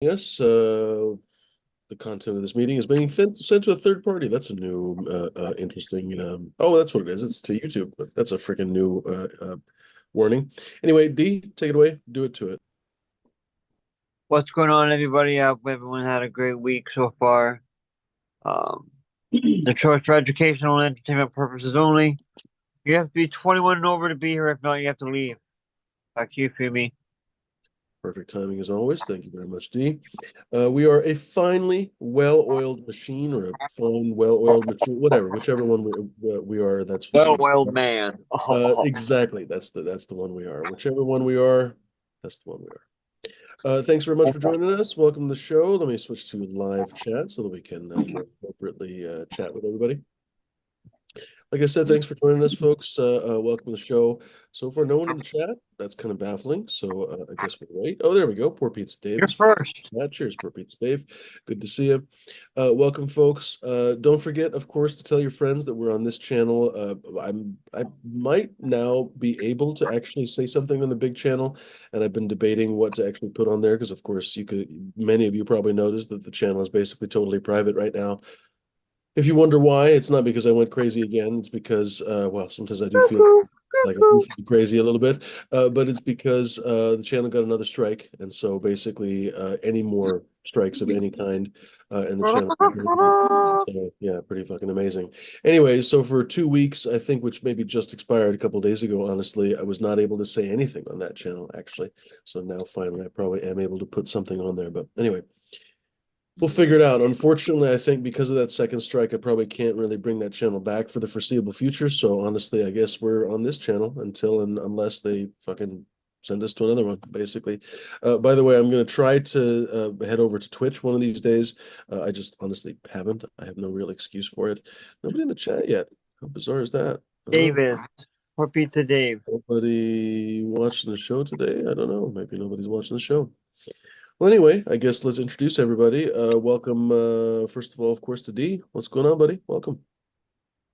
Yes, the content of this meeting is being sent to a third party. That's a new, interesting. Oh, that's what it is. It's to YouTube, but that's a freaking new warning. Anyway, D, take it away. Do it to it. What's going on, everybody? I hope everyone had a great week so far. Um, the choice for educational and entertainment purposes only. You have to be 21 and over to be here. If not, you have to leave. Back to you, Fumi. Perfect timing as always. Thank you very much, D. We are a finely well-oiled machine, or a fine, well-oiled machine, whatever, whichever one we are. That's what we Well-oiled are. man. Exactly. That's the one we are. Whichever one we are, that's the one we are. Thanks very much for joining us. Welcome to the show. Let me switch to live chat so that we can more appropriately chat with everybody. Like I said, thanks for joining us, folks. Welcome to the show. So far, no one in the chat. That's kind of baffling. So I guess we'll wait. Oh, there we go. Poor Pizza Dave You're is first. yeah, cheers, Poor Pizza Dave. Good to see you. Welcome, folks. Don't forget, of course, to tell your friends that we're on this channel. I might now be able to actually say something on the big channel, and I've been debating what to actually put on there because, of course, many of you probably noticed that the channel is basically totally private right now. If you wonder why, it's not because I went crazy again. It's because, well, sometimes I do feel like I do feel crazy a little bit, but it's because the channel got another strike, and so basically, any more strikes of any kind, and the channel. So, yeah, pretty fucking amazing. Anyways, so for 2 weeks, I think, which maybe just expired a couple days ago, honestly, I was not able to say anything on that channel actually. So now finally, I probably am able to put something on there. But anyway. We'll figure it out. Unfortunately, I think because of that second strike, I probably can't really bring that channel back for the foreseeable future. So honestly, I guess we're on this channel until and unless they fucking send us to another one, basically. By the way, I'm going to try to head over to Twitch one of these days. I just honestly haven't. I have no real excuse for it. Nobody in the chat yet. How bizarre is that? I don't know. David. Poor Pizza Dave. Nobody watching the show today? I don't know. Maybe nobody's watching the show. Well, anyway, I guess let's introduce everybody. Welcome, first of all, of course, to D. What's going on, buddy? Welcome.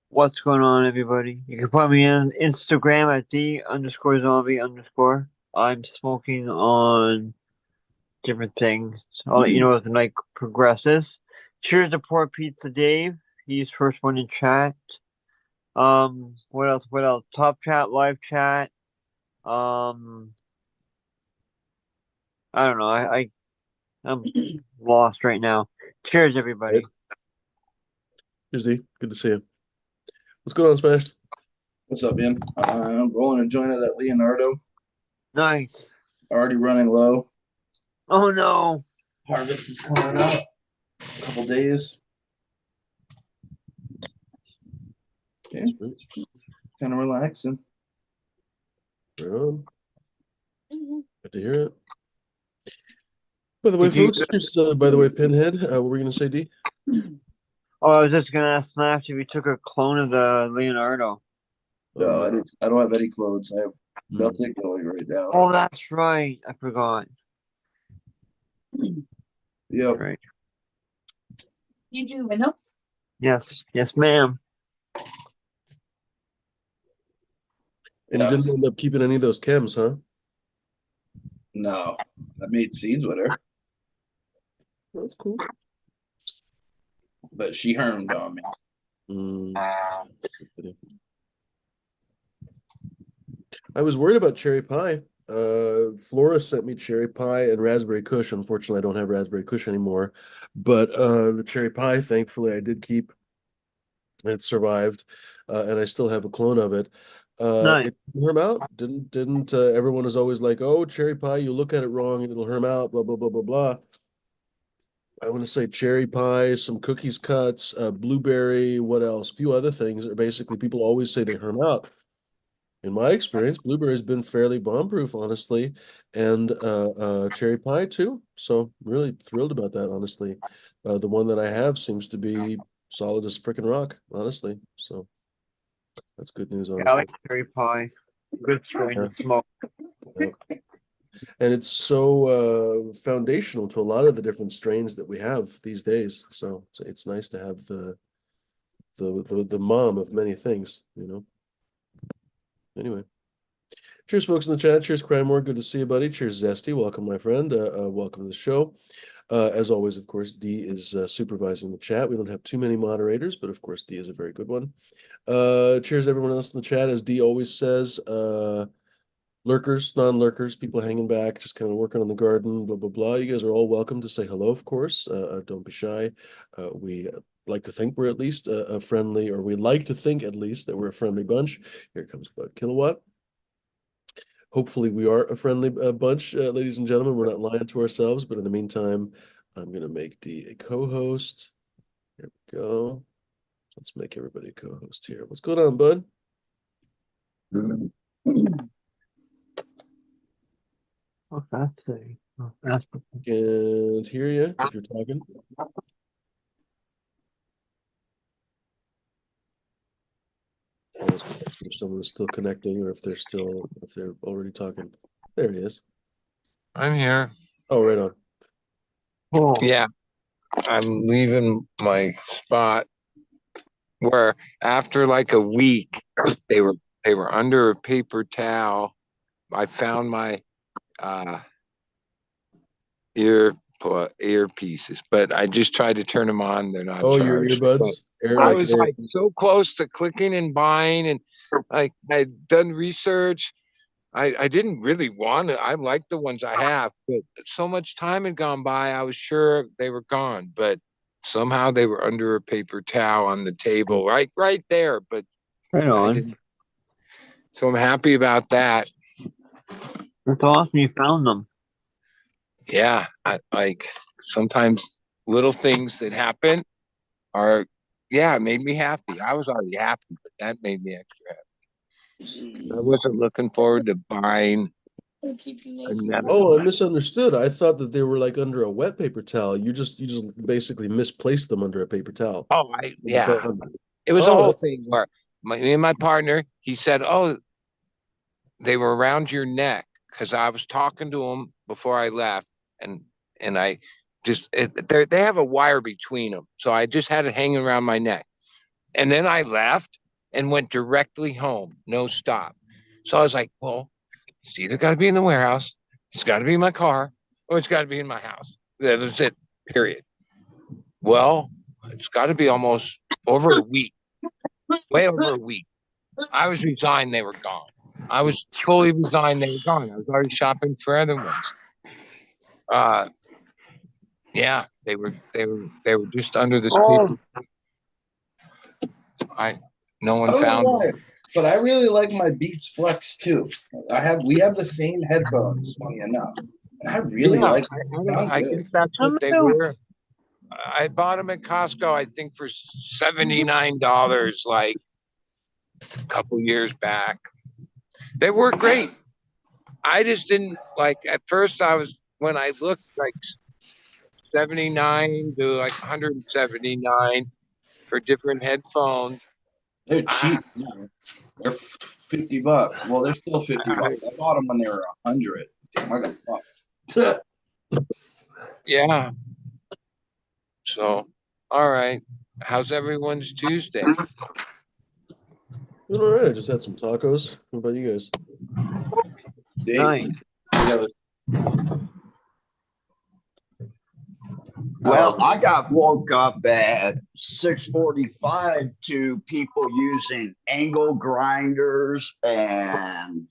What's going on, everybody? You can find me on Instagram at D_zombie_. I'm smoking on different things. I'll let you know as the night progresses. Cheers to poor Pizza Dave. He's first one in chat. What else? What else? Top chat, live chat. Um, I don't know. I'm lost right now. Cheers, Right. everybody. Here's D. Good to see you. What's going on, Smashed? What's up, man? I'm rolling a joint of that Leonardo. Nice. Already running low. Oh no. Harvest is coming up. A couple days. Okay, Sweet. kind of relaxing. Right on. Good to hear it. By the way, Did you? folks, here's, by the way, Pinhead. What were you going to say, D? Oh, I was just gonna ask Smash if you took a clone of the Leonardo. No, No. I don't have any clothes. I have Hmm. nothing going right now. Oh, that's right. I forgot. That's Yep. right. You do, window? Yes. Yes, ma'am. And you Yeah. didn't end up keeping any of those chems, huh? No, I made seeds with her, That's cool. but she hermed on me. Mm. I was worried about cherry pie. Flora sent me cherry pie and raspberry kush. Unfortunately, I don't have raspberry kush anymore, but the cherry pie, thankfully, I did keep. It survived, and I still have a clone of it. Nice. It didn't herm out. Didn't everyone is always like, "Oh, cherry pie, you look at it wrong and it'll herm out." Blah blah blah blah blah. I want to say cherry pie, some cookies cuts, blueberry. What else? A few other things are basically people always say they herm out. In my experience, blueberry's been fairly bomb-proof, honestly, and cherry pie too. So really thrilled about that, honestly. The one that I have seems to be solid as freaking rock, honestly. So that's good news, Yeah, I honestly. like cherry pie. Good strain Yeah, to smoke. yeah. And it's so foundational to a lot of the different strains that we have these days. So it's nice to have the mom of many things, you know. Anyway. Cheers, folks in the chat. Cheers, Cranmore. Good to see you, buddy. Cheers, Zesty. Welcome, my friend. Welcome to the show. As always, of course, D is supervising the chat. We don't have too many moderators, but of course, D is a very good one. Cheers, everyone else in the chat. As D always says, lurkers, non-lurkers, people hanging back, just kind of working on the garden, blah, blah, blah. You guys are all welcome to say hello, of course. Don't be shy. We like to think we're at least a friendly, or we like to think at least that we're a friendly bunch. Here comes Bud Kilowatt. Hopefully we are a friendly bunch, ladies and gentlemen. We're not lying to ourselves, but in the meantime, I'm going to make D a co-host. Here we go. Let's make everybody a co-host here. What's going on, Bud? Can't hear you if you're talking. If someone is still connecting, or if they're already talking. There he is. I'm here. Oh, right on. Oh, Yeah, I'm leaving my spot where after like a week they were under a paper towel. I found my earpieces, but I just tried to turn them on. They're not Oh, your charged. earbuds? I was like so close to clicking and buying, and like I'd done research. I didn't really want it. I like the ones I have, but so much time had gone by, I was sure they were gone. But somehow they were under a paper towel on the table, right there. But right I on. didn't. So I'm happy about that. That's awesome. You found them. Yeah, I like sometimes little things that happen are, yeah, it made me happy. I was already happy, but that made me extra happy. I wasn't looking forward to buying. Oh, I misunderstood. I thought that they were like under a wet paper towel. You just basically misplaced them under a paper towel. Oh, yeah. It was a whole thing where me and my partner, he said, "Oh, they were around your neck," because I was talking to him before I left, and I just they have a wire between them, so I just had it hanging around my neck, and then I left and went directly home, no stop. So I was like, well, it's either got to be in the warehouse, it's got to be in my car, or it's got to be in my house. That's it, period. Well, it's got to be almost over a week, way over a week. I was resigned they were gone. I was fully resigned they were gone. I was already shopping for other ones. Yeah, they were just under the table. No one found them. But I really like my Beats Flex too. We have the same headphones, funny enough. And I really like them. I guess that's what they were. I bought them at Costco, I think, for $79, like a couple years back. They were great. I just didn't like, at first when I looked, like 79 to like 179 for different headphones. They're cheap. They're $50. Well, they're still $50. I bought them when they were 100. Damn, I got fucked. Yeah. So, all right. How's everyone's Tuesday? All right. I just had some tacos. What about you guys? Nice. Well, I got woke up at 6:45 to people using angle grinders and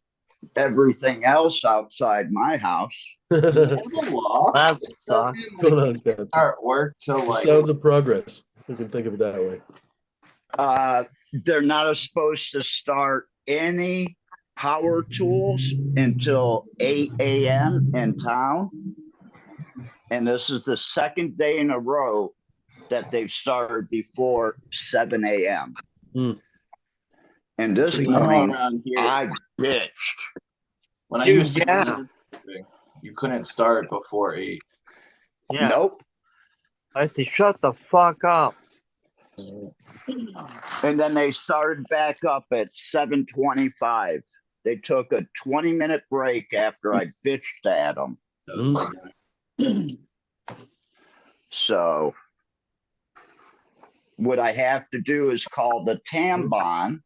everything else outside my house. That would suck. What's going on, Captain? Artwork to like. Sounds of progress. You can think of it that way. They're not supposed to start any power tools until 8 a.m. in town. And this is the second day in a row that they've started before 7 a.m. Mm. And this morning, I bitched. When I used to you couldn't start before 8. Yeah. Nope. I say, shut the fuck up. And then they started back up at 7:25. They took a 20-minute break after I bitched at them. So what I have to do is call the Tambon,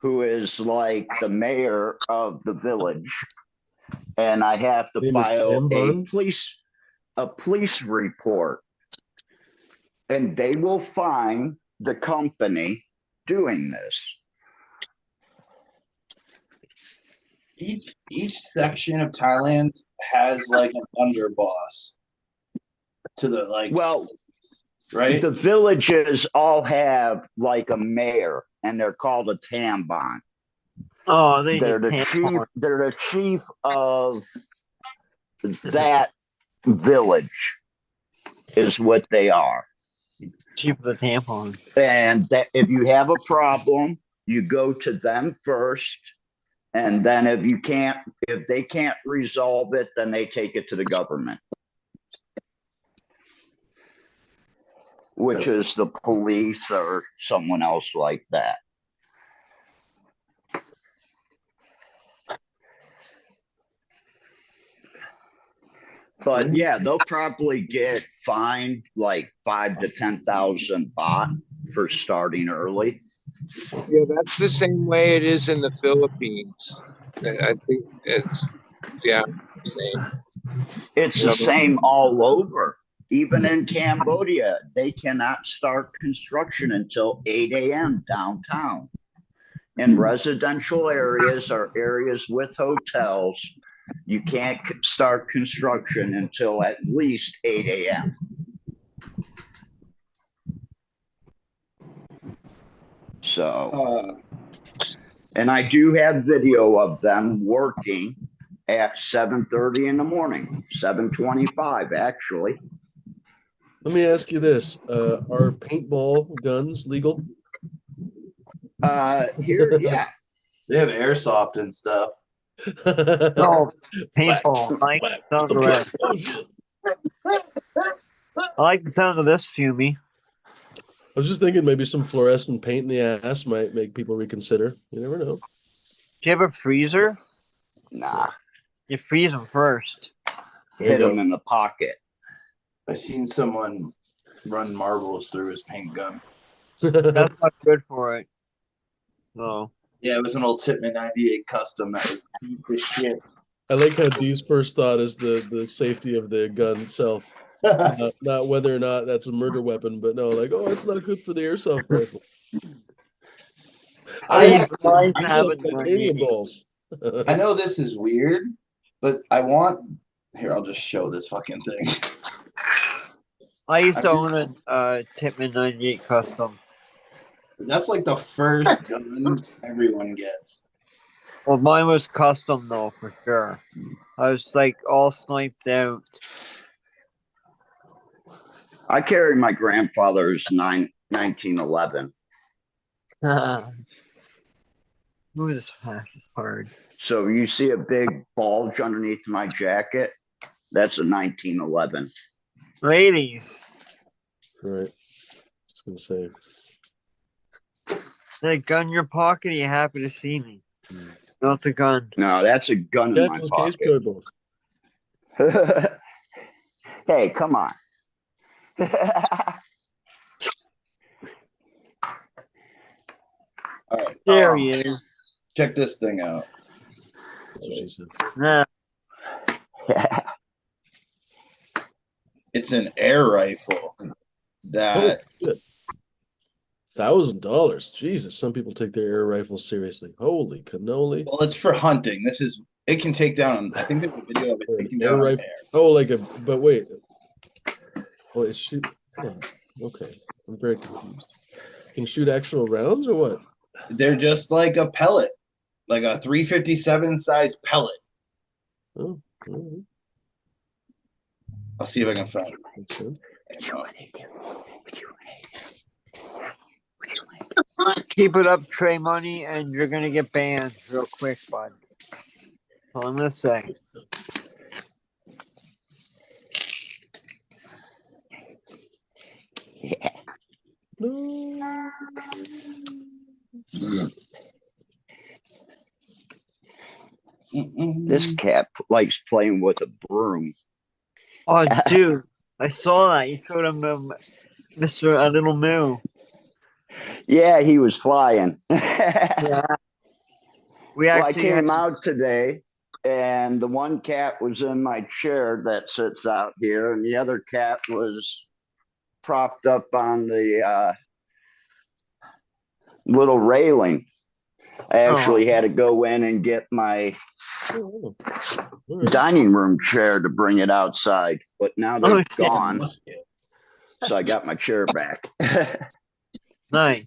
who is like the mayor of the village, and I have to file a police. a police report. And they will fine the company doing this. Each section of Thailand has like an underboss to the Well, right? the villages all have like a mayor, and they're called a tamban. Oh, they They're need the chief. tampons. They're the chief of that village. Is what they are. Cheap the tampons. And that if you have a problem, you go to them first. And then if they can't resolve it, then they take it to the government. Which is the police or someone else like that. But yeah, they'll probably get fined like 5 to 10,000 baht for starting early. Yeah, that's the same way it is in the Philippines. I think it's, yeah, same. It's the same all over. Even in Cambodia, they cannot start construction until 8 a.m. downtown. In residential areas or areas with hotels, you can't start construction until at least 8 a.m. So, and I do have video of them working at 7:30 in the morning, 7:25 actually. Let me ask you this: are paintball guns legal? Here, yeah. They have airsoft and stuff. Oh, paintball. I like the sound of that. I like the sound of this, Fumi. I was just thinking maybe some fluorescent paint in the ass might make people reconsider. You never know. Do you have a freezer? Nah, You freeze them first. There you hit go. them in the pocket. I seen someone run marbles through his paint gun. That's not good for it. No. Yeah, it was an old Titman 98 custom that was deep as shit. I like how Dee's first thought is the safety of the gun itself, not whether or not that's a murder weapon, but no, like, oh, it's not good for the airsoft rifle. I These actually- guys I have know- it Titanium balls. I know this is weird, but I want. Here, I'll just show this fucking thing. I used to own a Titman 98 custom. That's like the first gun everyone gets. Well, mine was custom though, for sure. I was like all sniped out. I carry my grandfather's 1911. Ooh, this flash is hard. So you see a big bulge underneath my jacket? That's a 1911. Ladies, Right. Just gonna say. that gun in your pocket, are you happy to see me? Not the gun. No, that's a gun in my Jackson's case pocket. both. Hey, come on. All right, There he is. check this thing out. That's what she said. Nah, It's an air rifle that $1,000. Jesus, some people take their air rifles seriously. Holy cannoli. well, it's for hunting. It can take down. I think there's a video of it taking Air down a rifle. bear. Oh, but wait. Oh, it shoot. Oh, okay. I'm very confused. Can shoot actual rounds or what? They're just like a pellet, like a 357 size pellet. Oh, all right. I'll see if I can find it. Makes sense. keep it up, Trey Money, and you're gonna get banned real quick, bud. All I'm gonna say. Yeah. No. This cat likes playing with a broom. Oh, dude, I saw that. You showed him Mr. A Little Moo. Yeah, he was flying. Yeah. We Well, I actually came had- out today And the one cat was in my chair that sits out here, and the other cat was propped up on the little railing. I actually had to go in and get my Oh, all right. dining room chair to bring it outside, but now they're shit. gone. So I got my chair back. Nice.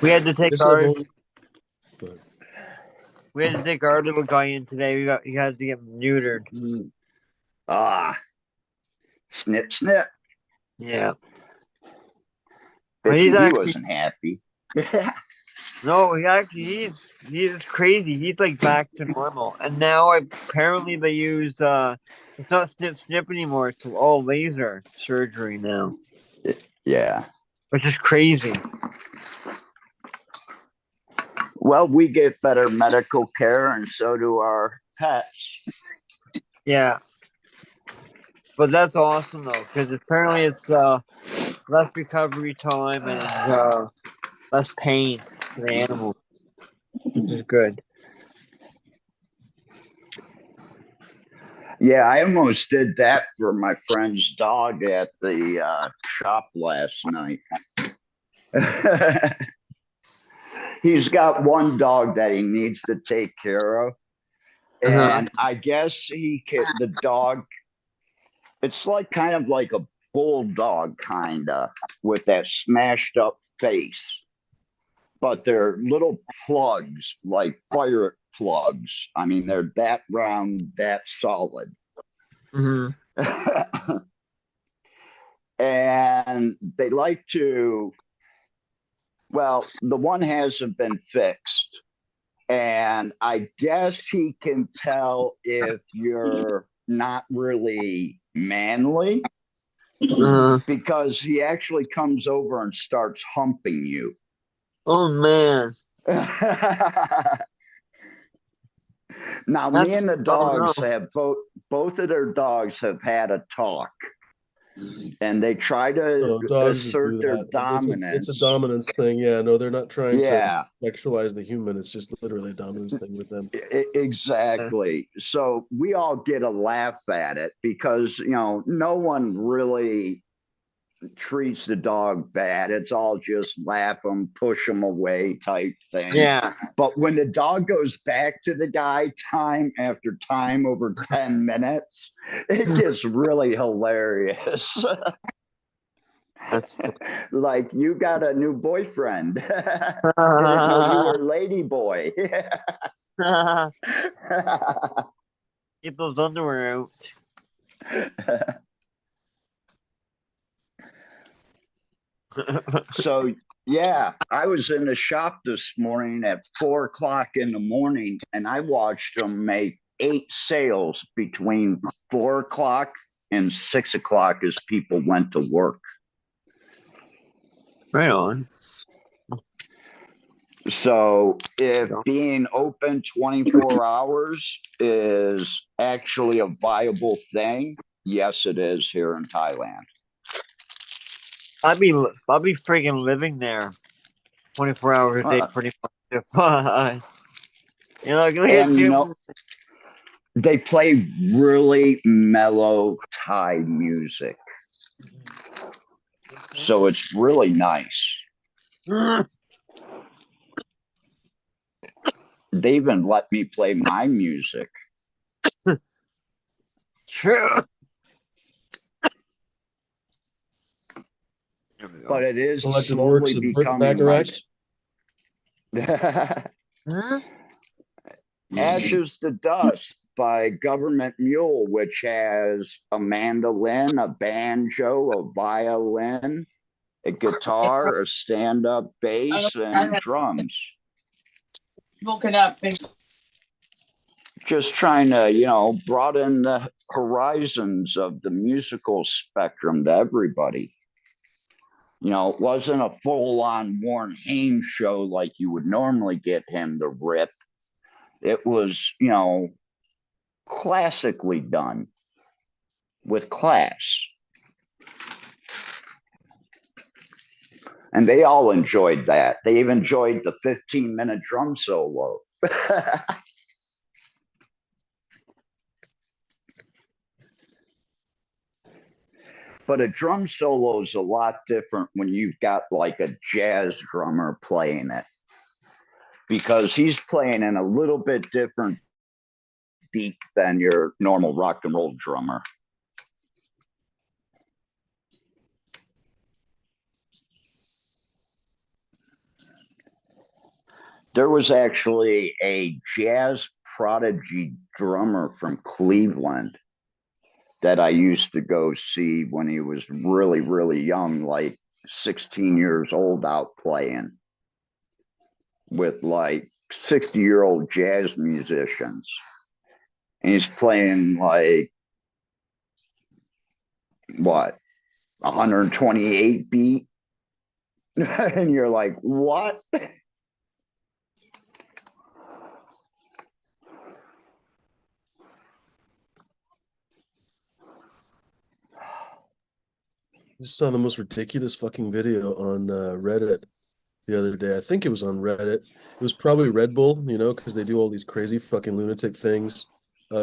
We had to take Guess I've our only- but- little guy in today. He had to get neutered. Ah, snip, snip. Yeah. Bet But you he's he actually wasn't happy. no, he's crazy. He's like back to normal. And now apparently they use it's not snip anymore. It's all laser surgery now, Yeah. which is crazy. Well, we get better medical care, and so do our pets. Yeah. But that's awesome though, because apparently it's less recovery time and less pain for the animal, which is good. Yeah, I almost did that for my friend's dog at the shop last night. He's got one dog that he needs to take care of. And I guess the dog, it's like kind of like a bulldog, kind of, with that smashed up face. But they're little plugs, like fire plugs. I mean, they're that round, that solid. Mm-hmm. And they like to, well, the one hasn't been fixed. And I guess he can tell if you're not really manly because he actually comes over and starts humping you. Oh man. Now, me and the dogs have both of their dogs have had a talk, and they try to dogs just assert do their that. dominance. It's a dominance thing. Yeah, no, they're not trying Yeah, to sexualize the human. It's just literally a dominance thing with them. exactly. So we all get a laugh at it because, no one really treats the dog bad. It's all just laugh them, push them away type thing. Yeah. But when the dog goes back to the guy time after time over 10 minutes, it gets really hilarious. Like, you got a new boyfriend. Didn't know you were lady boy. Get those underwear out. So yeah, I was in the shop this morning at 4 o'clock in the morning, and I watched them make 8 sales between 4 o'clock and 6 o'clock as people went to work. Right on. So if being open 24 hours is actually a viable thing, yes, it is here in Thailand. I'll be freaking living there 24 hours a day, pretty much. And they play really mellow Thai music. So it's really nice. They even let me play my music. True. But it is Collected works slowly of Burt becoming Bacharach. Ashes to Dust by Government Mule, which has a mandolin, a banjo, a violin, a guitar, a stand-up bass, and drums. Woken up. Just trying to, broaden the horizons of the musical spectrum to everybody. It wasn't a full-on Warren Haynes show like you would normally get him to rip. It was, classically done with class. And they all enjoyed that. They even enjoyed the 15-minute drum solo. But a drum solo is a lot different when you've got like a jazz drummer playing it, because he's playing in a little bit different beat than your normal rock and roll drummer. There was actually a jazz prodigy drummer from Cleveland that I used to go see when he was really, really young, like 16 years old, out playing with like 60-year-old jazz musicians. And he's playing like, what, 128 beat? And you're like, what? I just saw the most ridiculous fucking video on Reddit the other day. I think it was on Reddit. It was probably Red Bull, you know, because they do all these crazy fucking lunatic things.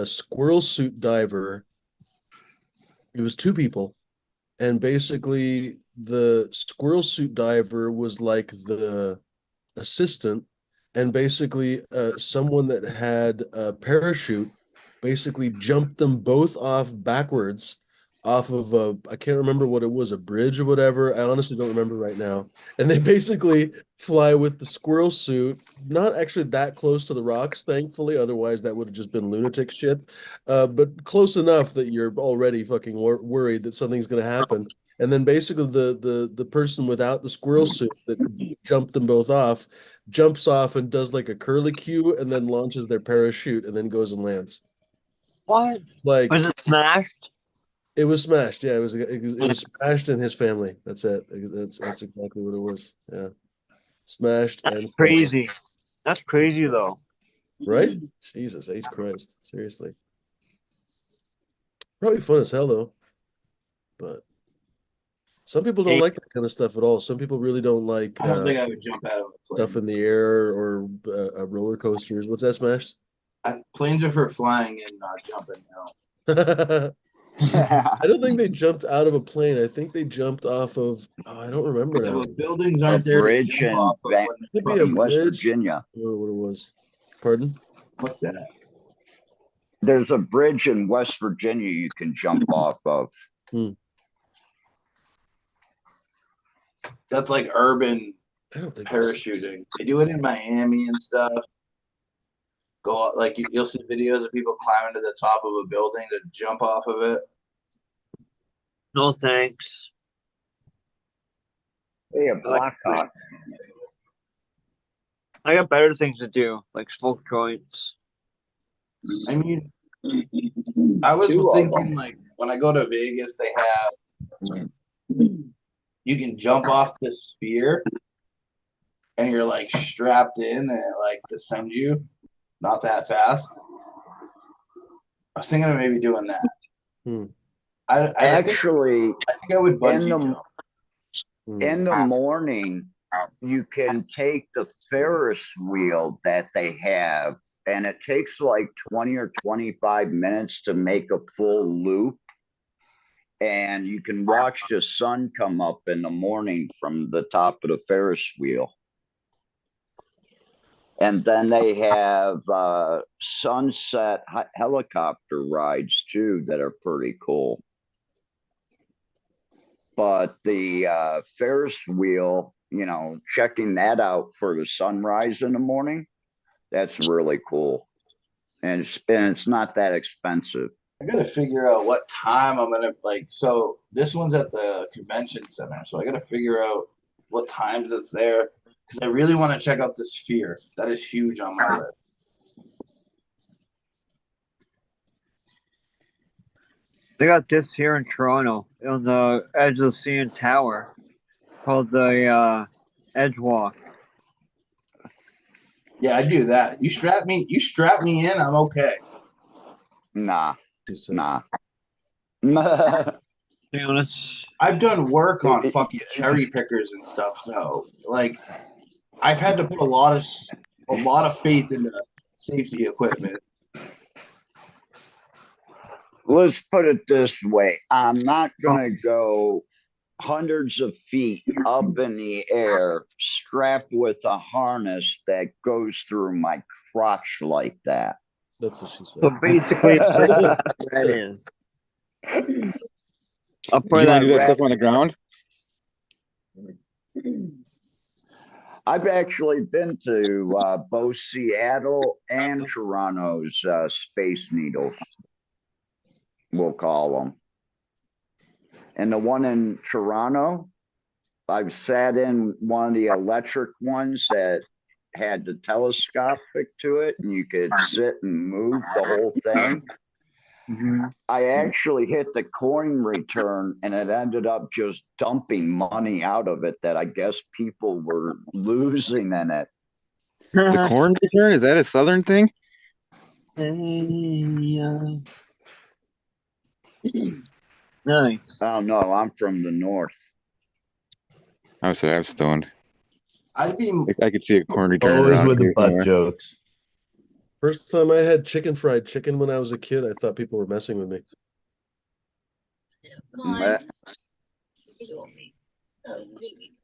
Squirrel suit diver. It was two people, and basically the squirrel suit diver was like the assistant, and basically someone that had a parachute basically jumped them both off backwards off of a, I can't remember what it was, a bridge or whatever. I honestly don't remember right now. And they basically fly with the squirrel suit, not actually that close to the rocks, thankfully. Otherwise, that would have just been lunatic shit. But close enough that you're already fucking worried that something's going to happen. And then basically the person without the squirrel suit that jumped them both off jumps off and does like a curly cue and then launches their parachute and then goes and lands. What? Like Was it smashed? it was smashed. Yeah, it was smashed in his family. That's it. That's exactly what it was. Yeah. Smashed That's and crazy. That's crazy though. right? Jesus H Christ. Seriously. Probably fun as hell though. But some people don't Hey. like that kind of stuff at all. Some people really don't like I don't think I would jump out of a stuff plane. in the air or roller coasters. What's that, Smashed? Planes are for flying and not jumping out. I don't think they jumped out of a plane. I think they jumped off of. Oh, I don't remember Yeah, now. but buildings A aren't there to bridge jump in off of when Could be they're a in West bridge. Virginia. I don't know what it was. Pardon? What's that? There's a bridge in West Virginia you can jump off of. That's like urban I don't think that's- parachuting. They do it in Miami and stuff. Go out, like you'll see videos of people climbing to the top of a building to jump off of it. No thanks. Hey, a Black Blackhawk. I got better things to do, like smoke joints. I mean, I was Two of thinking them. like when I go to Vegas, they have you can jump off the sphere and you're like strapped in and it like descends you, not that fast. I was thinking of maybe doing that. Hmm. I think Actually, I would bungee in the- jump. in the morning, you can take the Ferris wheel that they have, and it takes like 20 or 25 minutes to make a full loop. And you can watch the sun come up in the morning from the top of the Ferris wheel. And then they have sunset helicopter rides too that are pretty cool. But the Ferris wheel, you know, checking that out for the sunrise in the morning, that's really cool. And it's not that expensive. I gotta figure out what time I'm gonna like. So this one's at the convention center, so I gotta figure out what times it's there because I really want to check out the Sphere. That is huge on my list. They got this here in Toronto on the edge of the CN Tower called the Edge Walk. Yeah, I do that. You strap me in, I'm okay. Nah, She said. nah. To be honest, I've done work on fucking cherry pickers and stuff though. Like I've had to put a lot of faith into safety equipment. let's put it this way. I'm not gonna go hundreds of feet up in the air strapped with a harness that goes through my crotch like that. That's what she said. So basically, that is up where You want that to do that rat. stuff on the ground? I've actually been to both Seattle and Toronto's Space Needle, we'll call them. And the one in Toronto, I've sat in one of the electric ones that had the telescopic to it, and you could sit and move the whole thing. I actually hit the coin return, and it ended up just dumping money out of it that I guess people were losing in it. The corn return, is that a southern thing? Nice. Oh no, I'm from the north. I'm sorry, I'm stoned. I'd be I could see a corn return Always around with the here butt somewhere. jokes. First time I had fried chicken when I was a kid, I thought people were messing with me.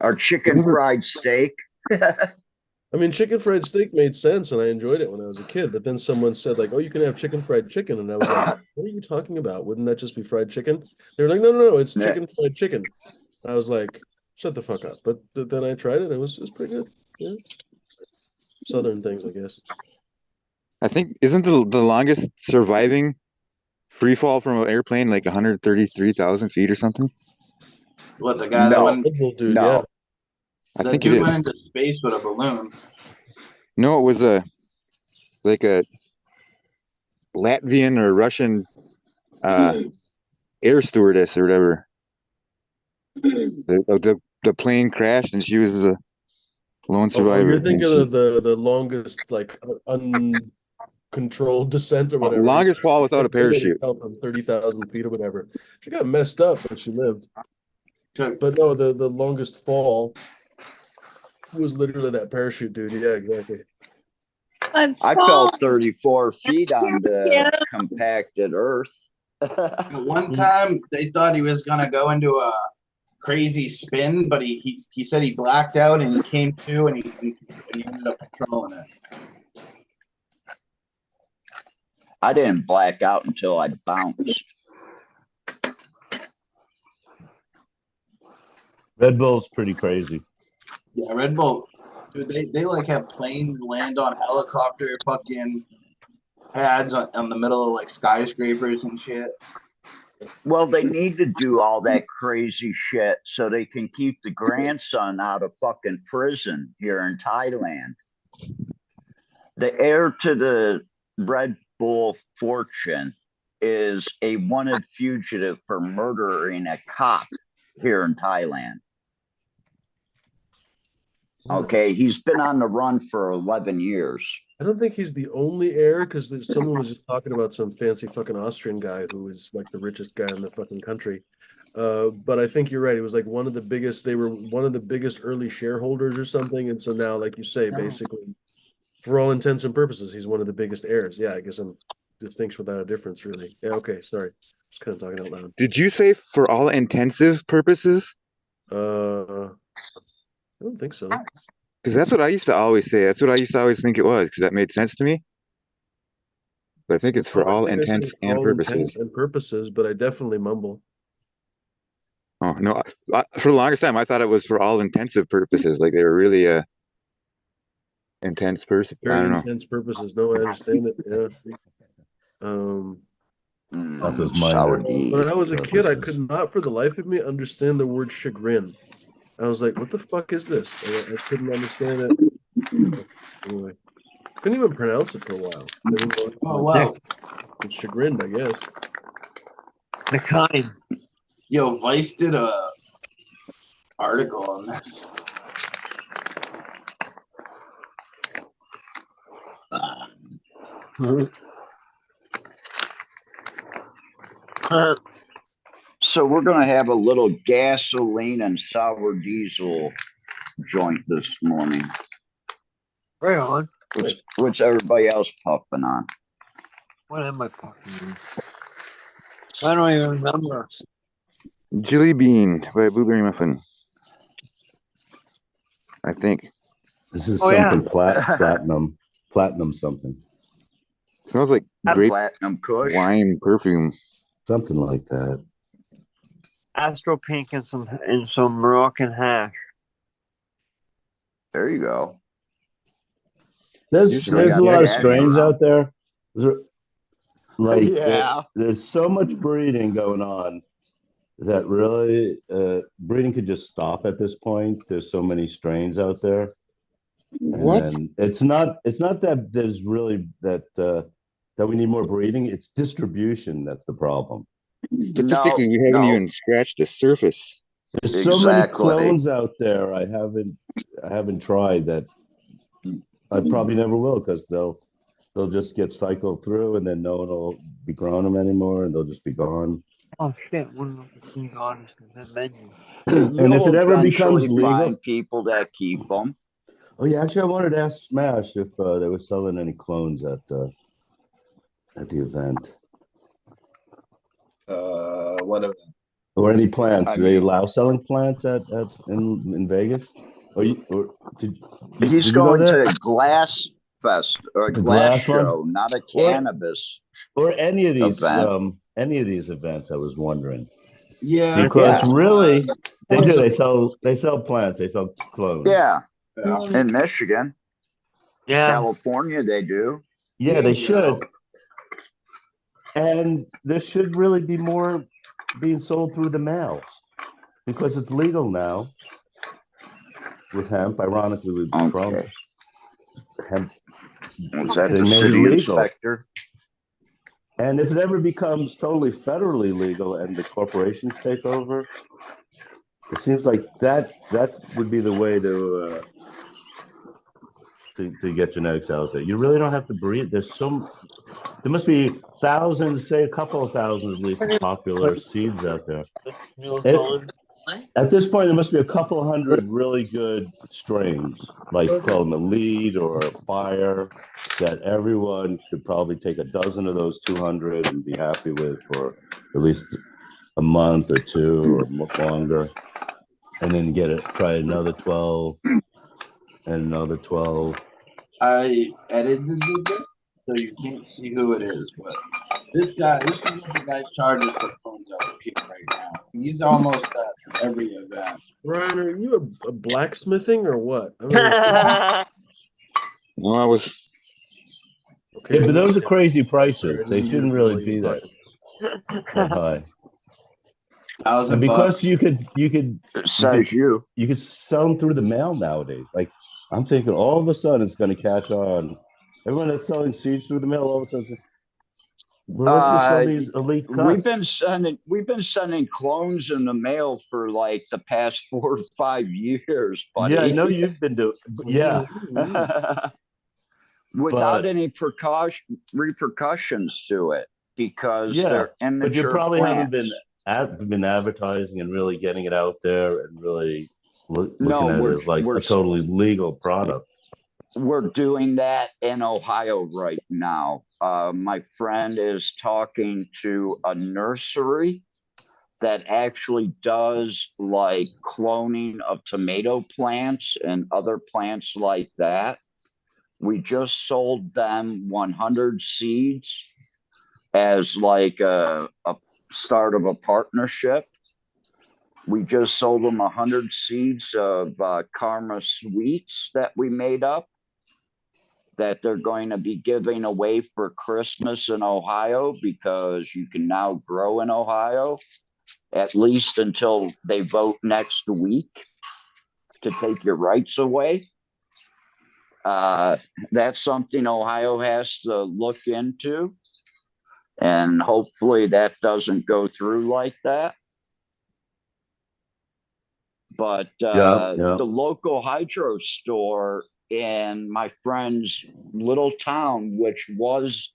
Our chicken fried steak. I mean, chicken fried steak made sense, and I enjoyed it when I was a kid. But then someone said, like, "Oh, you can have chicken fried chicken," and I was like, "What are you talking about? Wouldn't that just be fried chicken?" They were like, "No, no, no, it's Yeah. chicken fried chicken." I was like, "Shut the fuck up!" But then I tried it, and it was pretty good. Yeah, southern things, I guess. I think isn't the longest surviving free fall from an airplane like 133,000 feet or something? what the guy that No. went, Red Bull dude, No. yeah. I the think it dude is. went into space with a balloon. No, it was a Latvian or Russian air stewardess or whatever. The plane crashed and she was the lone Oh, survivor. you're thinking And she- of the longest, like, uncontrolled descent or whatever. longest fall without a Somebody parachute. fell from 30,000 feet or whatever. She got messed up, but she lived. Took But no, the longest fall was literally that parachute dude. Yeah, exactly. I fell 34 feet on the compacted earth. one time they thought he was gonna go into a crazy spin, but he said he blacked out and he came to and he ended up controlling it. I didn't black out until I bounced. Red Bull's pretty crazy. Yeah, Red Bull, dude, they like have planes land on helicopter fucking pads on the middle of like skyscrapers and shit. Well, they need to do all that crazy shit so they can keep the grandson out of fucking prison here in Thailand. The heir to the Red Bull fortune is a wanted fugitive for murdering a cop here in Thailand. Okay, he's been on the run for 11 years. I don't think he's the only heir, because someone was just talking about some fancy fucking Austrian guy who is like the richest guy in the fucking country. But I think you're right. It was like one of the biggest. They were one of the biggest early shareholders or something, and so now, like you say, basically, for all intents and purposes, he's one of the biggest heirs. Yeah, I guess I'm distinction without a difference, really. Yeah, okay, sorry, just kind of talking out loud. Did you say for all intensive purposes? I don't think so. Because that's what I used to always say. That's what I used to always think it was, because that made sense to me. But I think it's for all I think I said intents for and all purposes. intents and purposes, but I definitely mumble. Oh no! For the longest time, I thought it was for all intensive purposes. Like they were really intense person. I Very don't know. intense purposes. No, I understand it. Yeah. Not those minor Saudi When I was a kid, I purposes. could not for the life of me understand the word chagrin. I was like, what the fuck is this? I couldn't understand it. Anyway, couldn't even pronounce it for a while. I didn't know it. Oh wow. It's chagrined, I guess. The kind. Yo, Vice did a article on this. So we're gonna have a little gasoline and sour diesel joint this morning. Right on. What's everybody else puffing on? What am I fucking I don't even remember. Jelly Bean by Blueberry Muffin. I think. This is Oh, yeah. something platinum something, Smells like I'm grape Platinum Kush. wine perfume. something like that. Astro Pink and some Moroccan hash. There you go. There's Usually there's got a lot of that strains around. out there. Like Yeah. there's so much breeding going on that really breeding could just stop at this point. There's so many strains out there. What? And it's not that there's really that we need more breeding. It's distribution that's the problem. Statistically, we haven't no. even scratched the surface. There's so many Exactly. clones out there. I haven't tried that. I probably never will because they'll just get cycled through and then no one will be growing them anymore and they'll just be gone. Oh shit! One of the things on the menu. And if it You'll ever becomes eventually legal, find people that keep them. oh yeah, actually I wanted to ask Smash if they were selling any clones at the event What a or any plants. I Do they mean- allow selling plants in Vegas? Or did He's you go going there? to Glass Fest or a The glass glass one? show, not a Or- cannabis. Or any of these Event. events? I was wondering yeah. because Yeah. really they do. There's They sell plants. They sell clones. Yeah, Yeah. in Michigan, Yeah. California, they do. Yeah, they Yeah. should. And there should really be more being sold through the mail because it's legal now with hemp. Ironically, with Trump, Okay. hemp. Was that They the made it city legal. inspector? And if it ever becomes totally federally legal and the corporations take over, it seems like that would be the way to get genetics out there. You really don't have to breed. There must be thousands, say a couple of thousands at least popular seeds out there. At this point, there must be a couple hundred really good strains, like call them Elite or Fire, that everyone could probably take a dozen of those 200 and be happy with for at least a month or two or longer, and then try another 12 and another 12. I edited this, so you can't see who it is, but this is what the guy's charges for clones out here right now. He's almost at every event. Ryan, are you a blacksmithing or what? I mean, No, I was. okay, Yeah, but those are crazy Sorry, prices. I They didn't shouldn't mean to really blow be you that high. $1,000 And because you could It says you. sell them through the mail nowadays. Like I'm thinking, all of a sudden it's going to catch on. Everyone that's selling seeds through the mail, all of a sudden, well, let's just sell these elite cuts. We've been sending clones in the mail for like the past 4 or 5 years, buddy. Yeah, I know you've been doing. Yeah, Without But- any repercussions to it because Yeah, they're immature but you probably haven't plants. been advertising and really getting it out there and really looking No, at it we're- as like we're- a totally legal product. We're doing that in Ohio right now. My friend is talking to a nursery that actually does like cloning of tomato plants and other plants like that. We just sold them 100 seeds as like a start of a partnership. We just sold them 100 seeds of Karma Sweets that we made up that they're going to be giving away for Christmas in Ohio because you can now grow in Ohio, at least until they vote next week to take your rights away. That's something Ohio has to look into. And hopefully that doesn't go through like that. But Yeah. the local hydro store in my friend's little town, which was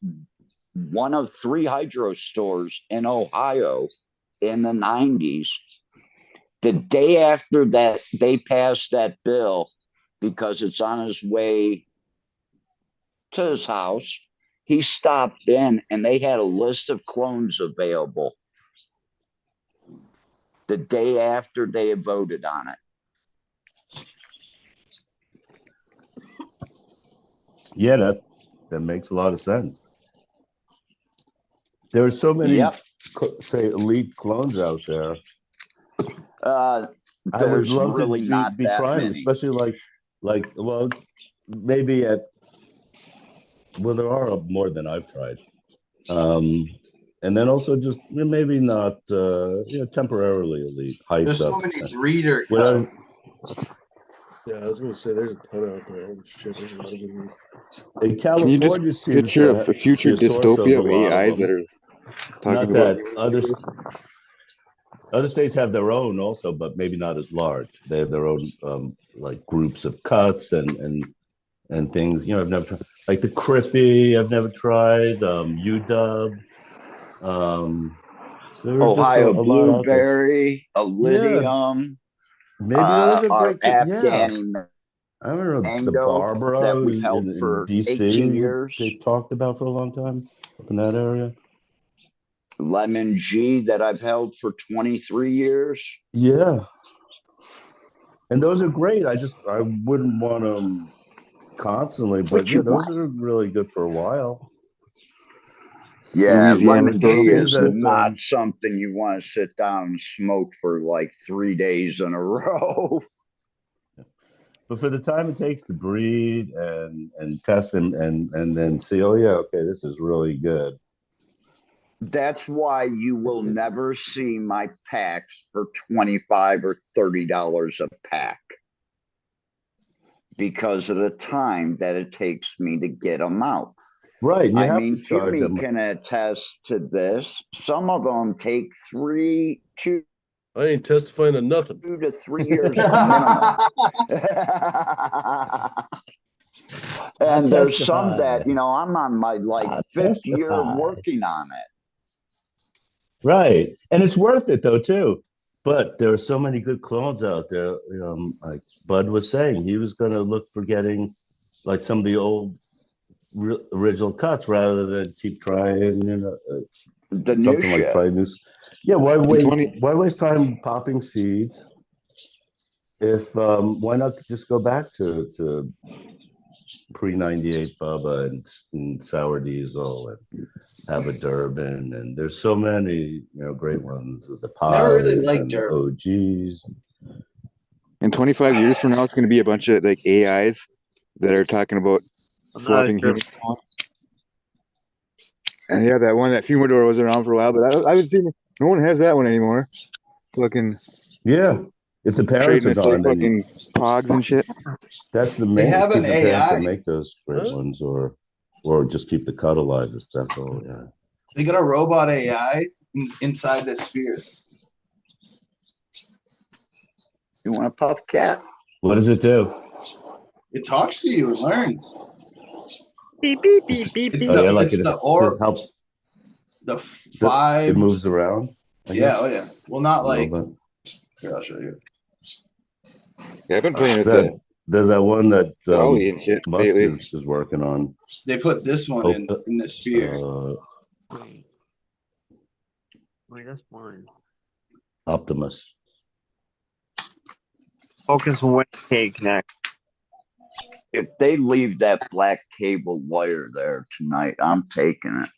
one of 3 hydro stores in Ohio in the 90s, the day after that they passed that bill, because it's on his way to his house, he stopped in and they had a list of clones available the day after they had voted on it. Yeah, that makes a lot of sense. There are so many, Yep. say, elite clones out there. Uh, I would there's love really to not be that trying, many. especially well, maybe there are more than I've tried. And then also just maybe not, temporarily elite, hyped There's so up, many breeder whatever. cuts. Yeah, I was gonna say there's a ton out there. Holy shit, there's a lot of good meat. In Can you just California seems picture to a future be a source of dystopia a of lot of AIs that them. are talking Not about that other states have their own also, but maybe not as large. They have their own like groups of cuts and things. I've never tried like the Crippy. I've never tried UW. There are just a Ohio lot out there. blueberry, Yeah, Elysium, maybe those are our great. Yeah, Afghani I remember the mango Barbara that we've held in for 18 DC. years. They talked about for a long time up in that area. Lemon G that I've held for 23 years. Yeah, and those are great. I wouldn't want them constantly, but What yeah, you those want? are really good for a while. Yeah, Louisiana lemon G Those style. things is that not something you want to sit down and smoke for like 3 days in a row. but for the time it takes to breed and test and then see, oh yeah, okay, this is really good. That's why you will never see my packs for $25 or $30 a pack, because of the time that it takes me to get them out. Right, you I have mean, to charge Jimmy them. can attest to this. Some of them take 2 I ain't testifying to nothing. to 3 years minimum. And there's some that, I'm on my fifth year Testify. working on it. Right, and it's worth it though too. But there are so many good clones out there. Like Bud was saying, he was going to look for getting like some of the old original cuts rather than keep trying. The new Something like shit. try new. Yeah, why In why waste time popping seeds? If why not just go back to pre-98 Bubba and Sour Diesel and have a Durban, and there's so many great ones. The Never really Pies liked and the Durban. OGs. In 25 years from now, it's going to be a bunch of like AIs that are talking about I'm not swapping sure. human clones. And yeah, that Fumador was around for a while, but I haven't seen no one has that one anymore. Fucking Yeah, if the parents trading are it for gone, then fucking pogs and shit. that's the They main. have Keep an the parents that AI. make those great Huh? ones, or just keep the cut alive. That's all. Yeah. They got a robot AI inside the sphere. You want a puff cat? What does it do? It talks to you and learns. Beep beep beep beep It's beep. Oh yeah, the like it's it the or helps. the It 5. moves around. I Yeah, guess, oh yeah. Well, not a little like bit. here. I'll show you. Yeah, I've been playing with That there's that one that Dolly and shit Musk lately. is working on. They put this one in the sphere. Wait, that's mine. Optimus. Focus on what cake next. If they leave that black cable wire there tonight, I'm taking it.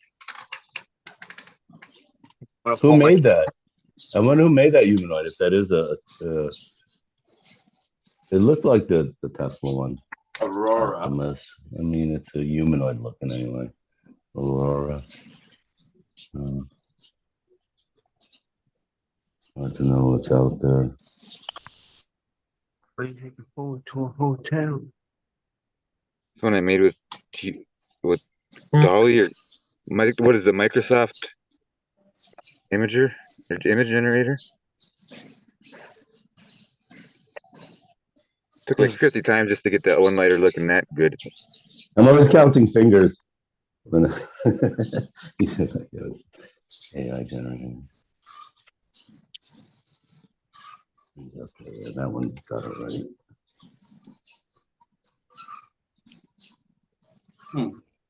Who made that? I wonder who made that humanoid. If that is it looked like the Tesla one. Aurora. Optimus. I mean, it's a humanoid looking anyway. Aurora. I don't know what's out there. We're taking forward to a hotel. This one I made with Dolly or what is the Microsoft Imager or image generator? Took like 50 times just to get that one lighter looking that good. I'm always counting fingers. He said that goes AI generating. Okay, yeah, that one got it right.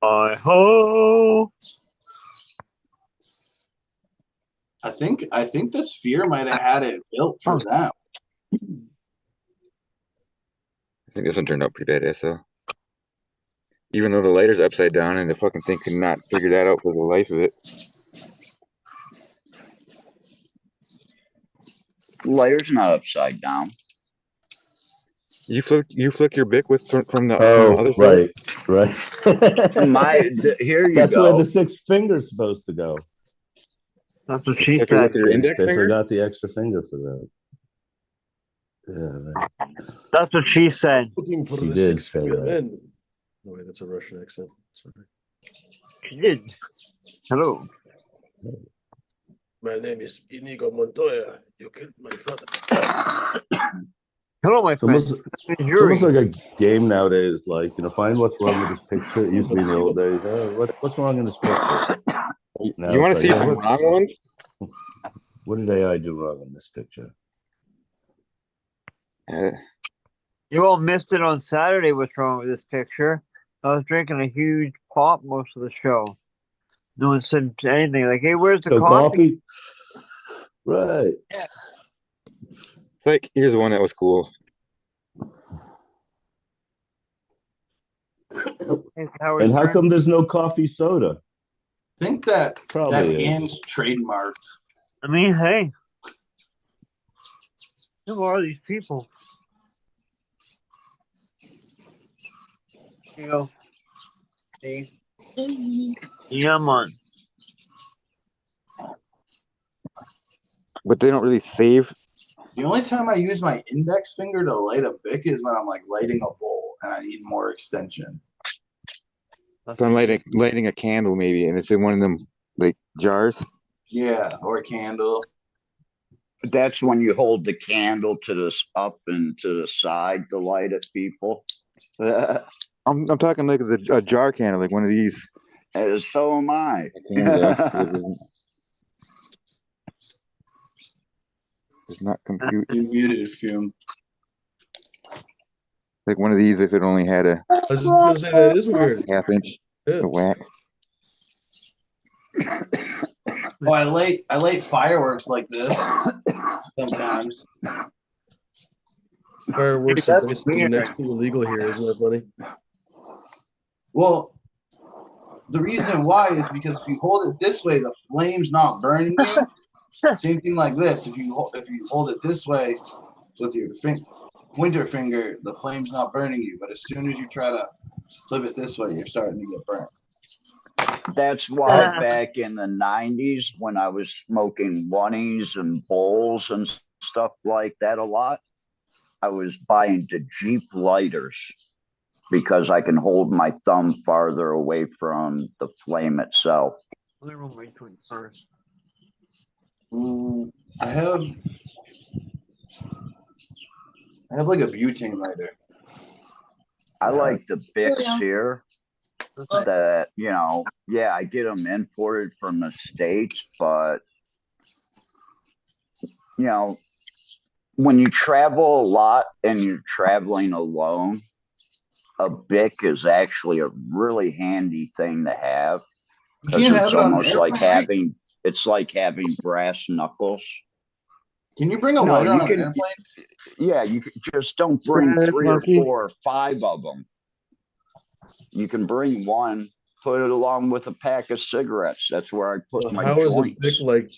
Hi ho! A think the sphere might have had it built for them. I think this one turned out pretty badass though. Even though the lighter's upside down and the fucking thing could not figure that out for the life of it. Lighter's not upside down. You flick your bic with from the Oh, other side. right. Here you That's go. where the 6 finger's supposed to go. That's what You she flick it with said. your index They finger. forgot the extra finger for that. Yeah, That's what she said. Looking for She the did six say finger that. men. No, wait, that's a Russian accent. Sorry. She did. Hello. My name is Inigo Montoya. You killed my father. Hello, my It's friend. almost, it's almost like a game nowadays. Like, find what's wrong with this picture. It used to be in the old days. What's wrong in this picture? Now You want it's to see like, some what- wrong ones? What did AI do wrong in this picture? You all missed it on Saturday. What's wrong with this picture? I was drinking a huge pop most of the show. No one said anything. Like, hey, where's the So coffee? coffee? Right. It's like, here's one that was cool. Hey, Howard And how Stern. come there's no coffee soda? I think that Probably is. Ann's trademarked. I mean, hey. Who are these people? You know. See? Yeah, man. But they don't really save. The only time I use my index finger to light a Bic is when I'm like lighting a bowl and I need more extension. So I'm lighting a candle maybe, and it's in one of them like jars. Yeah, or a candle. That's when you hold the candle to this up and to the side to light at people. I'm talking like a jar candle, like one of these. As so am I. Yeah. Does not compute. You muted, Fume. Like one of these if it only had a I was just gonna say that is weird. half-inch Yeah. wax. Oh, I light fireworks like this sometimes. Fireworks are basically next to illegal here, isn't that funny? Well, the reason why is because if you hold it this way, the flame's not burning you. Same thing like this. If you hold it this way with your pointer finger, the flame's not burning you. But as soon as you try to flip it this way, you're starting to get burnt. That's why back in the 90s, when I was smoking oneies and bowls and stuff like that a lot, I was buying the Jeep lighters because I can hold my thumb farther away from the flame itself. I have like a butane lighter. I like the Bics Yeah. here that, yeah, I get them imported from the States, but, when you travel a lot and you're traveling alone, a Bic is actually a really handy thing to have. You Because can't it's have it on an almost like airplane. having brass knuckles. Can you bring a No, lighter you on can- an airplane? Yeah, you just don't bring Brass 3 or monkey. 4 or 5 of them. You can bring one, put it along with a pack of cigarettes. That's where I put my How is a joints. Bic like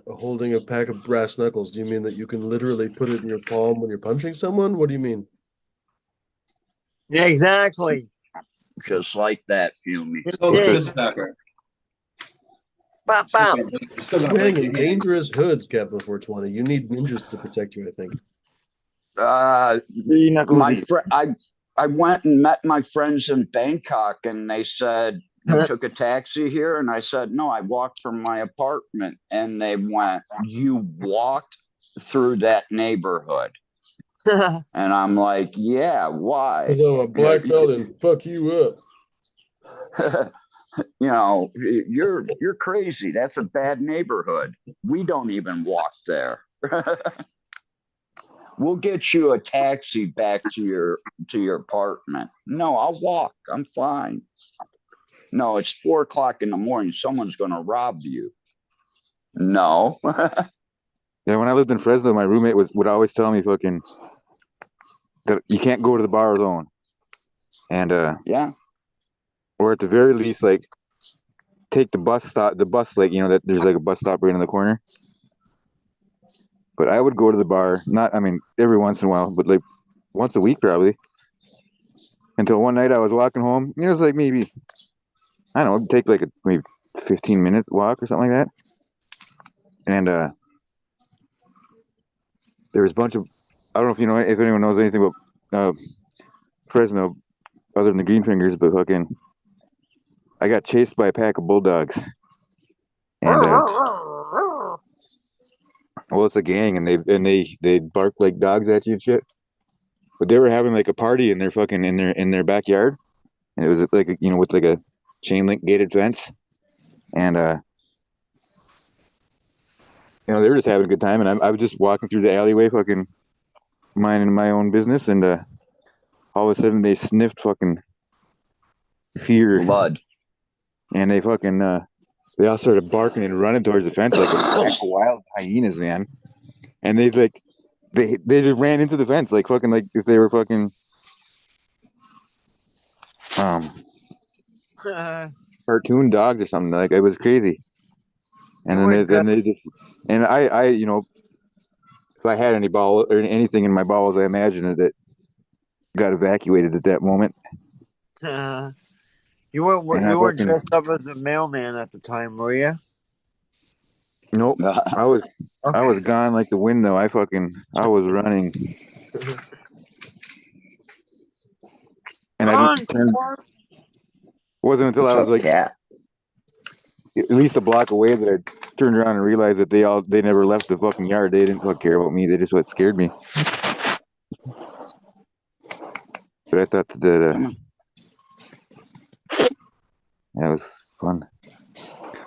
holding a pack of brass knuckles? Do you mean that you can literally put it in your palm when you're punching someone? What do you mean? Yeah, exactly. Just like that, Fumi. Oh, Yeah. Chris Becker. Bop, bop. Still gonna Wearing break in your hand. dangerous hoods, Captain 420. You need ninjas to protect you, I think. Three knuckles My deep. I went and met my friends in Bangkok, and they said, "You took a taxi here?" And I said, "No, I walked from my apartment." And they went, "You walked through that neighborhood?" And I'm like, "Yeah, why?" Because I'm a black belt and fuck you up. You're crazy. That's a bad neighborhood. We don't even walk there. We'll get you a taxi back to your apartment. No, I'll walk. I'm fine. No, it's 4 o'clock in the morning. Someone's gonna rob you. No. Yeah, when I lived in Fresno, my roommate would always tell me fucking that you can't go to the bar alone, and Yeah. or at the very least, like take the bus, like that there's like a bus stop right in the corner. But I would go to the bar, not, I mean, every once in a while, but like once a week probably. Until one night I was walking home. It was like maybe, I don't know, it'd take like a maybe 15-minute walk or something like that. And there was a bunch of, I don't know if anyone knows anything about Fresno other than the Green Fingers, but fucking, I got chased by a pack of bulldogs. And well, it's a gang, and they bark like dogs at you and shit. But they were having like a party in their fucking in their backyard, and it was like with like a chain link gated fence, and they were just having a good time, and I was just walking through the alleyway, fucking minding my own business, and all of a sudden they sniffed fucking fear, Blood. and they fucking they all started barking and running towards the fence like a pack of wild hyenas, man. And they like they just ran into the fence like fucking like if they were fucking um cartoon dogs or something. Like it was crazy. And then they just, and I if I had any bowel or anything in my bowels, I imagine that it got evacuated at that moment. You weren't And I you weren't fucking dressed up as a mailman at the time, were you? nope. I was gone like the wind though. I was running. And I turned. Wasn't until What's I was up, like cat? at least a block away that I turned around and realized that they never left the fucking yard. They didn't fucking care about me. They just what scared me. But I thought that that was fun.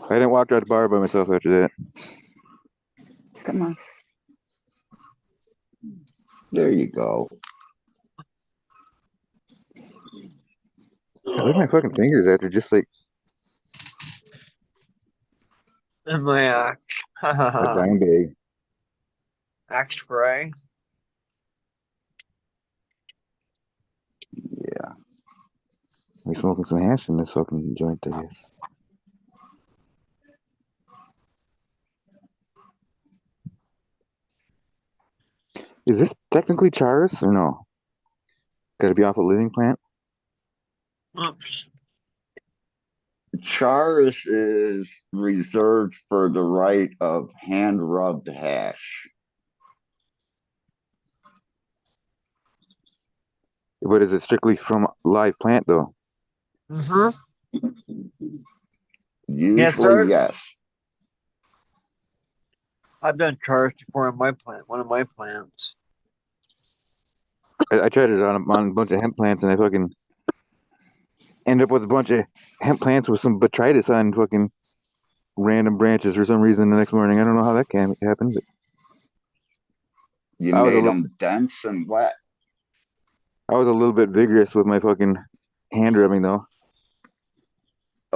I didn't walk out the bar by myself after that. Come on. There you go. Look at my fucking fingers after just like In my a dime bag. axe spray. Yeah. We smoking some hash in this fucking joint, I guess. Is this technically Charis or no? Got to be off a living plant. Oops. Charis is reserved for the right of hand rubbed hash. But is it strictly from live plant though? Mm-hmm. Usually, yes. I've done chars before on my plant, one of my plants. I tried it on a bunch of hemp plants, and I fucking end up with a bunch of hemp plants with some botrytis on fucking random branches for some reason the next morning. I don't know how that can happen, but You I was a made little, them dense and wet. I was a little bit vigorous with my fucking hand rubbing though.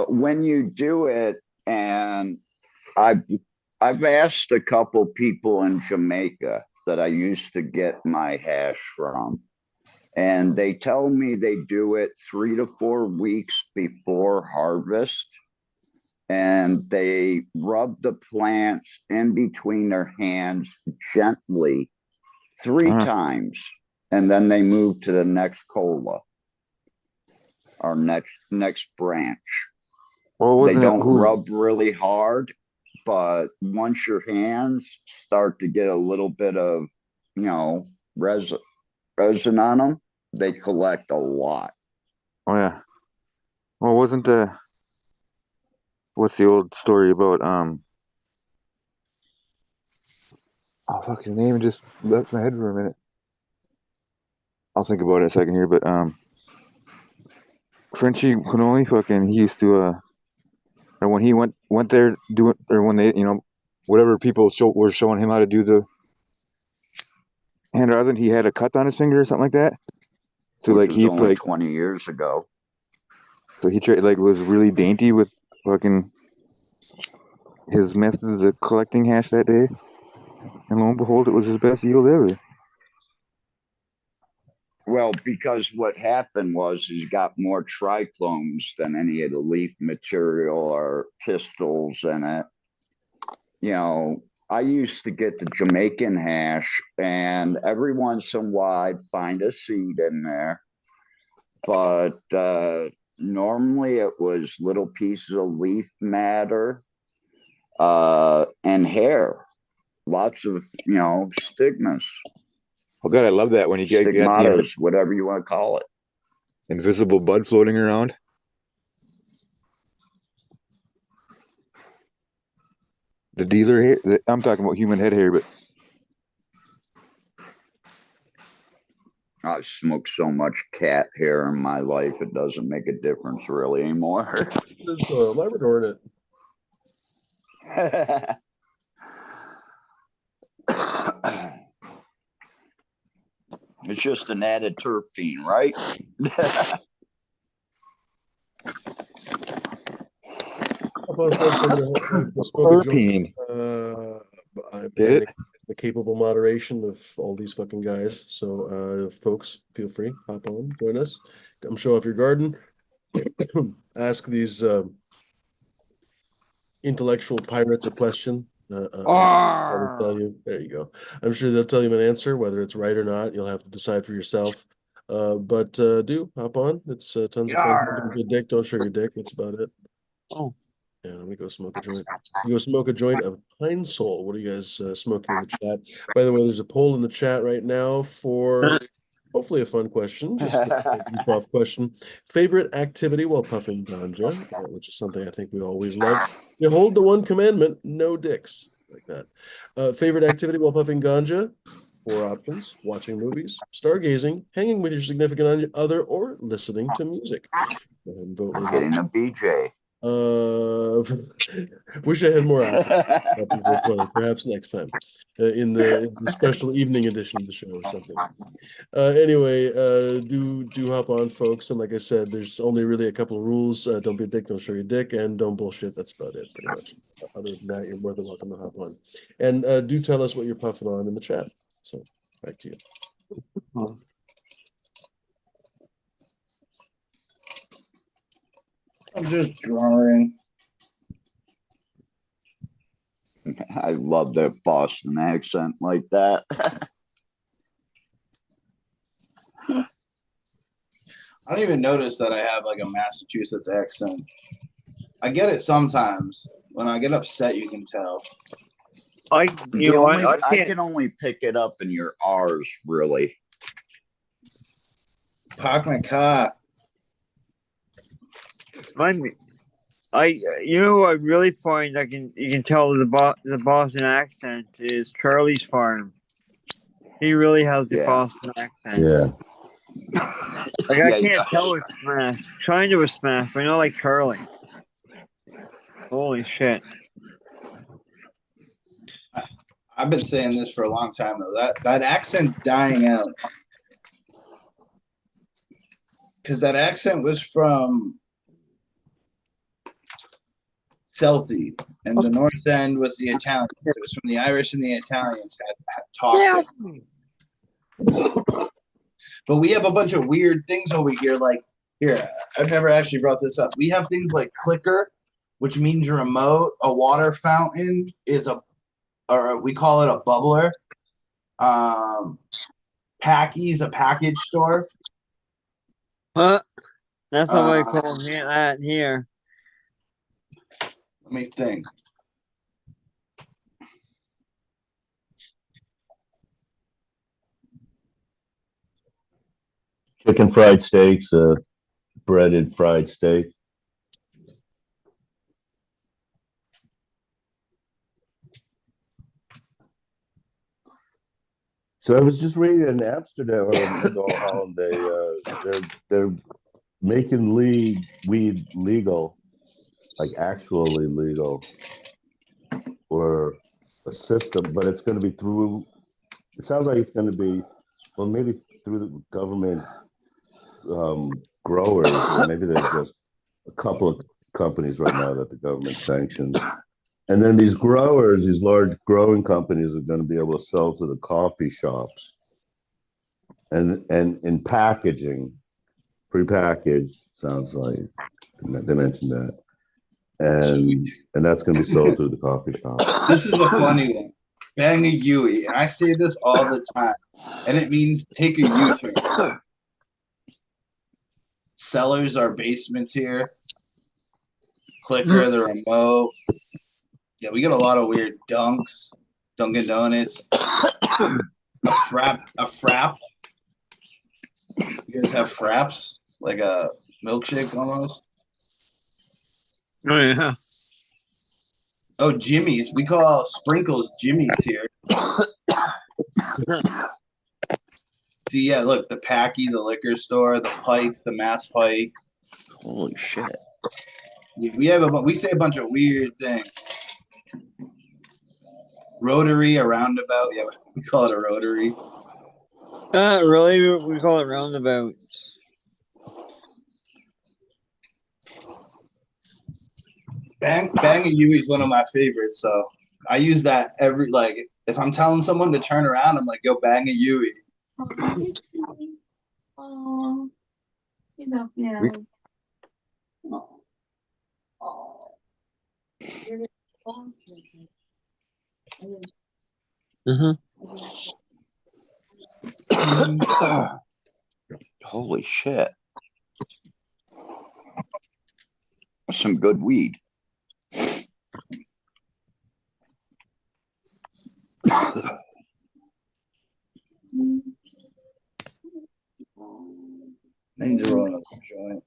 When you do it, and I've asked a couple people in Jamaica that I used to get my hash from, and they tell me they do it 3 to 4 weeks before harvest, and they rub the plants in between their hands gently 3 times, and then they move to the next cola or next branch. Well, They wasn't it don't rub really hard, but once your hands start to get a little bit of, resin on them, they collect a lot. Oh yeah. Well, wasn't what's the old story about oh fuck, his name just left my head for a minute. I'll think about it in a second here, but Frenchie Quinoli fucking he used to or when he went there doing or when they whatever people were showing him how to do the hand rosin, he had a cut on his finger or something like that. So Which like he was only like 20 years ago. so he tried like was really dainty with fucking his methods of collecting hash that day, and lo and behold, it was his best yield ever. Well, because what happened was he got more triclones than any of the leaf material or pistils in it. You know, I used to get the Jamaican hash, and every once in a while I'd find a seed in there. But normally it was little pieces of leaf matter and hair. Lots of, stigmas, Oh God, I love that when you get the stigmatas, whatever you want to call it. invisible bud floating around. The dealer hair. I'm talking about human head hair, but I've smoked so much cat hair in my life, it doesn't make a difference really anymore. There's Labrador in it. It's just an added terpene, right? Upon folks, I'm gonna go smoke a joint. terpene. I'm Get handing it? the capable moderation of all these fucking guys. So, folks, feel free, hop on, join us, come show off your garden, ask these intellectual pirates a question. I'm sure they'll tell you. There you go. I'm sure they'll tell you an answer, whether it's right or not. You'll have to decide for yourself. But do hop on. It's tons of fun. Don't be a dick. Don't show your dick. That's about it. Oh. Yeah, let me go smoke a joint. You go smoke a joint of Pine Sol. What are you guys smoking in the chat? By the way, there's a poll in the chat right now for hopefully a fun question, just a goof off question. Favorite activity while puffing ganja, which is something I think we always love. You hold the one commandment, no dicks, like that. Favorite activity while puffing ganja? 4 options: watching movies, stargazing, hanging with your significant other, or listening to music. Go ahead and vote. Ladies. Getting a BJ. Wish I had more options. Perhaps next time in the special evening edition of the show or something. Anyway, do hop on, folks. And like I said, there's only really a couple of rules. Don't be a dick, don't show your dick, and don't bullshit. That's about it, pretty much. Other than that, you're more than welcome to hop on. And do tell us what you're puffing on in the chat. So back to you. I'm just drawing. I love that Boston accent like that. I don't even notice that I have like a Massachusetts accent. I get it sometimes. When I get upset, you can tell. I can only pick it up in your R's, really. Park my car. I really find you can tell the Boston accent is Charlie's Farm. He really has the Boston accent. Yeah. Like I can't tell with Smash. Trying to with Smash, but I know like Charlie. Holy shit. I've been saying this for a long time though. That accent's dying out. Because that accent was from Southie, and the North End was the Italians. It was from the Irish and the Italians had talked. But we have a bunch of weird things over here. Like here, I've never actually brought this up. We have things like clicker, which means remote. A water fountain is or we call it a bubbler. Packy's a package store. Huh? That's what I call that here. Let me think. Chicken fried steaks, breaded fried steak. So I was just reading in Amsterdam or Holland, they're making weed legal, like actually legal, or a system, but it's going to be through. It sounds like it's going to be, well, maybe through the government growers, or maybe there's just a couple of companies right now that the government sanctions. And then these growers, these large growing companies are going to be able to sell to the coffee shops and in packaging, prepackaged, sounds like they mentioned that. And that's going to be sold through the coffee shop. This is a funny one. Bang a Yui, and I say this all the time, and it means take a U-turn. Cellars are basements here. Clicker, the remote. Yeah, we get a lot of weird dunks, Dunkin' Donuts, a frap. You guys have fraps, like a milkshake almost. Oh yeah. Oh, Jimmy's. We call sprinkles Jimmy's here. See, yeah, look, the Packy, the liquor store, the Pikes, the Mass Pike. Holy shit. We say a bunch of weird things. Rotary, a roundabout. Yeah, we call it a rotary. Really? We call it roundabout. Bang a Yui is one of my favorites, so I use that if I'm telling someone to turn around, I'm like, yo, bang a Yui. Oh, you know, yeah. Oh. Oh. Holy shit. Some good weed. I need to roll another joint.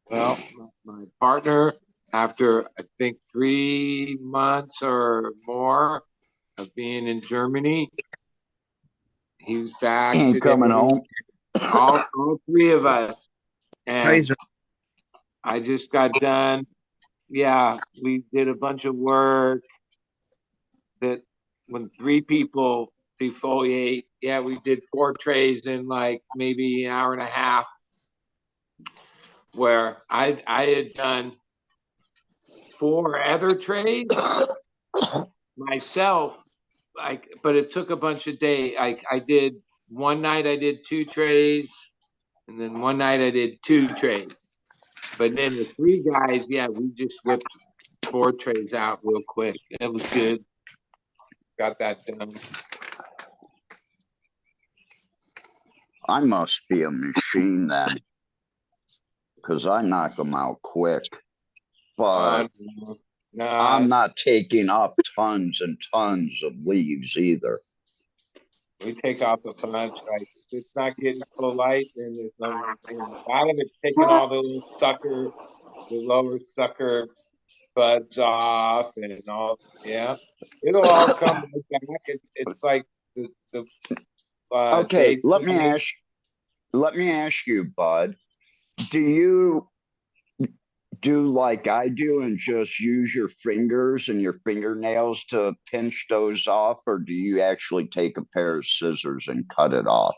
Well, my partner, after I think 3 months or more of being in Germany, he's back Ain't today. coming home. All three of us. And Crazy. I just got done. Yeah, we did a bunch of work that when 3 people defoliate, yeah, we did 4 trays in like maybe an hour and a half. Where I had done 4 other trays myself, but it took a bunch of days. I did one night I did 2 trays, and then one night I did 2 trays. But then the 3 guys, yeah, we just whipped 4 trays out real quick. It was good. Got that done. I must be a machine then. Because I knock them out quick. But I'm not taking up tons and tons of leaves either. We take off the punch, right? If it's not getting full light, then there's no. A lot of it's taking all the lower sucker buds off and all. Yeah, it'll all come back. It's like the okay, let me ask you, Bud. Do you do like I do and just use your fingers and your fingernails to pinch those off, or do you actually take a pair of scissors and cut it off?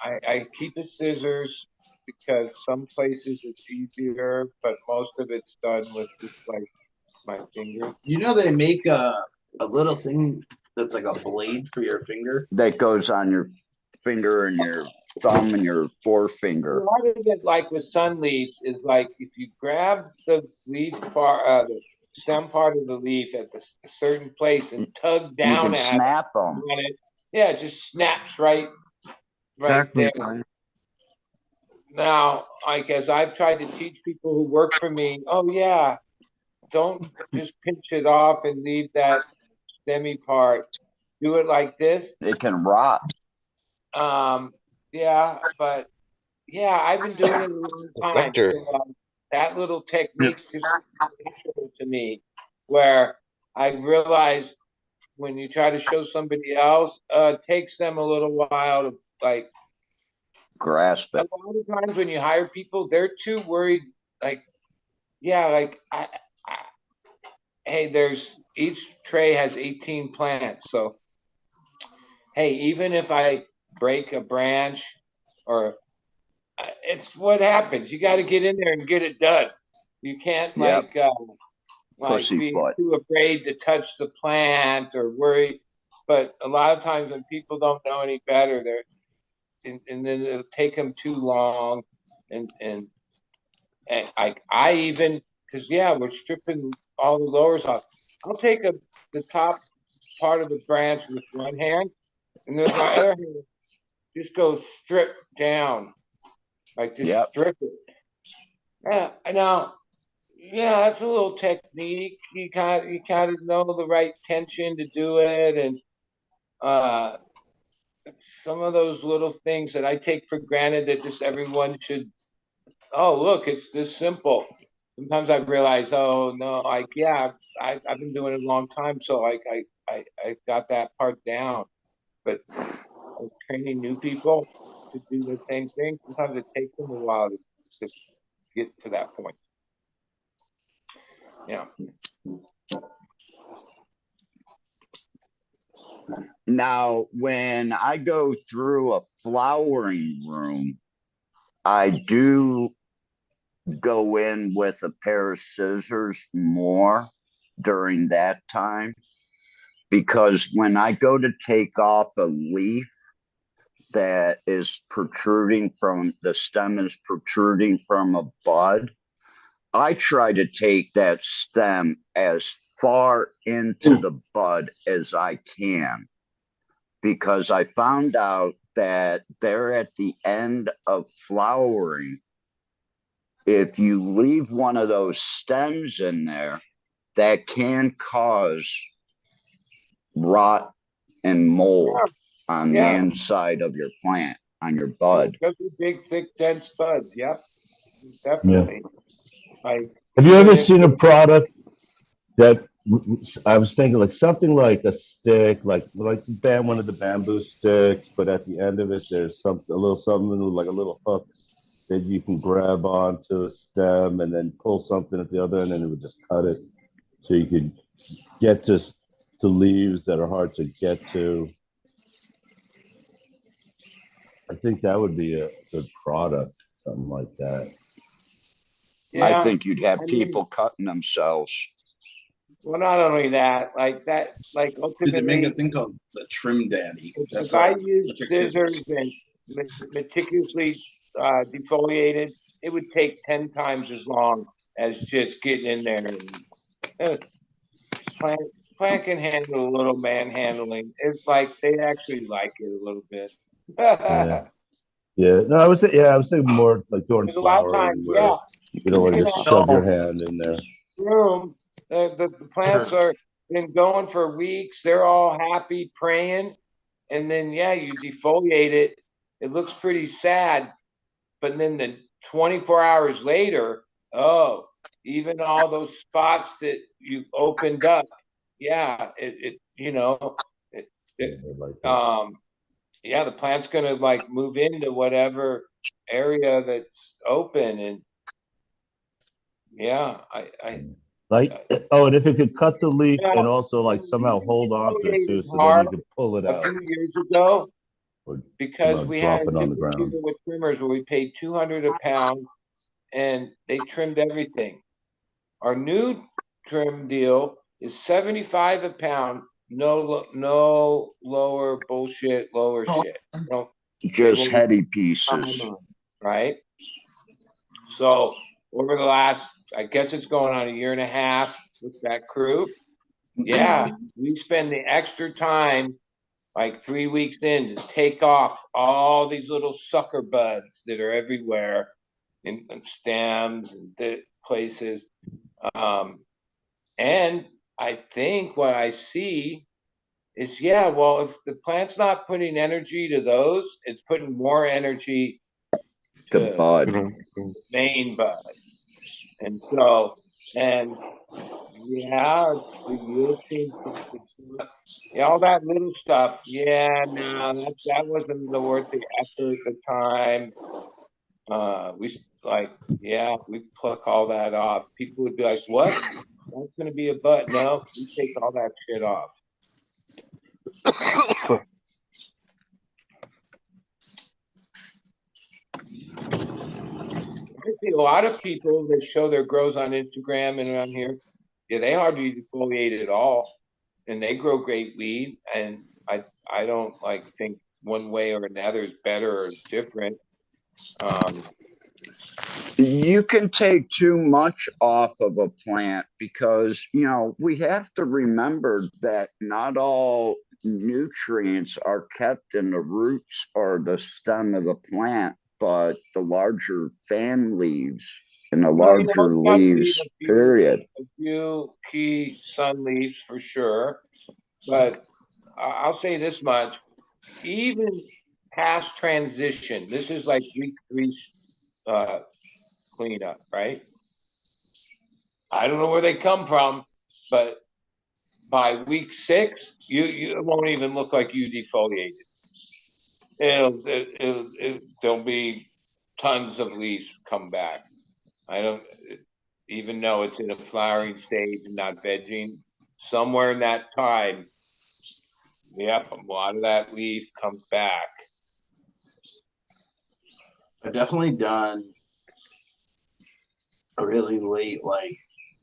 I keep the scissors because some places it's easier, but most of it's done with just like my fingers. You know they make a little thing that's like a blade for your finger that goes on your finger and your thumb and your forefinger. A lot of it, like with sun leaf, is like if you grab the leaf part, the stem part of the leaf at a certain place and tug down at snap them. Yeah, it just snaps right exactly there. Now, like as I've tried to teach people who work for me, oh yeah, don't just pinch it off and leave that stemmy part. Do it like this. It can rot. Yeah, but yeah, I've been doing it a long time. So, that little technique just natural to me, where I realized when you try to show somebody else, it takes them a little while to like grasp it. A lot of times when you hire people, they're too worried. Like, yeah, like hey, each tray has 18 plants, so hey, even if I break a branch or it's what happens. You got to get in there and get it done. You can't Yep. like be Pussyfoot. too afraid to touch the plant or worry. But a lot of times when people don't know any better, and then it'll take them too long. And I even, because yeah, we're stripping all the lowers off. I'll take the top part of the branch with one hand, and with my other hand, just go strip down, like just Yep. strip it. Yeah, now, yeah, that's a little technique. You kind of know the right tension to do it, and uh, some of those little things that I take for granted that just everyone should. Oh, look, it's this simple. Sometimes I realize, oh no, like yeah, I've been doing it a long time, so I got that part down. But training new people to do the same thing, sometimes it takes them a while to get to that point. Yeah. Now, when I go through a flowering room, I do go in with a pair of scissors more during that time, because when I go to take off a leaf that is protruding from the stem is protruding from a bud, I try to take that stem as far into the bud as I can, because I found out that they're at the end of flowering. If you leave one of those stems in there, that can cause rot and mold on the Yeah. inside of your plant, on your bud. Those are big, thick, dense buds. Yep, definitely. Like, Have you ever even if seen a it- product that I was thinking like something like a stick, like one of the bamboo sticks, but at the end of it, there's something, a little something like a little hook that you can grab onto a stem and then pull something at the other end, and it would just cut it, so you could get to leaves that are hard to get to. I think that would be a good product, something like that. Yeah, I think you'd have I mean, people cutting themselves. well, not only that, like Dude, they make a ultimately, thing called the Trim Daddy. if That's I like use electric scissors and meticulously defoliated, it would take 10 times as long as just getting in there. And plant, plant can handle a little manhandling. It's like they actually like it a little bit. Yeah. Yeah. No, I was thinking more like during Because a lot of flowering times, where yeah, you don't want to just shove your hand in there. room. The plants are been going for weeks. They're all happy, praying, and then yeah, you defoliate it. It looks pretty sad, but then the 24 hours later, oh, even all those spots that you opened up, yeah, it you know, it, it, yeah, the plant's gonna like move into whatever area that's open, and yeah, Like, oh, and if it could cut the leaf yeah, and also like somehow hold on to it too, so then hard you could pull it a out few years ago or because we had drop a it on new the ground. deal with trimmers where we paid 200 a pound and they trimmed everything. Our new trim deal is 75 a pound, no lower bullshit, lower shit. Just heady pieces. Right? So over the last, I guess it's going on a year and a half with that crew. Yeah, we spend the extra time, like 3 weeks in, to take off all these little sucker buds that are everywhere in stems and places. And I think what I see is, yeah, well, if the plant's not putting energy to those, it's putting more energy to bud. main bud. And so, and yeah, the yield seems yeah, all that little stuff. Yeah, no, that wasn't the worth the effort, the time. We like, yeah, we pluck all that off. People would be like, "What? That's gonna be a butt." No, we take all that shit off. can see a lot of people that show their grows on Instagram and around here. Yeah, they hardly defoliate at all, and they grow great weed. And I don't like think one way or another is better or different. You can take too much off of a plant because, you know, we have to remember that not all nutrients are kept in the roots or the stem of the plant, but the larger fan leaves and the Well, you know, larger it's got to leave leaves, period. a few key sun leaves for sure. But I'll say this much: even past transition, this is like week 3 cleanup, right? I don't know where they come from, but by week 6, it won't even look like you defoliated. There'll be tons of leaves come back. I don't even know it's in a flowering stage and not vegging. Somewhere in that time, yep, a lot of that leaf comes back. I've definitely done a really late like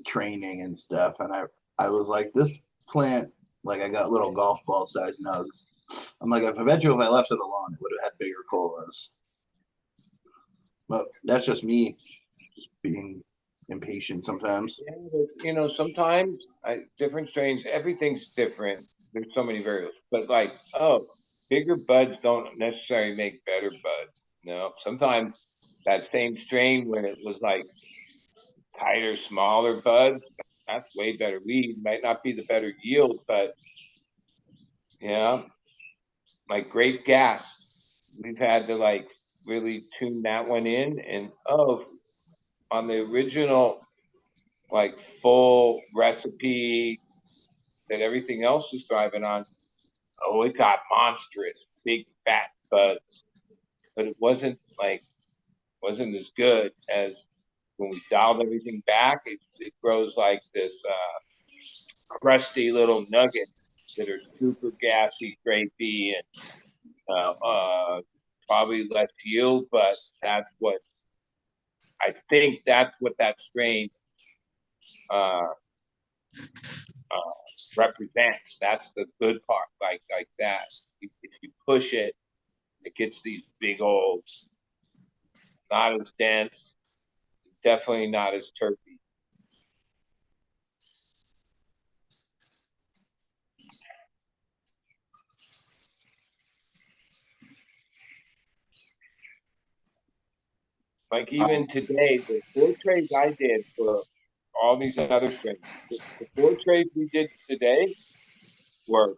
training and stuff, and I was like, this plant, like I got little golf ball size nugs. I'm like, I bet you if I left it alone, it would have had bigger colas. But that's just me, just being impatient sometimes. Yeah, but, you know, sometimes different strains, everything's different. There's so many variables, but like, bigger buds don't necessarily make better buds. No, sometimes that same strain when it was like tighter, smaller buds, that's way better weed. Might not be the better yield, but yeah, like grape gas, we've had to like really tune that one in. And on the original like full recipe that everything else is thriving on, it got monstrous, big fat buds, but it wasn't as good as when we dialed everything back. It grows like this crusty little nuggets that are super gassy, grapey, and probably less yield, but that's what that strain represents. That's the good part, like that. If you push it, it gets these big old, not as dense, definitely not as terpy. Like even today, the 4 trays I did for all these other strains, the 4 trays we did today were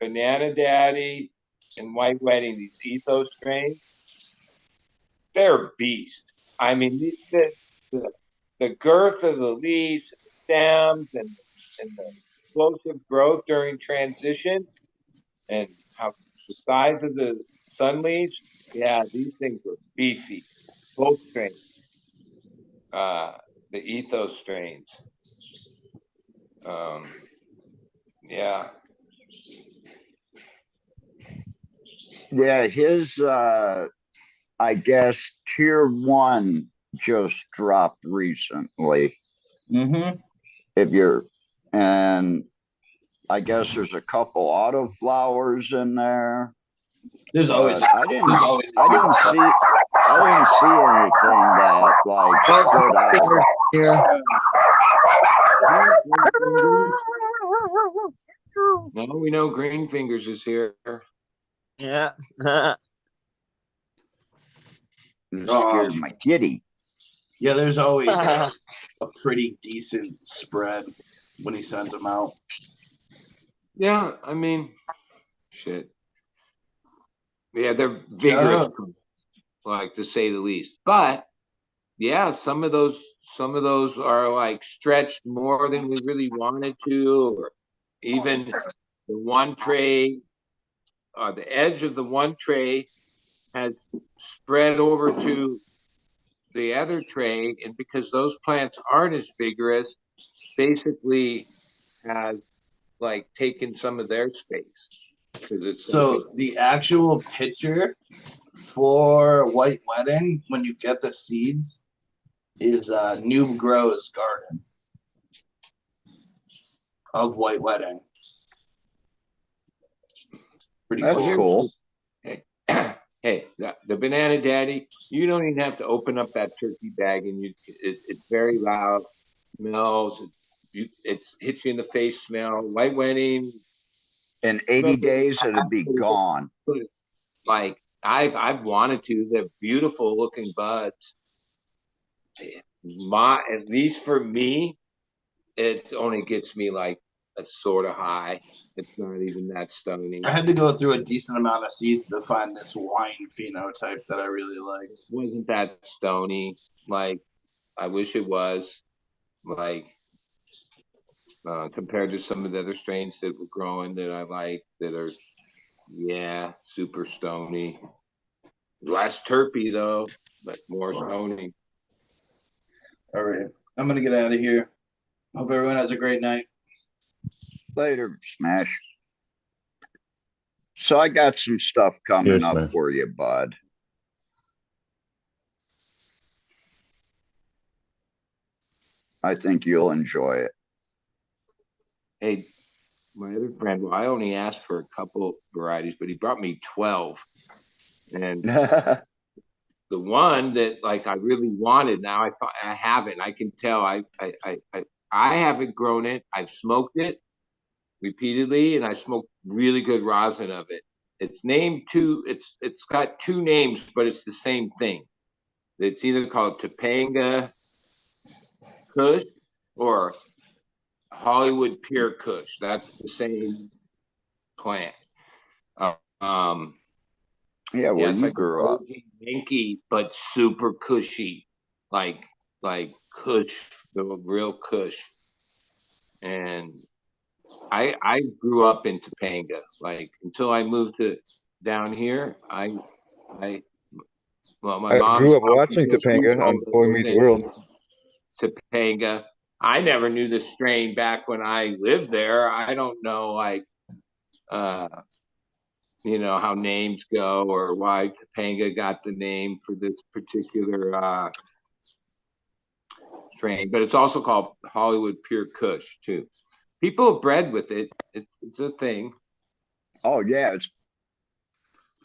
Banana Daddy and White Wedding, these ethos strains. They're a beast. I mean, the girth of the leaves, stems, and the explosive growth during transition, and how the size of the sun leaves. Yeah, these things were beefy. Both strains, the ethos strains. Yeah. Yeah, his I guess tier 1 just dropped recently. Mm-hmm. If you're, and I guess there's a couple autoflowers in there. There's always But I didn't see anything that like stood out. Here. No, we know Green Fingers is here. Yeah. It scared my kitty. Yeah, there's always a pretty decent spread when he sends them out. Yeah, I mean, shit. Yeah, they're vigorous, like to say the least. But yeah, some of those are like stretched more than we really wanted to, or even the one tray, the edge of the one tray has spread over to the other tray, and because those plants aren't as vigorous, basically has like taken some of their space. So the actual picture for White Wedding, when you get the seeds, is Noob Grows Garden of White Wedding. Pretty That's cool. cool. Hey, the Banana Daddy, you don't even have to open up that turkey bag, and it's very loud, smells, it hits you in the face smell. White Wedding, In 80 days, it'll be gone. like I've wanted to. They're beautiful looking buds. At least for me, it only gets me like a sort of high. It's not even that stony. I had to go through a decent amount of seeds to find this wine phenotype that I really liked. It wasn't that stony. Like I wish it was. Like compared to some of the other strains that were growing that I like that are, yeah, super stony. Less terpy though, but more stony. All right. I'm going to get out of here. Hope everyone has a great night. Later, Smash. So I got some stuff coming Yes, up man. for you, bud. I think you'll enjoy it. Hey, my other friend, well, I only asked for a couple varieties, but he brought me 12. And the one that like I really wanted, now I haven't. I can tell I haven't grown it. I've smoked it repeatedly, and I smoked really good rosin of it. It's named it's got two names, but it's the same thing. It's either called Topanga Kush or Hollywood Pure Kush. That's the same plant. Yeah, where it's you like grew up. Yankee, but super cushy, like Kush, the real Kush. And I grew up in Topanga. Like until I moved to down here, well, my I mom's grew up watching Topanga on Boy Meets World. Topanga. I never knew the strain back when I lived there. I don't know, like, you know, how names go or why Topanga got the name for this particular strain, but it's also called Hollywood Pure Kush too. People have bred with it. It's a thing. Oh yeah, it's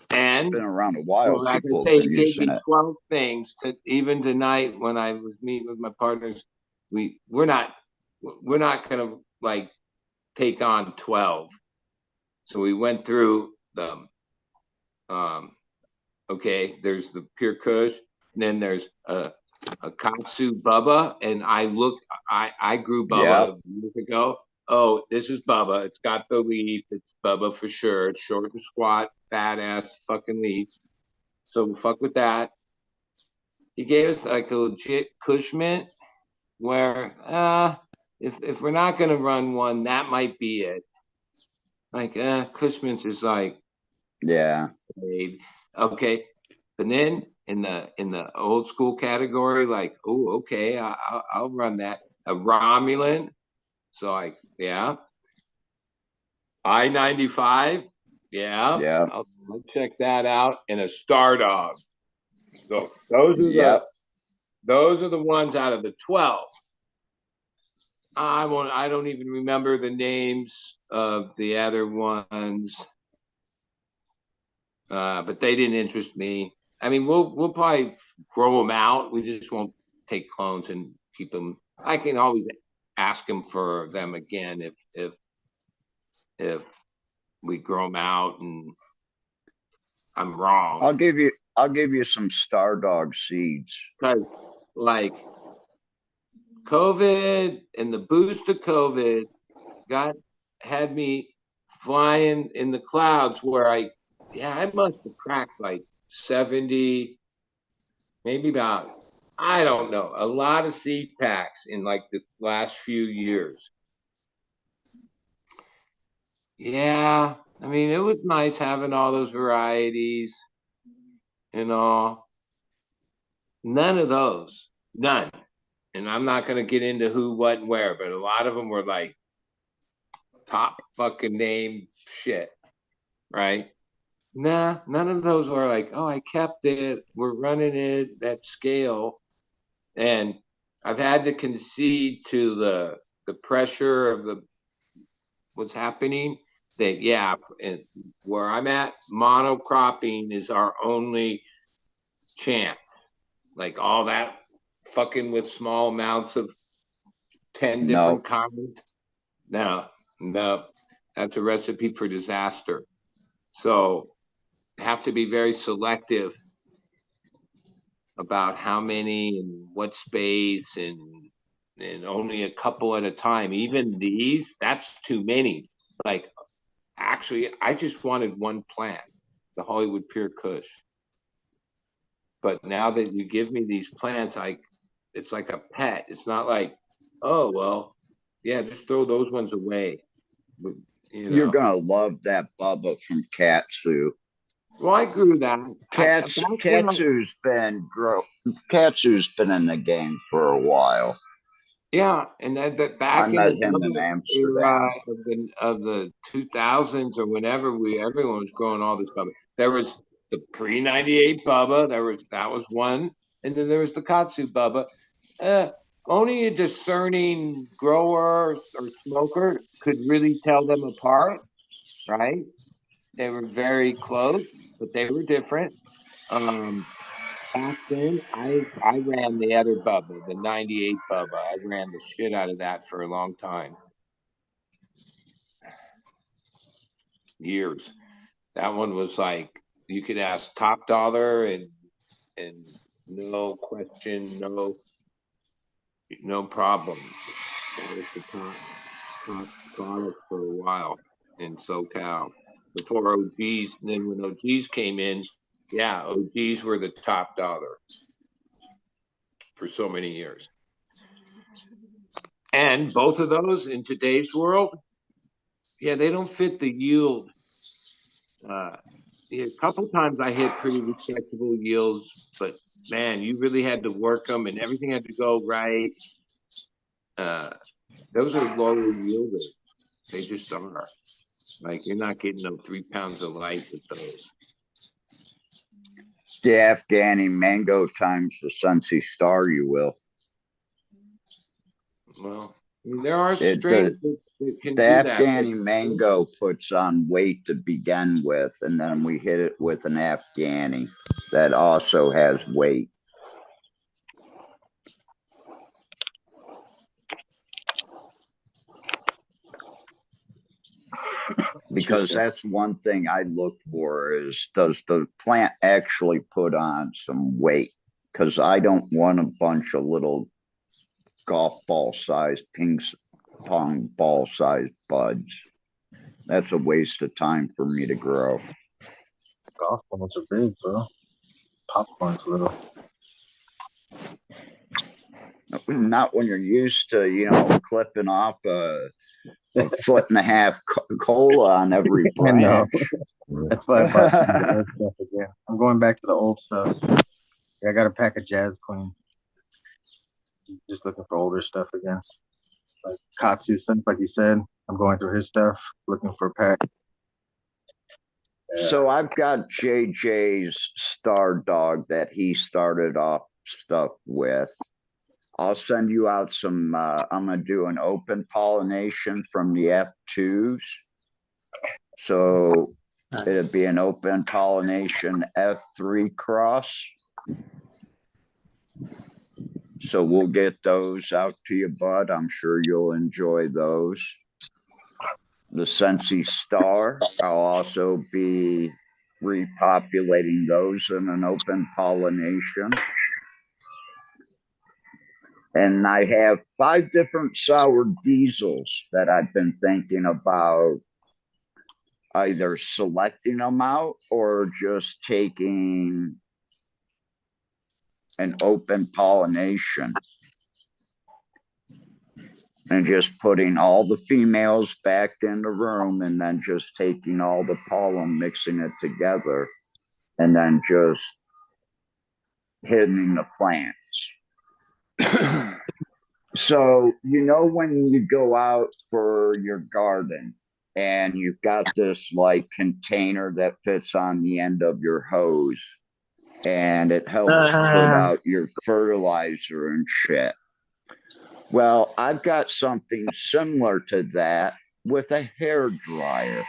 and been around a while. well, like People I have say, been he gave using me it. 12 things to even tonight when I was meeting with my partners. We're not gonna like take on 12. So we went through them. Okay, there's the Pure Kush, and then there's a Katsu Bubba, and I grew Bubba years ago. Oh, this is Bubba. It's got the leaf. It's Bubba for sure. It's short and squat, fat ass fucking leaf. So fuck with that. He gave us like a legit Kush mint where if we're not gonna run one, that might be it. Like Kush mint is like okay, but then in the old school category, like, oh, okay, I'll run that. A Romulan, so like, yeah. I-95, yeah. I'll check that out. And a Star Dog. So those are the ones out of the 12. I don't even remember the names of the other ones. But they didn't interest me. I mean, we'll probably grow them out. We just won't take clones and keep them. I can always ask them for them again if we grow them out and I'm wrong. I'll give you some Star Dog seeds. Because like COVID and the boost of COVID had me flying in the clouds where I must have cracked like 70, maybe about, I don't know, a lot of seed packs in like the last few years. Yeah, I mean, it was nice having all those varieties and all. None of those, none. And I'm not going to get into who, what, and where, but a lot of them were like top fucking name shit, right? Nah, none of those were like, oh, I kept it. We're running it at scale. And I've had to concede to the pressure of what's happening that, yeah, and where I'm at, monocropping is our only chance. Like all that fucking with small amounts of 10 No, different kinds. No, no, that's a recipe for disaster. So have to be very selective about how many and what space and only a couple at a time. Even these, that's too many. Like actually, I just wanted one plant, the Hollywood Pure Kush. But now that you give me these plants, it's like a pet. It's not like, oh well, yeah, just throw those ones away. But, you're gonna love that Bubba from Katsu. Well, I grew that. Katsu's been in the game for a while. Yeah, and that I back in met the him in era Amsterdam. of the 2000s or whenever everyone was growing all this Bubba. There was the pre 98 Bubba. That was one, and then there was the Katsu Bubba. Only a discerning grower or smoker could really tell them apart, right? They were very close, but they were different. Back then, I ran the other Bubba, the 98 Bubba. I ran the shit out of that for a long time. Years. That one was like you could ask top dollar and no question, no problem. That was the top product for a while in SoCal before OGs. And then when OGs came in, yeah, OGs were the top dollar for so many years. And both of those in today's world, yeah, they don't fit the yield. A couple times I hit pretty respectable yields, but man, you really had to work them and everything had to go right. Those are lower yielders. They just are. Like you're not getting no 3 pounds of light with those. The Afghani mango times the Suncy Star, you will. Well, I mean, there are It strains does. that can The do that. Afghani mango puts on weight to begin with, and then we hit it with an Afghani that also has weight. Because that's one thing I look for is, does the plant actually put on some weight? Because I don't want a bunch of little golf ball sized ping pong ball sized buds. That's a waste of time for me to grow. Golf balls are big, bro. Popcorn's little. Not when you're used to, clipping off a 1.5 foot cola on every I know. branch. That's why I bought some jazz stuff again. I'm going back to the old stuff. I got a pack of Jazz Queen. Just looking for older stuff again. Like Katsu stuff, like you said. I'm going through his stuff, looking for a pack. So I've got JJ's Star Dog that he started off stuff with. I'll send you out some, I'm going to do an open pollination from the F2s. So it'd be an open pollination F3 cross. So we'll get those out to you, bud. I'm sure you'll enjoy those. The Sensi Star, I'll also be repopulating those in an open pollination. And I have 5 different sour diesels that I've been thinking about either selecting them out or just taking an open pollination and just putting all the females back in the room and then just taking all the pollen, mixing it together, and then just hitting the plants. So, when you go out for your garden and you've got this like container that fits on the end of your hose, and it helps put out your fertilizer and shit. Well, I've got something similar to that with a hair dryer,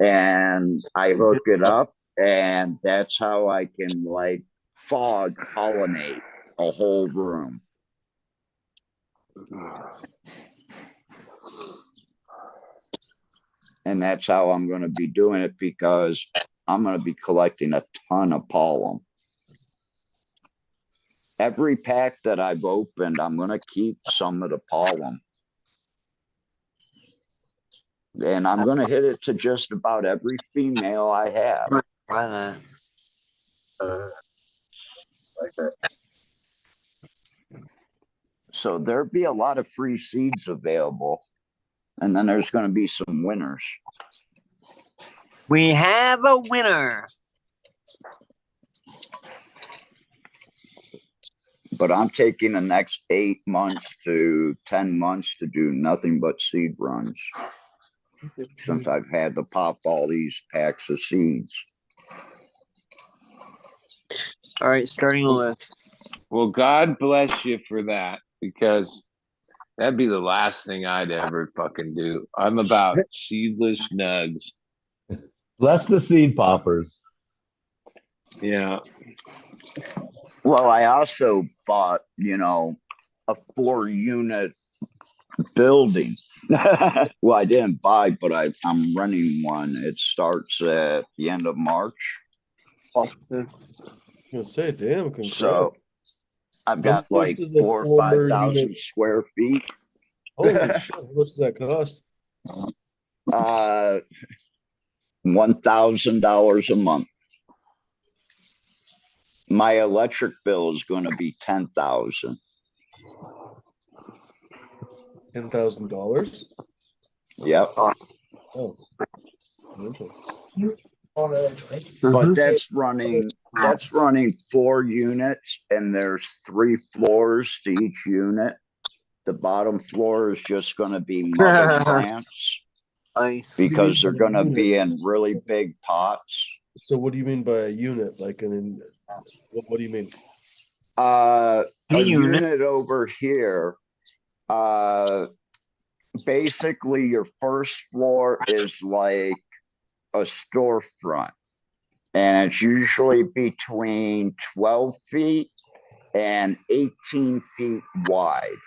and I hook it up, and that's how I can like fog pollinate a whole room. And that's how I'm going to be doing it, because I'm going to be collecting a ton of pollen. Every pack that I've opened, I'm going to keep some of the pollen. And I'm going to hit it to just about every female I have. Try that. Like that. So there'll be a lot of free seeds available. And then there's going to be some winners. We have a winner. But I'm taking the next 8 months to 10 months to do nothing but seed runs, since I've had to pop all these packs of seeds. All right, starting a list. Well, God bless you for that, because that'd be the last thing I'd ever fucking do. I'm about seedless nugs. Bless the seed poppers. Yeah. Well, I also bought, a 4-unit building. Well, I didn't buy, but I'm running one. It starts at the end of March. I was gonna say, damn, congrats. So I've How got much like does the 4,000 or 5,000 4-unit square feet. Holy shit! How much does that cost? $1,000 a month. My electric bill is going to be $10,000. $10,000. Yep. Oh, interesting. But that's running 4 units, and there's 3 floors to each unit. The bottom floor is just going to be mother plants, because they're going to be in really big pots. So what do you mean by a unit? Like what do you mean? A unit over here, basically your first floor is like a storefront, and it's usually between 12 feet and 18 feet wide.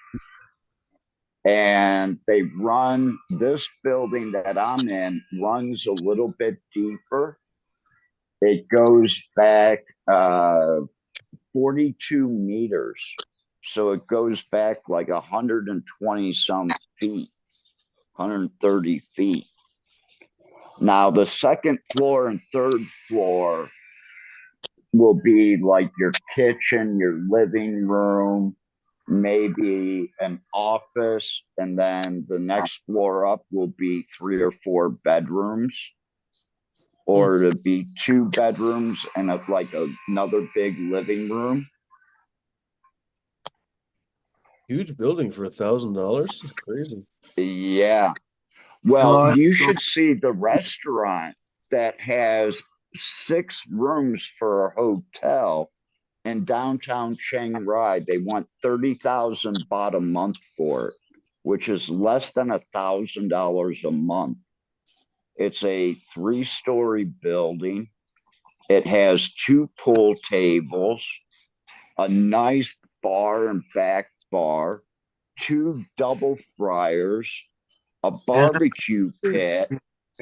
And they run, this building that I'm in runs a little bit deeper. It goes back 42 meters. So it goes back like 120 some feet, 130 feet. Now the second floor and third floor will be like your kitchen, your living room, maybe an office, and then the next floor up will be 3 or 4 bedrooms, or to be 2 bedrooms and another big living room. Huge building for $1,000. Crazy. Yeah. Well, you should see the restaurant that has 6 rooms for a hotel in downtown Chiang Rai. They want 30,000 baht a month for it, which is less than $1,000 a month. It's a 3-story building. It has 2 pool tables, a nice bar and back bar, 2 double fryers, a barbecue pit,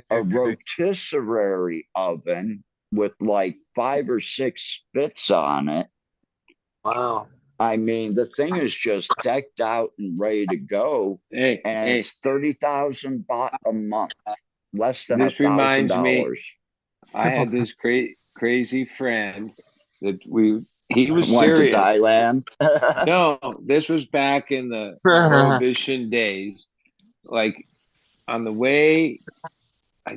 a rotisserie oven with like 5 or 6 spits on it. Wow. I mean, the thing is just decked out and ready to go. It's 30,000 baht a month, less than This reminds me, $1,000. I had this crazy friend that he was Went serious. to Thailand. No, this was back in the Prohibition days. Like on the way,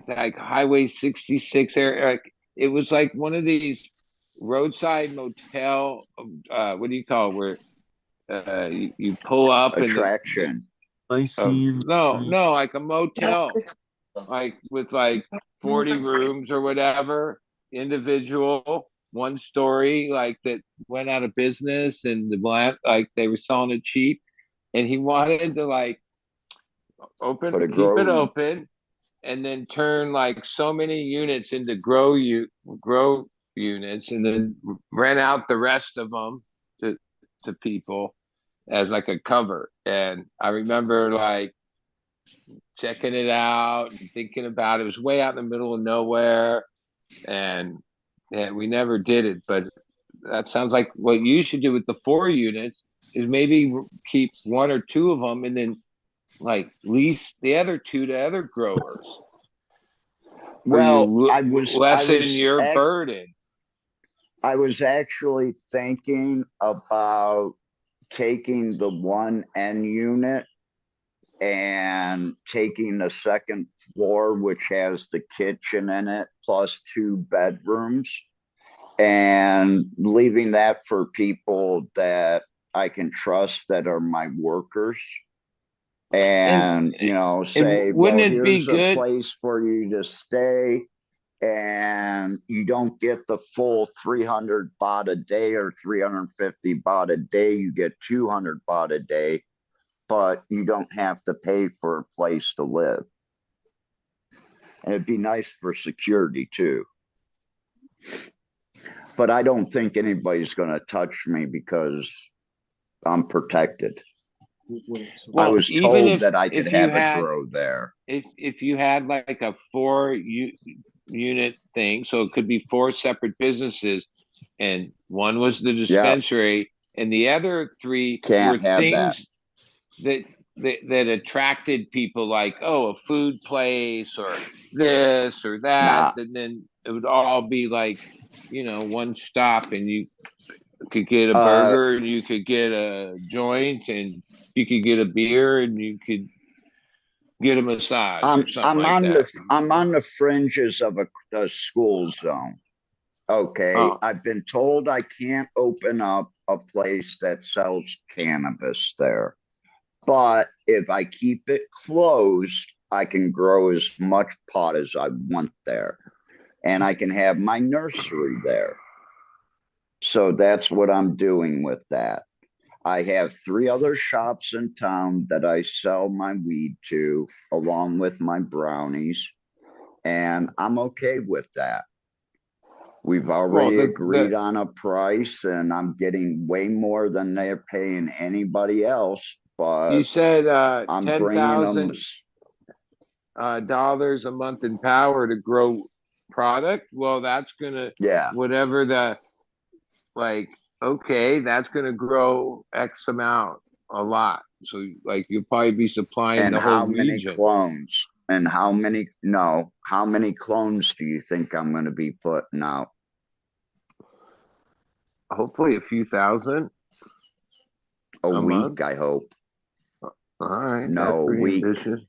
like Highway 66 area, it was like one of these roadside motel. What do you call it, where you pull up Attraction. No, like a motel, like with like 40 rooms or whatever, individual. one story like that went out of business and the plant like they were selling it cheap, and he wanted to like Put a keep grow it open and then turn like so many units into grow units and then rent out the rest of them to people as like a cover. And I remember like checking it out and thinking about it. It was way out in the middle of nowhere, and we never did it. But that sounds like what you should do with the 4 units is maybe keep 1 or 2 of them and then like lease the other 2 to other growers. Well, Lessen your burden. I was actually thinking about taking the 1N unit and taking the second floor, which has the kitchen in it, plus 2 bedrooms, and leaving that for people that I can trust that are my workers. And you know, say, well, here's a place for you to stay, and you don't get the full 300 baht a day or 350 baht a day. You get 200 baht a day, but you don't have to pay for a place to live. And it'd be nice for security too. But I don't think anybody's going to touch me because I'm protected. Well, I was told that I could have a grow there. If you had like a 4 unit thing, so it could be 4 separate businesses, and one was the dispensary, and the other 3 were things that attracted people, like, oh, a food place or this or that, and then it would all be like, you know, one stop, and you could get a burger, and you could get a joint, and you could get a beer, and you could get a massage or something like that. I'm on the fringes of a school zone. Okay. Oh. I've been told I can't open up a place that sells cannabis there. But if I keep it closed, I can grow as much pot as I want there. And I can have my nursery there. So that's what I'm doing with that. I have 3 other shops in town that I sell my weed to, along with my brownies. And I'm okay with that. We've already agreed on a price, and I'm getting way more than they're paying anybody else. But you said $10,000 a month in power to grow product. Well, that's gonna whatever the like. Okay, that's gonna grow X amount, a lot. So like you'll probably be supplying the whole region. And how many clones? And how many clones do you think I'm going to be putting out? Hopefully a few thousand. A week, month? I hope. All right. No, a week. Ambitious.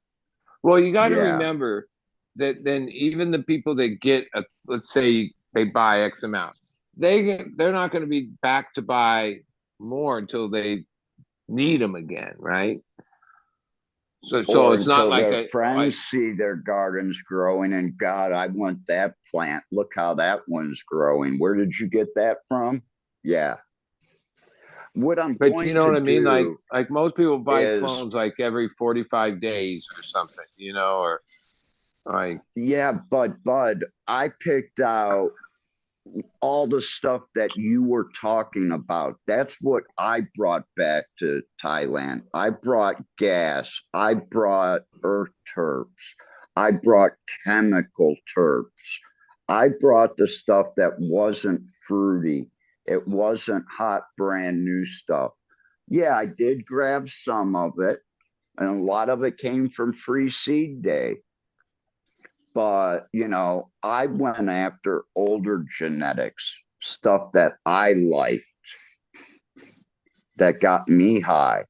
Well, you got to remember that then even the people that get, let's say they buy X amount, they're not going to be back to buy more until they need them again, right? So it's not like their friends see their gardens growing and God, I want that plant. Look how that one's growing. Where did you get that from? Yeah. What I'm but you know what I mean? Like most people buy clones like every 45 days or something, you know, or like. Yeah, but Bud, I picked out all the stuff that you were talking about. That's what I brought back to Thailand. I brought gas. I brought earth terps. I brought chemical terps. I brought the stuff that wasn't fruity. It wasn't hot, brand new stuff. Yeah, I did grab some of it, and a lot of it came from Free Seed Day. But, you know, I went after older genetics, stuff that I liked, that got me high.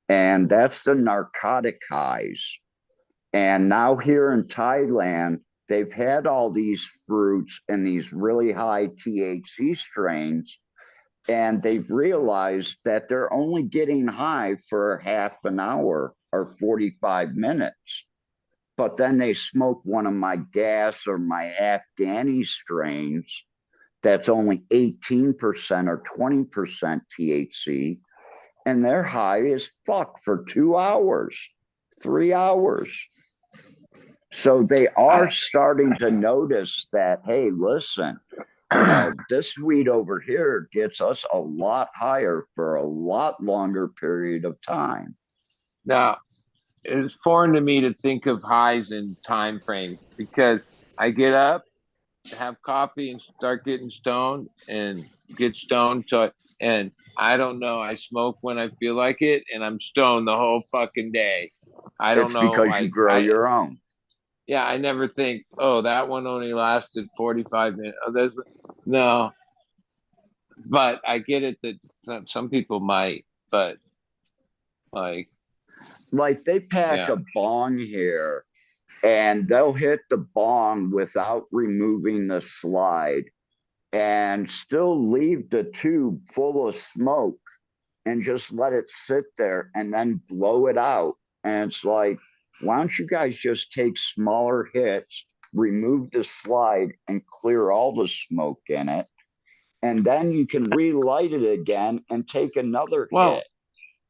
And that's the narcotic highs. And now here in Thailand, they've had all these fruits and these really high THC strains, and they've realized that they're only getting high for half an hour or 45 minutes. But then they smoke one of my gas or my Afghani strains, that's only 18% or 20% THC, and they're high as fuck for 2 hours, 3 hours. So they are starting to notice that, hey, listen, this weed over here gets us a lot higher for a lot longer period of time. Now, it's foreign to me to think of highs in time frames because I get up, have coffee, and start getting stoned and get stoned. And I don't know. I smoke when I feel like it, and I'm stoned the whole fucking day. I don't It's know. because you grow your own. Yeah, I never think, oh, that one only lasted 45 minutes. Oh, no, but I get it that some people might, but like they pack yeah. a bong here and they'll hit the bong without removing the slide and still leave the tube full of smoke and just let it sit there and then blow it out. And it's like, why don't you guys just take smaller hits, remove the slide and clear all the smoke in it, and then you can relight it again and take another hit.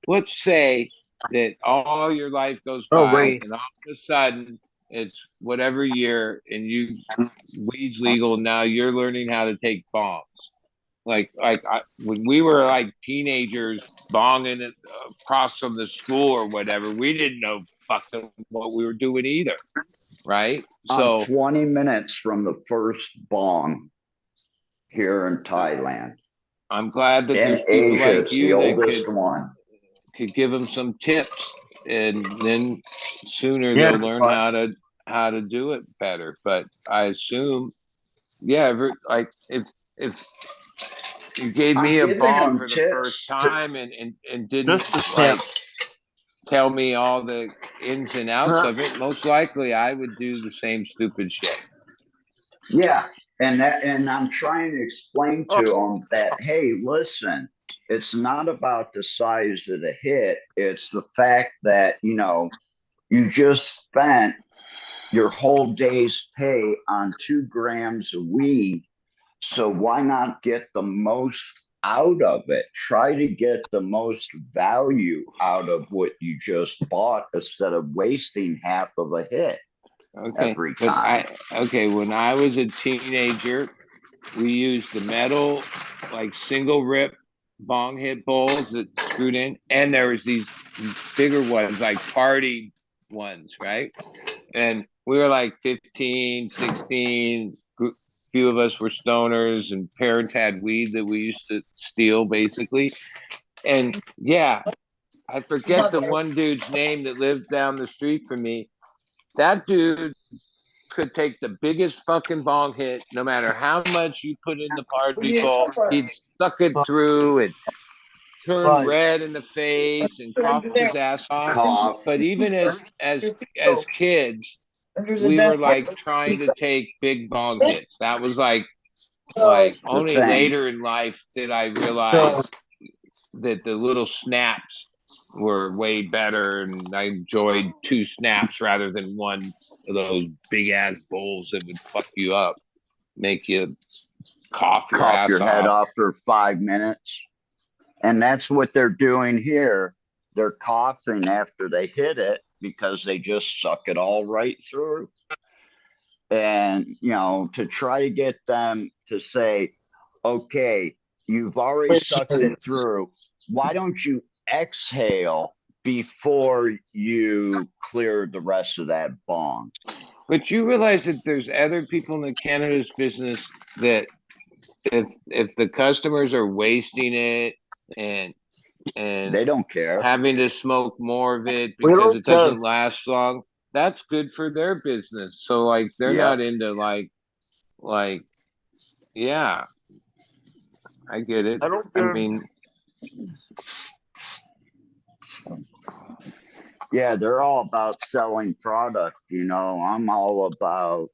Let's say that all your life goes by and all of a sudden it's whatever year and weed's legal. Now you're learning how to take bongs. When we were like teenagers bonging it across from the school or whatever, we didn't know fucking what we were doing either. Right. I'm 20 minutes from the first bong here in Thailand. I'm glad that there's people Asia, like you the oldest one. Could give them some tips, and then sooner they'll learn how to do it better. But I assume, if you gave me a bong for the first time and didn't tell me all the ins and outs of it, most likely I would do the same stupid shit. Yeah, and I'm trying to explain to them that, hey, listen, it's not about the size of the hit. It's the fact that, you just spent your whole day's pay on 2 grams of weed. So why not get the most out of it? Try to get the most value out of what you just bought instead of wasting half of a hit every time. When I was a teenager, we used the metal, single rip bong hit bowls that screwed in, and there was these bigger ones, like party ones, right? And we were like 15, 16. Few of us were stoners, and parents had weed that we used to steal, basically. And yeah, I forget the one dude's name that lived down the street from me. That dude could take the biggest fucking bong hit, no matter how much you put in the party bowl. He'd suck it through and turn red in the face and cough his ass off. But even as kids, we were trying to take big bong hits. That was only later in life did I realize that the little snaps were way better, and I enjoyed 2 snaps rather than one of those big ass bowls that would fuck you up, make you cough your head off for 5 minutes. And that's what they're doing here. They're coughing after they hit it because they just suck it all right through. And, to try to get them to say, okay, you've already sucked it through. Why don't you exhale before you clear the rest of that bong? But you realize that there's other people in the cannabis business that if the customers are wasting it and they don't care, having to smoke more of it because it doesn't last long, that's good for their business. So they're not into yeah, I get it. I mean, yeah, they're all about selling product. I'm all about,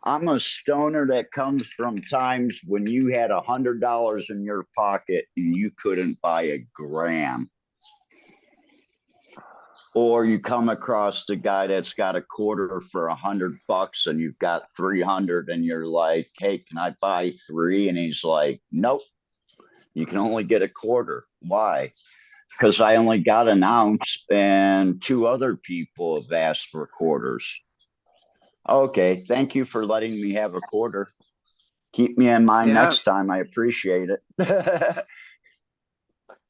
I'm a stoner that comes from times when you had $100 in your pocket and you couldn't buy a gram. Or you come across the guy that's got a quarter for $100 and you've got 300 and you're like, hey, can I buy 3? And he's like, nope, you can only get a quarter. Why? Because I only got an ounce and 2 other people have asked for quarters. Okay, thank you for letting me have a quarter. Keep me in mind Yeah. next time. I appreciate it.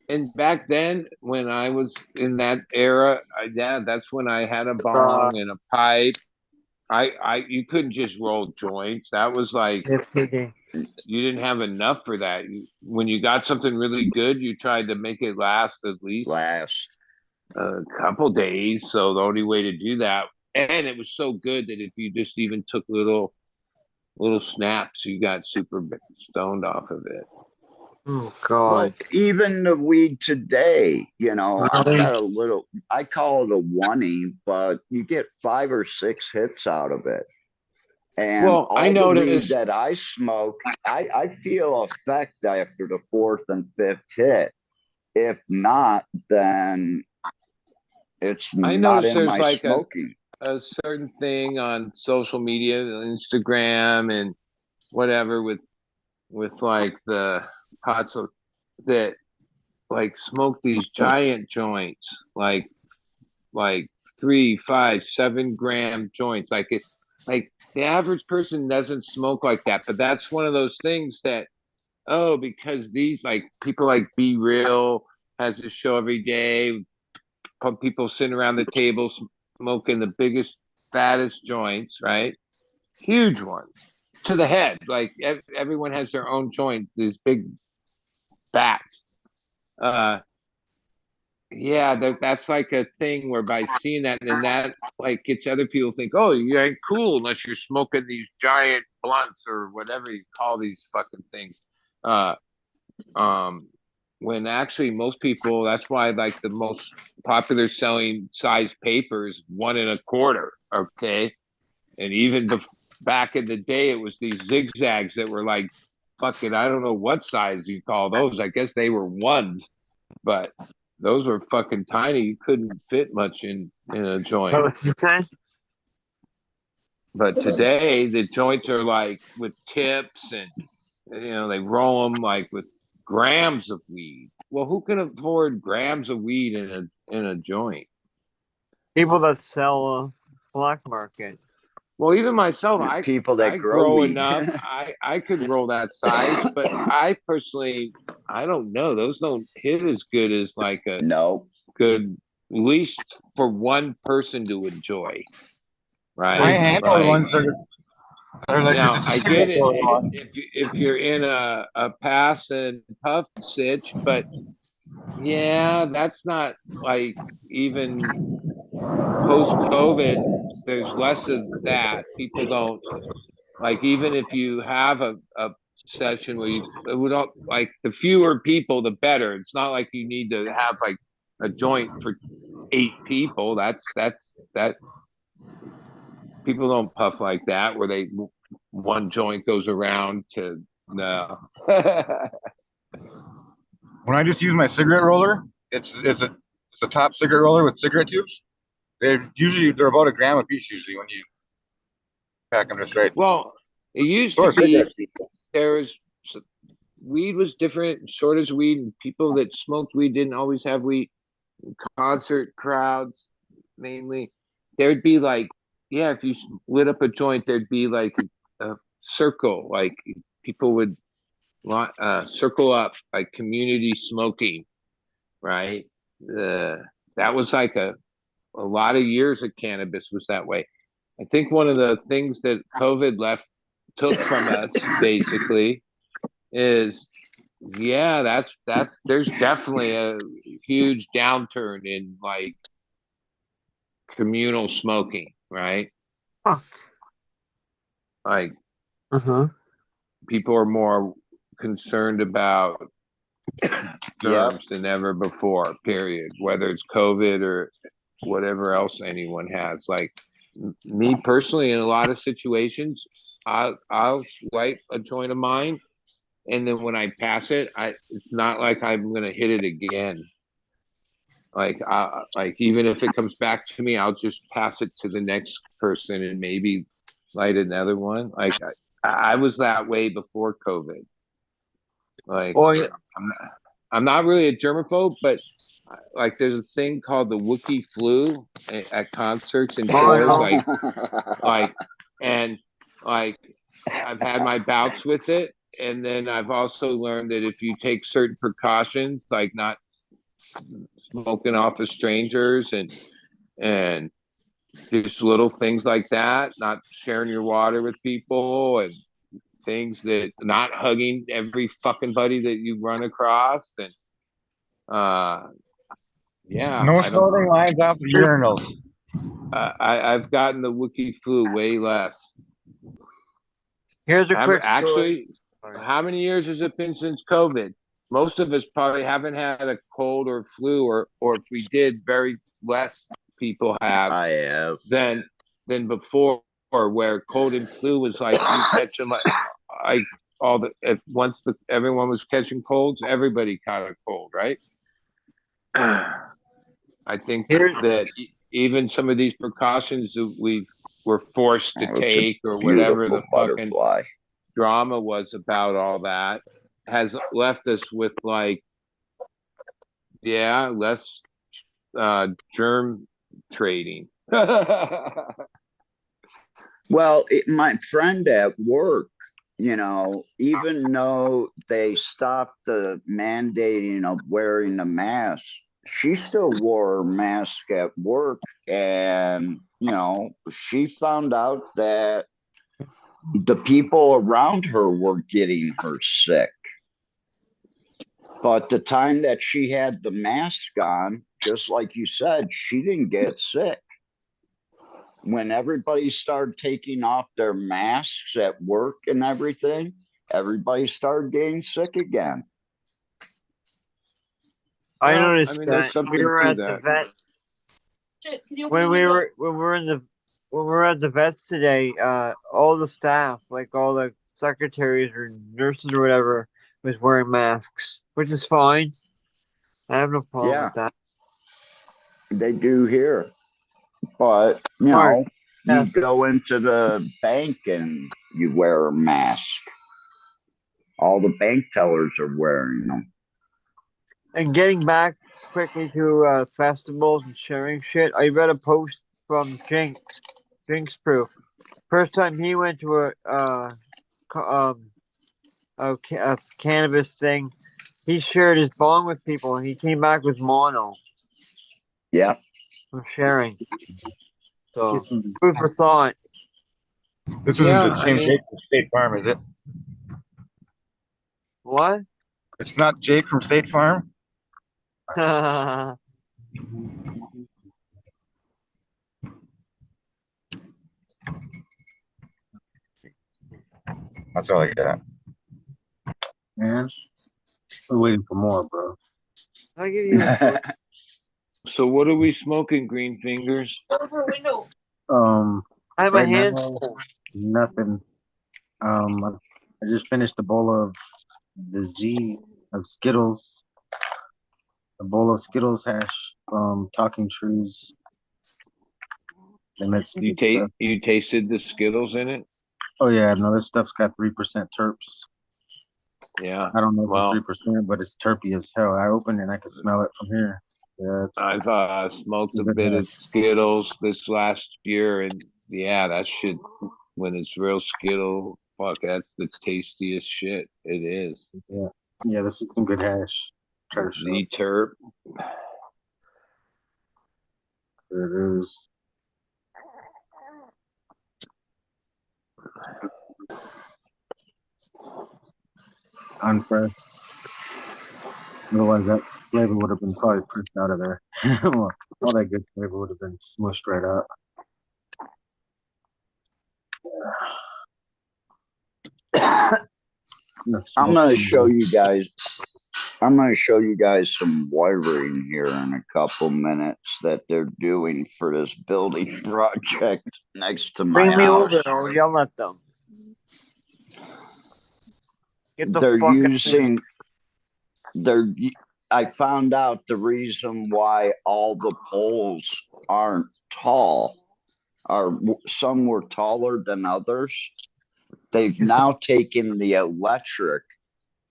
And back then, when I was in that era, yeah, that's when I had a bong and a pipe. You couldn't just roll joints. That was like you didn't have enough for that. When you got something really good, you tried to make it last at least a couple days. So the only way to do that, and it was so good that if you just even took little snaps, you got super stoned off of it. Oh Well, God. even the weed today, you know, I've Really? got a little, I call it a oney, but you get 5 or 6 hits out of it. And Well, I all the weed noticed that I smoke, I feel effect after the 4th and 5th hit. If not, then it's I not noticed in there's my like smoking. a certain thing on social media, Instagram and whatever with like the pots of that like smoke these giant joints, like 3, 5, 7 gram joints. Like the average person doesn't smoke like that, but that's one of those things that because these like people like Be Real has this show every day, people sitting around the table smoking the biggest, fattest joints, right? Huge ones to the head. Like everyone has their own joint, these big bats. Uh, yeah, that's like a thing where by seeing that and then that like gets other people to think, oh, you ain't cool unless you're smoking these giant blunts or whatever you call these fucking things. Uh, um, when actually most people, that's why like the most popular selling size paper is 1 1/4. Okay, and even back in the day, it was these zigzags that were like fucking, I don't know what size you call those. I guess they were ones, but those were fucking tiny. You couldn't fit much in a joint. What was you saying? But today the joints are like with tips and they roll them like with grams of weed. Well, who can afford grams of weed in a joint? People that sell black market. Well, even myself, People that I grow grow weed. enough. I could roll that size, but I personally, I don't know. Those don't hit as good as like a No. good, at least for one person to enjoy, right? I handle Like, ones that are like now just a I get cigarette it roller. if you're in a pass and puff sitch, but yeah, that's not like even post COVID. There's less of that. People don't like even if you have a session where we don't like the fewer people the better. It's not like you need to have like a joint for 8 people. That people don't puff like that where they one joint goes around to no. When I just use my cigarette roller, it's a top cigarette roller with cigarette tubes. They're about a gram a piece usually when you pack them just right. Well, it used So to are be cigarettes. there was weed was different, shortage of weed, and people that smoked weed didn't always have weed. Concert crowds, mainly, there'd be like, yeah, if you lit up a joint, there'd be like a circle, like people would circle up, like community smoking, right? That was like a lot of years of cannabis was that way. I think one of the things that COVID took from us basically is yeah, that's there's definitely a huge downturn in like communal smoking, right? Huh. Like Uh-huh. people are more concerned about germs than ever before, period. Whether it's COVID or whatever else anyone has. Like me personally, in a lot of situations, I'll light a joint of mine, and then when I pass it, it's not like I'm gonna hit it again. Like even if it comes back to me, I'll just pass it to the next person and maybe light another one. Like I was that way before COVID. Like Oh yeah. I'm not really a germaphobe, but like there's a thing called the Wookiee flu at concerts and tours. Like and like I've had my bouts with it, and then I've also learned that if you take certain precautions, like not smoking off of strangers and just little things like that, not sharing your water with people and things that not hugging every fucking buddy that you run across and yeah, No I don't starting lines off the urinals. I've gotten the Wookiee flu way less. Here's a quick story. Actually, how many years has it been since COVID? Most of us probably haven't had a cold or flu, or if we did, very less people have I have. than before, where cold and flu was like you catching like all the once everyone was catching colds, everybody caught a cold, right? I think that even some of these precautions that were forced to take or whatever the fucking drama was about all that has left us with like, yeah, less germ trading. Well, my friend at work, you know, even though they stopped the mandating of wearing a mask, she still wore a mask at work. And, you know, she found out that the people around her were getting her sick. But the time that she had the mask on, just like you said, she didn't get sick. When everybody started taking off their masks at work and everything, everybody started getting sick again. I noticed there's that something we were to at that. the vet When when we were in the when we were at the vets today. All the staff, like all the secretaries or nurses or whatever, was wearing masks, which is fine. I have no problem with that. They do here. But, you Mark, know, you yes. go into the bank and you wear a mask. All the bank tellers are wearing them. And getting back quickly to festivals and sharing shit, I read a post from Jinx Proof. First time he went to a cannabis thing, he shared his bong with people, and he came back with mono. Yeah. From sharing. So, Get some- food for thought. This isn't the same Jake from State Farm, is it? What? It's not Jake from State Farm? That's all I got. Man, we're waiting for more, bro. I'll give you a So what are we smoking, Green Fingers? Over window. I have my Right hands now, full. nothing. I just finished a bowl of the Z of Skittles. A bowl of Skittles hash from Talking Trees. They made some good stuff. You tasted the Skittles in it? Oh yeah, no, this stuff's got 3% terps. Yeah. I don't know if it's 3%, but it's terpy as hell. I opened it and I could smell it from here. Yeah, I've smoked a bit of Skittles this last year, and yeah, that shit, when it's real Skittle, fuck, that's the tastiest shit. It is. Yeah, this is some good hash. Try to show Z terp. There it is. Unfresh. Otherwise, that flavor would have been probably pushed out of there. All that good flavor would have been smushed right out. I'm gonna show you guys. I'm gonna show you guys some wiring here in a couple minutes that they're doing for this building project next to my Bring me house. over, I'll yell at them. Get the They're fuck using. They're. I found out the reason why all the poles aren't tall, are some were taller than others. They've now taken the electric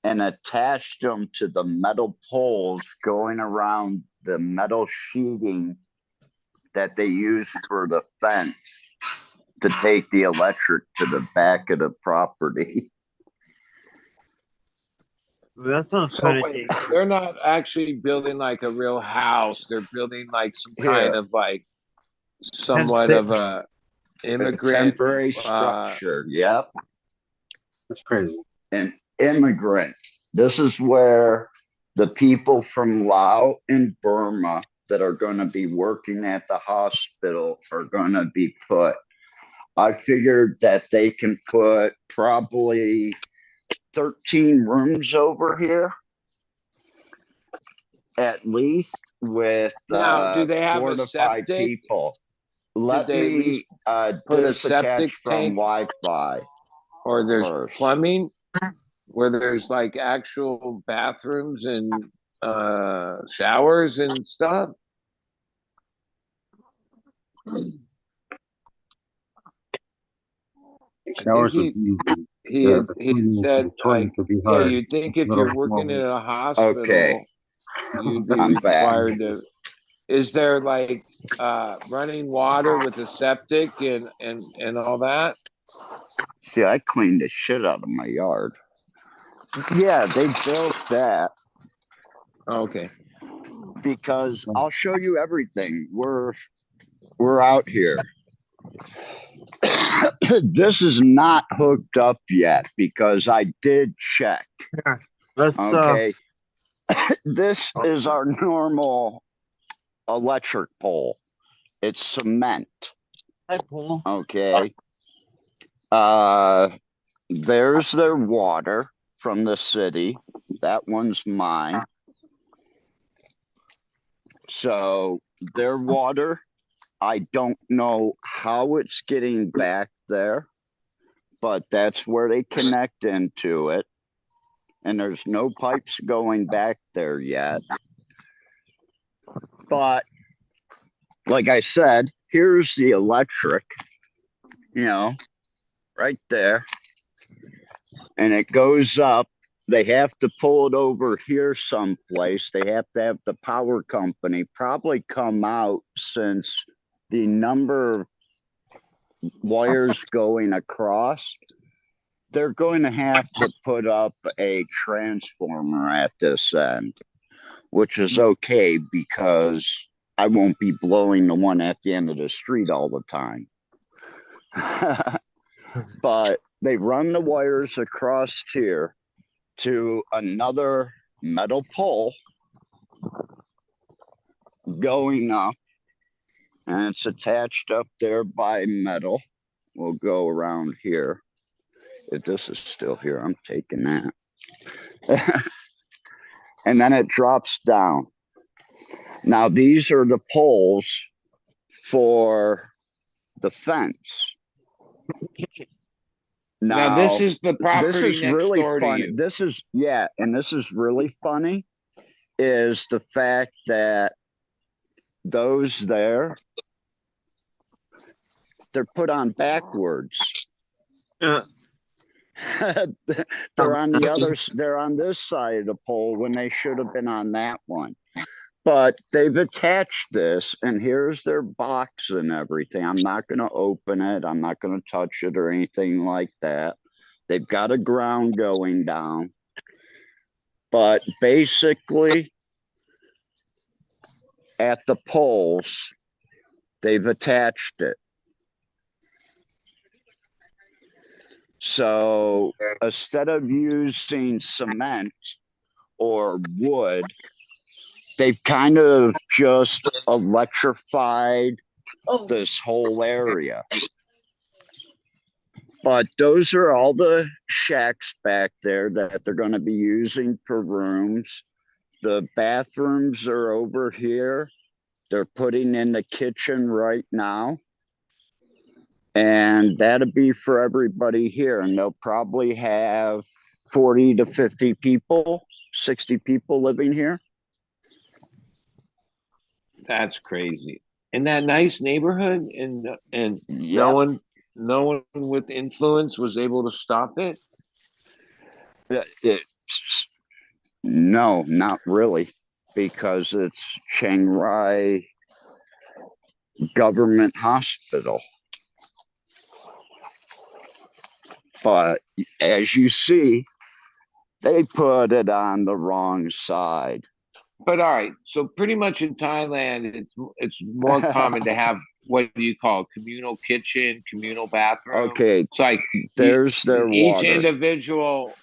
and attached them to the metal poles going around the metal sheeting that they use for the fence to take the electric to the back of the property. That sounds So kind of wait, they're not actually building like a real house. They're building like some kind Here. of like somewhat of a A immigrant. temporary structure. Yep. That's crazy. An immigrant. This is where the people from Laos and Burma that are going to be working at the hospital are going to be put. I figured that they can put probably 13 rooms over here, at least, with Now, do they have 4 a to 5 septic? people. Let they at me least put a disattach septic from tank? Wi-Fi. Or there's First. plumbing where there's like actual bathrooms and showers and stuff? Showers would he- be easy. He Yeah, had, the he had plumbing said, and toilets like, would be yeah, hard. you'd think It's if a little you're working in small. a hospital, Okay. you'd be I'm back. required to. Is there like running water with a septic and all that? See, I cleaned the shit out of my yard. Yeah, they built that Okay. because I'll show you everything. We're out here. This is not hooked up yet because I did check. let's Okay. This is our normal electric pole. It's cement. Okay. There's their water from the city. That one's mine. So their water, I don't know how it's getting back there, but that's where they connect into it. And there's no pipes going back there yet. But like I said, here's the electric, right there. And it goes up. They have to pull it over here someplace. They have to have the power company probably come out, since the number of wires going across, they're going to have to put up a transformer at this end, which is okay because I won't be blowing the one at the end of the street all the time. But they run the wires across here to another metal pole going up, and it's attached up there by metal. We'll go around here. If this is still here, I'm taking that. And then it drops down. Now, these are the poles for the fence. Now this is the property this is next really door funny. to you. This is, yeah, and this is really funny, is the fact that those there, they're put on backwards. They're on the others, they're on this side of the pole when they should have been on that one. But they've attached this, and here's their box and everything. I'm not going to open it. I'm not going to touch it or anything like that. They've got a ground going down. But basically, at the poles, they've attached it. So instead of using cement or wood, they've kind of just electrified this whole area. But those are all the shacks back there that they're going to be using for rooms. The bathrooms are over here. They're putting in the kitchen right now. And that'll be for everybody here. And they'll probably have 40 to 50 people, 60 people living here. That's crazy. In that nice neighborhood, and Yep. no one with influence was able to stop it. It's no, not really, because it's Chiang Rai Government Hospital. But as you see, they put it on the wrong side. But all right, so pretty much in Thailand, it's more common to have what do you call communal kitchen, communal bathroom. Okay, It's like there's their each water. individual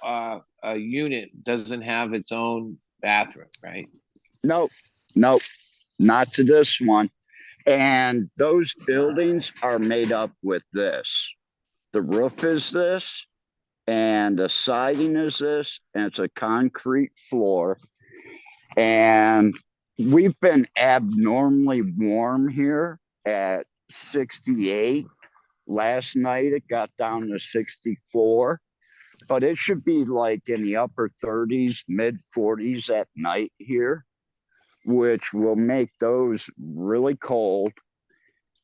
unit doesn't have its own bathroom, right? Nope, nope, not to this one. And those buildings are made up with this. The roof is this, and the siding is this, and it's a concrete floor. And we've been abnormally warm here at 68. Last night it got down to 64, but it should be like in the upper 30s, mid 40s at night here, which will make those really cold.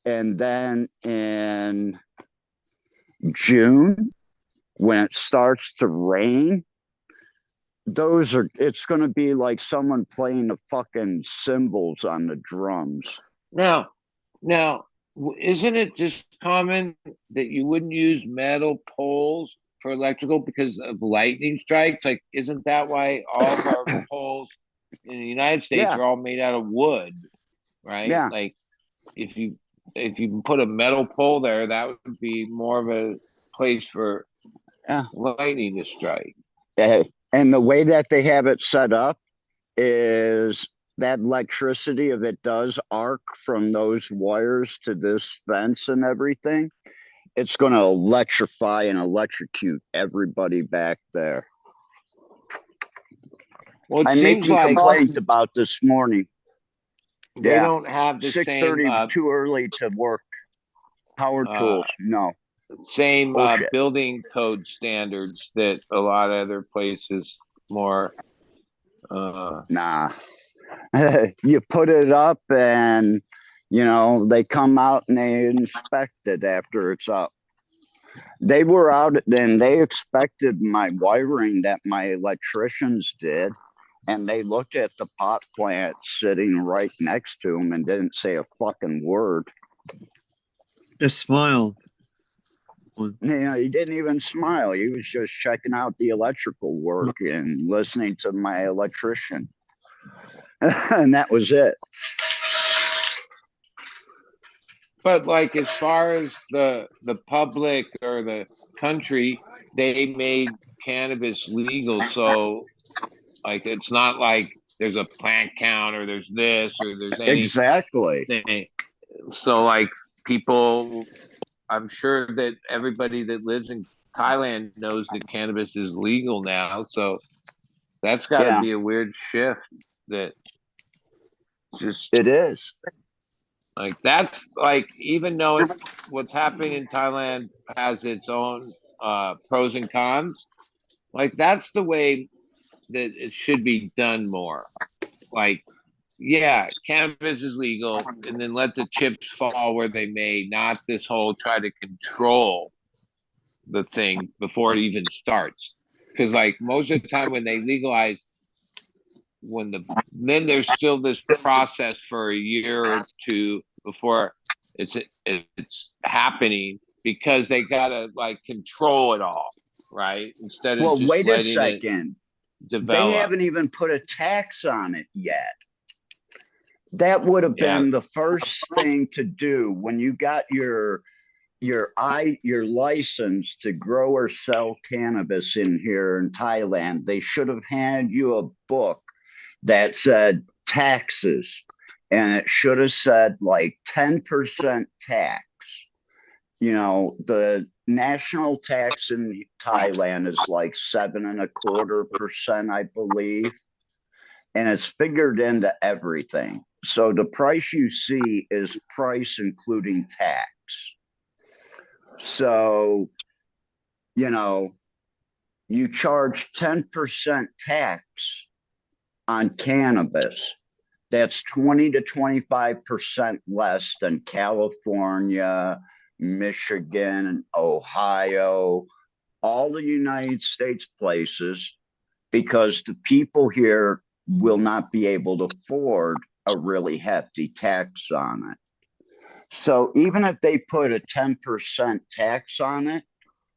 And then in June, when it starts to rain, it's going to be like someone playing the fucking cymbals on the drums. Now, isn't it just common that you wouldn't use metal poles for electrical because of lightning strikes? Like, isn't that why all of our poles in the United States Yeah. are all made out of wood, right? Yeah. Like, if you put a metal pole there, that would be more of a place for lightning to strike. And the way that they have it set up is that electricity, if it does arc from those wires to this fence and everything, it's going to electrify and electrocute everybody back there. Well, it I made seems a like complaint about this morning. they don't have the 6:30 too early to work. Power tools, no. Same Bullshit. building code standards that a lot of other places more. Nah. You put it up and, they come out and they inspect it after it's up. They were out and they expected my wiring that my electricians did. And they looked at the pot plant sitting right next to him and didn't say a fucking word. Just smiled. He didn't even smile. He was just checking out the electrical work and listening to my electrician. And that was it. But like, as far as the public or the country, they made cannabis legal. So like, it's not like there's a plant count or there's this or there's any. Exactly. So like, people, I'm sure that everybody that lives in Thailand knows that cannabis is legal now. So that's got to be a weird shift. That just it is. Like, that's like, even though what's happening in Thailand has its own pros and cons, like, that's the way that it should be done more. Like, yeah, cannabis is legal, and then let the chips fall where they may, not this whole try to control the thing before it even starts. Because like, most of the time when they legalize, then there's still this process for a year or two before it's happening, because they gotta like control it all, right? Instead of just wait a letting second. it develop. They haven't even put a tax on it yet. That would have been the first thing to do when you got your license to grow or sell cannabis in here in Thailand. They should have handed you a book that said taxes, and it should have said like 10% tax. The national tax in Thailand is like 7.25%, I believe, and it's figured into everything. So the price you see is price including tax. So, you charge 10% tax on cannabis. That's 20 to 25% less than California, Michigan, Ohio, all the United States places, because the people here will not be able to afford a really hefty tax on it. So even if they put a 10% tax on it,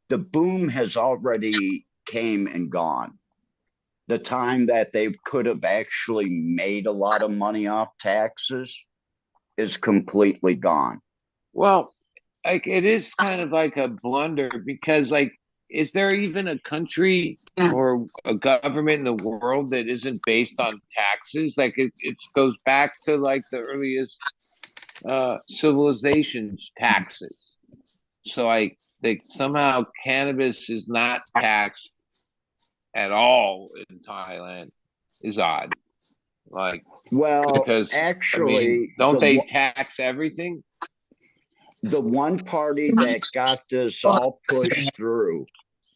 the boom has already came and gone. The time that they could have actually made a lot of money off taxes is completely gone. Well, like it is kind of like a blunder because like is there even a country or a government in the world that isn't based on taxes? Like it goes back to like the earliest civilizations taxes. So I think somehow cannabis is not taxed at all in Thailand is odd. Like Well, because I mean, actually, don't they tax everything? the one party that got this all pushed through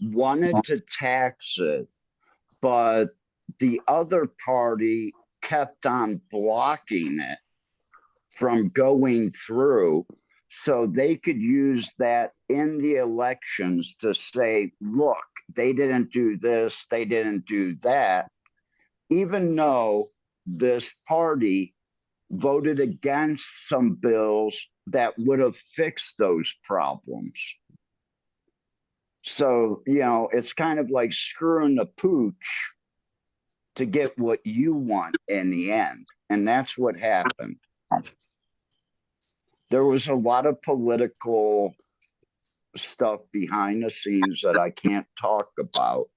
wanted to tax it, but the other party kept on blocking it from going through so they could use that in the elections to say, look, they didn't do this, they didn't do that, even though this party voted against some bills that would have fixed those problems. So, you know, it's kind of like screwing the pooch to get what you want in the end. And that's what happened. There was a lot of political stuff behind the scenes that I can't talk about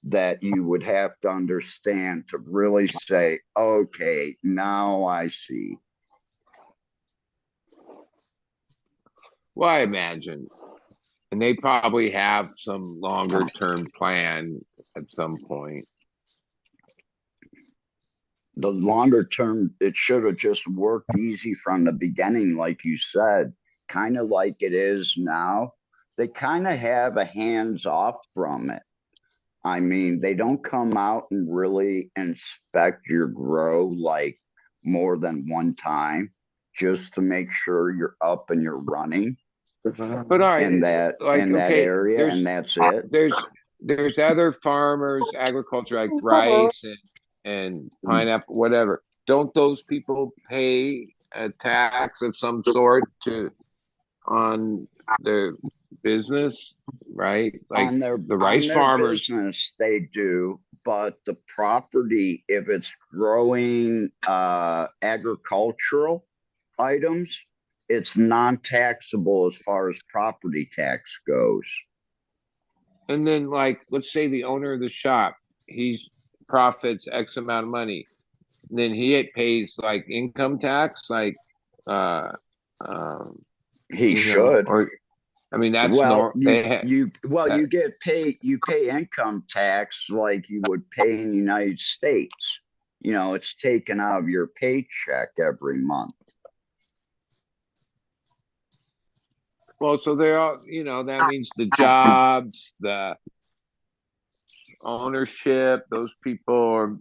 that you would have to understand to really say, okay, now I see. Well, I imagine. And they probably have some longer term plan at some point. The longer term, it should have just worked easy from the beginning, like you said, kind of like it is now. They kind of have a hands off from it. I mean, they don't come out and really inspect your grow like more than one time just to make sure you're up and you're running But all right, in that like area, and that's it. There's other farmers, agriculture like rice and pineapple, whatever. Don't those people pay a tax of some sort on their business, right? Like On their the rice farmers. business, they do, but the property, if it's growing agricultural items, it's non-taxable as far as property tax goes. And then like let's say the owner of the shop, he's profits X amount of money. And then he pays like income tax, like He should. or I mean that's Well, you you get paid, you pay income tax like you would pay in the United States. You know, it's taken out of your paycheck every month. well, so they're all, that means the jobs, the ownership, those people are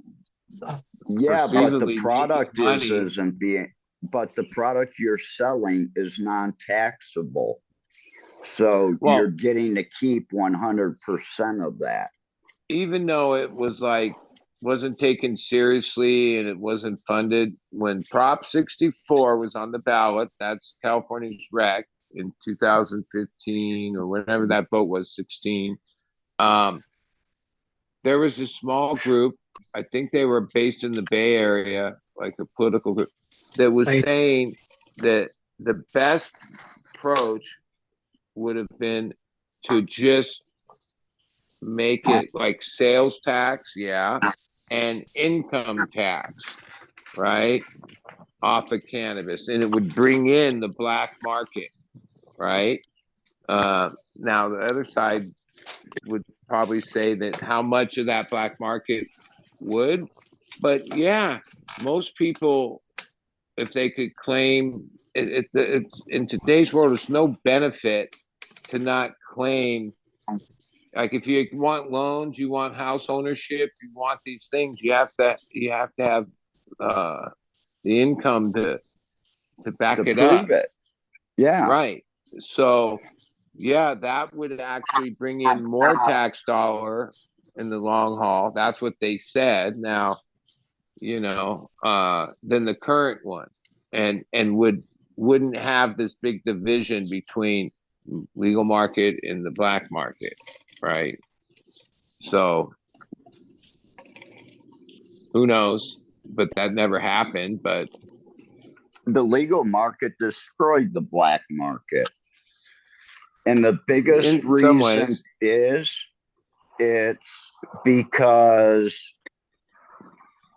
Yeah, but the perceivably product making money. isn't being, but the product you're selling is non-taxable. So Well, you're getting to keep 100% of that. even though it was like wasn't taken seriously and it wasn't funded when Prop 64 was on the ballot, that's California's rec in 2015 or whenever that vote was, 16. There was a small group, I think they were based in the Bay Area, like a political group, that was saying that the best approach would have been to just make it like sales tax, yeah, and income tax, right, off of cannabis, and it would bring in the black market, right? Now the other side would probably say that how much of that black market would, but yeah, most people, if they could claim it in today's world, there's no benefit to not claim. Like if you want loans, you want house ownership, you want these things, you have to have the income to back To it up. prove it. Yeah. Right. So yeah, that would actually bring in more tax dollar in the long haul. That's what they said. Now, you know, than the current one, and wouldn't have this big division between legal market and the black market, right? So who knows? But that never happened. But The legal market destroyed the black market. And the biggest in some reason ways, is it's because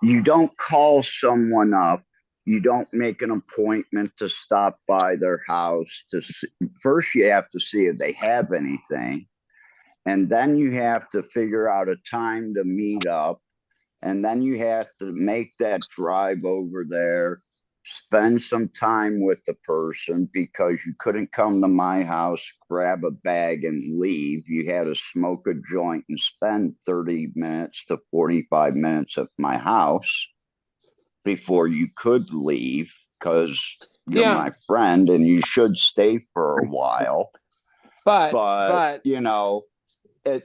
you don't call someone up. You don't make an appointment to stop by their house to see. First you have to see if they have anything, and then you have to figure out a time to meet up, and then you have to make that drive over there, spend some time with the person, because you couldn't come to my house, grab a bag and leave. You had to smoke a joint and spend 30 minutes to 45 minutes at my house before you could leave, because you're yeah. my friend and you should stay for a while. But you know,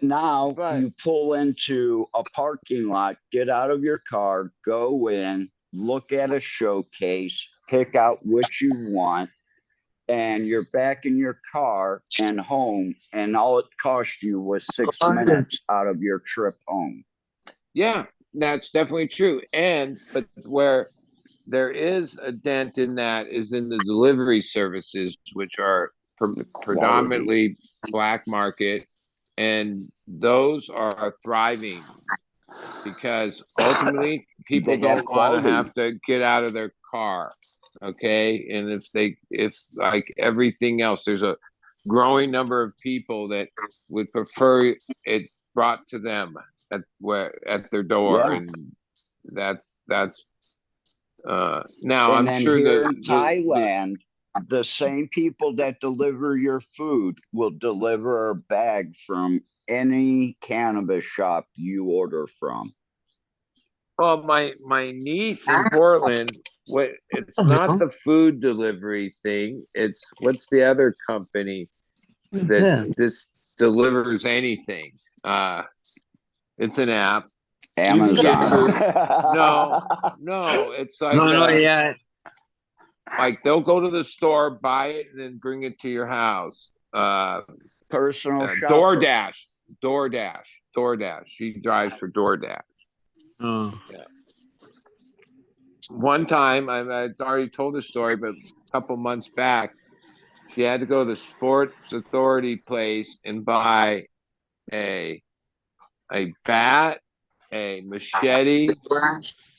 now But you pull into a parking lot, get out of your car, go in, look at a showcase, pick out what you want, and you're back in your car and home, and all it cost you was 6 minutes out of your trip home. yeah, that's definitely true. But where there is a dent in that is in the delivery services, which are predominantly black market, and those are thriving because ultimately people They have don't want to quality. have to get out of their car. Okay. And if like everything else, there's a growing number of people that would prefer it brought to them at their door. Yeah. And that's now And I'm then sure here in Thailand, the same people that deliver your food will deliver a bag from any cannabis shop you order from. well, my niece in Portland, it's not the food delivery thing. It's what's the other company that just delivers anything? It's an app. You can get Amazon. food. No, it's like No, yeah. like they'll go to the store, buy it, and then bring it to your house. Personal shopper. DoorDash. She drives for DoorDash. Oh. Yeah. One time, I already told the story, but a couple months back, she had to go to the Sports Authority place and buy a bat, a machete,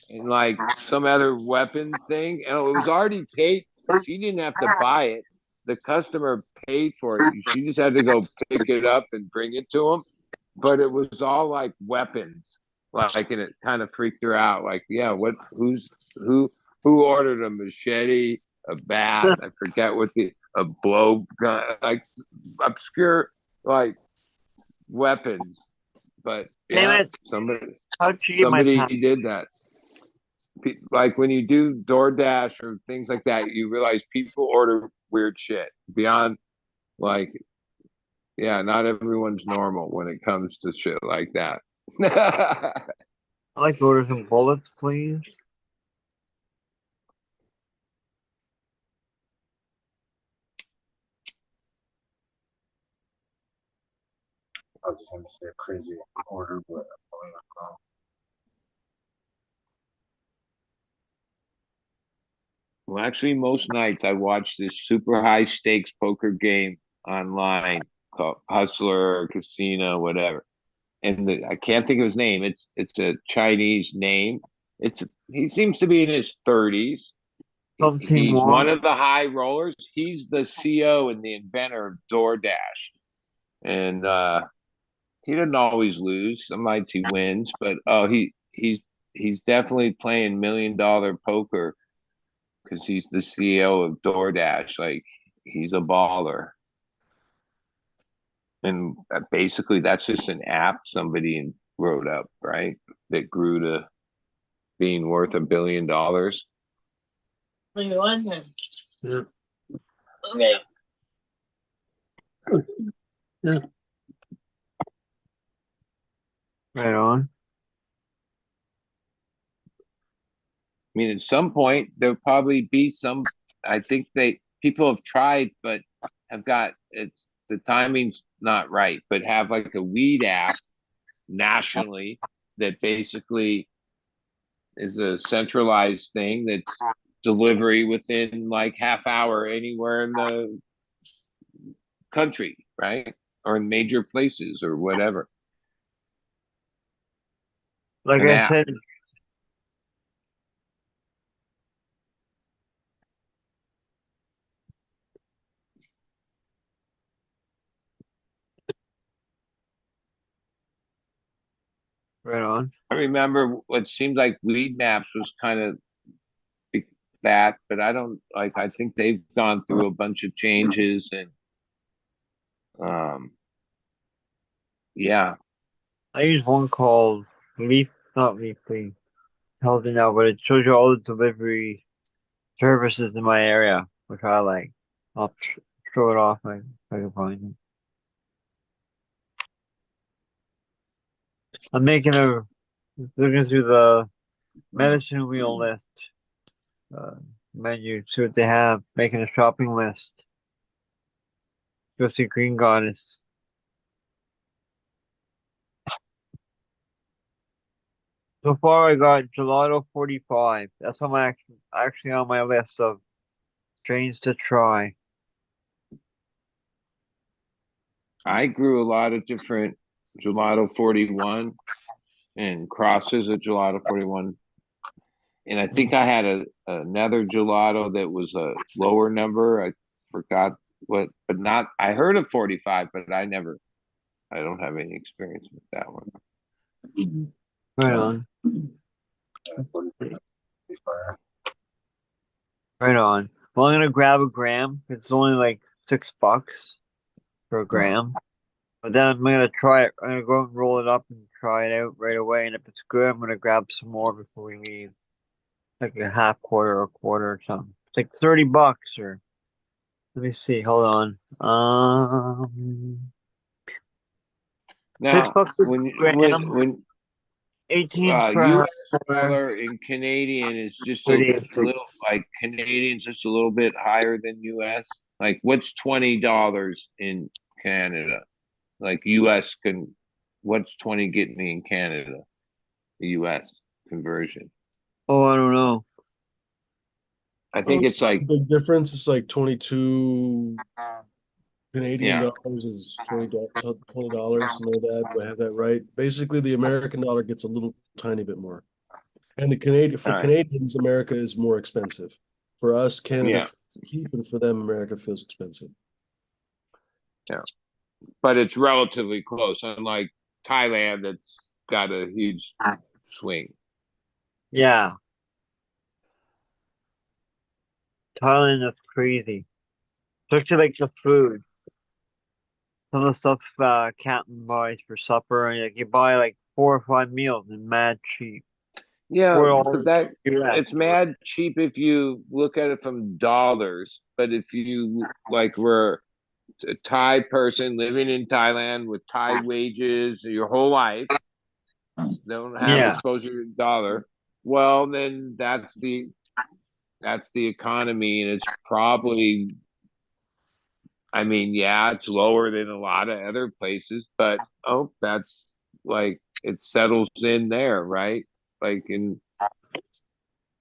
and like some other weapon thing. And it was already paid. She didn't have to buy it. The customer paid for it. She just had to go pick it up and bring it to him. But it was all like weapons. Like, and it kind of freaked her out. Like, yeah, who ordered a machete, a bat? I forget a blow gun, like obscure like weapons. But yeah, somebody did that. Like when you do DoorDash or things like that, you realize people order weird shit beyond like, yeah, not everyone's normal when it comes to shit like that. I'd like to order some bullets, please. I was just gonna say a crazy order, but Well, actually, most nights I watch this super high stakes poker game online called Hustler or Casino, whatever. And I can't think of his name. It's a Chinese name. He seems to be in his 30s. He's one of the high rollers. He's the CEO and the inventor of DoorDash. And he doesn't always lose. Some nights he wins, but he's definitely playing $1 million poker because he's the CEO of DoorDash. Like he's a baller. And basically that's just an app somebody wrote up, right? That grew to being worth $1 billion. What do you want then? Yeah. Okay. Right on. I mean, at some point there'll probably be some. I think people have tried, but have got it's the timing's not right. But have like a weed app nationally that basically is a centralized thing that's delivery within like half hour anywhere in the country, right? Or in major places or whatever. Like An I app. said, right on. I remember what seemed like Weed Maps was kind of that, but I don't like. I think they've gone through a bunch of changes and, yeah, I use one called not Leafly, Healthy Now, but it shows you all the delivery services in my area, which I like. I'll throw it off if I can find it. I'm looking through the medicine wheel list menu, see what they have, making a shopping list. Go see Green Goddess. So far, I got Gelato 45. That's on my actually on my list of strains to try. I grew a lot of different Gelato 41 and crosses of Gelato 41. And I think I had another gelato that was a lower number. I forgot what, but not, I heard of 45, but I don't have any experience with that one. Right on. Yeah, 43. Right on. Well, I'm gonna grab a gram. It's only like $6 for a gram. But then I'm gonna try it. I'm gonna go and roll it up and try it out right away. And if it's good, I'm gonna grab some more before we leave. Like a half quarter or a quarter or something. It's like $30 or let me see, hold on. Now, $6 a gram, when 18 US per dollar in Canadian is just a 38. little like Canadian's just a little bit higher than US. Like what's $20 in Canada? Like US what's 20 get me in Canada? The US conversion. Oh, I don't know. I think it's a like, big difference. It's like 22 Canadian yeah, dollars is $20, something like that. Do I have that right? Basically, the American dollar gets a little tiny bit more. And for all right, Canadians, America is more expensive. For us, Canada yeah, feels cheap, and for them, America feels expensive. yeah. But it's relatively close, unlike Thailand that's got a huge swing. Yeah. Thailand is crazy. Especially like the food. Some of the stuff Captain buys for supper, and like you buy like 4 or 5 meals and mad cheap. Yeah, $4 that US. it's mad cheap if you look at it from dollars, but if you like were a Thai person living in Thailand with Thai wages your whole life, don't have Yeah. exposure to the dollar, well then that's the economy, and it's probably, I mean, yeah, it's lower than a lot of other places, but that's like it settles in there, right? Like in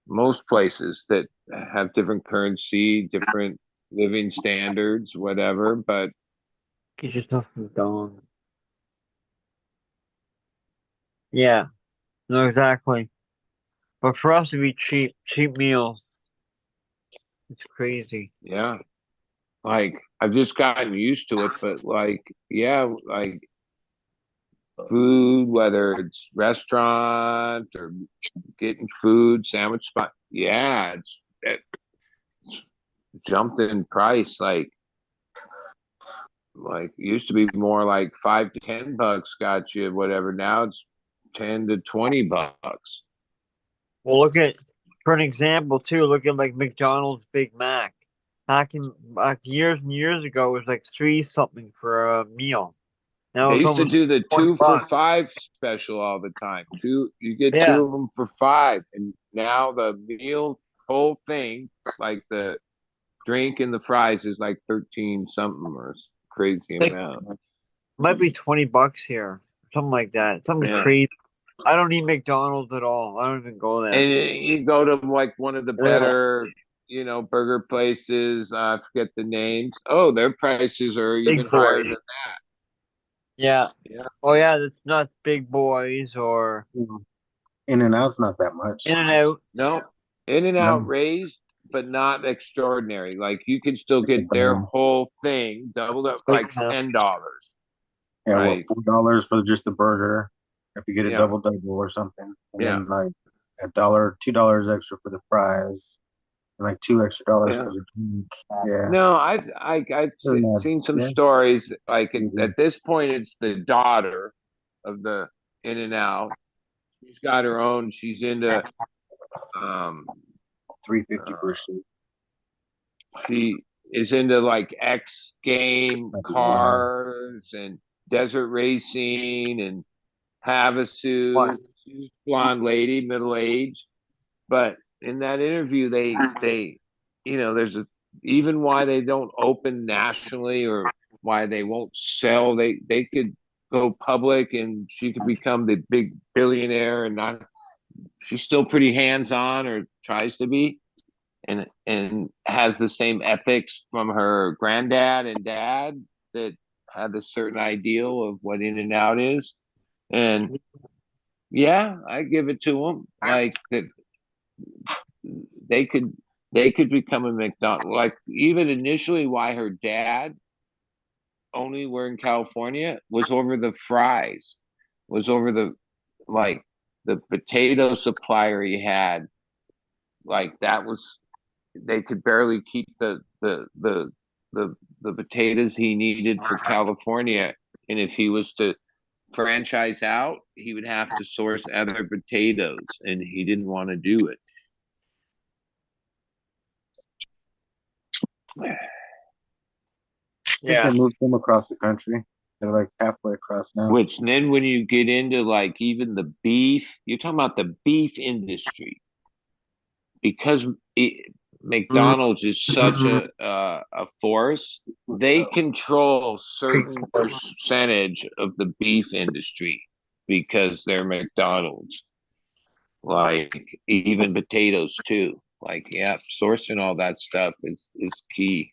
most places that have different currency, different living standards, whatever, but Get yourself some dong. Yeah. No, exactly. But for us to be cheap meals, it's crazy. yeah, like I've just gotten used to it, but like, yeah, like food, whether it's restaurant or getting food, sandwich spot, yeah, it jumped in price. Like it used to be more like $5 to $10 got you whatever. Now it's $10 to $20. Well, look at For an example, too, look at like McDonald's Big Mac. Back years and years ago, it was like 3 something for a meal. Now They it's used to almost do the 20 2 for bucks. $5 special all the time. You get Yeah, 2 of them for $5, and now the meal whole thing, like the drink and the fries, is like 13 something or crazy amount. might be 20 bucks here, something like that. Something Yeah. crazy. I don't eat McDonald's at all. I don't even go there. And you go to like one of the Yeah. better, burger places. I forget the names. Oh, their prices are even Big higher Boy. than Yeah. Yeah. Oh yeah, that's not Big Boys or In and Out's not that much. In and Out. no. In and Out No. raised, but not extraordinary. Like you can still get their whole thing doubled up like Yeah. $10. Yeah, Right. $4 for just the burger if you get a Yeah. double or something, and Yeah. then like $2 extra for the fries, and like $2 extra Yeah. for the drink. Yeah, No, I've They're not- seen some yeah. stories like Mhm. at this point it's the daughter of the In and Out. She's got her own. She's into $3.50 for a suit. she is into like X game Wow. cars and desert racing and Havasu. What? She's a blonde lady, middle aged. But in that interview, they there's even why they don't open nationally or why they won't sell. They could go public and she could become the big billionaire and not. She's still pretty hands on or tries to be, and has the same ethics from her granddad and dad that had a certain ideal of what In and Out is. And yeah, I give it to them. Like that, they could they could become a McDonald's. Like even initially, why her dad only were in California was over the fries, was over like the potato supplier he had. Like that was they could barely keep the potatoes he needed for California. And if he was to franchise out, he would have to source other potatoes, and he didn't want to do it. Yeah. They moved them across the country. They're like halfway across now. Which then when you get into like even the beef, you're talking about the beef industry because McDonald's is such a force. They control certain percentage of the beef industry because they're McDonald's. Like even potatoes too. Like yeah, sourcing all that stuff is key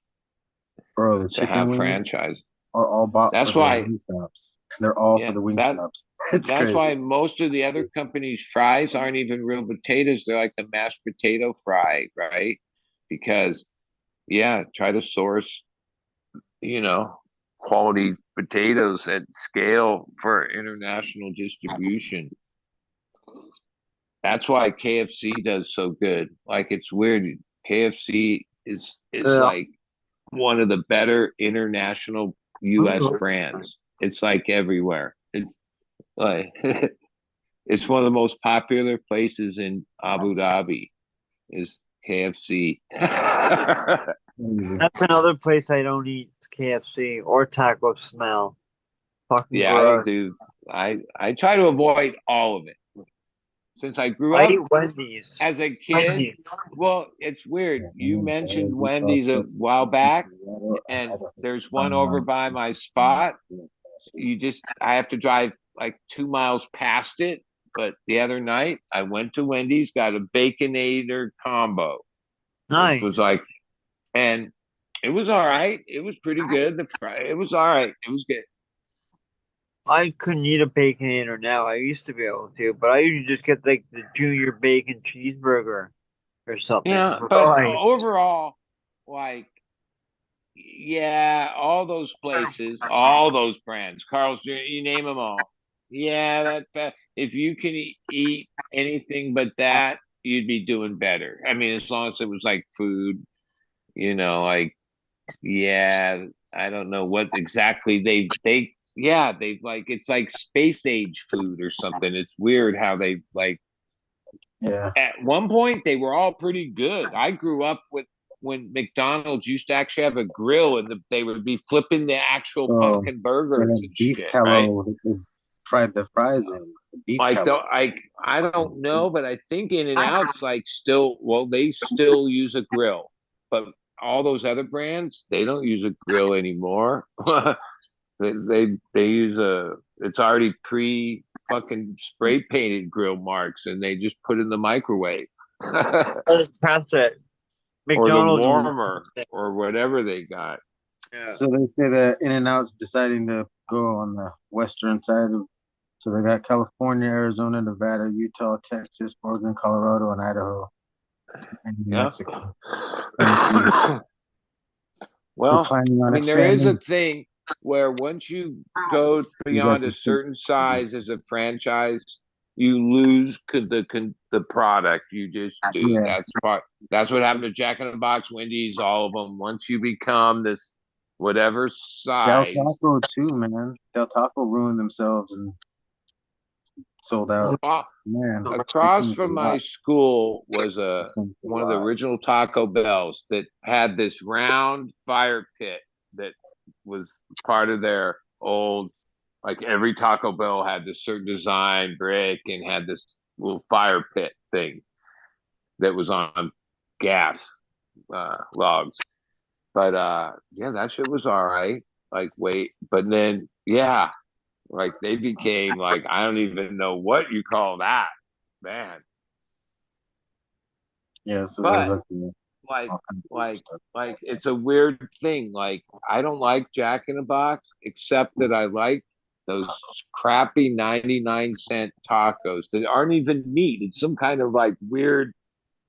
Bro, the to have chicken wings franchise. are all bought That's for why- the wing stops. They're all Yeah, for the wing that- stops. It's That's crazy. why most of the other companies' fries aren't even real potatoes. They're like the mashed potato fry, right? Because, yeah, try to source, quality potatoes at scale for international distribution. That's why KFC does so good. Like it's weird. KFC is Yeah. like one of the better international US brands. It's like everywhere. It's like it's one of the most popular places in Abu Dhabi is KFC. Crazy. That's another place I don't eat KFC or Taco Smell. Fucking Yeah, I gross. do. I try to avoid all of it. Since I grew I up eat Wendy's. as a kid, Wendy's. well, it's weird. You Yeah, mentioned yeah, Wendy's a yeah. while back, and there's one over by my spot. I have to drive like 2 miles past it. But the other night, I went to Wendy's, got a Baconator combo, Nice. which was like, and it was all right. It was pretty good. It was all right. It was good. I couldn't eat a Baconator now. I used to be able to, but I usually just get like the junior bacon cheeseburger or something. Yeah, but overall, like, yeah, all those places, all those brands, Carl's Jr., you name them all. Yeah, that if you can eat anything but that, you'd be doing better. I mean, as long as it was like food, like, yeah, I don't know what exactly they've like it's like space age food or something. It's weird how they like Yeah. At one point, they were all pretty good. I grew up with when McDonald's used to actually have a grill and they would be flipping the actual Oh, fucking they burgers had and beef shit, right? tallow. They fried the fries in the beef Like tallow. I don't know, but I think In and Out's like still well, they still use a grill, but all those other brands they don't use a grill anymore. They use a it's already pre fucking spray painted grill marks, and they just put in the microwave Past that, or the McDonald's. warmer or whatever they got. Yeah. So they say that In-N-Out's deciding to go on the western side of. So they got California, Arizona, Nevada, Utah, Texas, Oregon, Colorado, and Idaho, and New Yeah. Mexico. They're Well, planning I on mean, there is a expanding. thing where once you go beyond a certain size as a franchise, you lose the product. You just do. Yeah. That's what happened to Jack in the Box, Wendy's, all of them. Once you become this whatever Del size, Taco too, man. Del Taco ruined themselves and sold out. Man, across from my school was one of the lot. original Taco Bells that had this round fire pit that was part of their old, like every Taco Bell had this certain design brick and had this little fire pit thing that was on gas logs. But yeah, that shit was all right. Like wait, but then yeah, like they became like I don't even know what you call that, man. Yeah, so But there's like all kinds of like stuff. like it's a weird thing. Like I don't like Jack in the Box, except that I like those crappy 99-cent tacos that aren't even meat. It's some kind of like weird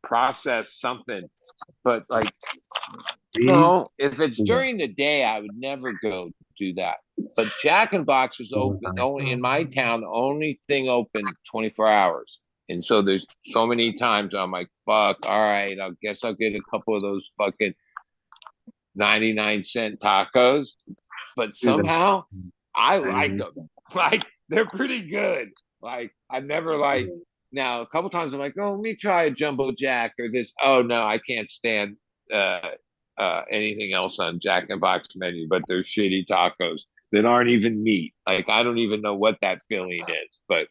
processed something. But like no, if it's during the day, I would never go do that. But Jack in the Box was open only in my town, the only thing open 24 hours. And so there's so many times I'm like, fuck, all right, I guess I'll get a couple of those fucking 99-cent tacos. But somehow I like them. Like they're pretty good. Like I've never like now a couple times I'm like, oh, let me try a jumbo jack or this. Oh no, I can't stand anything else on Jack in the Box menu, but they're shitty tacos that aren't even meat. Like I don't even know what that filling is, but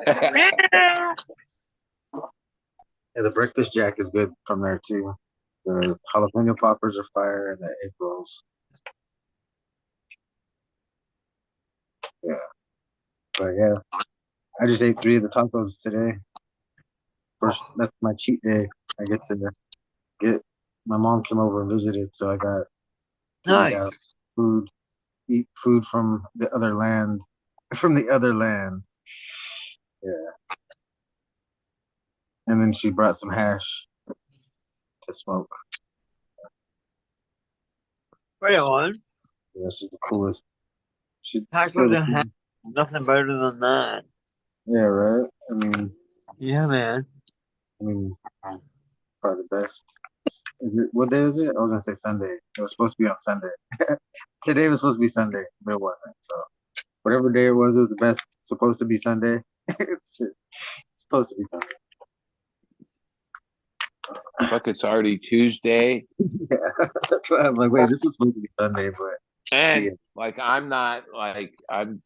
Yeah, the breakfast jack is good from there too. The jalapeno poppers are fire and the egg rolls. Yeah. But yeah, I just ate 3 of the tacos today. First, that's my cheat day. I get to get my mom came over and visited, so I got Nice. food, eat food from the other land, Yeah. And then she brought some hash to smoke. Right on. Yeah, she's the coolest. She's Tacos still the and coolest. nothing better than that. Yeah, right. I mean, Yeah, man. probably the best. What day is it? I was gonna say Sunday. It was supposed to be on Sunday. Today was supposed to be Sunday, but it wasn't. So whatever day it was the best. Supposed to be Sunday. It's supposed to be Sunday. fuck, it's already Tuesday. Yeah, that's why I'm like, wait, this was supposed to be Sunday, but And yeah. like I'm not like I've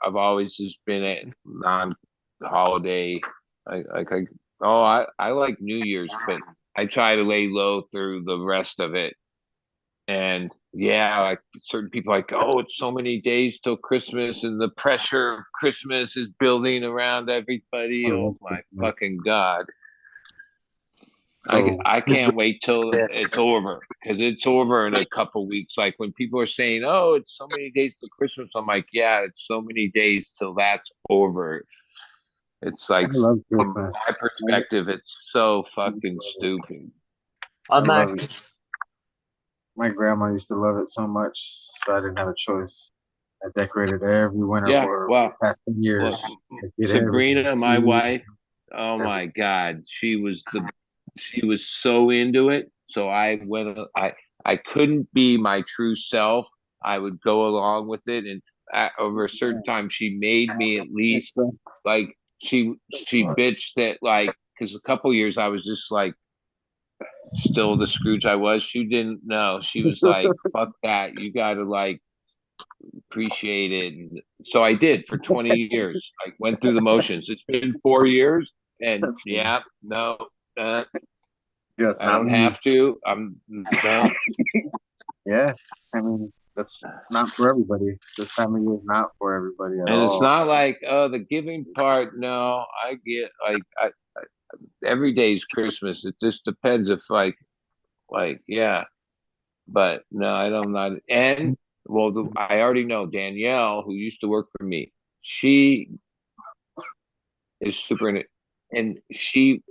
always just been a non-holiday. I like New Year's, but I try to lay low through the rest of it. And yeah, like certain people are like, oh, it's so many days till Christmas, and the pressure of Christmas is building around everybody. Oh my fucking God. So I can't wait till it's over because it's over in a couple weeks. Like when people are saying, "Oh, it's so many days till Christmas," I'm like, "Yeah, it's so many days till that's over." It's I like love from Christmas. my perspective, it's so fucking stupid. I'm I love not. it. My grandma used to love it so much, so I didn't have a choice. I decorated every winter Yeah, for her well, the past 10 years. well, I did Sabrina, everything. my wife, oh my God, she was so into it. So I couldn't be my true self. I would go along with it, and over a certain time, she made me at least like she bitched that like because a couple years I was just like still the Scrooge I was. She didn't know. She was like, "Fuck that! You gotta like appreciate it." And so I did for 20 years. I went through the motions. It's been 4 years, and That's funny. yeah, no, Yeah, it's I not don't when you- have to. I'm no. Yeah, I mean that's not for everybody. This time of year is not for everybody at And all. it's not like, oh, the giving part. No, I get like every day's Christmas. It just depends if yeah. But no, I don't not. And well, I already know Danielle, who used to work for me. She is super, and she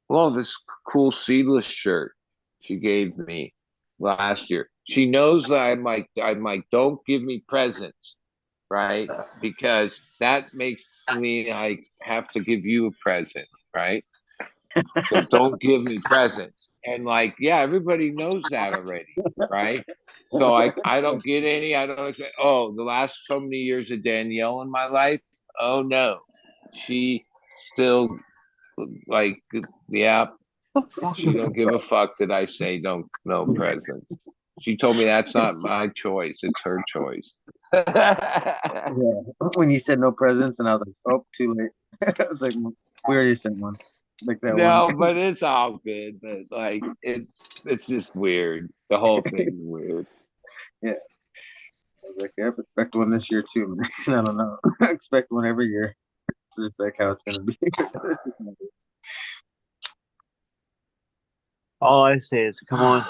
well, this cool seedless shirt she gave me last year. She knows that I'm like, don't give me presents, right? Because that makes me I have to give you a present, right? So don't give me presents. And like, yeah, everybody knows that already, right? So I don't get any. I don't say, oh, the last so many years of Danielle in my life. Oh no, she still like, yeah, she don't give a fuck that I say no presents. She told me that's not my choice; it's her choice. Yeah. When you said no presents, and I was like, oh, too late. It's like we already sent one. Like that No, one. but it's all good. But like it's just weird. The whole thing's weird. Yeah. I was like, yeah, I expect one this year too. I don't know. I expect one every year. So it's like how it's gonna be. All I say is, come on,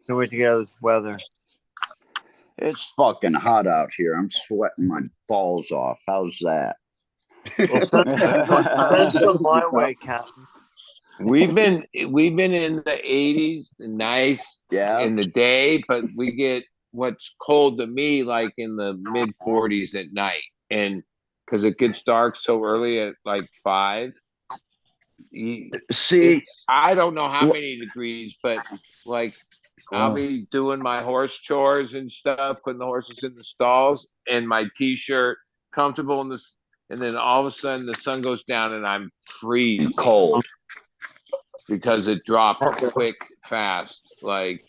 can't wait to get out of this weather. It's fucking hot out here. I'm sweating my balls off. How's that? Well, send some my way, Captain. We've been in the 80s, nice Yeah. in the day, but we get what's cold to me like in the mid 40s at night, and because it gets dark so early at like 5. See, I don't know how many degrees, but like I'll be doing my horse chores and stuff, putting the horses in the stalls, and my t-shirt, comfortable in this, and then all of a sudden the sun goes down and I'm freezing cold. because it dropped quick, fast. Like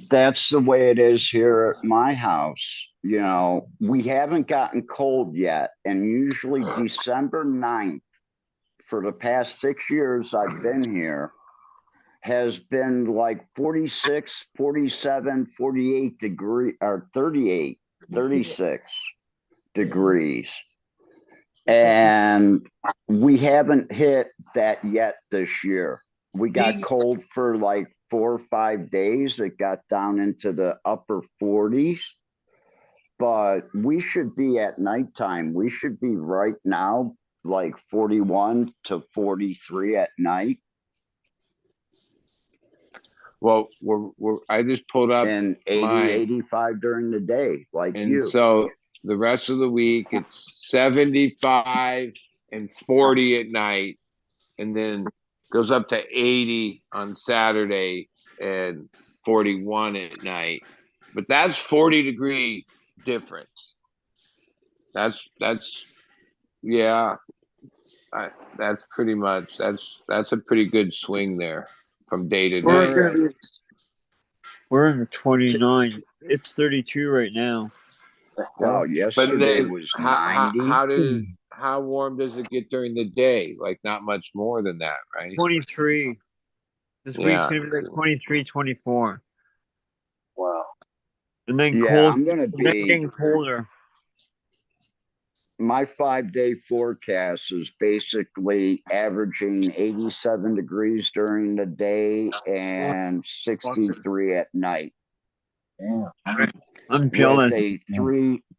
That's the way it is here at my house. You know, we haven't gotten cold yet. And usually December 9th, for the past 6 years I've been here, has been like 46, 47, 48 degree or 38, 36 degrees. And we haven't hit that yet this year. We got cold for like 4 or 5 days. It got down into the upper 40s. But we should be at nighttime. We should be right now like 41 to 43 at night. well, I just pulled up And 80, 85 during the day, like and you. so the rest of the week it's 75 and 40 at night, and then goes up to 80 on Saturday and 41 at night. But that's 40-degree difference. That's yeah. That's pretty much that's a pretty good swing there from day to day. We're in the 29. It's 32 right now. Wow, But yesterday then was 90. how warm does it get during the day? Like not much more than that, right? 23. This week's Yeah. gonna be like 23, 24. Wow. And then Yeah, cold. I'm gonna and then be. getting colder. My 5-day forecast is basically averaging 87 degrees during the day and 63 at night. Damn. I'm jealous. With a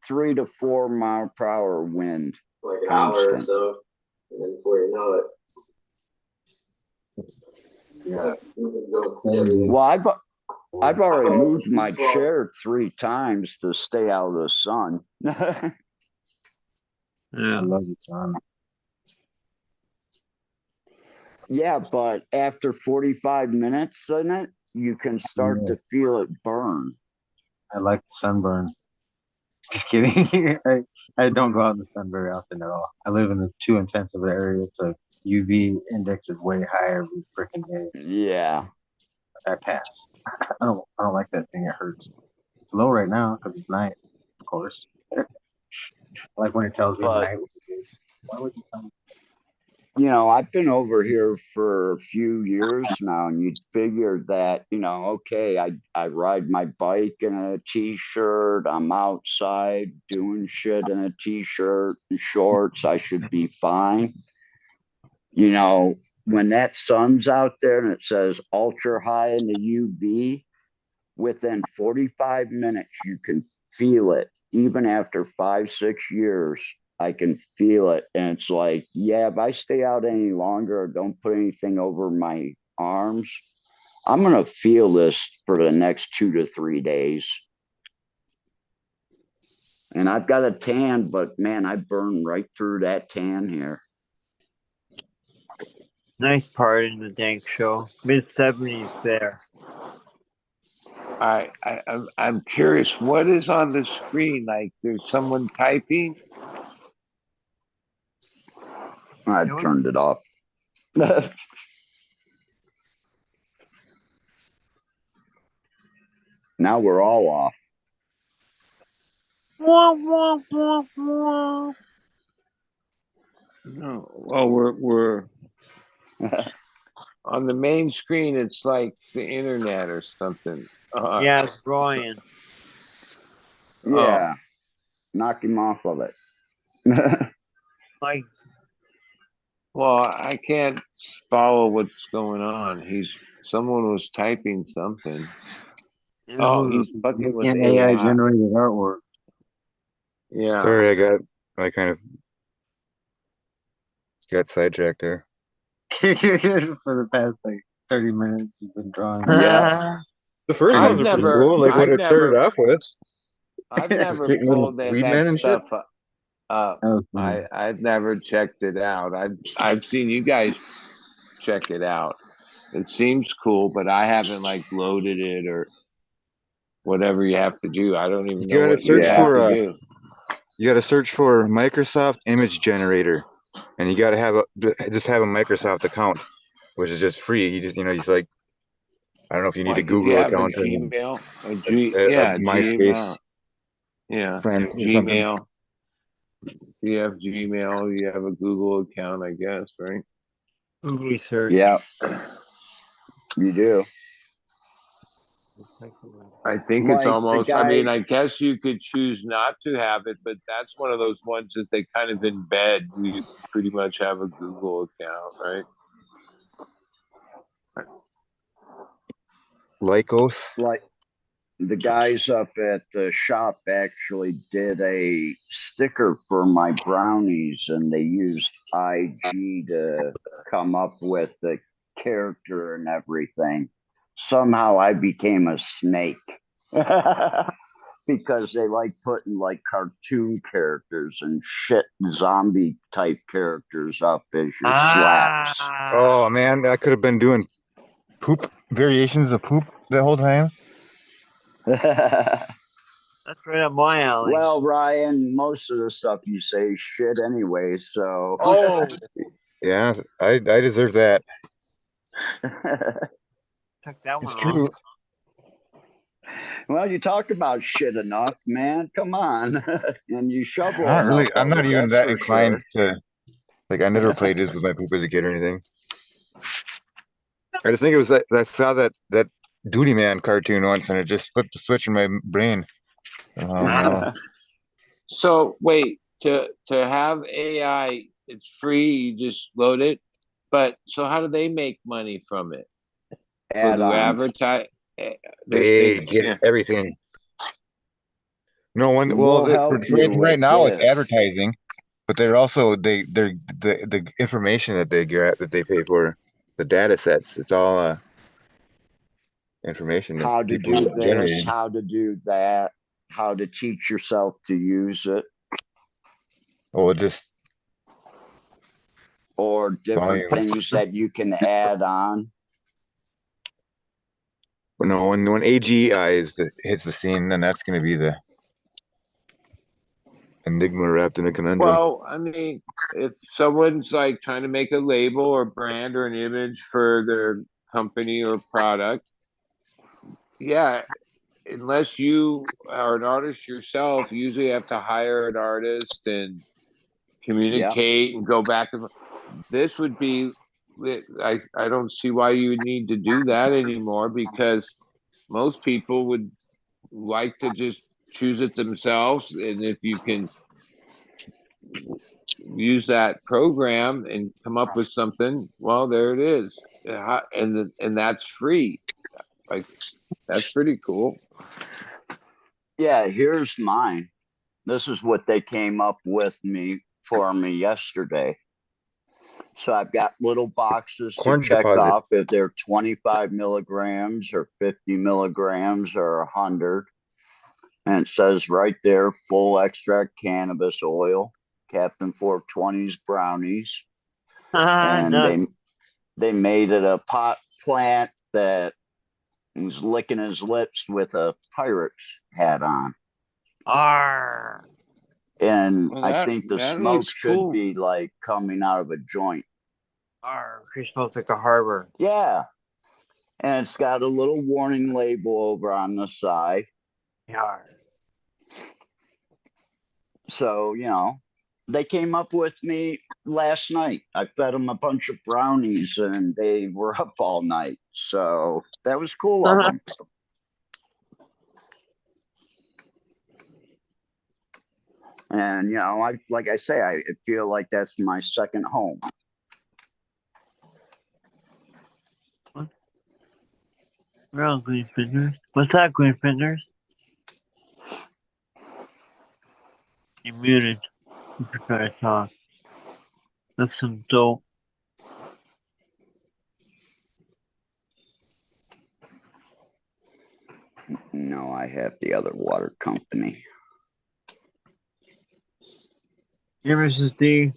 3 to 4 mile per hour wind. Like an hour or Constant. so, and then before you know it, yeah, you can go see everything. Well, I've already moved my chair 3 times to stay out of the sun. I Yeah. love it, John. Yeah, but after 45 minutes in it, you can start to feel it burn. I like the sunburn. Just kidding. I don't go out in the sun very often at all. I live in a too intensive area. It's a UV index is way higher every freaking day. Yeah. I pass. I don't like that thing. It hurts. It's low right now because it's night, of course. Like when it tells me But night is. Why would you tell me? you know, I've been over here for a few years now, and you'd figure that, okay, I ride my bike in a t-shirt, I'm outside doing shit in a t-shirt and shorts, I should be fine. You know, when that sun's out there and it says ultra high in the UV, within 45 minutes, you can feel it. Even after 5, 6 years, I can feel it. And it's like, yeah, if I stay out any longer or don't put anything over my arms, I'm going to feel this for the next 2 to 3 days. And I've got a tan, but man, I burn right through that tan here. Nice part in the Dank Show. Mid-70s there. I'm curious, what is on the screen? Like, there's someone typing? I've turned it off. Now we're all off. No. Oh, we're on the main screen. It's like the internet or something. Yeah, it's Brian. Yeah. Knock him off of it. Like, Well, I can't follow what's going on. Someone was typing something. Oh, he's fucking with AI AI. generated artwork. Yeah. Sorry, I kind of got sidetracked there. For the past like 30 minutes, you've been drawing. Yeah. The first I've ones are pretty never- cool, like what I've it started never- off with. I've never Getting little pulled that weed men and shit. stuff up. I've never checked it out. I've seen you guys check it out. It seems cool, but I haven't like loaded it or whatever you have to do. I don't even You know gotta what search you have for to do. You gotta search for Microsoft Image Generator, and you gotta just have a Microsoft account, which is just free. You just he's like, I don't know if you need a Like if Google you have a account or Gmail, a MySpace Gmail, yeah, friend or something. Gmail. You have Gmail, you have a Google account, I guess, right? research. Yeah. You do. I think Like it's the almost, I guy- mean, I guess you could choose not to have it, but that's one of those ones that they kind of embed. You pretty much have a Google account, right? Lycos. Like the guys up at the shop actually did a sticker for my brownies, and they used IG to come up with the character and everything. Somehow I became a snake because they like putting like cartoon characters and shit zombie type characters up as your slaps. Oh man, I could have been doing poop variations of poop the whole time. That's right up my alley. Well, Ryan, most of the stuff you say is shit anyway, so. Oh, Yeah, I deserve that. check that one It's true. off. Well, you talk about shit enough, man. Come on, and you shovel. Not really. enough I'm of not it, even that's that for inclined sure. to. Like, I never played this with my poop as a kid or anything. I just think it was that I saw that Duty Man cartoon once, and it just flipped the switch in my brain. So wait, to have AI, it's free. You just load it. But so how do they make money from it? Add Do on. advertise? They get everything. No one. We'll Well, help you right with now it's this. advertising, but they're also they're the information that they get that they pay for, the data sets. It's all information that How to people do this, generated. how to do that, how to teach yourself to use it, Oh, just or different volume. things that you can add on. No, when AGI hits the scene, then that's going to be the enigma wrapped in a conundrum. Well, I mean, if someone's like trying to make a label or brand or an image for their company or product, yeah, unless you are an artist yourself, you usually have to hire an artist and communicate and go back and this would be I don't see why you would need to do that anymore because most people would like to just choose it themselves. And if you can use that program and come up with something, well, there it is. And that's free. Like that's pretty cool. Yeah, here's mine. This is what they came up with for me yesterday. So I've got little boxes Corn to check deposit. off if they're 25 milligrams or 50 milligrams or 100. And it says right there, full extract cannabis oil, Captain 420's brownies. And No. they made it a pot plant that was licking his lips with a pirate's hat on. Arr. And Well, I think the that smoke looks should cool. be like coming out of a joint. Arr. She smells like a harbor. Yeah. And it's got a little warning label over on the side. Arr. So, you know, they came up with me last night. I fed them a bunch of brownies and they were up all night. So that was cool of them. And, you know, like I say, I feel like that's my second home. Real green fingers. What's that, green fingers? You're muted. You prefer to talk. That's some dope. No, I have the other water company. Here, Mrs. D.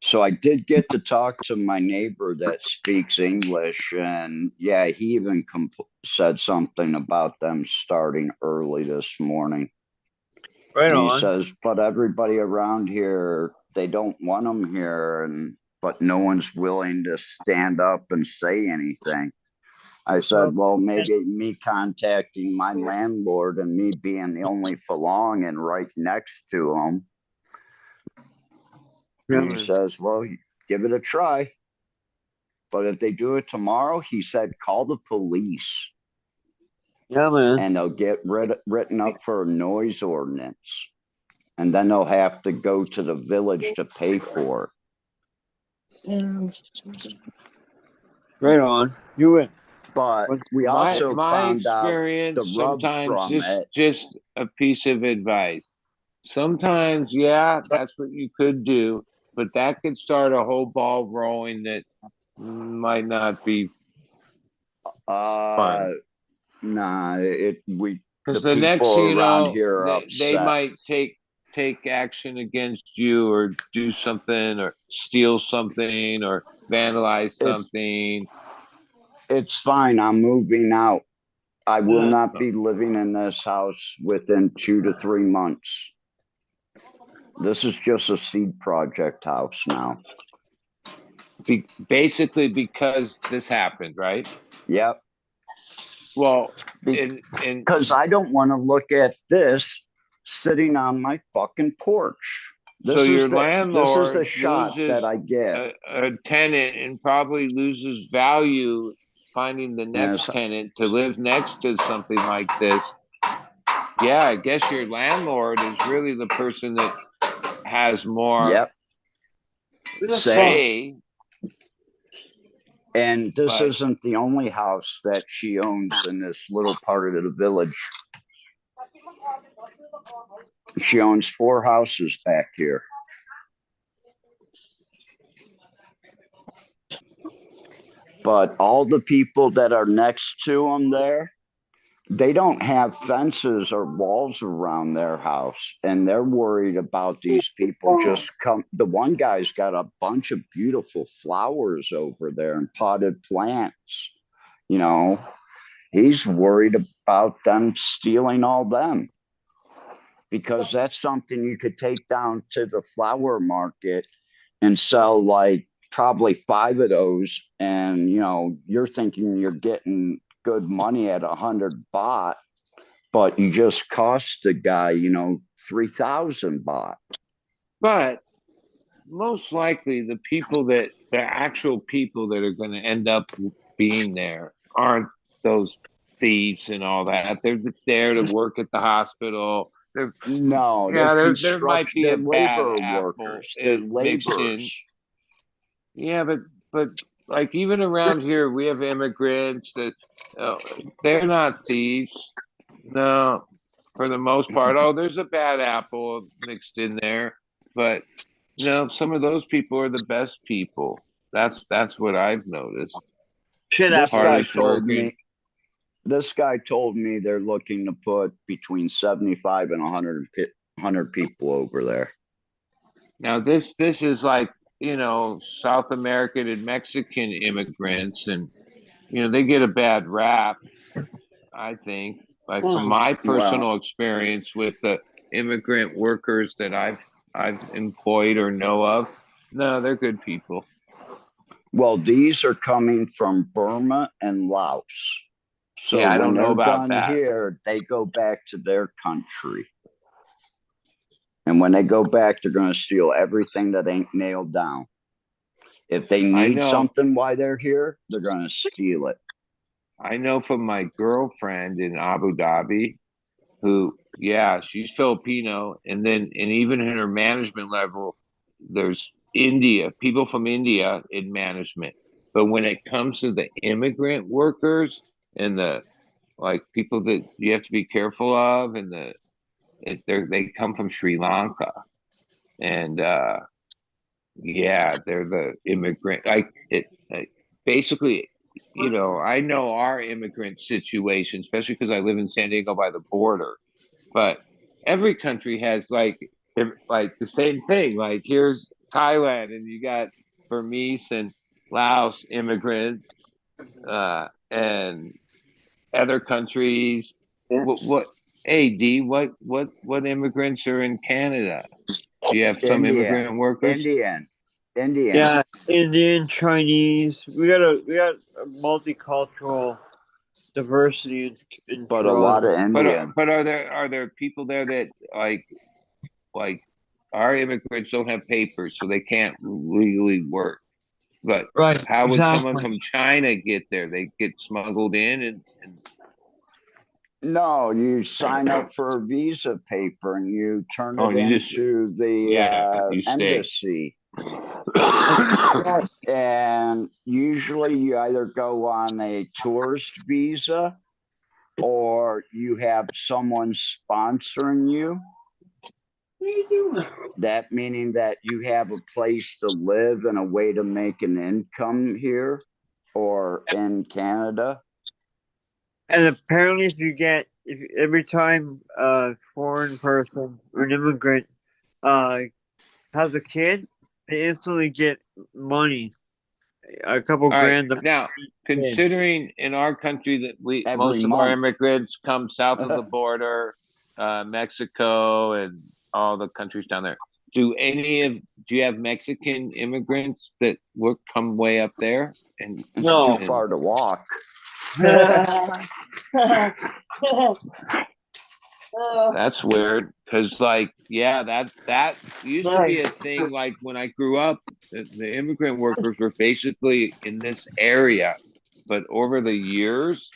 So I did get to talk to my neighbor that speaks English, and yeah, he even said something about them starting early this morning. Right And he on. says, but everybody around here, they don't want them here, but no one's willing to stand up and say anything. I said, well, maybe me contacting my landlord and me being the only Falong and right next to him. And he says, well, give it a try. But if they do it tomorrow, he said, call the police. Yeah, man. And they'll get written up for a noise ordinance. And then they'll have to go to the village to pay for it. Right on. You win. But we also my found out experience the rub sometimes from it. just a piece of advice. Sometimes, yeah, that's what you could do, but that could start a whole ball rolling that might not be fun. Nah, Because the next people thing you around know, here are they upset. might take action against you or do something or steal something or vandalize something. It's fine. I'm moving out. I will not be living in this house within 2 to 3 months. This is just a seed project house now. Basically because this happened, right? Yep. Well, because I don't want to look at this sitting on my fucking porch. So your landlord this is the shot that I get. A tenant and probably loses value finding the next tenant to live next to something like this. Yeah, I guess your landlord is really the person that has more say. And this isn't the only house that she owns in this little part of the village. She owns 4 houses back here. But all the people that are next to them there, they don't have fences or walls around their house. And they're worried about these people just come. The one guy's got a bunch of beautiful flowers over there and potted plants, you know. He's worried about them stealing all them. Because that's something you could take down to the flower market and sell like probably 5 of those. And, you know, you're thinking you're getting good money at 100 baht, but you just cost the guy, you know, 3,000 baht. But most likely the actual people that are going to end up being there aren't those thieves and all that. They're there to work at the hospital. No, Yeah, they're there might be they're a bad labor apple workers. They're mixed in. laborers. Yeah, but like even around here, we have immigrants that they're not thieves. No, for the most part. Oh, there's a bad apple mixed in there, but no, some of those people are the best people. That's what I've noticed. Shit This apple. guy Hardest told working. me. This guy told me they're looking to put between 75 and 100 people over there. Now this is like, you know, South American and Mexican immigrants, and you know they get a bad rap. I think, like from my personal experience with the immigrant workers that I've employed or know of, no, they're good people. Well, these are coming from Burma and Laos. So Yeah, I when don't know they're about done that. here, they go back to their country. And when they go back, they're going to steal everything that ain't nailed down. If they I need know. something while they're here, they're going to steal it. I know from my girlfriend in Abu Dhabi, who, yeah, she's Filipino, and even in her management level, there's people from India in management. But when it comes to the immigrant workers and the like people that you have to be careful of, and they come from Sri Lanka, and yeah, they're the immigrant. Basically, you know, I know our immigrant situation, especially because I live in San Diego by the border. But every country has like the same thing. Like here's Thailand, and you got Burmese and Laos immigrants, and other countries. What? Hey, D, what immigrants are in Canada? Do you have some Indian, immigrant workers? Indian. Yeah, Indian, Chinese. We got a multicultural diversity in But a lot Toronto. of Indian. But are there people there that like our immigrants don't have papers, so they can't legally work? But Right, how would someone exactly. from China get there? They get smuggled in and No, you sign up for a visa paper and you turn it you just into the you stay. embassy. And usually you either go on a tourist visa or you have someone sponsoring you. What are you doing? That meaning that you have a place to live and a way to make an income here or in Canada. And apparently, if every time a foreign person or an immigrant has a kid, they instantly get money, a couple All right. grand. Now, considering in our country that Every most of our month. immigrants come south of the border, Mexico and all the countries down there. Do you have Mexican immigrants that come way up there? And Too far to walk. That's weird because, like, yeah, that used to be a thing. Like when I grew up, the immigrant workers were basically in this area, but over the years,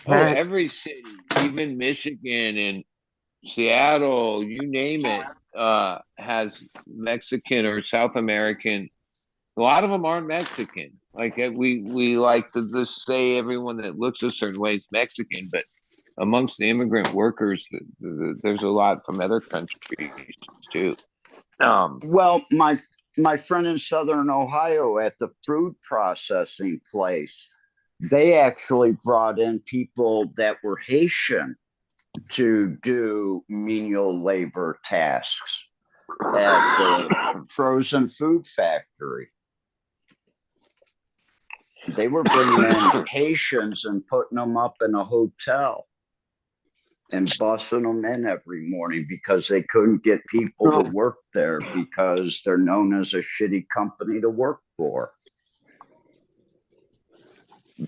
every city, even Michigan and Seattle, you name it, has Mexican or South American. A lot of them aren't Mexican. Like we like to just say everyone that looks a certain way is Mexican, but amongst the immigrant workers, there's a lot from other countries too. Well, my friend in Southern Ohio at the food processing place, they actually brought in people that were Haitian to do menial labor tasks at the frozen food factory. They were bringing in Haitians and putting them up in a hotel and busting them in every morning because they couldn't get people to work there because they're known as a shitty company to work for.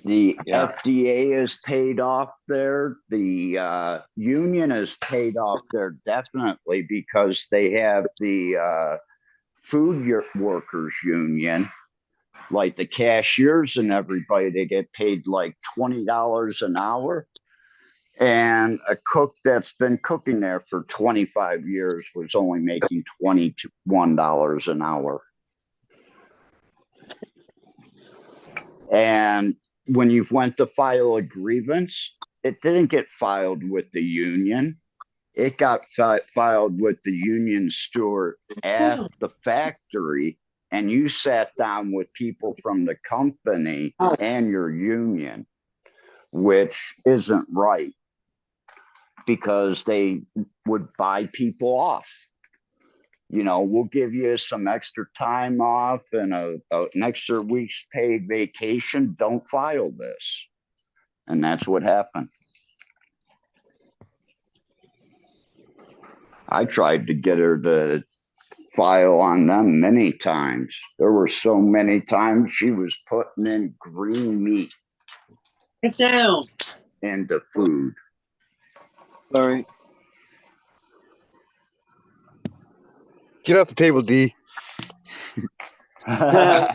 The Yeah. FDA is paid off there. The union is paid off there definitely because they have the food workers union, like the cashiers and everybody. They get paid like $20 an hour. And a cook that's been cooking there for 25 years was only making $21 an hour. And when you went to file a grievance, it didn't get filed with the union. It got filed with the union steward at the factory, and you sat down with people from the company and your union, which isn't right because they would buy people off. You know, we'll give you some extra time off and an extra week's paid vacation. Don't file this. And that's what happened. I tried to get her to file on them many times. There were so many times she was putting in green meat Get down. into food. Sorry. Get off the table, D. Uh,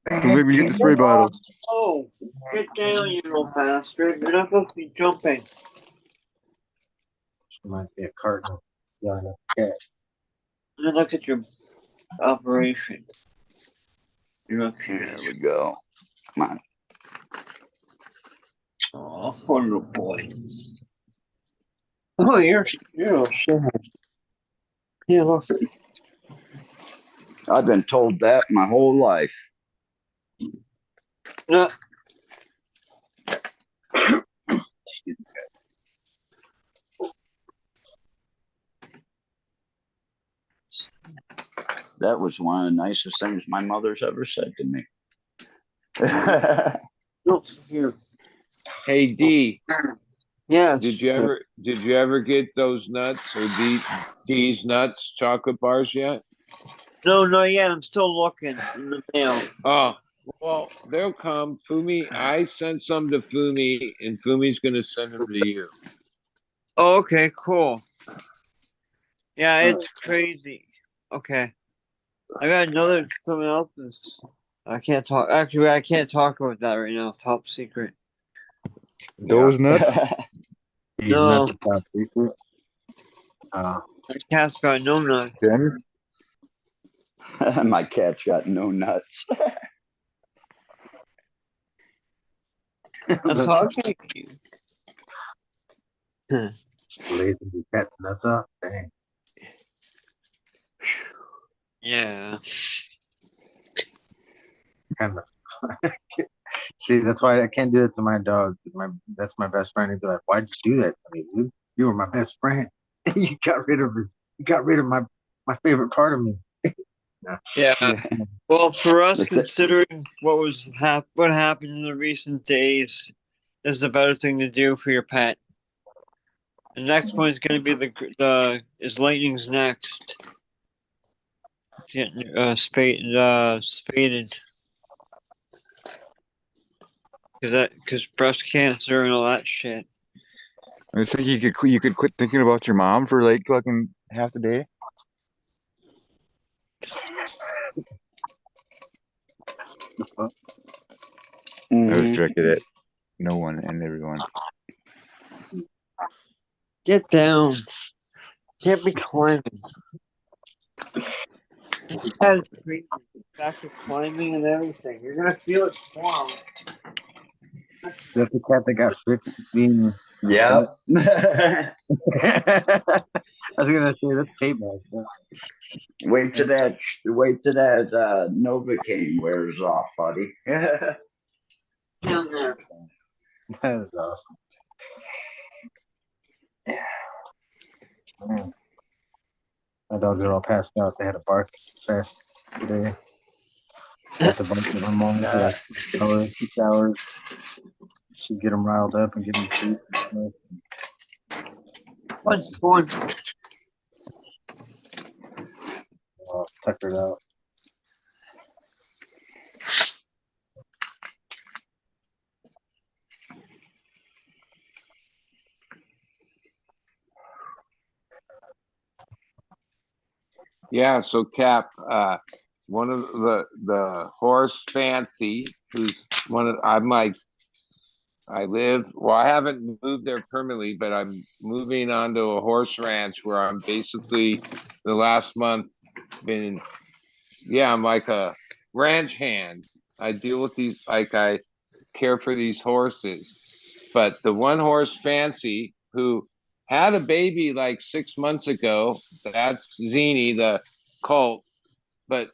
Don't make me get the spray bottle. Oh, get down, you little bastard. You're not supposed to be jumping. Might be a carton. Yeah, okay. And then look at your operation. You're up There here. we go. Come on. Oh, poor little boy. Oh, you're a shithead. Yeah, look. I've been told that my whole life. No. Excuse me. That was one of the nicest things my mother's ever said to me. No, here. Hey D, Yes. did you ever get those nuts or D's nuts chocolate bars yet? No, not yet. I'm still looking in the mail. Oh, well, they'll come. Fumi, I sent some to Fumi, and Fumi's gonna send them to you. Oh, okay, cool. Yeah, it's crazy. Okay. I got another something else. I can't talk. Actually, I can't talk about that right now. Top secret. Those nuts? These No. nuts are top secret. My cat's got no nuts. Then My cat's got no nuts. I'm talking to you. Lazy the cat's nuts up. Dang. Yeah. Kind of. See, that's why I can't do that to my dog. That's my best friend. He'd be like, "Why'd you do that to me, dude? You were my best friend. You got rid of my favorite part of me." Yeah. Well, for us, considering what happened in the recent days, this is a better thing to do for your pet. The next one is going to be is Lightning's next. Getting spaded. Because breast cancer and all that shit. I think you could quit thinking about your mom for like fucking half the day. I was directed at no one and everyone. Get down. Can't be climbing. That is crazy. Back to climbing and everything. You're gonna feel it tomorrow. That's the cat that got fixed. It's being. Yeah. I was gonna say that's payback. Yeah. Wait till that Novocaine wears off, buddy. Down there. That is awesome. Yeah. Man. My dogs are all passed out. They had a bark fest today. That's a bunch of them on for like 6 hours. Should get them riled up and get them treats and What's going? stuff. Tuckered out. Yeah, so Cap, one of the horse fancy, who's one of I'm like I haven't moved there permanently, but I'm moving onto a horse ranch where I'm basically the last month been I'm like a ranch hand. I deal with these I care for these horses. But the one horse fancy who had a baby like 6 months ago, that's Zini, the colt, but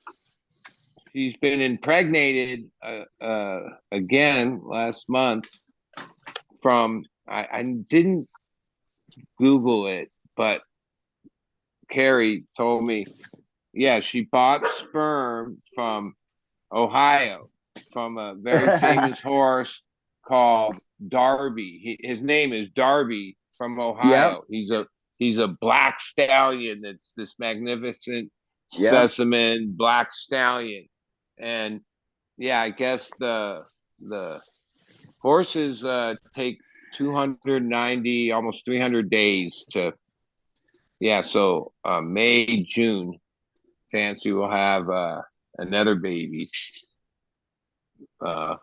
she's been impregnated again last month from I didn't Google it, but Carrie told me, yeah, she bought sperm from Ohio from a very famous horse called Darby. His name is Darby from Yep. Ohio. He's a black stallion that's this magnificent Yep. specimen black stallion. And yeah, I guess the horses take 290, almost 300 days to so May, June, Fancy will have another baby from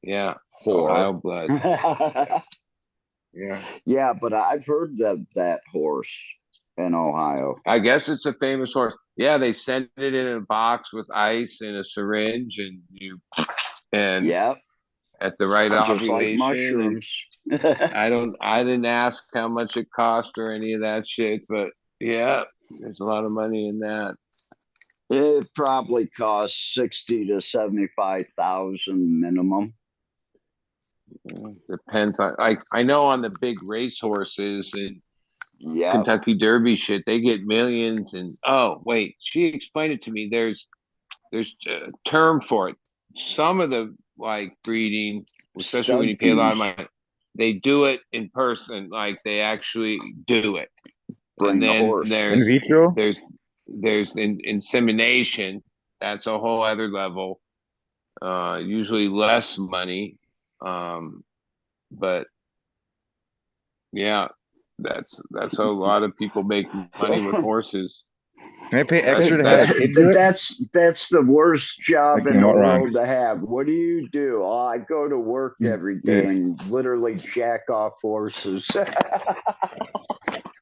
Ohio Whore. blood. Yeah. Yeah, but I've heard that horse in Ohio. I guess it's a famous horse. Yeah, they send it in a box with ice and a syringe, and Yep. at the right Just like ovulation. mushrooms. I didn't ask how much it cost or any of that shit, but yeah, there's a lot of money in that. It probably costs 60 to 75,000 minimum. Depends on I know on the big race horses and Yeah. Kentucky Derby shit, they get millions. And oh wait, she explained it to me. There's a term for it. Some of the like breeding, especially when you pay a lot of money, they do it in person, like they actually do it. Bring and the then horse. In vitro? there's insemination. That's a whole other level. Usually less money. But yeah, that's how a lot of people make money with horses. Can I pay extra to have a kid do it? That's the worst job Like, in you're the not wrong. world to have. What do you do? Oh, I go to work every day Yeah. and literally jack off horses.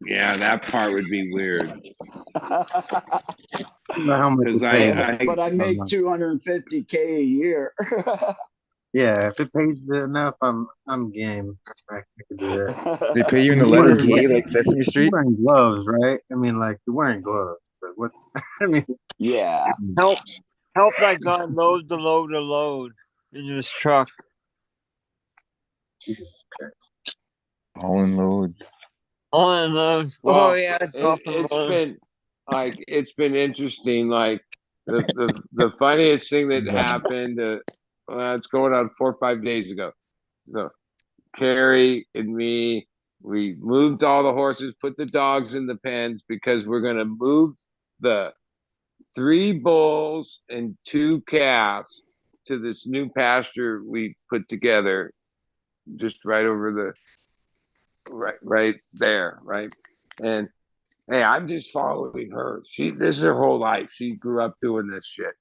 Yeah, that part would be weird. How much Because it pays. But I make 250K a year. Yeah, if it pays enough, I'm game. I could do that. They pay you in the You're letter wearing- K, like Sesame You're Street? wearing gloves, right? I mean, like you're wearing gloves. But what? I mean, Yeah. Help that guy load the load in his truck. Jesus Christ. All in loads. All in those. Well, Oh yeah, it's off the road. it's been interesting. Like the funniest thing that happened. It's going on 4 or 5 days ago. So Carrie and me, we moved all the horses, put the dogs in the pens because we're gonna move the 3 bulls and 2 calves to this new pasture we put together, just right over right there, right? And hey, I'm just following her. This is her whole life. She grew up doing this shit.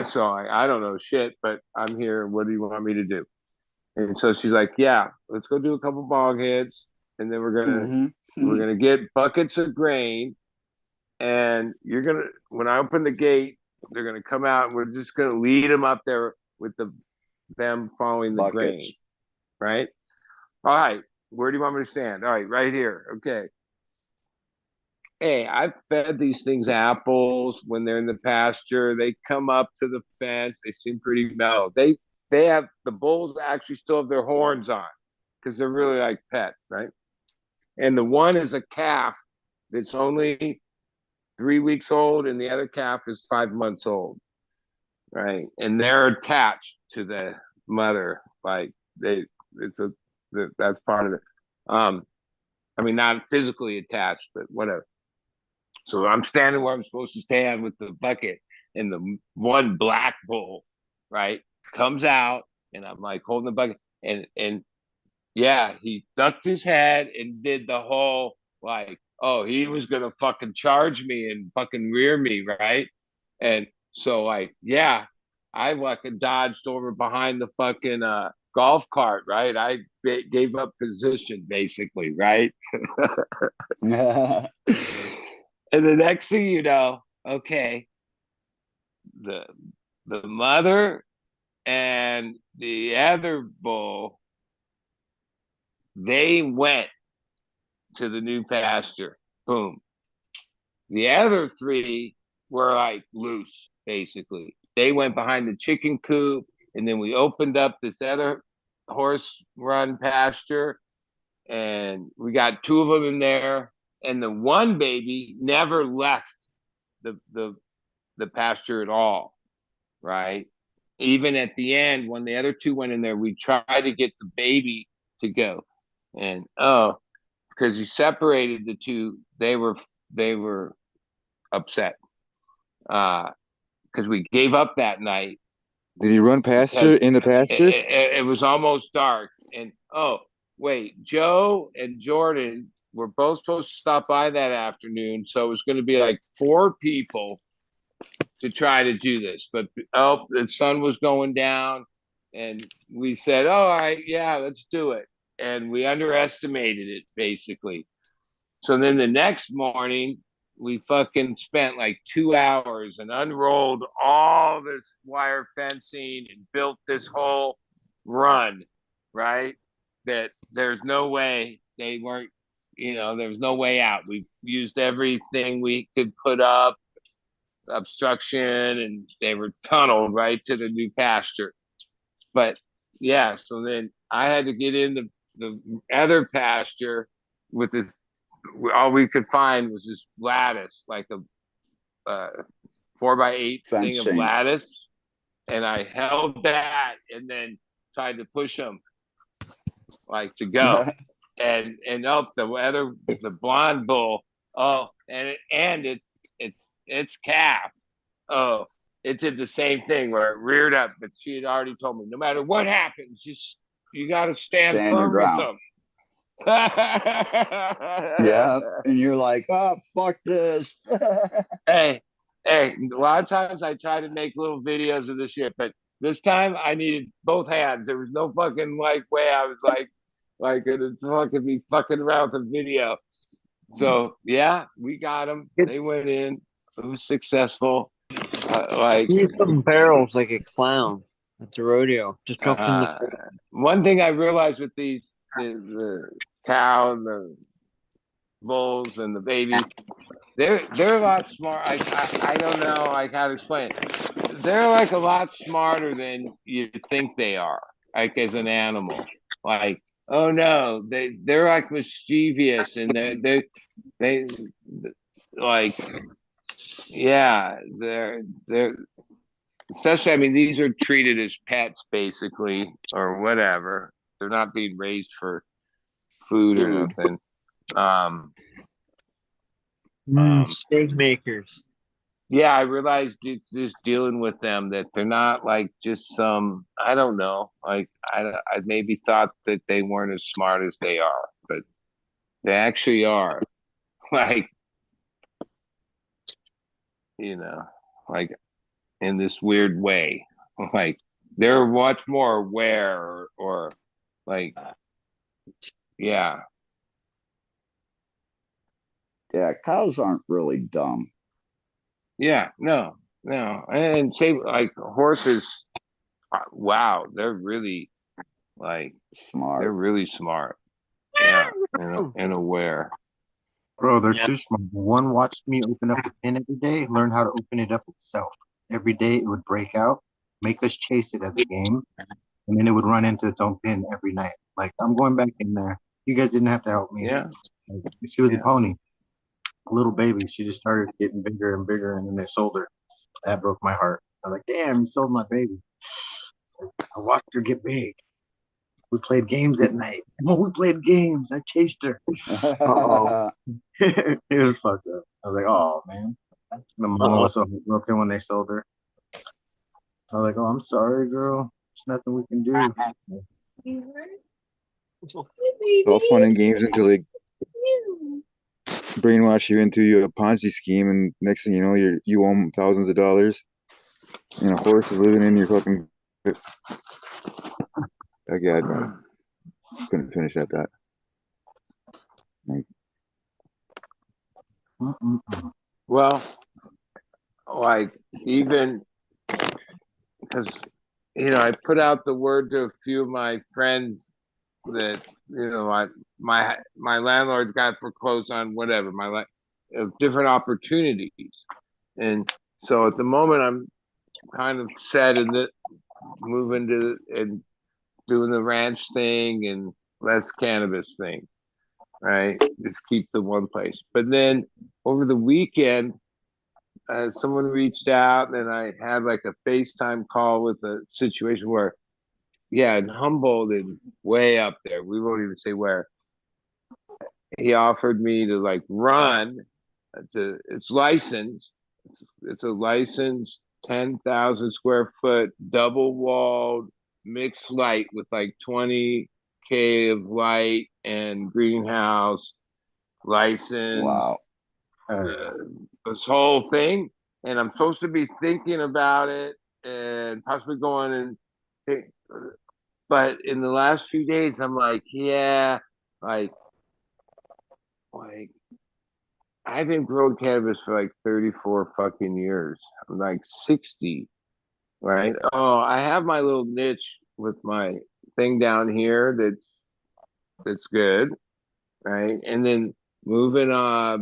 So I don't know shit, but I'm here. What do you want me to do? And so she's like, yeah, let's go do a couple bog heads. And then we're gonna get buckets of grain. And when I open the gate, they're gonna come out and we're just gonna lead them up there with them following the grain. Right? All right. Where do you want me to stand? All right, right here. Okay. Hey, I've fed these things apples when they're in the pasture. They come up to the fence. They seem pretty mellow. They have the bulls actually still have their horns on because they're really like pets, right? And the one is a calf that's only 3 weeks old, and the other calf is 5 months old. right? And they're attached to the mother, like that's part of it. I mean, not physically attached, but whatever. So I'm standing where I'm supposed to stand with the bucket, and the one black bull, right, comes out, and I'm like holding the bucket, and yeah, he ducked his head and did the whole like, oh, he was gonna fucking charge me and fucking rear me, right? And so like, yeah, I fucking dodged over behind the fucking golf cart, right? I gave up position basically, right? And the next thing you know, okay, the mother and the other bull, they went to the new pasture. Boom. The other three were like loose, basically. They went behind the chicken coop, and then we opened up this other horse run pasture, and we got two of them in there. And the one baby never left the pasture at all, right? Even at the end, when the other two went in there, we tried to get the baby to go, and because you separated the two, they were upset because we gave up that night. Did he run pasture in the pasture? It was almost dark, and wait, Joe and Jordan were both supposed to stop by that afternoon, so it was going to be like 4 people to try to do this, but the sun was going down, and we said, all right, yeah, let's do it, and we underestimated it basically. So then the next morning, we fucking spent like 2 hours and unrolled all this wire fencing and built this whole run, right? That there's no way they weren't, there was no way out. We used everything we could put up, obstruction, and they were tunneled right to the new pasture. But yeah, so then I had to get in the other pasture with this. All we could find was this lattice, like a 4x8 thing of lattice, and I held that and then tried to push them like to go, and the blonde bull, and its calf, it did the same thing where it reared up, but she had already told me no matter what happens, you got to stand firm with them. Yeah, and you're like, oh, fuck this. hey, a lot of times I try to make little videos of this shit, but this time I needed both hands. There was no fucking way I was like it'd fucking be fucking around with the video. So yeah, we got them. They went in. It was successful. Use some barrels like a clown at the rodeo. Just jump in the. One thing I realized with these the cow and the bulls and the babies, they're a lot smart. I don't know like how to explain it. They're like a lot smarter than you think they are, like as an animal. Like, oh no, they're like mischievous, and they like, yeah, they're especially, I mean, these are treated as pets basically, or whatever. They're not being raised for food or nothing. Steak makers. Yeah, I realized it's just dealing with them that they're not like just some, I don't know, like I maybe thought that they weren't as smart as they are, but they actually are. Like, like in this weird way, like they're much more aware or like, yeah. Yeah, cows aren't really dumb. Yeah, no. And say like horses, wow, they're really like smart. They're really smart. Yeah, and aware. Bro, they're too smart. One watched me open up a pin every day, learn how to open it up itself. Every day it would break out, make us chase it as a game, and then it would run into its own pin every night. Like, I'm going back in there. You guys didn't have to help me. Yeah. Like, she was a pony, a little baby. She just started getting bigger and bigger, and then they sold her. That broke my heart. I was like, damn, you sold my baby. I watched her get big. We played games at night. Oh, we played games. I chased her. Uh-oh. It was fucked up. I was like, oh, man. The mama was so broken when they sold her. I was like, oh, I'm sorry, girl. There's nothing we can do. It's all fun and games until they brainwash you into a Ponzi scheme, and next thing you know, you owe 'em thousands of dollars, and a horse is living in your fucking. Okay, I couldn't finish that. Like, Well, like even because I put out the word to a few of my friends that my landlord's got foreclosed on whatever of different opportunities, and so at the moment I'm kind of set in that moving to and doing the ranch thing and less cannabis thing, right? Just keep the one place. But then over the weekend, someone reached out and I had like a FaceTime call with a situation where, yeah, in Humboldt and way up there, we won't even say where, he offered me to like run. It's licensed. It's a licensed 10,000 square foot double walled mixed light with like 20K of light and greenhouse license. Wow. This whole thing, and I'm supposed to be thinking about it and possibly going and but in the last few days I'm like, yeah, like I've been growing cannabis for like 34 fucking years. I'm like 60, right? Oh, I have my little niche with my thing down here that's good, right? And then moving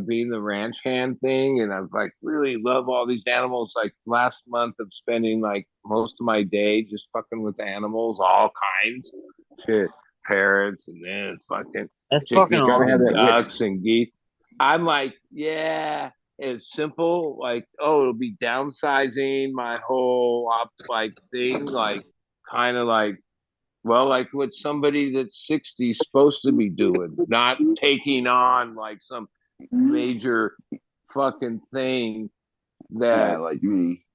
being the ranch hand thing, and I've like really love all these animals. Like last month of spending like most of my day just fucking with animals, all kinds. Shit. Parrots and then fucking That's fucking awesome. ducks and geese. I'm like, yeah, it's simple. Like, oh, it'll be downsizing my whole like thing, like kind of like, well, like what somebody that's 60 is supposed to be doing, not taking on like some major fucking thing Yeah, that, like me.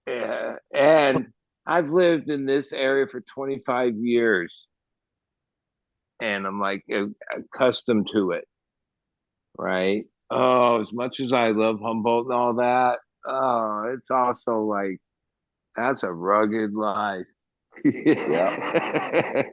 and I've lived in this area for 25 years and I'm like accustomed to it, right? Oh, as much as I love Humboldt and all that, oh, it's also like that's a rugged life. Yeah.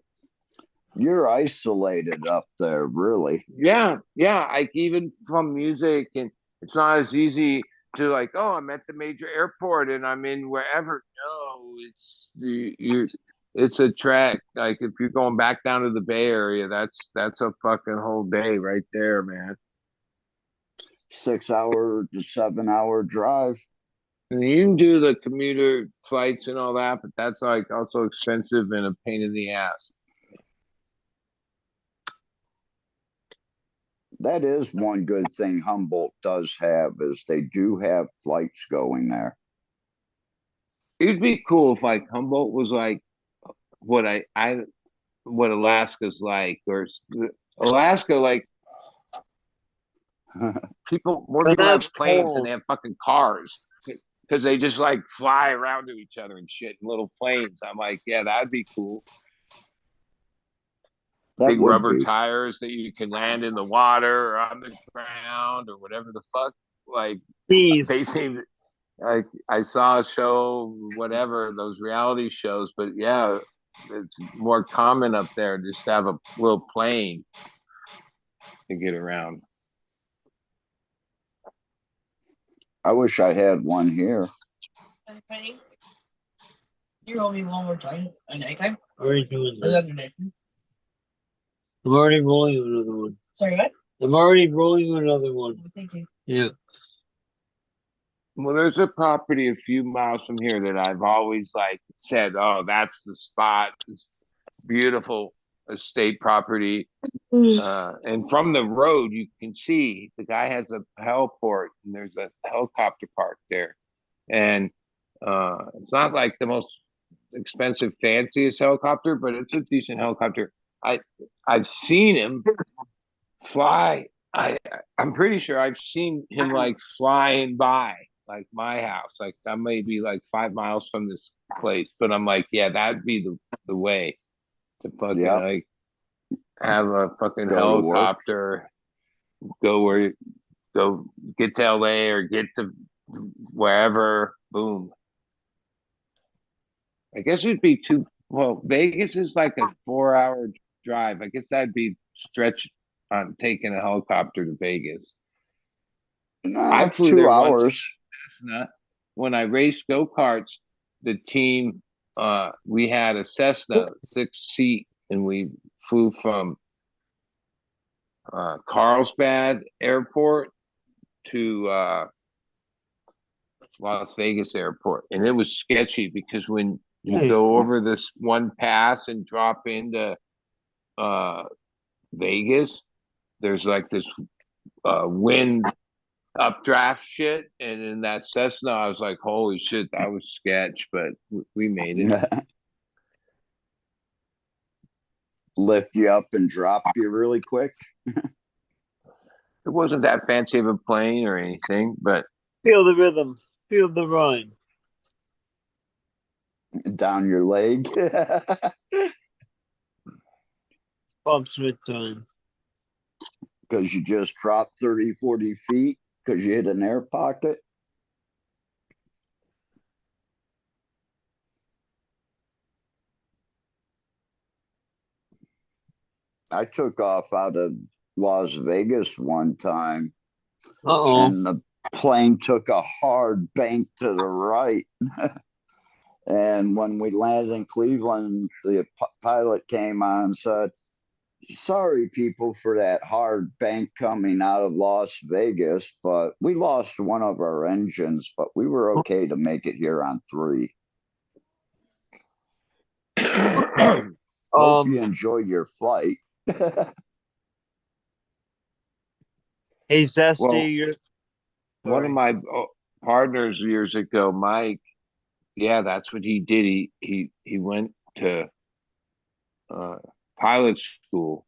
You're isolated up there, really. Yeah, like even from music, and it's not as easy to like, oh, I'm at the major airport and I'm in wherever. No, it's a trek. Like if you're going back down to the Bay Area, that's a fucking whole day right there, man. 6 hour to 7 hour drive. And you can do the commuter flights and all that, but that's like also expensive and a pain in the ass. That is one good thing Humboldt does have is they do have flights going there. It'd be cool if like Humboldt was like what what Alaska's like, or Alaska, like more people have planes than they have fucking cars because they just like fly around to each other and shit in little planes. I'm like, yeah, that'd be cool. Big rubber tires that you can land in the water or on the ground or whatever the fuck. Like they seem like I saw a show, whatever, those reality shows, but yeah, it's more common up there just to have a little plane to get around. I wish I had one here. You owe me one more time at nighttime. Already doing Or the that. other day. I'm already rolling with another one. Sorry, what? I'm already rolling with another one. Oh, thank you. Yeah. Well, there's a property a few miles from here that I've always like said, oh, that's the spot. It's beautiful estate property. And from the road, you can see the guy has a heliport and there's a helicopter park there. And It's not like the most expensive, fanciest helicopter, but it's a decent helicopter. I I've seen him fly. I'm pretty sure I've seen him like flying by like my house. Like I may be like 5 miles from this place, but I'm like, yeah, that'd be the way to fucking Yep. like have a fucking Go to work. helicopter go where go get to LA or get to wherever. Boom. I guess it'd be too well. Vegas is like a 4 hour drive. I guess that'd be stretch on taking a helicopter to Vegas. I No, flew 2 there once. hours. Cessna. When I raced go-karts, the team we had a Cessna 6 seat and we flew from Carlsbad Airport to Las Vegas Airport. And it was sketchy because when you go over this one pass and drop into Vegas, there's like this wind updraft shit, and in that Cessna, I was like, "Holy shit, that was sketch," but we made it. Lift you up and drop you really quick It wasn't that fancy of a plane or anything, but Feel the rhythm. Feel the run. down your leg. Bumps with time. Because you just dropped 30, 40 feet because you hit an air pocket. I took off out of Las Vegas one time Uh-oh. and the plane took a hard bank to the right. And when we landed in Cleveland, the pilot came on and said, "Sorry, people, for that hard bank coming out of Las Vegas, but we lost one of our engines, but we were okay to make it here on 3. Hope you enjoy your flight." Hey, Zesty, well, you're one of my partners years ago, Mike. Yeah, that's what he did. He went to pilot school.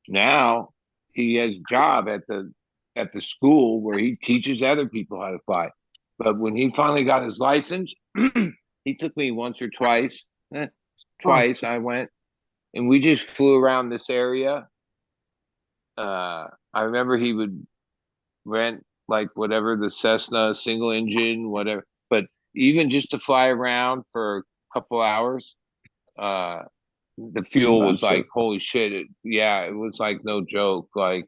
Now he has a job at the school where he teaches other people how to fly. But when he finally got his license, he took me once or twice. Twice I went, and we just flew around this area. I remember he would rent like whatever the Cessna single engine, whatever. But even just to fly around for a couple hours, the fuel was like, holy shit. It was like no joke. Like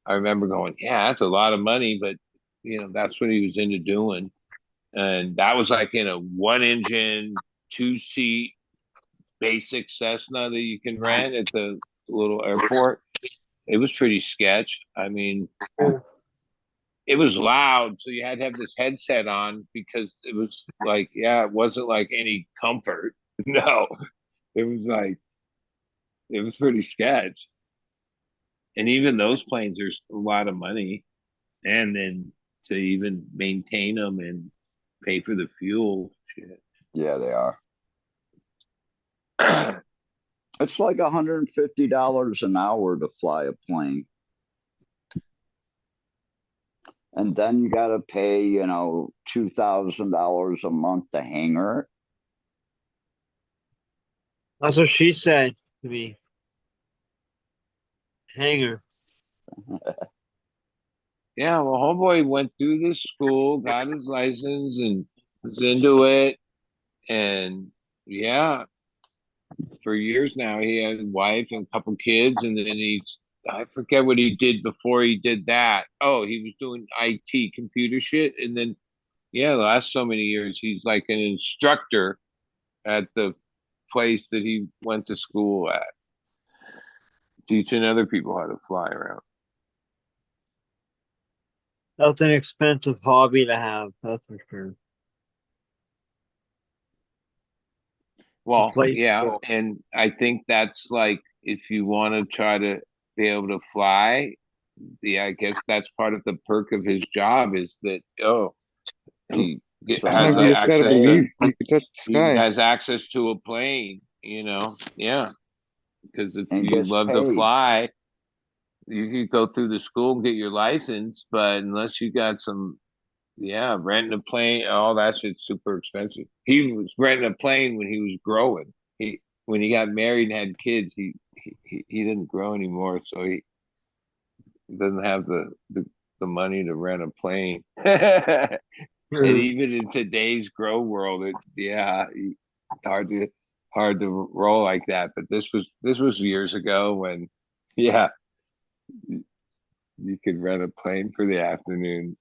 I remember going, yeah, that's a lot of money, but that's what he was into doing. And that was like in a 1 engine, 2 seat basic Cessna that you can rent at the little airport. It was pretty sketch. I mean, it was loud, so you had to have this headset on because it was like, it wasn't like any comfort. No, it was like, it was pretty sketch. And even those planes are a lot of money. And then to even maintain them and pay for the fuel, shit. Yeah, they are. It's like $150 an hour to fly a plane. And then you got to pay, $2,000 a month to hangar. That's what she said to me. Hanger. Yeah, well, homeboy went through this school, got his license, and was into it. And for years now, he had a wife and a couple kids, and then I forget what he did before he did that. Oh, he was doing IT computer shit. And then, the last so many years, he's like an instructor at the place that he went to school at, teaching other people how to fly around. That's an expensive hobby to have, that's for sure. Well, yeah, and I think that's like if you want to try to be able to fly, I guess that's part of the perk of his job is that he has Sometimes you just gotta access to, believe you can touch the he sky. has access to a plane, yeah. Because if And you gets love to paid. fly, you could go through the school and get your license, but unless you got some, renting a plane, all that shit's super expensive. He was renting a plane when he was growing. When he got married and had kids, he didn't grow anymore, so he doesn't have the money to rent a plane. And even in today's grow world, it's hard to roll like that. But this was years ago when, you could rent a plane for the afternoon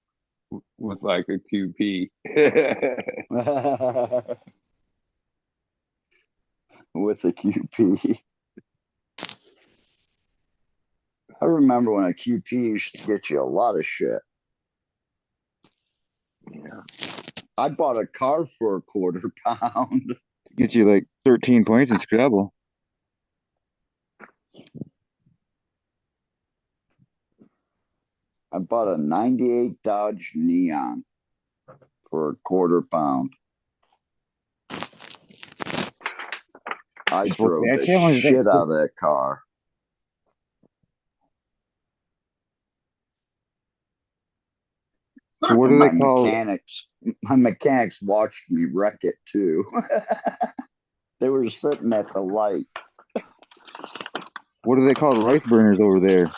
with like a QP. With a QP. I remember when a QP used to get you a lot of shit. Yeah. I bought a car for £1/4. Get you like 13 points in Scrabble. I bought a 98 Dodge Neon for £1/4. I Just what drove that the challenge shit next. out of that car. So what do they call? My mechanics watched me wreck it too. They were sitting at the light. What do they call rice burners over there?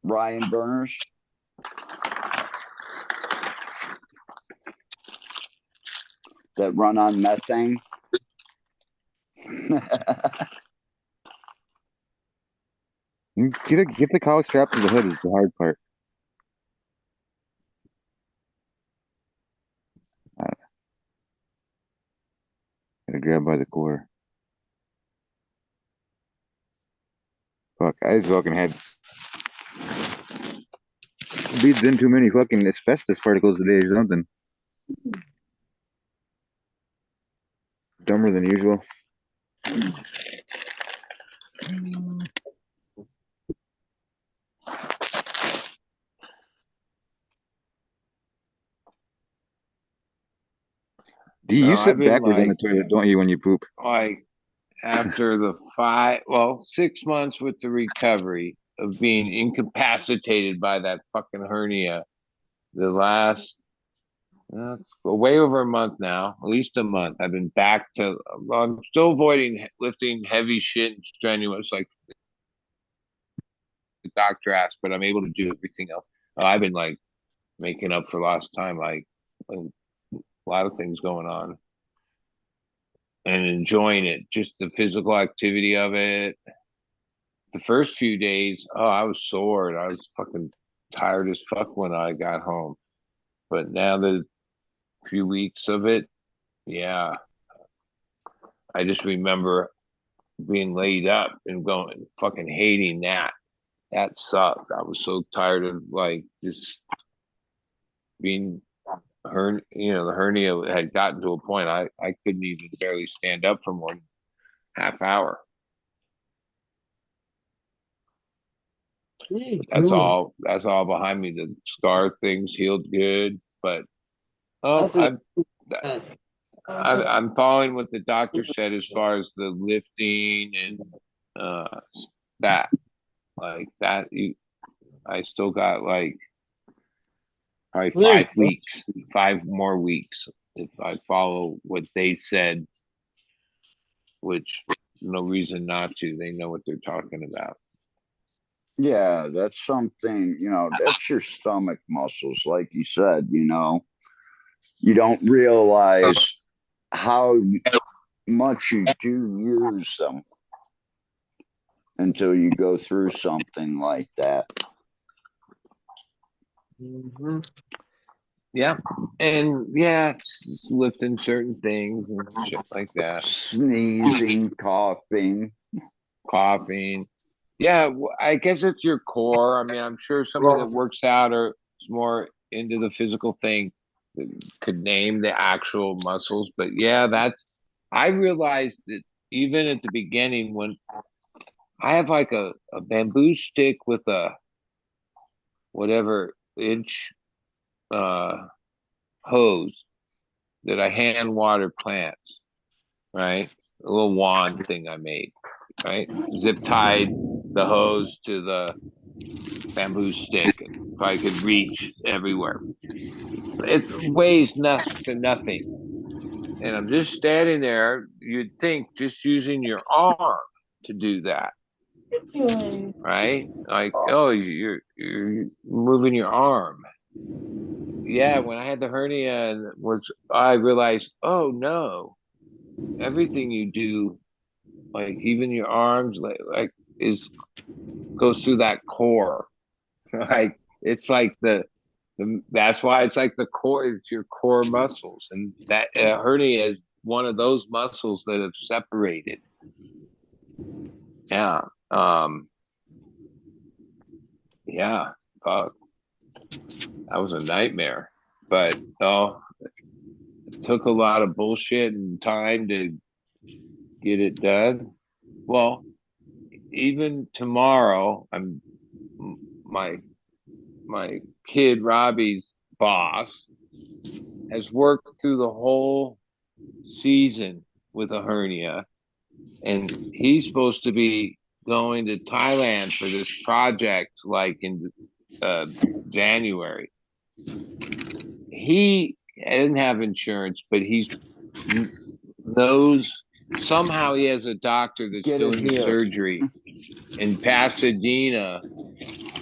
Ryan burners. That run on methane. Get the cow strapped to the hood is the hard part. Gotta grab by the core. Fuck, I just fucking had breathed in too many fucking asbestos particles today or something. Dumber than usual. You I've sit been backwards on the like toilet, don't you, when you poop? After the 6 months with the recovery of being incapacitated by that fucking hernia, the last it's way over a month now, at least a month. I've been back to. I'm still avoiding lifting heavy shit and strenuous like the doctor asked, but I'm able to do everything else. I've been like making up for lost time, like a lot of things going on, and enjoying it. Just the physical activity of it. The first few days, I was sore. I was fucking tired as fuck when I got home. But now the few weeks of it, yeah, I just remember being laid up and going fucking hating that. That sucked. I was so tired of like just being the hernia had gotten to a point I couldn't even barely stand up for more than half hour. That's all behind me. The scar things healed good, but I'm following what the doctor said as far as the lifting and that like that. I still got like probably 5 weeks, 5 more weeks if I follow what they said, which no reason not to. They know what they're talking about. Yeah, that's something, that's your stomach muscles, like you said, you don't realize how much you do use them until you go through something like that. Mm-hmm. Yeah, and it's lifting certain things and shit like that. Sneezing, coughing. Yeah, I guess it's your core. I mean, I'm sure somebody that works out or is more into the physical thing could name the actual muscles. But I realized that even at the beginning when I have like a bamboo stick with a whatever inch hose that I hand water plants, right? A little wand thing I made, right? Zip tied the hose to the bamboo stick so I could reach everywhere. It weighs next to nothing. And I'm just standing there. You'd think just using your arm to do that, right? Like, oh, you're moving your arm. Yeah, when I had the hernia and I realized, oh no, everything you do, like even your arms, like is goes through that core. Like it's like that's why it's like the core. It's your core muscles, and that hernia is one of those muscles that have separated. Yeah. Yeah. Fuck. That was a nightmare. But it took a lot of bullshit and time to get it done. Well, even tomorrow, my kid Robbie's boss has worked through the whole season with a hernia, and he's supposed to be going to Thailand for this project like in January. He didn't have insurance, but he knows somehow he has a doctor that's doing the surgery in Pasadena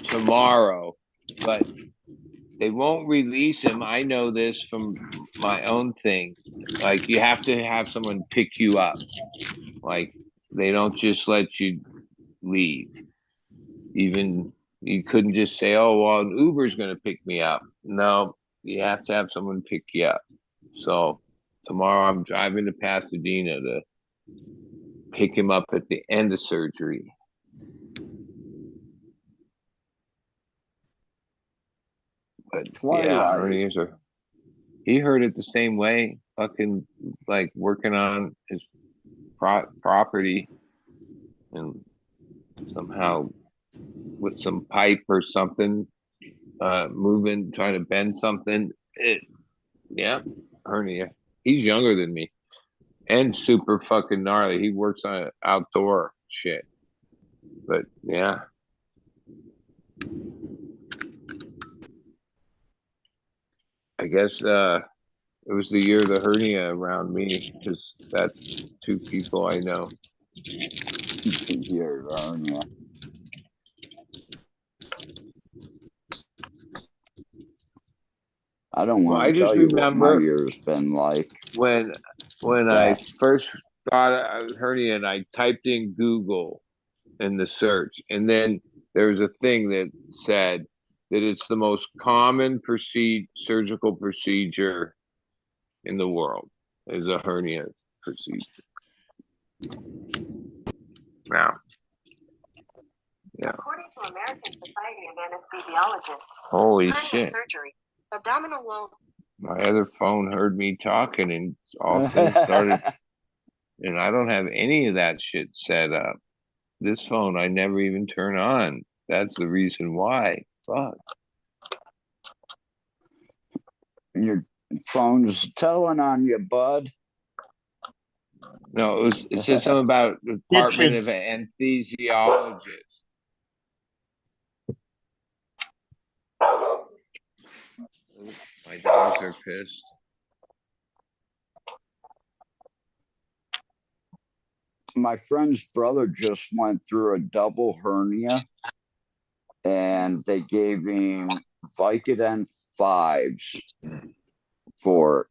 tomorrow, but they won't release him. I know this from my own thing. Like you have to have someone pick you up. Like they don't just let you leave. Even you couldn't just say, "Oh, well, an Uber's going to pick me up." No, you have to have someone pick you up. So tomorrow I'm driving to Pasadena to pick him up at the end of surgery. But yeah, he heard it the same way. Fucking like working on his property and somehow with some pipe or something, moving, trying to bend something. Hernia. He's younger than me and super fucking gnarly. He works on outdoor shit. But yeah. I guess it was the year of the hernia around me because that's two people I know. The year of the hernia. I don't want to tell you what my year's been like. When I first thought I was hernia and I typed in Google in the search, and then there was a thing that said that it's the most common surgical procedure in the world is a hernia procedure. Now, yeah. According to American Society of Anesthesiologists, Holy hernia shit. surgery, abdominal wall. My other phone heard me talking and all of a sudden started, and I don't have any of that shit set up. This phone I never even turn on. That's the reason why. Fuck. Your phone's telling on you, bud. No, it said something about the Department of Anesthesiologists. My dogs are pissed. My friend's brother just went through a double hernia and they gave him Vicodin 5s for it.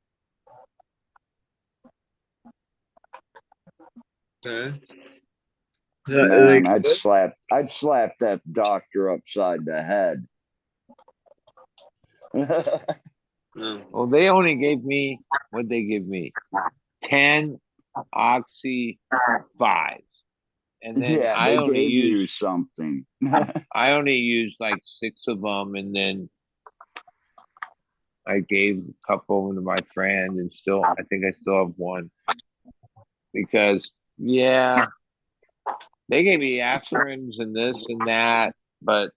Okay. Man, I'd slap that doctor upside the head. Well, they only gave me what'd they give me? 10 Oxy 5s. And then yeah, I only used something. I only used like 6 of them, and then I gave a couple to my friend, and I think I still have one. Because they gave me aspirins and this and that, but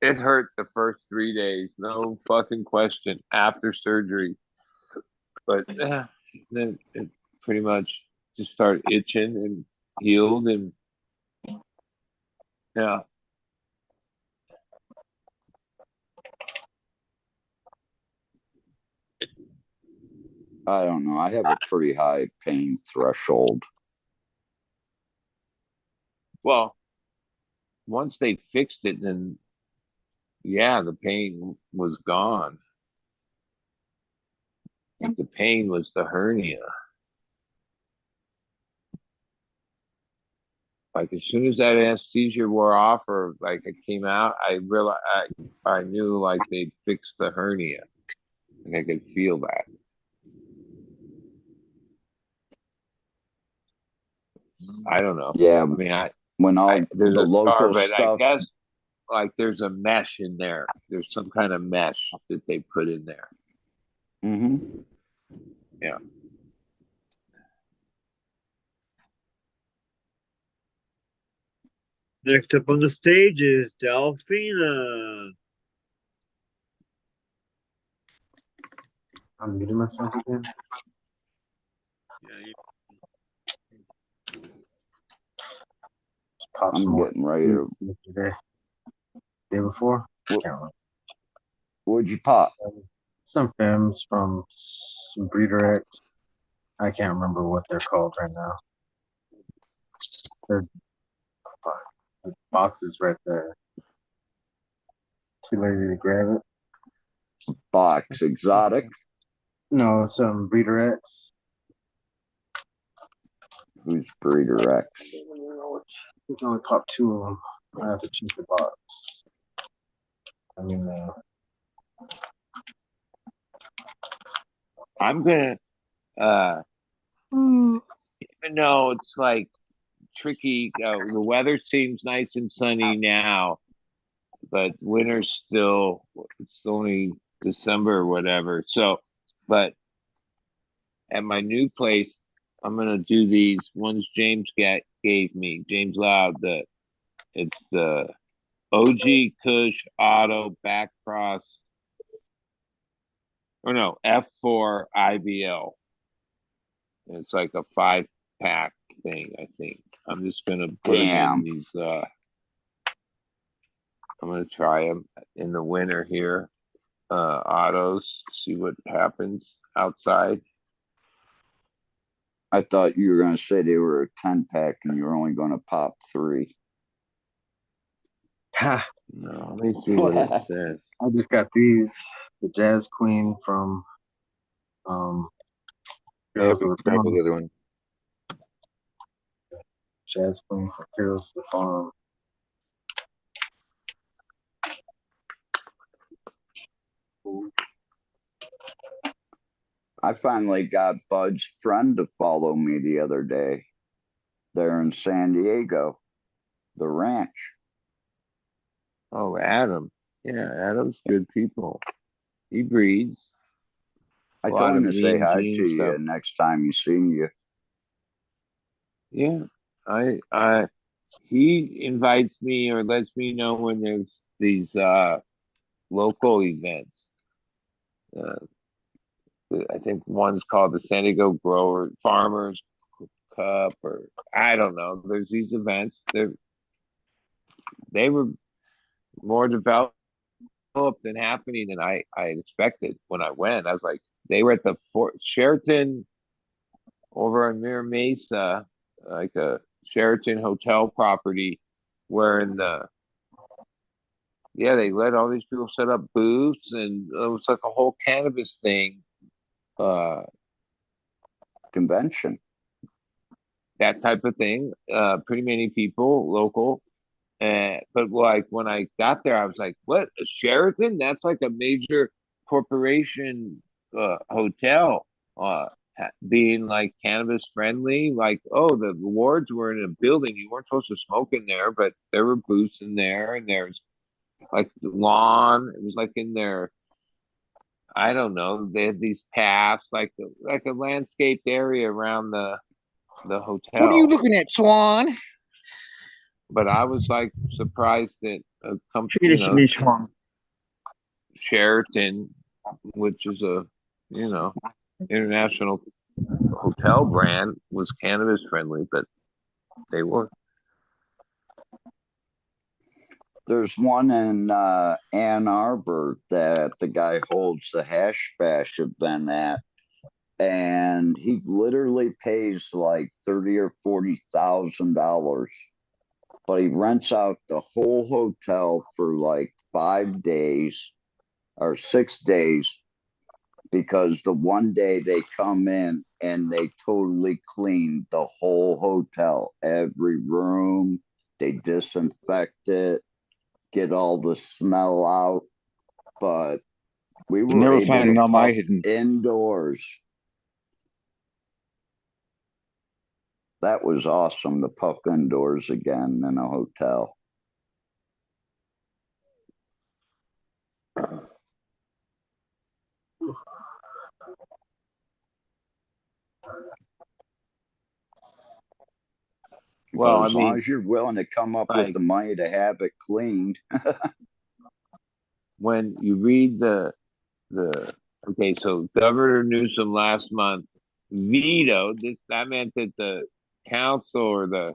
It hurt the first 3 days, no fucking question, after surgery. But then it pretty much just started itching and healed, and yeah. I don't know. I have a pretty high pain threshold. Well, once they fixed it, then yeah, the pain was gone. Like the pain was the hernia. Like as soon as that anesthesia wore off, or like it came out, I realized I knew like they'd fixed the hernia. Like I could feel that. I don't know. Yeah, I mean, when all there's the a scar, local but I stuff. guess like there's a mesh in there. There's some kind of mesh that they put in there. Mm-hmm. Yeah. Next up on the stage is Delphina. I'm muting myself again. Yeah, Pop some I'm more getting ready to. yesterday. Day before? What, Can't remember. what'd you pop? Some films from some Breeder X. I can't remember what they're called right now. They're the box is right there. Too lazy to grab it. Box Exotic. No, some Breeder X. Who's Breeder X? We can only pop 2 of them. I have to choose the box. I mean, I'm gonna even though it's like tricky, the weather seems nice and sunny now, but winter's still, it's only December or whatever. So, but at my new place, I'm gonna do these ones James gave me, James Loud. It's the OG Kush Auto Backcross, or no, F4 IBL. It's like a 5-pack thing, I think. I'm just gonna put them in these. I'm gonna try them in the winter here. Autos, see what happens outside. I thought you were going to say they were a 10-pack and you were only going to pop 3. Ha! No, let me see what it says. I just got these. The Jazz Queen from Yeah, the other one. Jazz Queen from Heroes of the Farm. I finally got Bud's friend to follow me the other day. They're in San Diego, the ranch. Oh, Adam. Yeah, Adam's good people. He breeds. I A told lot him of to say mean hi gene to you stuff. next time you see you. Yeah, he invites me or lets me know when there's these local events. I think one's called the San Diego Grower Farmers Cup, or I don't know. There's these events. They were more developed and happening than I expected when I went. I was like, they were at the Fort Sheraton over on Mira Mesa, like a Sheraton hotel property, where they let all these people set up booths, and it was like a whole cannabis thing. Convention. That type of thing. Pretty many people local. But like when I got there, I was like, what? A Sheraton? That's like a major corporation hotel. Being like cannabis friendly, like, oh, the awards were in a building. You weren't supposed to smoke in there, but there were booths in there, and there's like the lawn. It was like in there. I don't know. They had these paths, like a landscaped area around the hotel. What are you looking at, Swan? But I was like surprised that a company, Treat us in each one. Sheraton, which is a, international hotel brand, was cannabis friendly, but they were. There's one in Ann Arbor that the guy holds the Hash Bash event at, and he literally pays like $30,000 or $40,000, but he rents out the whole hotel for like 5 days or 6 days, because the one day they come in and they totally clean the whole hotel, every room, they disinfect it, get all the smell out. But we You're were never able finding to all my puff hidden. indoors. That was awesome to puff indoors again in a hotel. Well, But I as long mean, as you're willing to come up with like the money to have it cleaned. when you read the okay, so Governor Newsom last month vetoed this. That meant that the council or the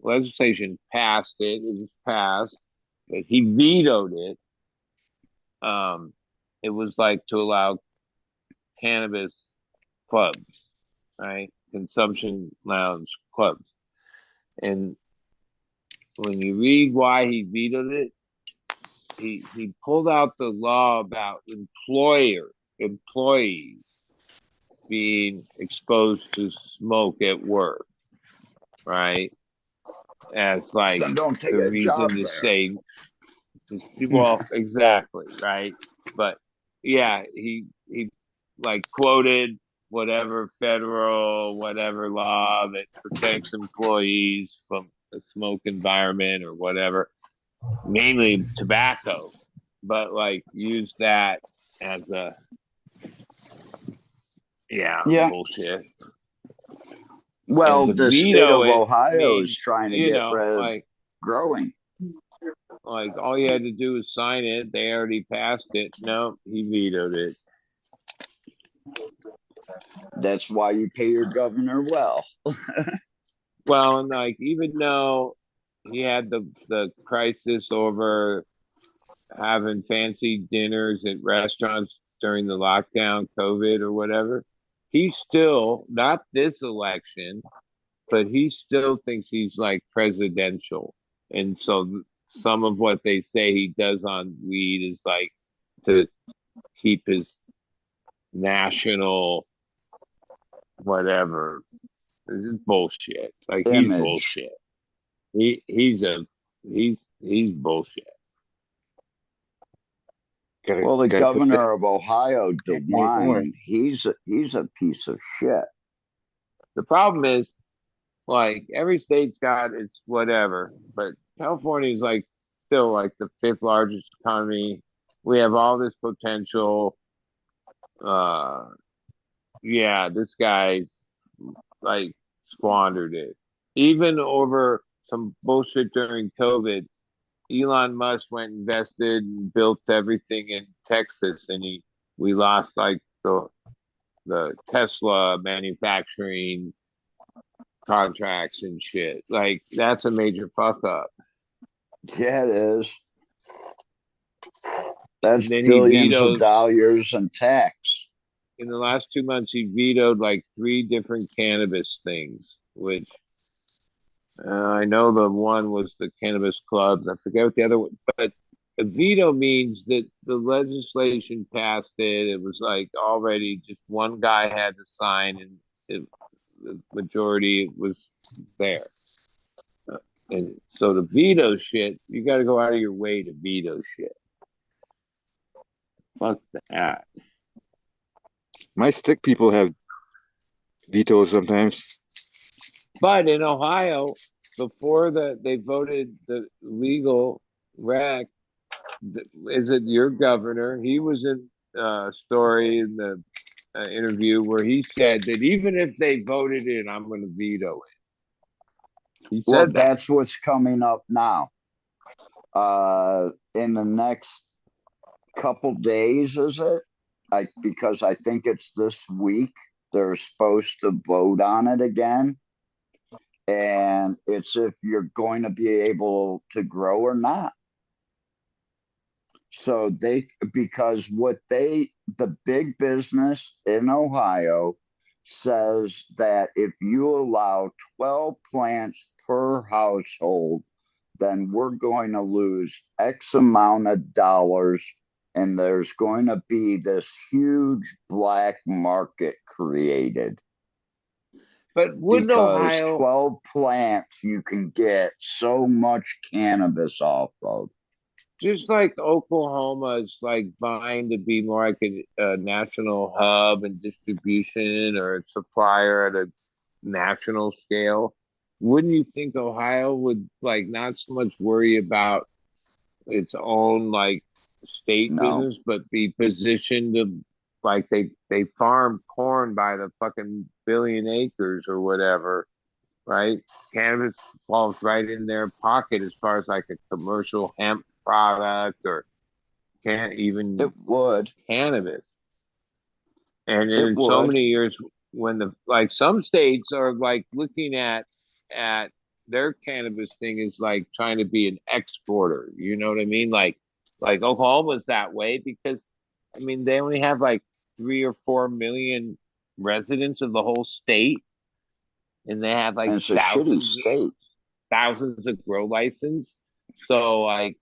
legislation passed it. It was passed, but he vetoed it. It was like to allow cannabis clubs, right? Consumption lounge clubs. And when you read why he vetoed it, he pulled out the law about employees being exposed to smoke at work, right? As like Then don't take the a job reason to there. say, well, exactly, right? But yeah, he like quoted whatever federal whatever law that protects employees from a smoke environment or whatever, mainly tobacco, but like use that as a Yeah. bullshit. Well, And to the state veto of it Ohio is means, trying to get rid of like growing. all you had to do was sign it. They already passed it. No, he vetoed it. That's why you pay your governor well. Well, and like even though he had the crisis over having fancy dinners at restaurants during the lockdown, COVID or whatever, he still, not this election, but he still thinks he's like presidential. And so some of what they say he does on weed is like to keep his national whatever. This is bullshit. Like he's Image. bullshit. He's bullshit. Well, the Gotta put that governor of Ohio, money somewhere. DeWine, he's a piece of shit. The problem is, like every state's got its whatever, but California is like still like the fifth largest economy. We have all this potential. Yeah, this guy's like squandered it. Even over some bullshit during COVID, Elon Musk went and invested and built everything in Texas, and we lost like the Tesla manufacturing contracts and shit. Like that's a major fuck up. Yeah, it is. That's Then billions of dollars in tax. In the last 2 months, he vetoed like 3 different cannabis things, which I know the one was the cannabis clubs. I forget what the other one, but a veto means that the legislation passed it. It was like already just one guy had to sign, and the majority was there. And so to veto shit, you got to go out of your way to veto shit. Fuck that. My stick people have vetoes sometimes. But in Ohio, before they voted the legal rec, is it your governor? He was in a story in the interview where he said that even if they voted it, I'm going to veto it. He said Well, that's what's coming up now. In the next couple days, is it? Because I think it's this week, they're supposed to vote on it again. And it's if you're going to be able to grow or not. So because the big business in Ohio says that if you allow 12 plants per household, then we're going to lose X amount of dollars, and there's going to be this huge black market created. But wouldn't Because Ohio 12 plants you can get so much cannabis off of. just like Oklahoma is like vying to be more like a national hub and distribution or a supplier at a national scale, wouldn't you think Ohio would like not so much worry about its own like state No. business, but be positioned to like they farm corn by the fucking billion acres or whatever, right? Cannabis falls right in their pocket as far as like a commercial hemp product or can't even It would. cannabis. And It in so would. many years when the like some states are like looking at their cannabis thing is like trying to be an exporter. You know what I mean? Like Oklahoma's that way because I mean they only have like 3 or 4 million residents of the whole state, and they have like And it's a shitty state. thousands of grow license. So like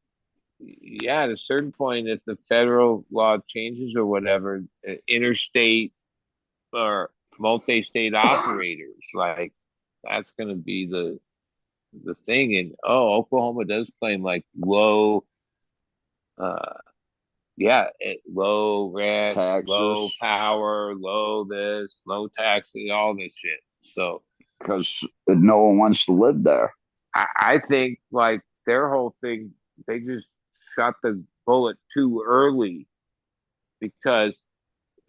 yeah, at a certain point, if the federal law changes or whatever, interstate or multi-state operators, like that's going to be the thing. And Oklahoma does claim like low, low rent, low Taxes. power, low this, low taxes, all this shit. So Because no one wants to live there. I think like their whole thing, they just shot the bullet too early because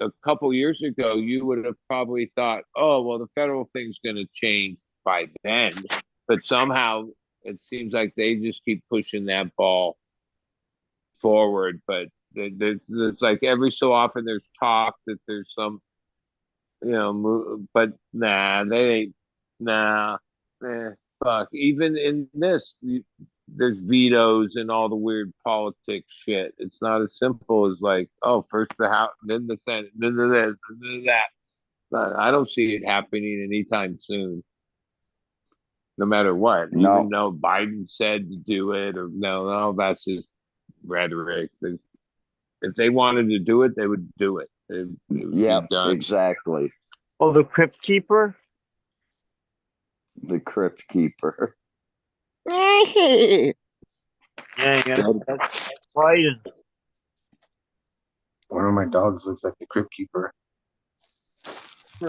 a couple years ago you would have probably thought, oh well, the federal thing's going to change by then, but somehow it seems like they just keep pushing that ball forward. But there's like every so often there's talk that there's some, but nah, they ain't, nah, fuck. Even in this, there's vetoes and all the weird politics shit. It's not as simple as like, oh, first the House, then the Senate, then the this, then the that. But I don't see it happening anytime soon. No matter what, No. even though Biden said to do it, or no, that's just rhetoric. If they wanted to do it, they would do it. It would Yep, be done. exactly. Oh, the Crypt Keeper? The Crypt Keeper. Yeah, that's Biden. One of my dogs looks like the Crypt Keeper. Hey,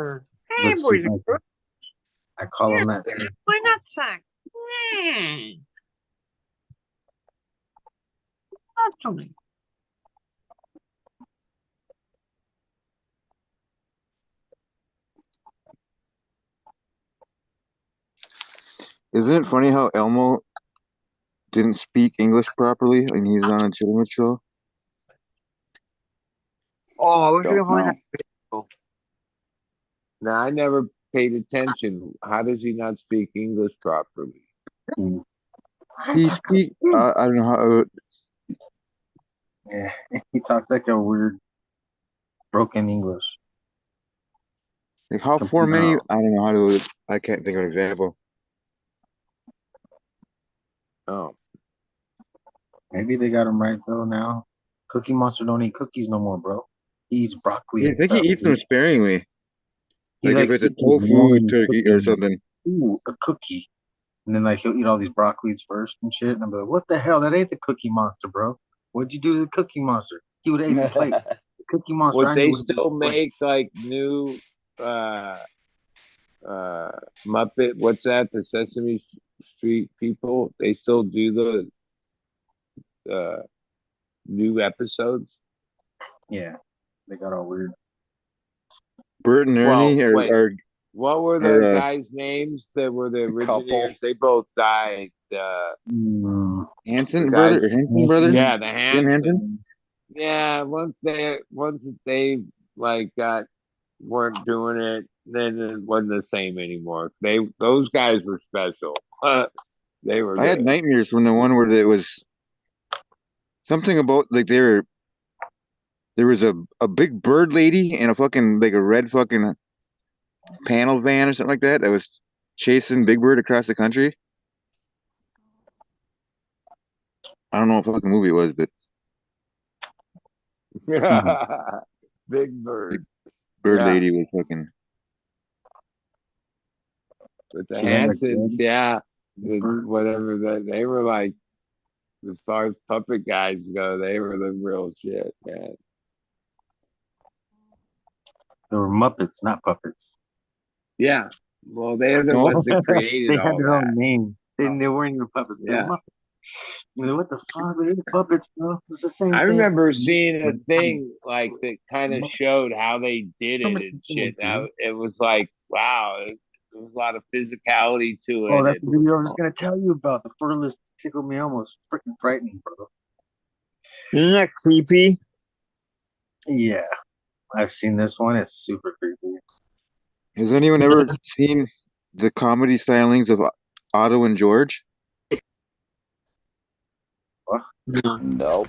Looks boys like- and girls. I call him that too. My nutsack. Hmm. Talk to me. Isn't it funny how Elmo didn't speak English properly and he's on a children's show? Oh, I wish I could Don't find know. that video. Now, I never paid attention. How does he not speak English properly? He speak. I don't know how. Yeah, he talks like a weird broken English. Like how for many? I don't know how to. I can't think of an example. Oh, Maybe they got him right though now. Cookie Monster don't eat cookies no more, bro. He eats broccoli. Yeah, I and think he stuff. eats them sparingly. He Like if likes it's a to eat tofu one turkey or cookie. something. Ooh, a cookie. And then like he'll eat all these broccolis first and shit. And I'm like, what the hell? That ain't the Cookie Monster, bro. What'd you do to the Cookie Monster? He would have ate the plate. The Cookie Monster. would I they knew would've still ate the plate. make like new Muppet? What's that? The Sesame Street people? They still do the new episodes? Yeah, they got all weird. Bert and Ernie Well, wait. are What were the guys' names that were the originators? couple. They both died. Mm, Hanson The brother guys, or Henson brothers? yeah, the Jim Henson? Hansons. Yeah, once they like weren't doing it, then it wasn't the same anymore. Those guys were special. They were I had good. nightmares from the one where there was something about like there was a big bird lady and a fucking like a red fucking panel van or something like that was chasing Big Bird across the country. I don't know what fucking movie it was, but Big Bird. Bird Yeah, Lady was fucking. with the See that like Hansons, red? yeah, Bird? whatever that they were like. As far as puppet guys go, they were the real shit, man. They were Muppets, not puppets. Yeah. Well, they're the No, ones that created They had all their that. own name. They weren't even puppets. They were Yeah. Muppets. You know, what the fuck? They're puppets, bro. It's the same I thing. remember seeing a thing like that kind of showed how they did it Muppets. and shit. Now it was like, wow, there was a lot of physicality to Oh, it. that's the video I was gonna tell you about. The furless tickled me almost freaking frightening, bro. Isn't that creepy? Yeah, I've seen this one. It's super creepy. has anyone ever seen the comedy stylings of Otto and George? No. Nope.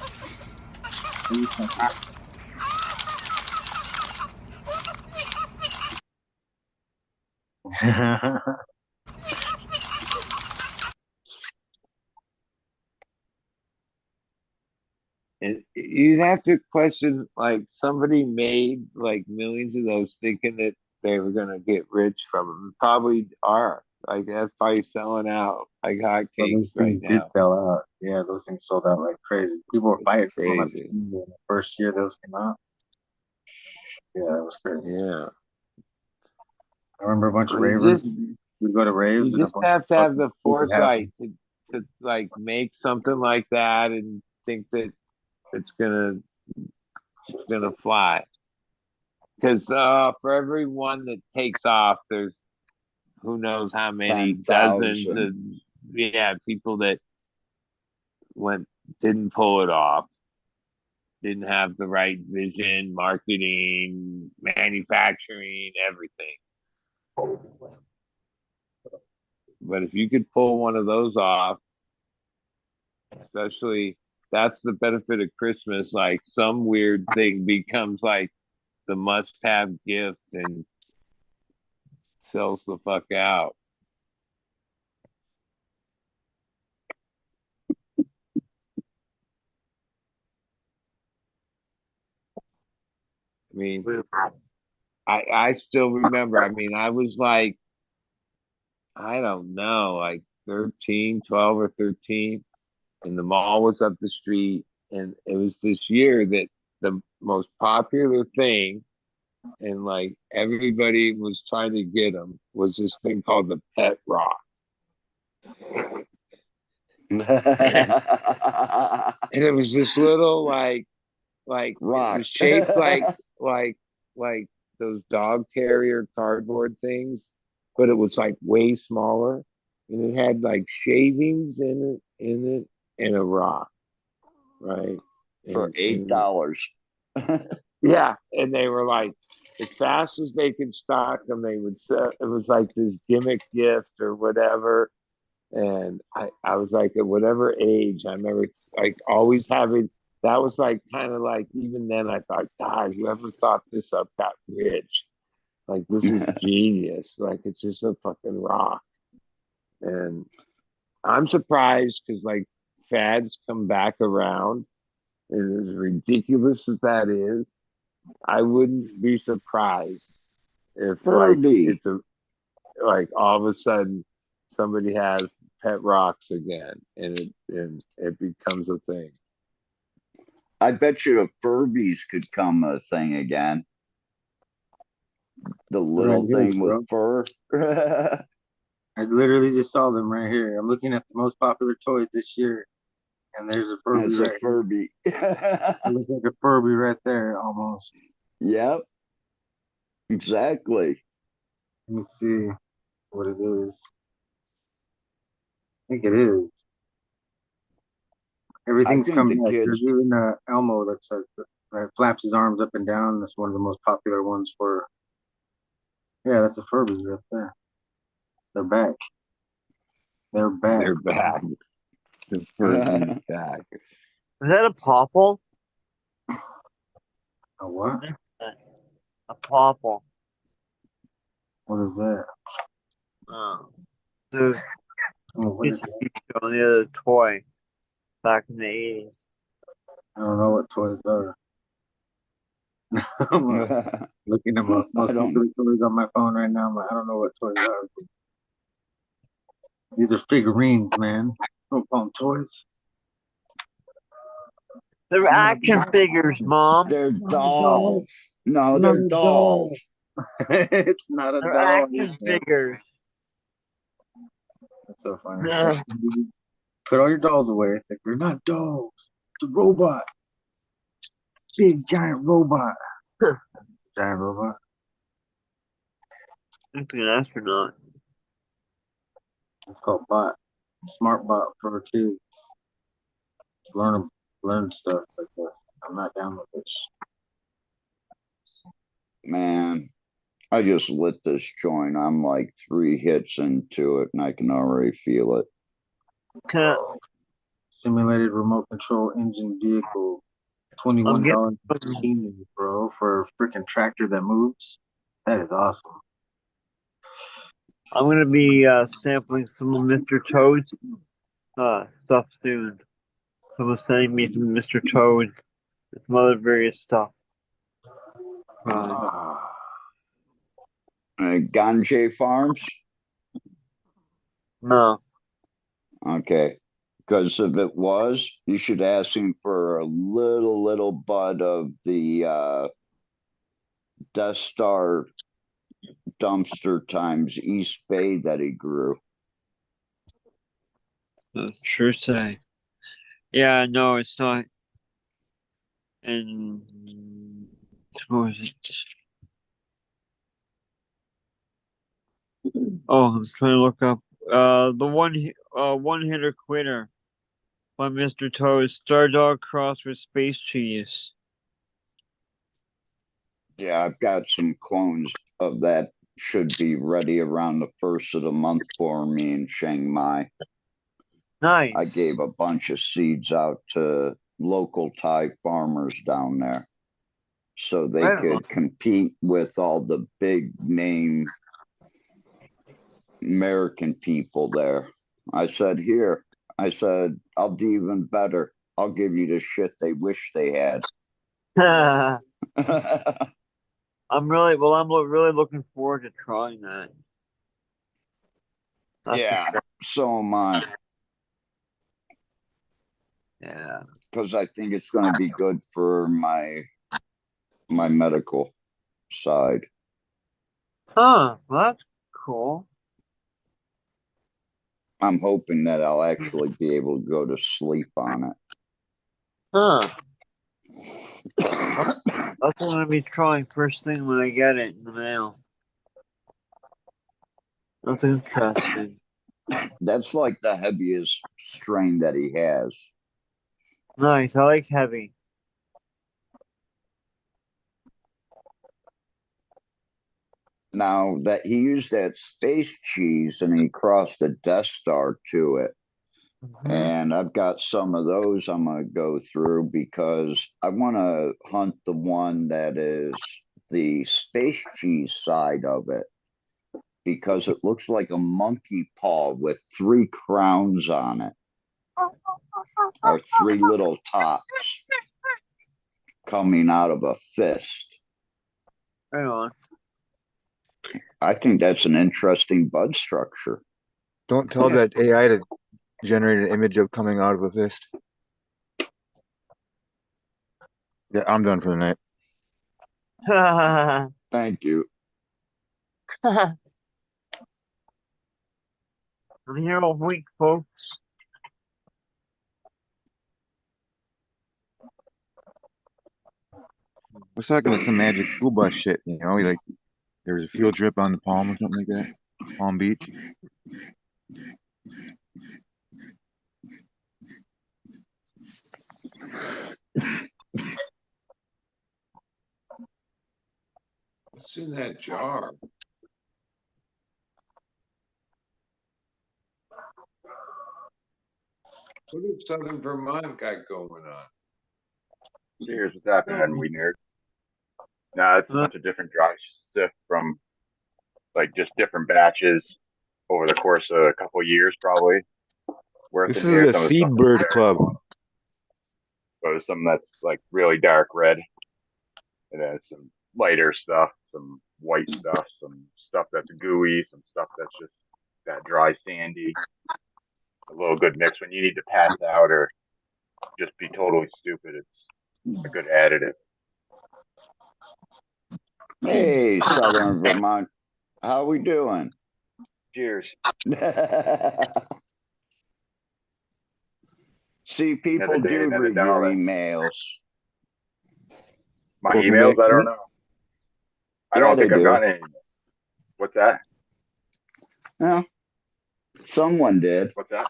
And you'd have to question like somebody made like millions of those thinking that they were gonna get rich from them. Probably are. Like that's probably selling out like Well, hotcakes those right things did now. sell out. Yeah, those things sold out like crazy. People were It's fighting for them at the crazy. studio in the first year those came out. Yeah, that was crazy. Yeah. I remember a bunch of You ravers. just We'd go to raves you and a just bunch have of to have the fucking kids would have foresight to like make something like that and think that it's gonna fly. Because for every one that takes off, there's who knows how many dozens 10,000. of people that didn't pull it off, didn't have the right vision, marketing, manufacturing, everything. But if you could pull one of those off, especially that's the benefit of Christmas, like some weird thing becomes like the must-have gift and sells the fuck out. I mean, I still remember. I mean, I was like, I don't know, like 13, 12 or 13, and the mall was up the street, and it was this year that the most popular thing, and like everybody was trying to get them, was this thing called the Pet Rock. And it was this little like Rock. it was shaped like those dog carrier cardboard things, but it was like way smaller, and it had like shavings in it and a rock, right? For And $8. yeah, and they were like as fast as they could stock them, they would sell. It was like this gimmick gift or whatever. And I was like at whatever age, I remember like always having that was like kind of like even then I thought, God, whoever thought this up got rich. Like this is genius. Like it's just a fucking rock. And I'm surprised because like fads come back around, and as ridiculous as that is, I wouldn't be surprised if like Furby. it's a like all of a sudden somebody has pet rocks again and it becomes a thing. I bet you the Furbies could come a thing again. The little Right here, thing bro. with fur. I literally just saw them right here. I'm looking at the most popular toys this year, and there's a Furby It's right a here. Furby. It looks like a Furby right there, almost. Yep. Exactly. Let me see what it is. I think it is. Everything's think coming the back. kids- There's even Elmo that flaps his arms up and down. That's one of the most popular ones for. Yeah, that's a Furby right there. They're back. They're back. They're back. The Furby's back. Is that a popple? A what? A popple. What is that? The Oh, what is the other toy back in the 80s. I don't know what toys are. I'm looking them up. I don't- Toys on my phone right now. I don't know what toys are. These are figurines, man. Don't call them toys. They're action figures, Mom. They're dolls. No, they're dolls. It's not a They're doll. action figures. That's so funny. Yeah. Put all your dolls away. It's like, they're not dolls. It's a robot. Big giant robot. Giant robot. It's an astronaut. It's called Bot. Smart Bot for kids. Just learn stuff like this. I'm not down with this. Man, I just lit this joint. I'm like 3 hits into it and I can already feel it. Simulated remote control engine vehicle. $21 bro, for a freaking tractor that moves. That is awesome. I'm gonna be sampling some of Mr. Toad's stuff soon. Someone's sending me some Mr. Toad and some other various stuff. Ganjay Farms? No. Okay. Because if it was, you should ask him for a little bud of the Death Star dumpster times East Bay that he grew. That's true say. Yeah, no, it's not. And what was it? Oh, I'm trying to look up the one hitter quitter by Mr. Toad, Stardog crossed with Space Cheese. Yeah, I've got some clones of that. Should be ready around the 1st of the month for me in Chiang Mai. Nice. I gave a bunch of seeds out to local Thai farmers down there so they Right could on. compete with all the big name American people there. I said, I'll do even better. I'll give you the shit they wish they had. I'm really looking forward to trying that. That's Yeah, for sure. so am I. Yeah. Because I think it's going to be good for my medical side. Huh, well, that's cool. I'm hoping that I'll actually be able to go to sleep on it. Huh. That's what I'm gonna be trying first thing when I get it in the mail. That's interesting. That's like the heaviest strain that he has. Nice, I like heavy. Now that he used that space cheese and he crossed the Death Star to it. And I've got some of those I'm going to go through because I want to hunt the one that is the space cheese side of it. Because it looks like a monkey paw with 3 crowns on it. Or 3 little tops coming out of a fist. Right on. I think that's an interesting bud structure. Don't tell that AI to generate an image of coming out of a fist. Yeah, I'm done for the night. Thank you. I'm here all week, folks. I was talking like some magic school bus shit, you know, like there was a field trip on the Palm or something like that. Palm Beach. What's in that jar? What does Southern Vermont got going on? Here's what's happening, we nerd. Nah, it's a bunch of different dry stuff from like just different batches over the course of a couple of years, probably. Worth This in is here. the Some of the stuff Seedbird that's Club. So there's some that's like really dark red, and then some lighter stuff, some white stuff, some stuff that's gooey, some stuff that's just that dry sandy. A little good mix when you need to pass out or just be totally stupid. It's a good additive. Hey, Southern Vermont, how we doing? Cheers. See, people Another day, do another read your dollar. emails. My Welcome emails? back, I don't Pete. know. I Yeah, don't they think I've do. gotten any. What's that? Yeah, someone did. What's that?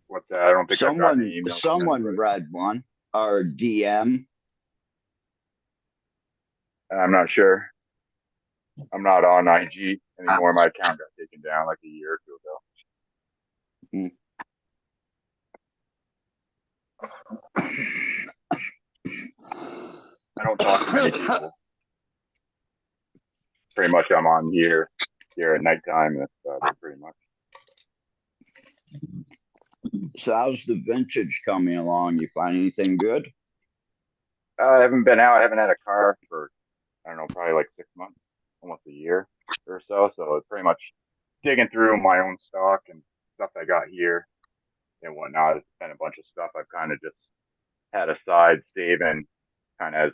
What's that? I don't think I've gotten any emails. from Someone anybody. read one or DM. I'm not sure. I'm not on IG anymore. My account got taken down like a year or two ago. I don't talk to many people. Pretty much I'm on here at nighttime. That's pretty much. So how's the vintage coming along? You find anything good? I haven't been out. I haven't had a car for, I don't know, probably like 6 months, almost a year or so. So it's pretty much digging through my own stock and stuff I got here and whatnot. It's been a bunch of stuff I've kind of just had aside saving kind of as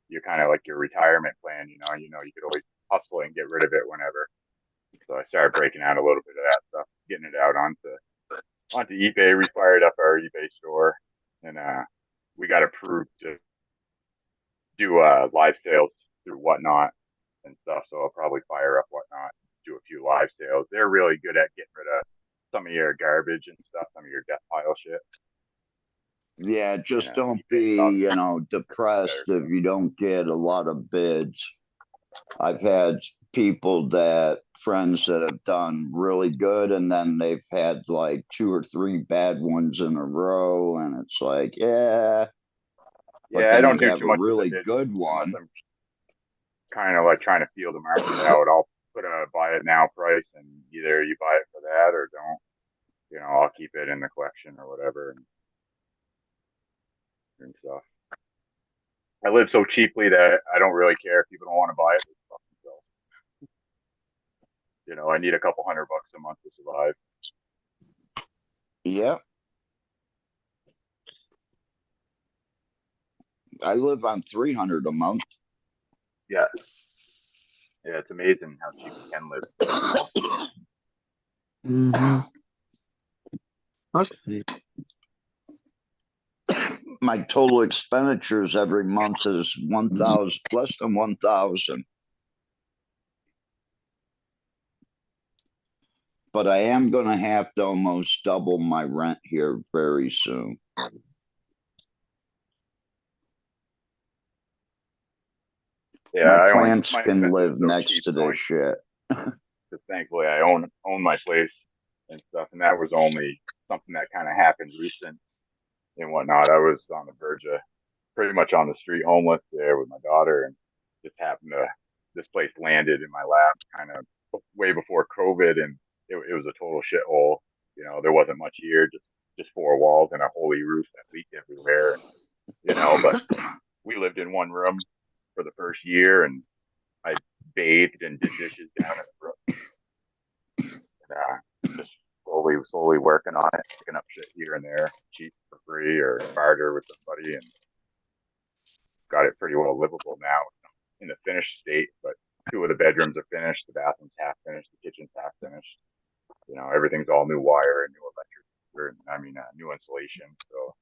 you're kind of like your retirement plan, you could always hustle and get rid of it whenever. So I started breaking out a little bit of that stuff, getting it out onto eBay. We fired up our eBay store, and we got approved to do live sales through Whatnot and stuff. So I'll probably fire up Whatnot, do a few live sales. They're really good at getting rid of some of your garbage and stuff, some of your death pile shit. Yeah, just don't eBay be, stuff. depressed if you don't get a lot of bids. I've had friends that have done really good, and then they've had like 2 or 3 bad ones in a row, and it's like, yeah. But Yeah, then I don't you do have too a much really with the good unless one. I'm kind of like trying to feel the market out. I'll put a buy it now price, and either you buy it for that or don't. I'll keep it in the collection or whatever and stuff. I live so cheaply that I don't really care if people don't want to buy it. I need a couple $100 a month to survive. Yep. I live on 300 a month. Yeah. Yeah, it's amazing how cheap you can live. Mm-hmm. Okay. My total expenditures every month is 1,000, less than 1,000. But I am going to have to almost double my rent here very soon. Yeah, My plants my can expenses live are so next cheap to going. this shit. Because thankfully I own my place and stuff, and that was only something that kind of happened recent and whatnot. I was on the verge of pretty much on the street homeless there with my daughter, and just happened to this place landed in my lap kind of way before COVID, and it was a total shithole. There wasn't much here, just 4 walls and a holy roof that leaked everywhere. But we lived in one room for the first year, and I bathed and did dishes down in the room. And, just slowly working on it, picking up shit here and there, cheap for free or barter with somebody, and got it pretty well livable now in the finished state. But 2 of the bedrooms are finished, the bathroom's half finished, the kitchen's half finished. Everything's all new wire and new electric, new insulation. So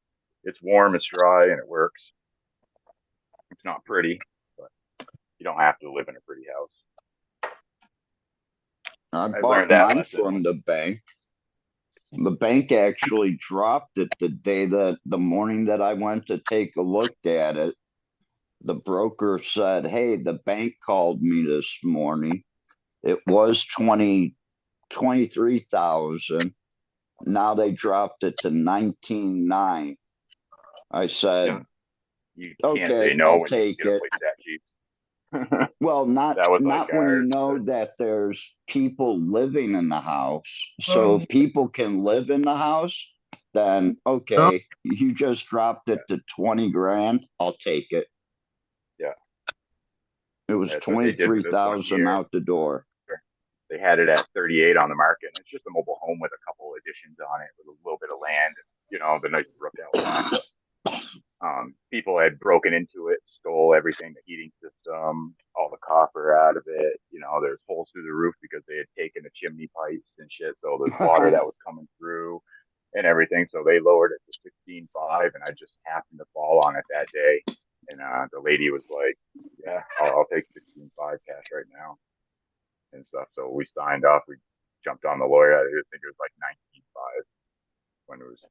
it's warm, it's dry, and it works. It's not pretty, but you don't have to live in a pretty house. I I bought learned that mine lesson. from the bank. The bank actually dropped it the morning that I went to take a look at it. The broker said, "Hey, the bank called me this morning. It was 23,000. Now they dropped it to 19,900." I said, You can't say "Okay, no I'll when you take get a it." place that cheap. Well, That was like not when you ours. know that there's people living in the house. So if people can live in the house, then okay, you just dropped it to 20 grand. I'll take it. Yeah. It was That's what they did for this one 23,000 here. out the door. They had it at 38 on the market. And it's just a mobile home with a couple additions on it with a little bit of land, you know, the nice brook outside. People had broken into it, stole everything, the heating system, all the copper out of it. You know, there's holes through the roof because they had taken the chimney pipes and shit. So there's water that was coming through and everything. So they lowered it to 16.5, and I just happened to fall on it that day. And the lady was like, "Yeah, I'll take 16.5 cash right now," and stuff. So we signed off. We jumped on the lawyer. I think it was like 19.5 when it was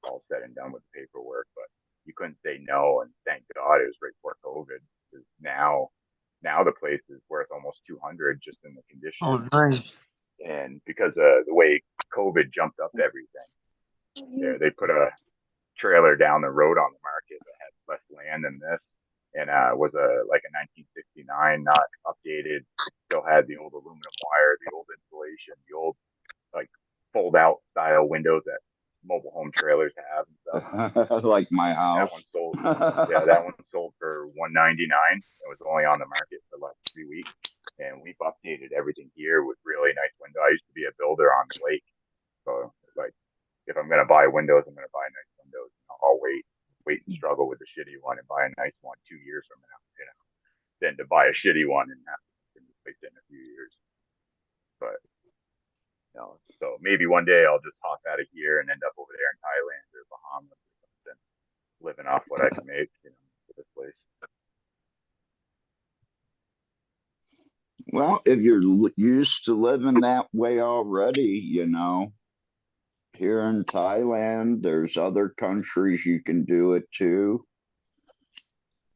all said and done with the paperwork, but you couldn't say no. And thank God it was right before COVID, because now the place is worth almost 200 just in the condition. Oh, nice. And because of the way COVID jumped up everything, they put a trailer down the road on the market that had less land than this, and was like a 1969, not updated. Still had the old aluminum wire, the old insulation, the old like fold out style windows that mobile home trailers have and stuff. Like my house. That one sold. Yeah, that one sold for $199. It was only on the market for like 3 weeks, and we've updated everything here with really nice windows. I used to be a builder on the lake, so like if I'm gonna buy windows, I'm gonna buy nice windows. I'll wait and struggle with the shitty one and buy a nice one 2 years from now, you know, than to buy a shitty one and have to replace it in a few years. But you know, so maybe one day I'll just hop out of here and end up over there in Thailand or Bahamas or something, living off what I can make, you know, for this place. Well, if you're used to living that way already, you know, here in Thailand, there's other countries you can do it too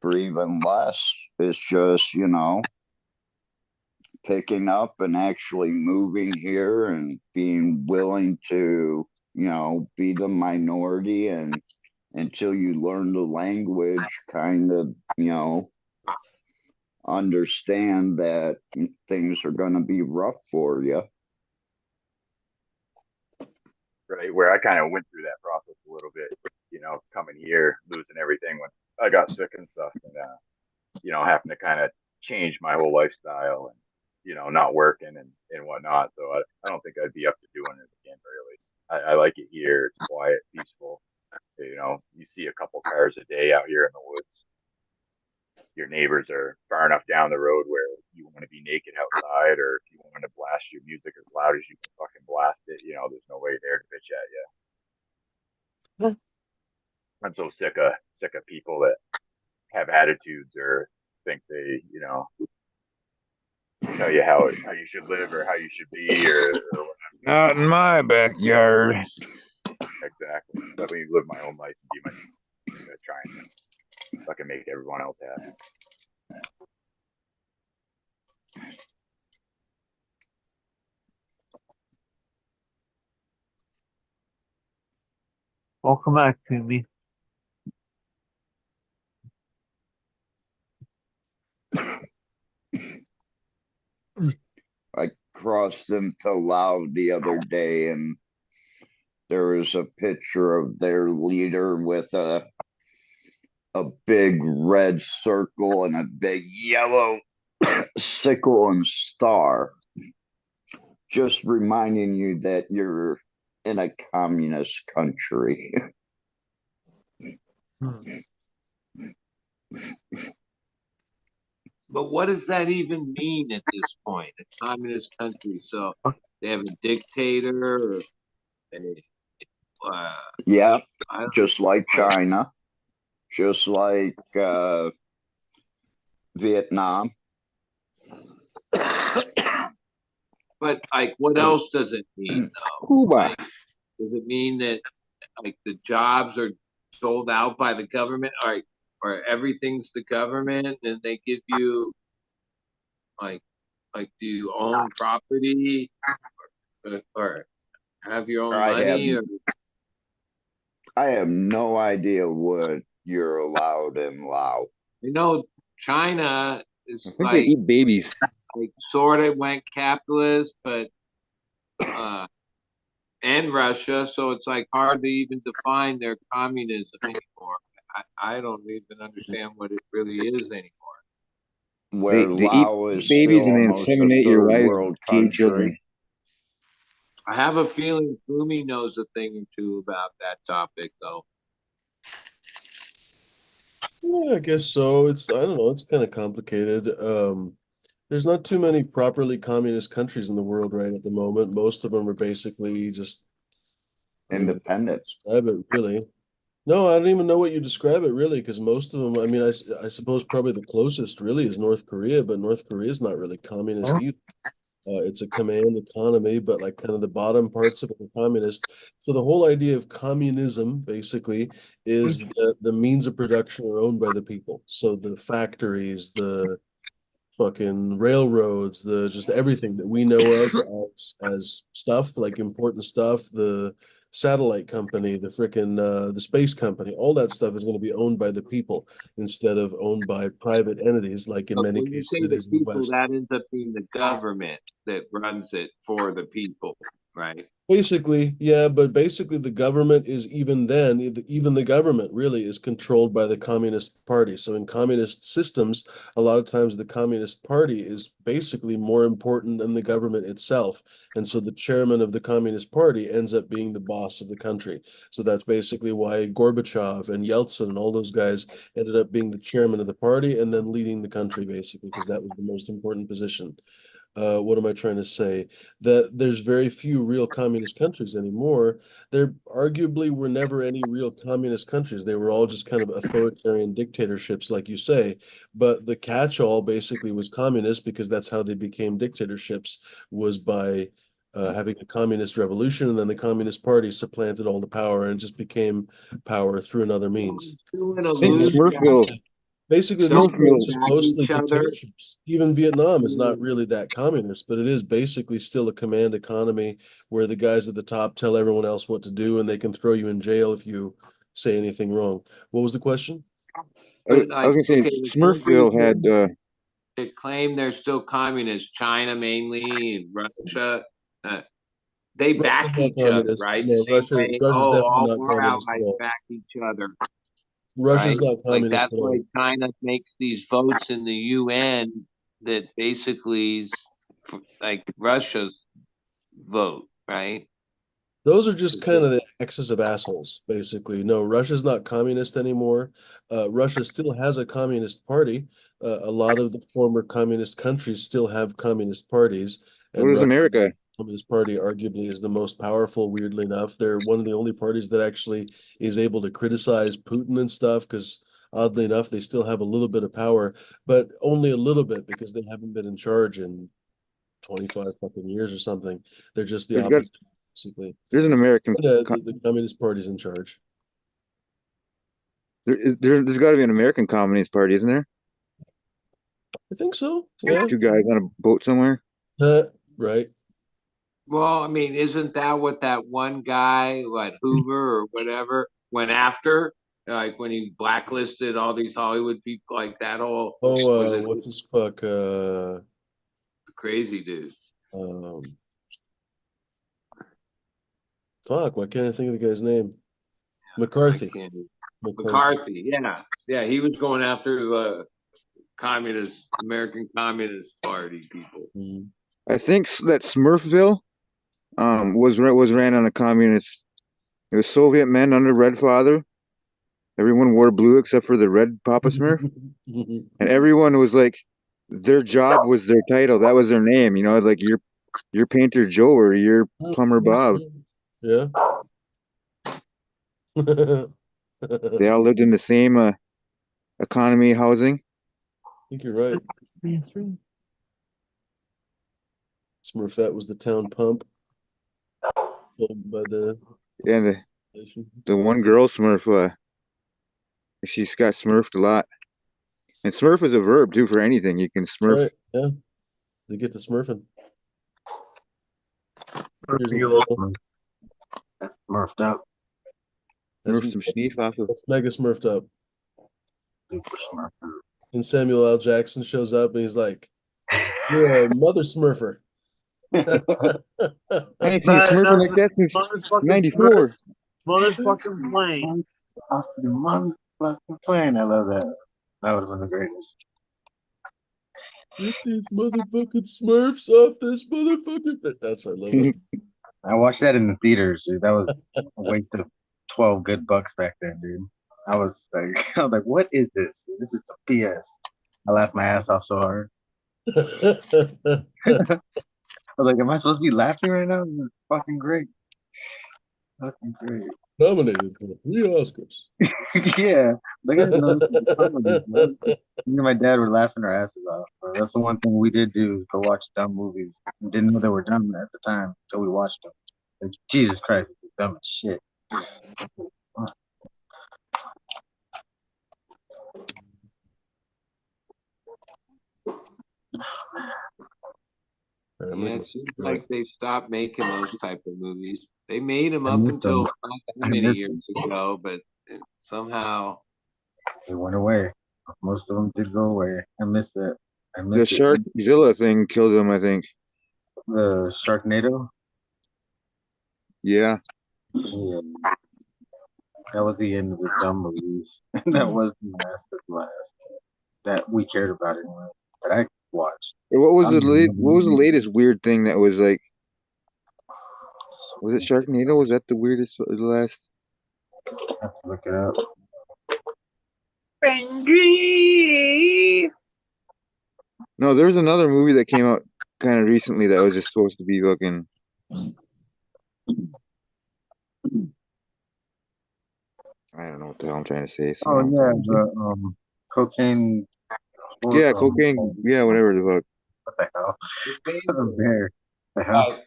for even less. It's just, you know, picking up and actually moving here and being willing to, you know, be the minority, and until you learn the language, kind of, you know, understand that things are going to be rough for you. Right, where I kind of went through that process a little bit, you know, coming here, losing everything when I got sick and stuff, and you know, having to kind of change my whole lifestyle and, you know, not working and whatnot. So I don't think I'd be up to doing it again, really. I like it here. It's quiet, peaceful. You know, you see a couple cars a day out here in the woods. Your neighbors are far enough down the road where you want to be naked outside, or if you want to blast your music as loud as you can fucking blast it, you know, there's no way there to bitch at you. I'm so sick of people that have attitudes or think they, you know, tell you how you should live or how you should be or whatever. Not in my backyard. Exactly. Let me live my own life and be my trying to fucking make everyone else happy. Welcome back to me. I crossed into Laos the other day, and there was a picture of their leader with a big red circle and a big yellow sickle and star, just reminding you that you're in a communist country. But what does that even mean at this point? A communist country? So they have a dictator, or Yeah, just like China, just like Vietnam. But like, what else does it mean, though? Cuba. does it mean that like the jobs are sold out by the government, or everything's the government, and they give you like do you own property, or have your own money, or I have no idea what you're allowed in Laos. you know China I is think they like eat babies. sort of went capitalist, but and Russia, so it's like hard to even define their communism anymore. I don't even understand what it really is anymore. Where They eat Laos is babies still and they almost a inseminate your third wives, world gay children. country. I have a feeling Fumi knows a thing or two about that topic, though. Yeah, I guess so. I don't know, it's kind of complicated. There's not too many properly communist countries in the world right at the moment. Most of them are basically just Independent. describe it really. No, I don't even know what you describe it really, because most of them, I mean, I suppose probably the closest really is North Korea, but North Korea is not really communist either. It's a command economy, but like kind of the bottom parts of it are communist. So the whole idea of communism basically is that the means of production are owned by the people. So the factories, the fucking railroads, the just everything that we know of as stuff, like important stuff, the satellite company, the freaking the space company, all that stuff is going to be owned by the people instead of owned by private entities, like in But many when you cases say it the is in the people, West. that ends up being the government that runs it for the people, right? Basically, yeah, but basically the government is even then, even the government really is controlled by the Communist Party. So in communist systems, a lot of times the Communist Party is basically more important than the government itself. And so the chairman of the Communist Party ends up being the boss of the country. So that's basically why Gorbachev and Yeltsin and all those guys ended up being the chairman of the party and then leading the country, basically, because that was the most important position. What am I trying to say? That there's very few real communist countries anymore. There arguably were never any real communist countries. They were all just kind of authoritarian dictatorships, like you say. But the catch-all basically was communist because that's how they became dictatorships, was by having a communist revolution, and then the Communist Party supplanted all the power and just became power through another means. I think Smurfville. Basically, this Don't point Smurfville. is just attack mostly each other. dictatorships. Even Vietnam is not really that communist, but it is basically still a command economy where the guys at the top tell everyone else what to do, and they can throw you in jail if you say anything wrong. What was the question? I was Like, gonna say okay, the Smurfville countries had that claim they're still communist, China mainly, and Russia, they Russia's back not each other, communist. right? No, Same way, Russia's definitely all not war communist at allies all. back each other, Russia's right? not Like communist that's at why all. China makes these votes in the UN that basically is like Russia's vote, right? Those are just kind of the axis of assholes, basically. No, Russia's not communist anymore. Russia still has a communist party. A lot of the former communist countries still have communist parties, what and is Russia's America? Communist Party arguably is the most powerful, weirdly enough. They're one of the only parties that actually is able to criticize Putin and stuff, because oddly enough, they still have a little bit of power, but only a little bit because they haven't been in charge in 25 fucking years or something. They're just the There's got opposite, basically. there's an American. The Communist Party's in charge. There's got to be an American Communist Party, isn't there? I think so. Like Yeah. two guys on a boat somewhere. Right. Well, I mean, isn't that what that one guy, what Hoover or whatever, went after? Like when he blacklisted all these Hollywood people, like that whole was it What's his fuck? crazy dude? Fuck, why can't I think of the guy's name? McCarthy. McCarthy, yeah, he was going after the American Communist Party people. I think that Smurfville was ran on a communist. It was Soviet men under Red Father. Everyone wore blue except for the red Papa Smurf, and everyone was like, their job was their title. That was their name. You know, like you're Painter Joe or you're Plumber Bob. Yeah. They all lived in the same economy housing. I think you're right. Smurfette was the town pump by the And the one girl Smurf, she's got smurfed a lot. And smurf is a verb too for anything. You can smurf. Right, yeah. They get to smurfing. Here's a You little- want- That's smurfed up. Smurf some schneef off of. That's mega smurfed up. Super smurfed up. And Samuel L. Jackson shows up and he's like, "You're a mother smurfer." I ain't seen smurfing like that since Motherfucking '94. Motherfucking plane. Off the motherfucking plane. I love that. That would have been the greatest. Get these motherfucking smurfs off this motherfucking. That's I love it. I watched that in the theaters, dude. That was a waste of $12 back then, dude. I was like, what is this? This is a PS. I laughed my ass off so hard. I was like, am I supposed to be laughing right now? This is fucking great. Fucking great. Nominated for 3 Oscars. Yeah. Like, I didn't know this was comedy, man. Me and my dad were laughing our asses off, bro. That's the one thing we did do is go watch dumb movies. We didn't know they were dumb at the time until we watched them. Like, Jesus Christ, it's dumb as shit. Yeah, it seems like they stopped making those type of movies. They made them I up miss until them. not that I many miss years ago, but somehow They went away. Most of them did go away. I miss that. I The miss it. Sharkzilla thing killed him, I think. The Sharknado. Yeah. Yeah. That was the end of the dumb movies. That was the last of the last that we cared about anyway. That I watched. What was I the don't even what was the remember. latest weird thing that was like? Was it Sharknado? Was that the weirdest? The last? I have to look it up. Benji. No, there was another movie that came out kind of recently that was just supposed to be fucking. I don't know what the hell I'm trying to say. Oh Somehow. yeah, the cocaine. Yeah, cocaine. Yeah, whatever the fuck. What the hell? The bear. The hell?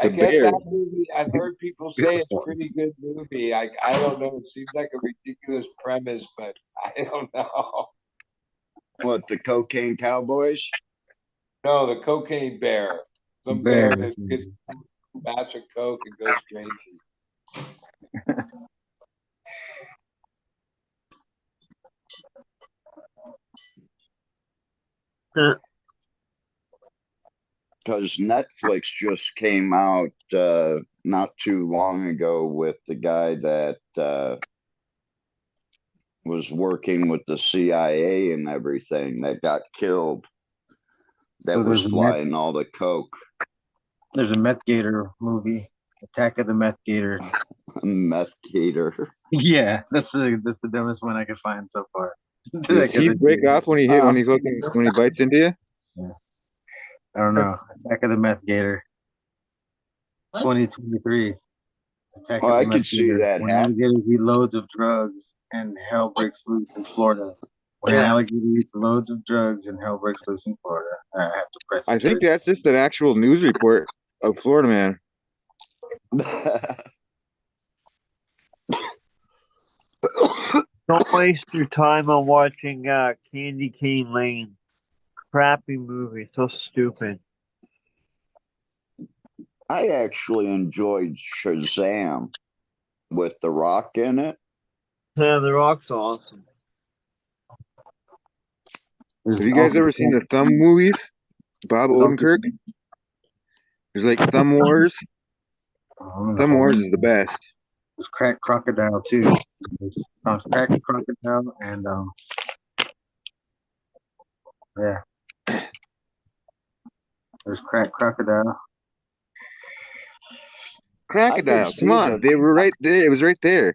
I The guess bear. that movie, I've heard people say it's a pretty good movie. I don't know. It seems like a ridiculous premise, but I don't know. What, the cocaine cowboys? No, the cocaine bear. Some Bear. bear that gets a batch of coke and goes crazy. Because Netflix just came out not too long ago with the guy that was working with the CIA and everything that got killed. That So was there's a flying all the coke. There's a Meth Gator movie, Attack of the Meth Gator. Meth gator. Yeah, that's the dumbest one I could find so far. Does he break off when he when he bites into you? Yeah. I don't know. Attack of the Meth Gator. 2023. Attack Oh, of the I Meth could see Gator. that When happen. alligators eat loads of drugs and hell breaks loose in Florida. When an alligator eats loads of drugs and hell breaks loose in Florida. I have to press. I think that's just an actual news report of Florida man. Don't waste your time on watching Candy Cane Lane. Crappy movie, so stupid. I actually enjoyed Shazam with The Rock in it. Yeah, The Rock's awesome. Have you guys ever seen the Thumb movies? Bob Odenkirk? There's like Thumb Wars. Thumb Wars is the best. There's Crack Crocodile too. There's Crack Crocodile and yeah. There's Crack Crocodile. Crocodile, come on, they were right there. It was right there.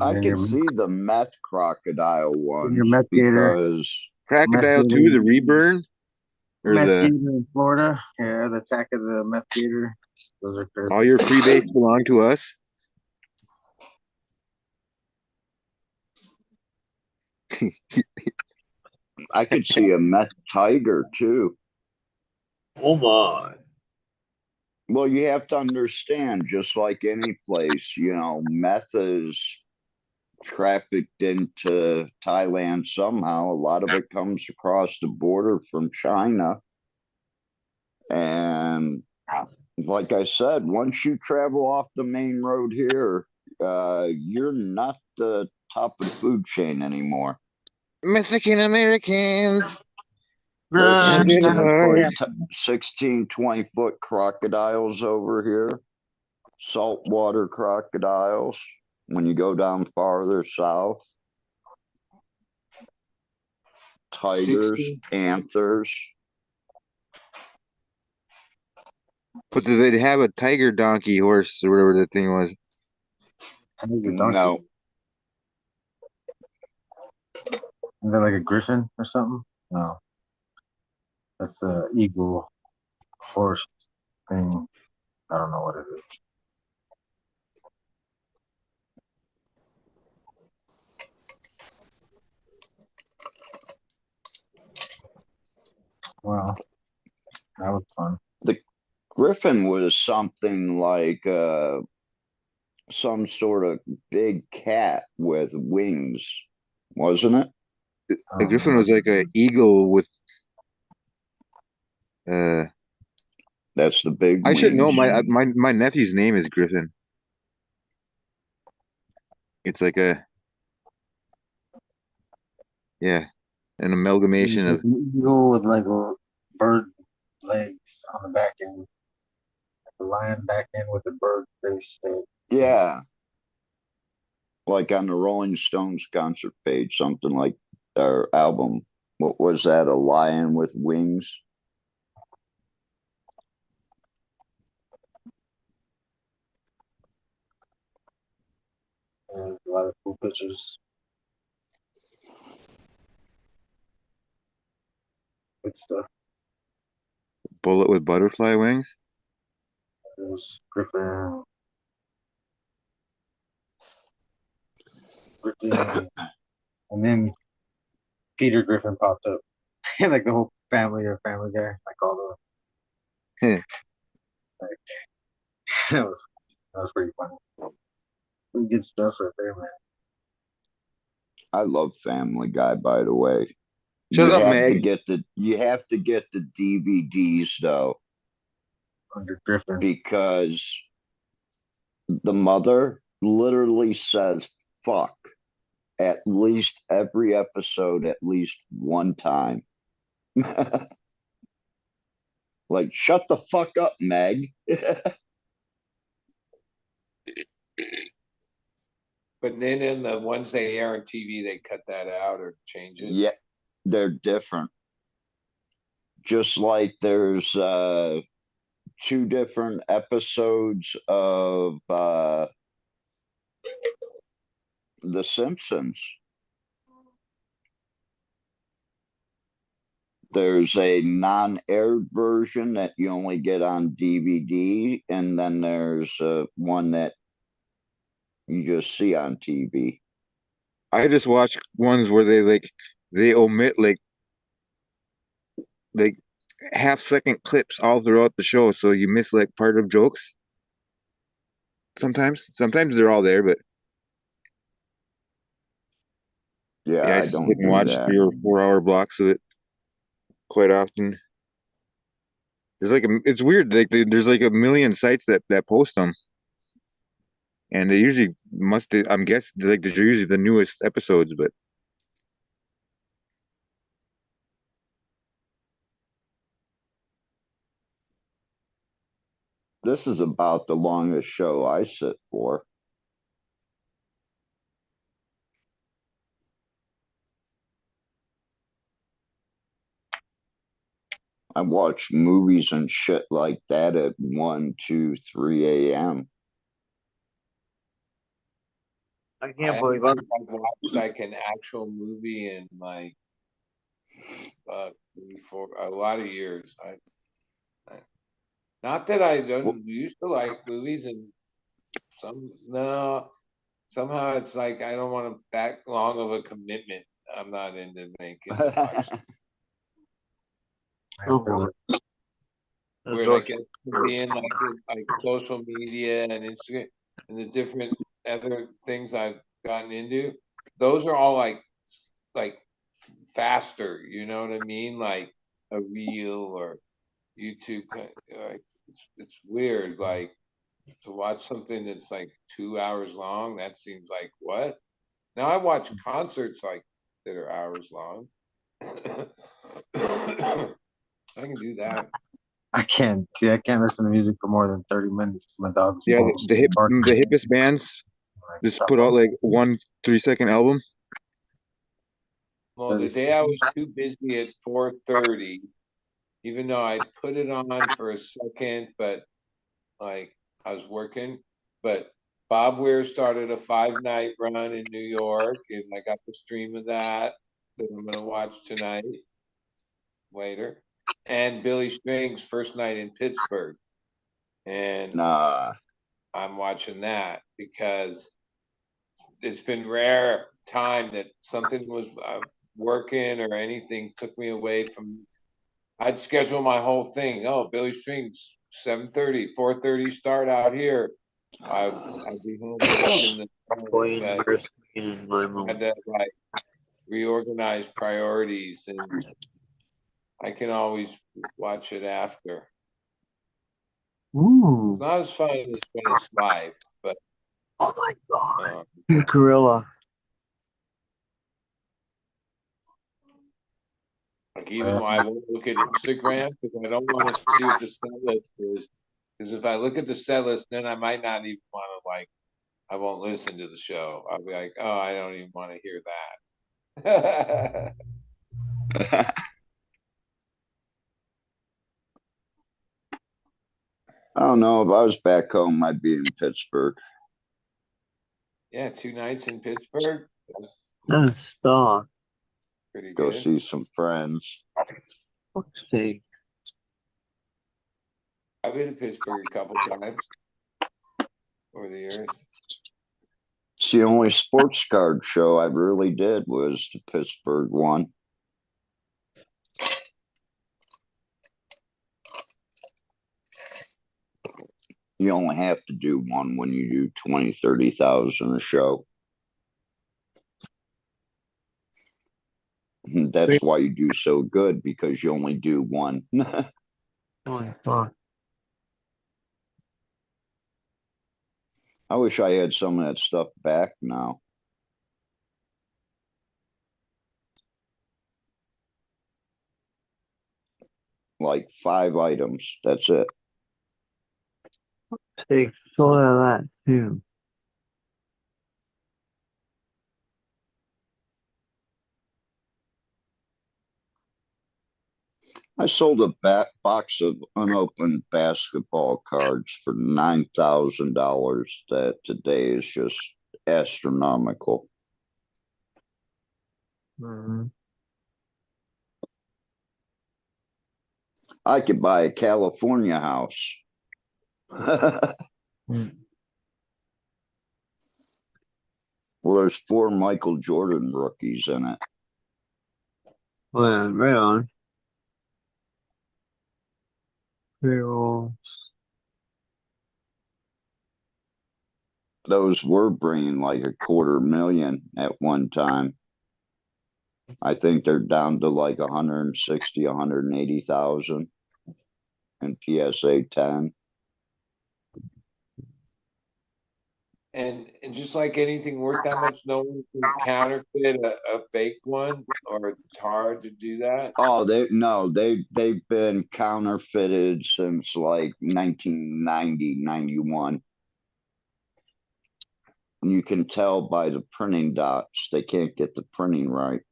I can see the Meth Crocodile one Your Meth Gator. because Crocodile 2, the Reburn, or Meth the Gator in Florida. Yeah, the Attack of the Meth Gator. Those are perfect. all your free base belong to us. I could see a Meth Tiger too. Oh my. Well, you have to understand, just like any place, meth is trafficked into Thailand somehow. A lot of it comes across the border from China. And like I said, once you travel off the main road here, you're not the top of the food chain anymore. Mexican Americans. There's Ah, 16, 20-foot crocodiles over here, saltwater crocodiles. When you go down farther south, tigers, 16. panthers. But do they have a tiger donkey horse or whatever that thing was? No, Is that like a griffin or something? No. That's a eagle horse thing. I don't know what it is. Well, that was fun. the griffin was something like some sort of big cat with wings, wasn't it? A griffin was like an eagle with. That's the big. I should know. wings. My nephew's name is Griffin. It's like an amalgamation of. Eagle with like a bird legs on the back end. The lion back end with the bird face head. Yeah, like on the Rolling Stones concert page, something like their album. What was that? A lion with wings? And a lot of cool pictures. Good stuff. Bullet with butterfly wings. There's Griffin. And then Peter Griffin popped up. Like the whole family or Family Guy. Like all the like that was pretty funny. Pretty good stuff right there, man. I love Family Guy, by the way. Shut up, Meg. You have to get the DVDs though, Under Griffin. because the mother literally says fuck at least every episode at least one time. Like, shut the fuck up, Meg. But then in the ones they air on TV, they cut that out or change it. Yeah, they're different. Just like there's 2 different episodes of The Simpsons. There's a non-aired version that you only get on DVD, and then there's one that you just see on TV. I just watch ones where they omit like half-second clips all throughout the show, so you miss like part of jokes. Sometimes they're all there, but Yeah, I I just don't sit and do watch that. 3 or 4 hour blocks of it quite often. It's weird. Like there's like a million sites that post them, and they usually I'm guessing like they're usually the newest episodes, but. This is about the longest show I sit for. I watch movies and shit like that at 1, 2, 3 a.m. I can't I believe haven't watched like an actual movie in like for a lot of years. Not that I don't used to like movies, and somehow it's like I don't want that long of a commitment. I'm not into making. Oh, That's where all. like it's being like social media and Instagram and the different other things I've gotten into, those are all like faster, you know what I mean? Like a reel or YouTube, like it's weird. Like to watch something that's like 2 hours long, that seems like what? Now I watch concerts like that are hours long. I can do that. I can't listen to music for more than 30 minutes. 'Cause my dog's Yeah, barking. the hippest bands just put out like 1 3-second album. Well, the day I was too busy at 4:30, even though I put it on for a second, but like I was working, but Bob Weir started a 5-night run in New York, and I got the stream of that I'm gonna watch tonight later. And Billy Strings' first night in Pittsburgh. And Nah. I'm watching that because it's been rare time that something was working or anything took me away from. I'd schedule my whole thing. Oh, Billy Strings, 7:30, 4:30 start out here. I'd be home watching the. But I had to like reorganize priorities, and I can always watch it after. Ooh. It's not as fun as when it's live, but oh my god, gorilla. Like even though I won't look at Instagram because I don't want to see what the set list is. Because if I look at the set list, then I might not even want to like. I won't listen to the show. I'll be like, oh, I don't even want to hear that. I don't know. If I was back home, I'd be in Pittsburgh. Yeah, 2 nights in Pittsburgh. That's star. Pretty Go good. see some friends. Fuck's sake. I've been to Pittsburgh a couple times over the years. It's the only sports card show I really did was the Pittsburgh one. You only have to do one when you do 20, 30,000 a show. That's why you do so good, because you only do one. Oh, fuck. I wish I had some of that stuff back now. Like 5 items. That's it. They sold out of that too. I sold a box of unopened basketball cards for $9,000. That today is just astronomical. Mm-hmm. I could buy a California house. Well, there's 4 Michael Jordan rookies in it. Well, right on. Payroll. Those were bringing like $250,000 at one time. I think they're down to like 160, 180,000 in PSA 10. And just like anything worth that much, no one can counterfeit a fake one, or it's hard to do that. Oh, they've been counterfeited since like 1990, 91. And you can tell by the printing dots, they can't get the printing right.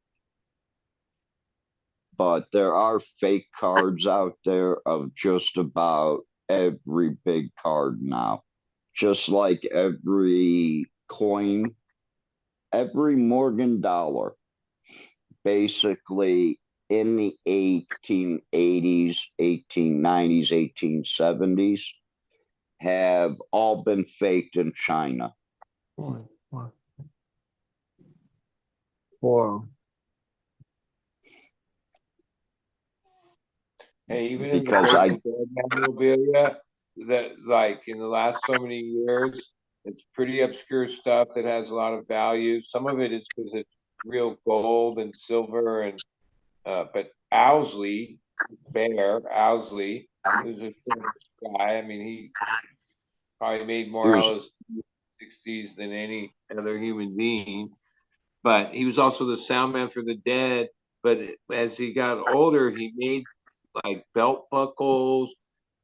But there are fake cards out there of just about every big card now. Just like every coin, every Morgan dollar, basically in the 1880s, 1890s, 1870s, have all been faked in China. Wow. Hey, even in the because I Grateful Dead memorabilia, that like in the last so many years, it's pretty obscure stuff that has a lot of value. Some of it is because it's real gold and silver and but Owsley, Bear Owsley, who's a famous guy. I mean, he probably made more here's LSD in the 60s than any other human being. But he was also the sound man for the Dead. But as he got older, he made like belt buckles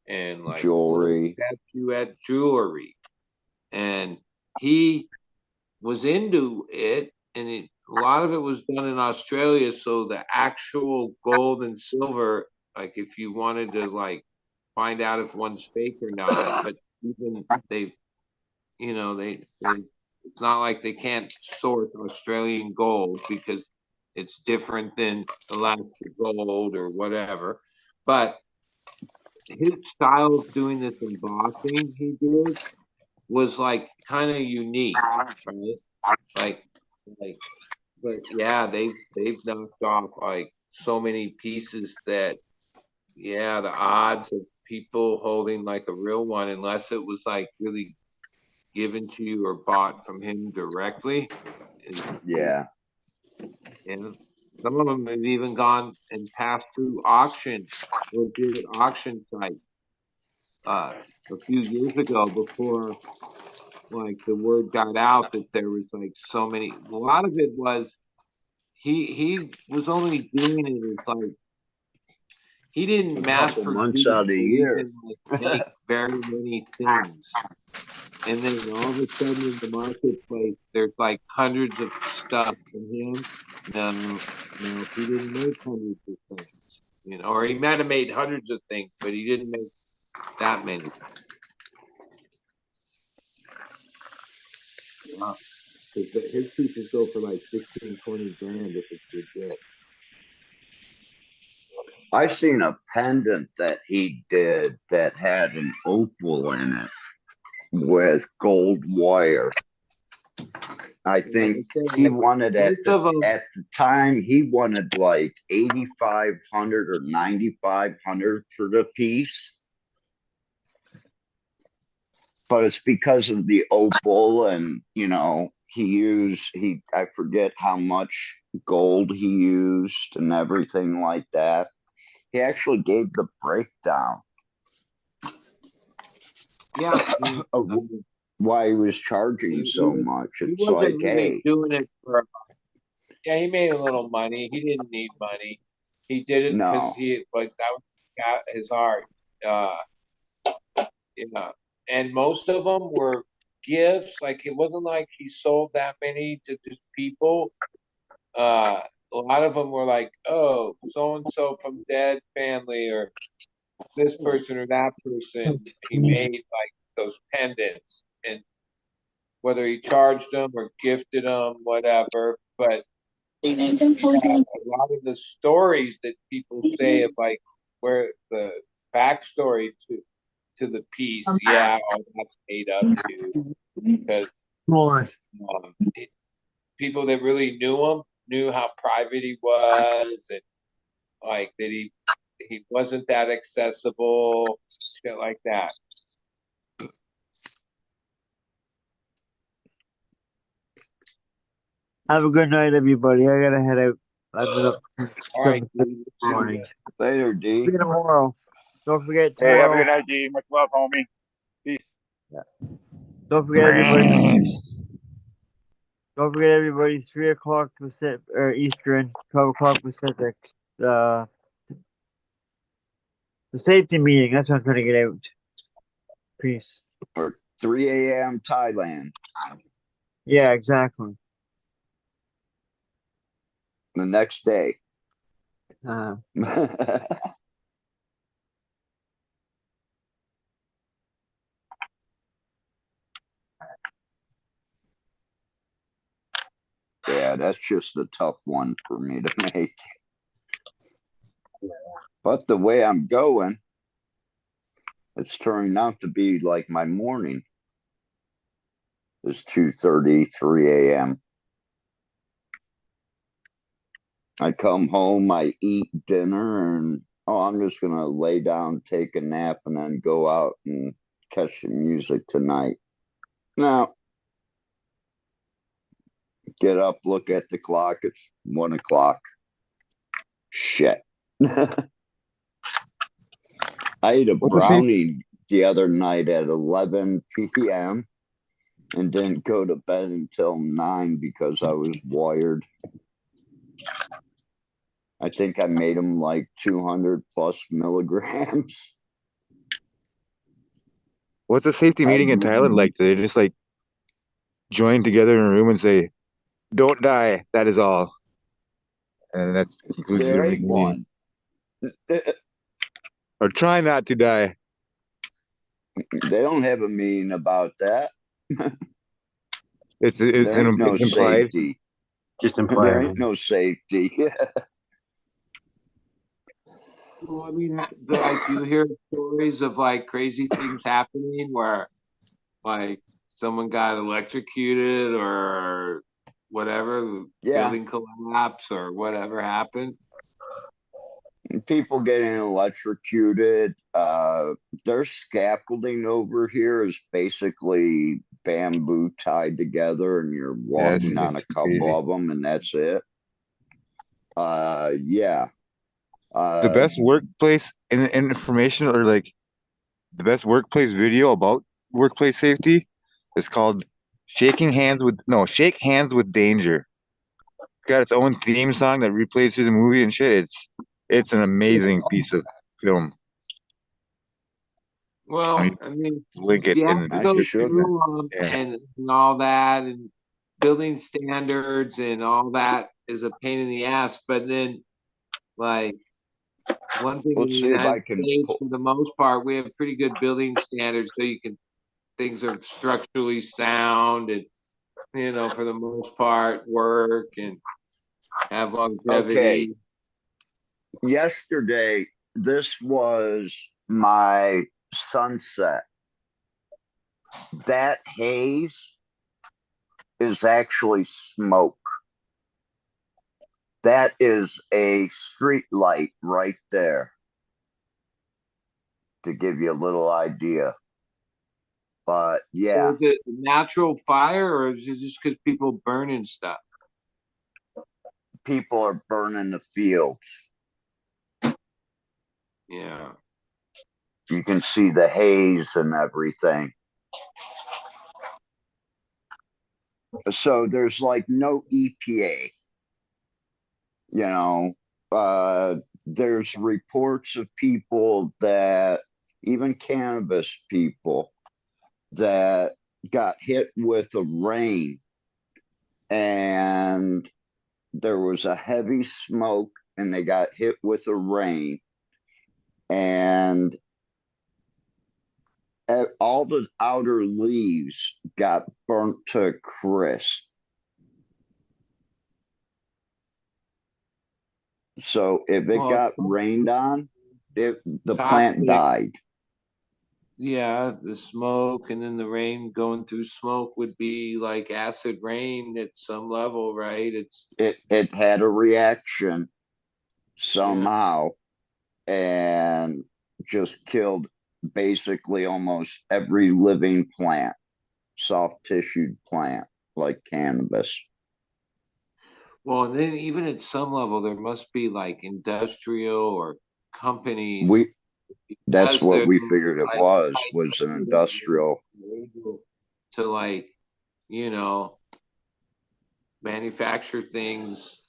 and like little jewelry. statuette jewelry. And he was into it, and a lot of it was done in Australia. So the actual gold and silver, like if you wanted to like find out if one's fake or not, but even they, they it's not like they can't source Australian gold because it's different than Alaska gold or whatever. But his style of doing this embossing he did was like kind of unique, right? Like, like, but yeah, they've knocked off like so many pieces that, yeah, the odds of people holding like a real one, unless it was like really given to you or bought from him directly, Yeah. and some of them have even gone and passed through auction, legit auction site, a few years ago before like the word got out that there was like so many. A lot of it was he was only doing it as like he didn't A mass couple produce months out of the or year. even like make very many things. And then all of a sudden in the marketplace, there's like hundreds of stuff from him. No, he didn't make hundreds of things, or he might have made hundreds of things, but he didn't make that many. Wow. His pieces go for like 15, 20 grand if it's legit. I seen a pendant that he did that had an opal in it with gold wire. I think he wanted at the time he wanted like 8,500 or 9,500 for the piece. But it's because of the opal and I forget how much gold he used and everything like that. He actually gave the breakdown. Yeah. Why he was charging so much. He It's wasn't like, really hey, doing it for. Yeah, he made a little money. He didn't need money. He did it because no. he like that was his art. And most of them were gifts. Like it wasn't like he sold that many to just people. A lot of them were like, oh, so and so from Dead family or this person or that person. He made like those pendants, and whether he charged them or gifted them, whatever. But a lot of the stories that people say of like where the backstory to the piece, yeah, all that's made up too, because people that really knew him knew how private he was, and like that he wasn't that accessible, shit like that. Have a good night, everybody. I gotta head out. I've been up since All right, 7:30 this morning. Later, D. See you tomorrow. Don't forget Hey, have a tomorrow. good night, G. Much love, homie. Peace. Don't forget everybody. Don't forget everybody. 3:00 Pacific or Eastern, 12:00 Pacific. The safety meeting. That's what I'm trying to get out. Peace. Or 3 a.m. Thailand. Yeah, exactly. The next day. Yeah, that's just a tough one for me to make. But the way I'm going, it's turning out to be like my morning. It's 2:30, 3 a.m. I come home, I eat dinner, and oh, I'm just gonna lay down, take a nap, and then go out and catch some music tonight. No. Get up, look at the clock. It's 1 o'clock. Shit. I ate a What's the safe? brownie the other night at 11 p.m. and didn't go to bed until 9 because I was wired. I think I made them like 200 plus milligrams. What's a safety meeting in Thailand like? Do they just like join together in a room and say, "Don't die, that is all," and that concludes There their ain't meeting? one. Or try not to die. They don't have a meeting about that. It's There ain't no it's implied. safety. Just There implied. ain't no safety. Well, I mean, like you hear stories of like crazy things happening where like someone got electrocuted or whatever, the Yeah. building collapse or whatever happened. People getting electrocuted. Their scaffolding over here is basically bamboo tied together, and you're Yeah, walking on a it's couple crazy. of them, and that's it. Yeah. The best workplace information, or like the best workplace video about workplace safety is called Shake Hands with Danger. It's got its own theme song that replays through the movie and shit. It's an amazing piece of film. Well, I mean, Link it you have in to the go should. through Yeah. and all that, and building standards and all that is a pain in the ass. But then, like, one thing in Let's the see if I United can States, pull. for the most part, we have pretty good building standards, so things are structurally sound and, for the most part, work and have longevity. Okay. Yesterday, this was my sunset. That haze is actually smoke. That is a street light right there, to give you a little idea. But So yeah, is it natural fire, or is it just because people burning stuff? people are burning the fields. Yeah. You can see the haze and everything. So there's like no EPA. There's reports of people that, even cannabis people, that got hit with a rain and there was a heavy smoke and they got hit with a rain and all the outer leaves got burnt to a crisp. So if it Well, got rained on, the plant toxic. died. Yeah, the smoke and then the rain going through smoke would be like acid rain at some level, right? It had a reaction somehow and just killed basically almost every living plant, soft tissued plant like cannabis. Well, and then even at some level, there must be like industrial or companies. That's because what they're we figured it like was tight an industrial. to like, manufacture things,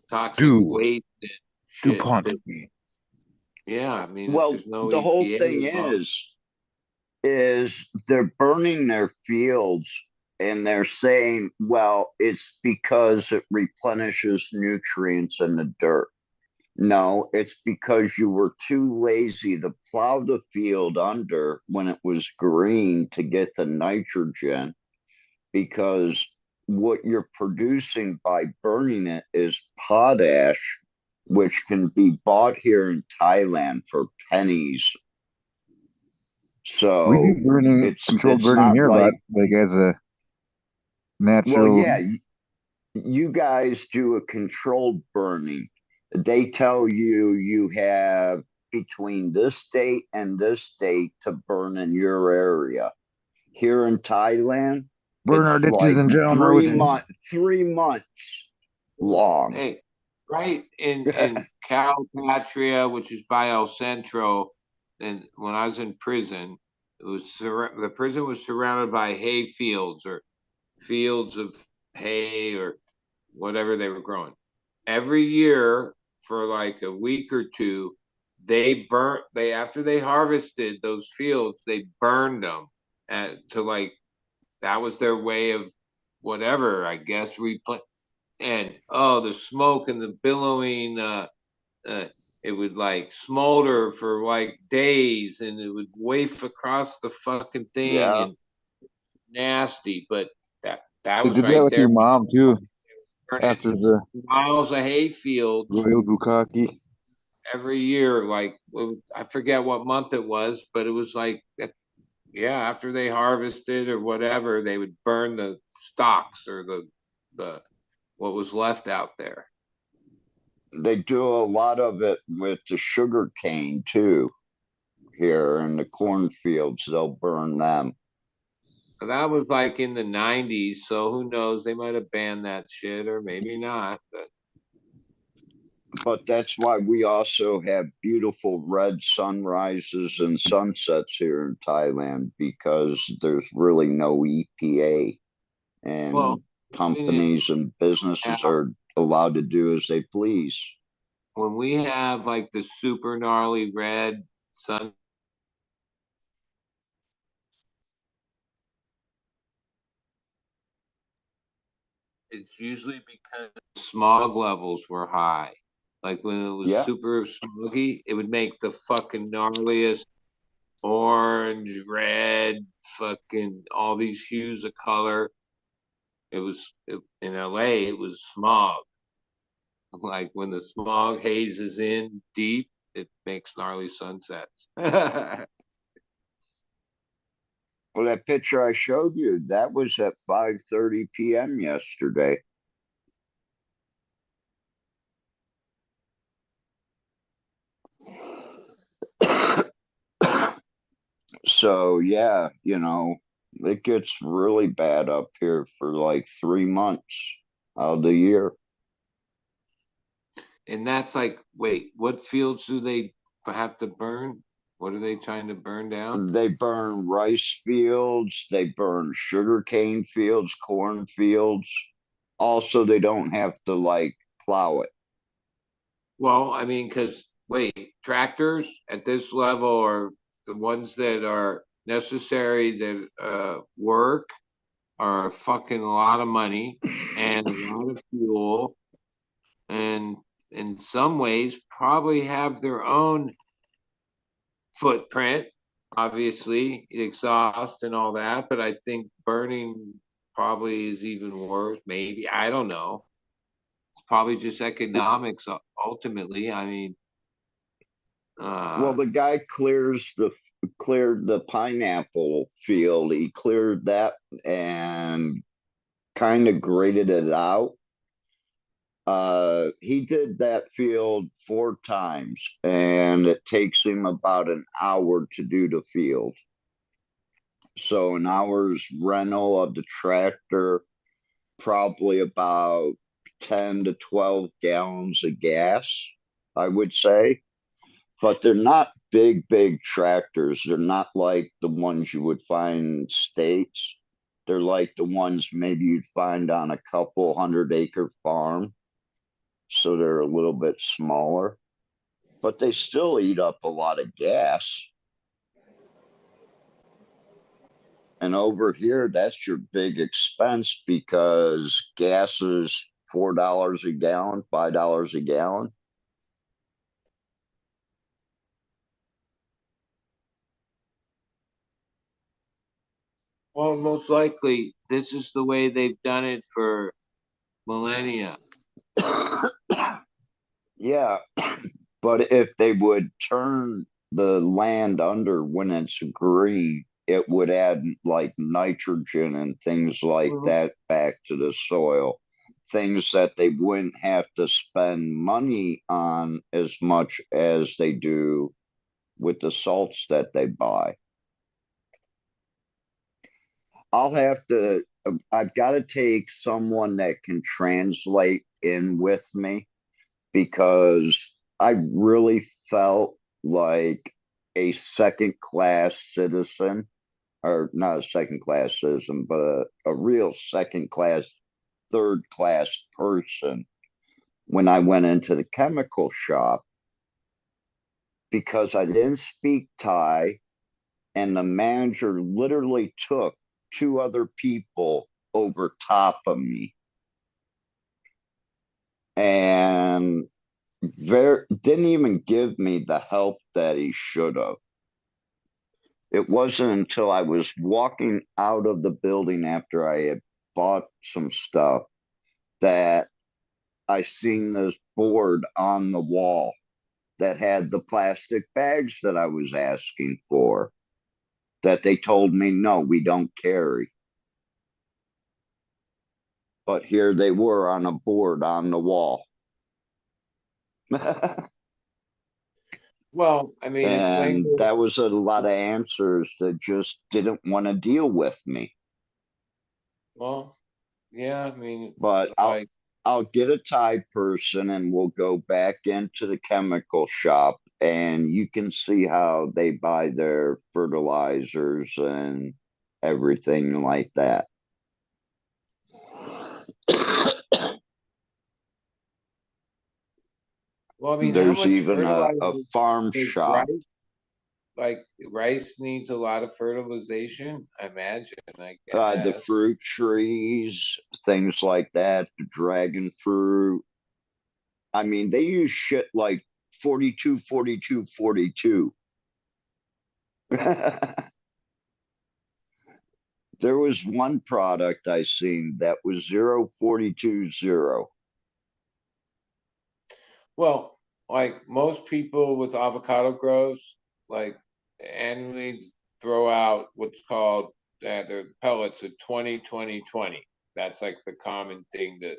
toxic waste and shit. DuPont. Yeah, I mean, Well, if there's no the whole EPA thing involved, is they're burning their fields and they're saying, well, it's because it replenishes nutrients in the dirt. No, it's because you were too lazy to plow the field under when it was green to get the nitrogen, because what you're producing by burning it is potash, which can be bought here in Thailand for pennies. So We do controlled burning not here, like as a natural. Well, yeah, you guys do a controlled burning. They tell you you have between this date and this date to burn in your area. Here in Thailand, Burn our it's ditches like and drown our ocean. 3 months long. Hey, right in Calpatria, which is by El Centro, and when I was in prison, the prison was surrounded by hay fields or fields of hay or whatever they were growing. Every year for like a week or two, they after they harvested those fields, they burned them to like that was their way of whatever, I guess, and oh, the smoke and the billowing, uh, it would like smolder for like days and it would waft across the fucking thing Yeah. and nasty, but that They was did that right with there. your mom too. Burning After the miles of hay fields Royal Bukaki. every year. Like I forget what month it was, but it was like yeah, after they harvested or whatever, they would burn the stalks or the what was left out there. They do a lot of it with the sugar cane too. Here in the cornfields, they'll burn them. That was like in the 90s, so who knows? They might have banned that shit or maybe not. But that's why we also have beautiful red sunrises and sunsets here in Thailand because there's really no EPA and Well, companies and businesses are allowed to do as they please. when we have like the super gnarly red sun, it's usually because smog levels were high. Like when it was super smoggy, it would make the fucking gnarliest orange, red, fucking all these hues of color. In LA, it was smog. Like when the smog hazes in deep, it makes gnarly sunsets. Well, that picture I showed you, that was at 5:30 p.m. yesterday. So yeah, it gets really bad up here for like 3 months out of the year. And that's like, wait, what fields do they have to burn? What are they trying to burn down? They burn rice fields, they burn sugarcane fields, corn fields. Also, they don't have to like plow it. Well, I mean, because wait, tractors at this level are the ones that are necessary that work are fucking a lot of money and a lot of fuel, and in some ways probably have their own footprint, obviously, exhaust and all that. But I think burning probably is even worse. Maybe I don't know. It's probably just economics ultimately. I mean, Well, the guy cleared the pineapple field. He cleared that and kind of graded it out. He did that field 4 times, and it takes him about an hour to do the field. So an hour's rental of the tractor, probably about 10 to 12 gallons of gas, I would say. But they're not big tractors. They're not like the ones you would find in states. They're like the ones maybe you'd find on a couple 100-acre farm. So they're a little bit smaller, but they still eat up a lot of gas. And over here, that's your big expense because gas is $4 a gallon, $5 a gallon. well, most likely this is the way they've done it for millennia. Yeah, but if they would turn the land under when it's green, it would add like nitrogen and things like that back to the soil. things that they wouldn't have to spend money on as much as they do with the salts that they buy. I've got to take someone that can translate in with me, because I really felt like a second class citizen, or not a second class citizen, but a real second class, third class person when I went into the chemical shop, because I didn't speak Thai, and the manager literally took two other people over top of me, and didn't even give me the help that he should have. It wasn't until I was walking out of the building after I had bought some stuff that I seen this board on the wall that had the plastic bags that I was asking for, that they told me, no, we don't carry. But here they were on a board on the wall. Well, I mean, it's And language. that was a lot of answers that just didn't want to deal with me. Well, yeah, I mean, But like, I'll get a Thai person and we'll go back into the chemical shop, and you can see how they buy their fertilizers and everything like that. well, I mean, how There's much even a fertilizer farm does shop. rice? Like rice needs a lot of fertilization, I imagine. I The guess. fruit trees, things like that, the dragon fruit. I mean, they use shit like 42, 42, 42. There was one product I seen that was 042-0. Well, like most people with avocado grows, like annually throw out what's called the pellets of 20-20-20. That's like the common thing to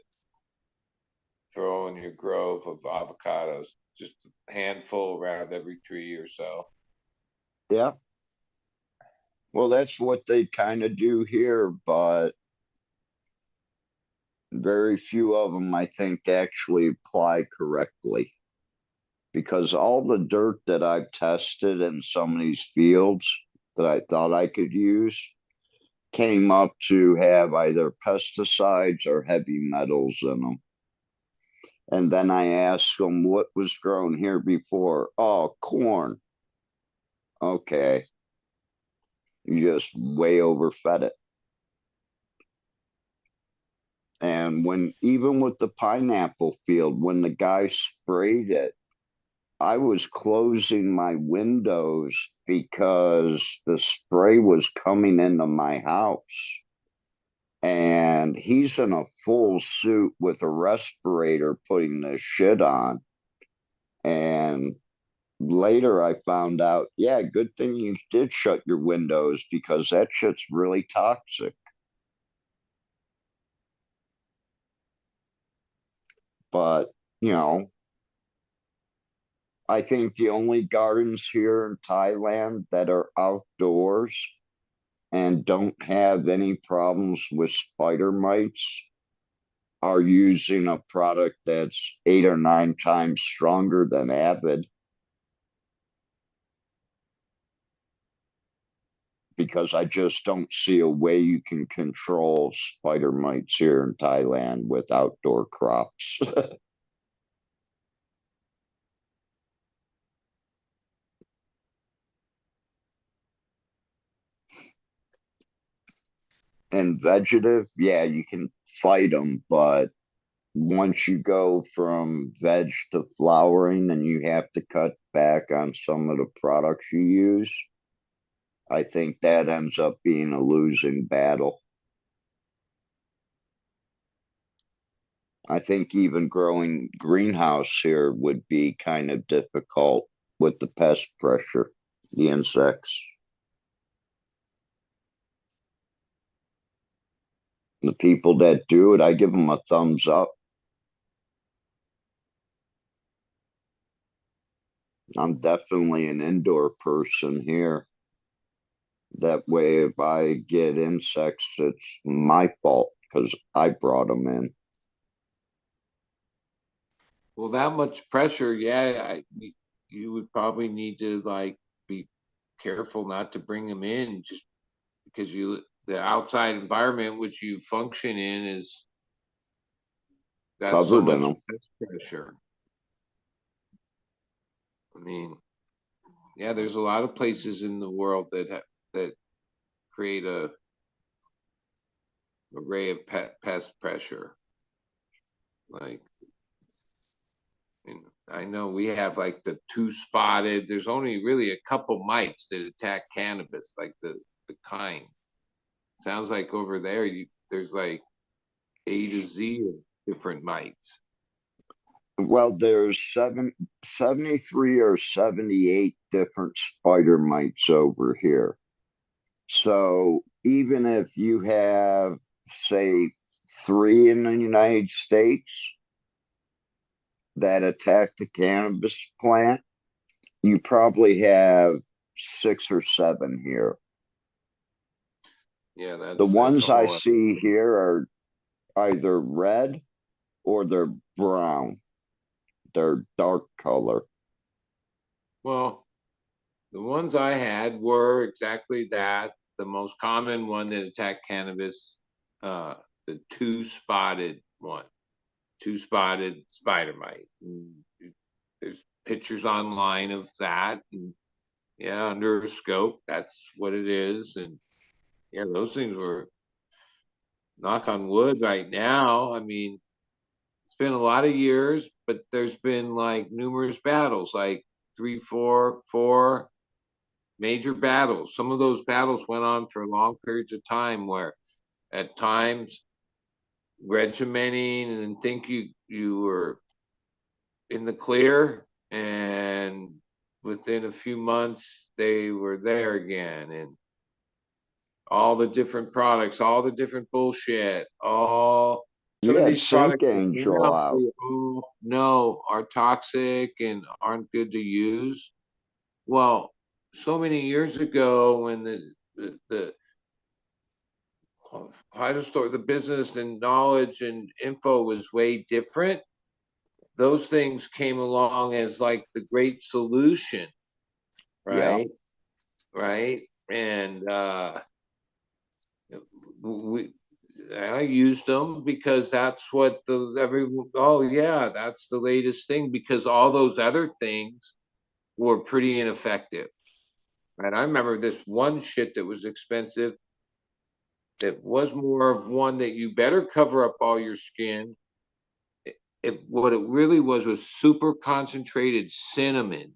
throw in your grove of avocados, just a handful around every tree or so. Yeah. Well, that's what they kind of do here, but very few of them, I think, actually apply correctly. Because all the dirt that I've tested in some of these fields that I thought I could use came up to have either pesticides or heavy metals in them. And then I asked them what was grown here before. Oh, corn. Okay. You just way overfed it. And even with the pineapple field, when the guy sprayed it, I was closing my windows because the spray was coming into my house. And he's in a full suit with a respirator putting this shit on. And later I found out, yeah, good thing you did shut your windows, because that shit's really toxic. But, I think the only gardens here in Thailand that are outdoors and don't have any problems with spider mites are using a product that's 8 or 9 times stronger than Avid. Because I just don't see a way you can control spider mites here in Thailand with outdoor crops. And vegetative, yeah, you can fight them, but once you go from veg to flowering, then you have to cut back on some of the products you use. I think that ends up being a losing battle. I think even growing greenhouse here would be kind of difficult with the pest pressure, the insects. The people that do it, I give them a thumbs up. I'm definitely an indoor person here. That way, if I get insects, it's my fault because I brought them in. Well, that much pressure, yeah, you would probably need to like be careful not to bring them in just because the outside environment which you function in is got so Covered in much them. pest pressure. I mean, yeah, there's a lot of places in the world that create a array of pest pressure. Like, I know we have like the two spotted. There's only really a couple mites that attack cannabis, like the kind. Sounds like over there there's like A to Z of different mites. Well, there's 73 or 78 different spider mites over here. So even if you have, say, 3 in the United States that attack the cannabis plant, you probably have 6 or 7 here. Yeah, The that's ones a I whole see here are either red or they're brown. They're dark color. Well, the ones I had were exactly that. The most common one that attacked cannabis, the two-spotted one, two-spotted spider mite. There's pictures online of that, and yeah, under a scope, that's what it is. And yeah, those things were, knock on wood, right now. I mean, it's been a lot of years, but there's been like numerous battles, like 3, 4, 4 major battles. Some of those battles went on for long periods of time where at times regimenting and think you were in the clear, and within a few months they were there again, and all the different products, all the different bullshit, all some You of had these Sync products that Angel now out. we all know are toxic and aren't good to use. Well, so many years ago when the store, the business and knowledge and info was way different, those things came along as like the great solution, Yeah. right? And we I used them because that's what oh yeah, that's the latest thing, because all those other things were pretty ineffective. And I remember this one shit that was expensive that was more of one that you better cover up all your skin. What it really was super concentrated cinnamon.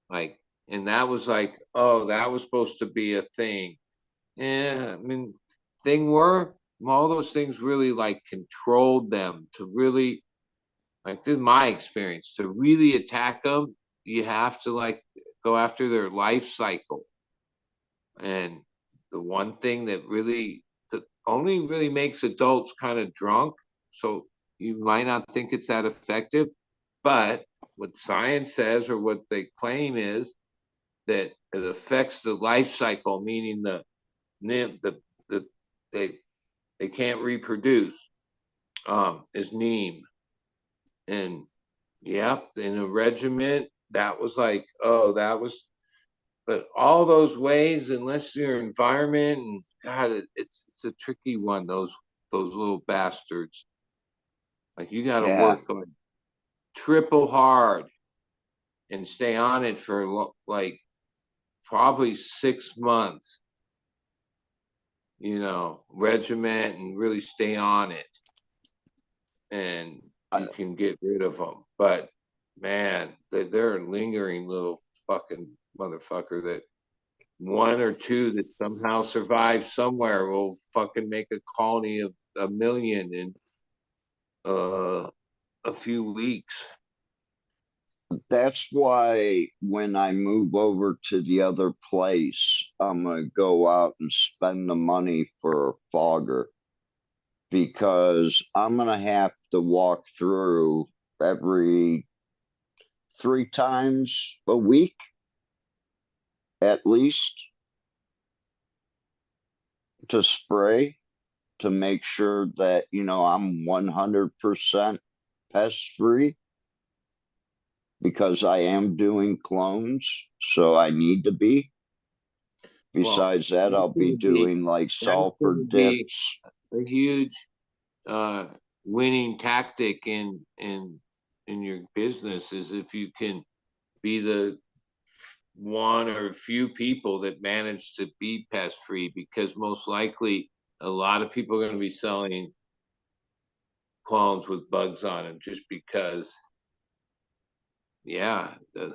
Like, and that was like, oh, that was supposed to be a thing. Yeah, I mean, all those things really like controlled them to really, like, this is my experience, to really attack them, you have to like go after their life cycle. And the one thing that only really makes adults kind of drunk, so you might not think it's that effective, but what science says or what they claim is that it affects the life cycle, meaning the they can't reproduce, is neem. And yep, in a regiment, that was like, oh, that was, but all those ways, unless your environment, and God, it's a tricky one, those little bastards. Like, you got to Yeah. work like triple hard and stay on it for like probably 6 months, regiment, and really stay on it, and you can get rid of them. But man, they're a lingering little fucking motherfucker that one or two that somehow survive somewhere will fucking make a colony of 1 million in a few weeks. That's why when I move over to the other place, I'm gonna go out and spend the money for a fogger. because I'm gonna have to walk through every 3 times a week at least to spray to make sure that, I'm 100% pest free because I am doing clones, so I need to be. Besides that, I'll be doing like sulfur gonna be dips. a huge winning tactic in your business is if you can be the one or few people that manage to be pest free, because most likely a lot of people are going to be selling clones with bugs on them just because, yeah, the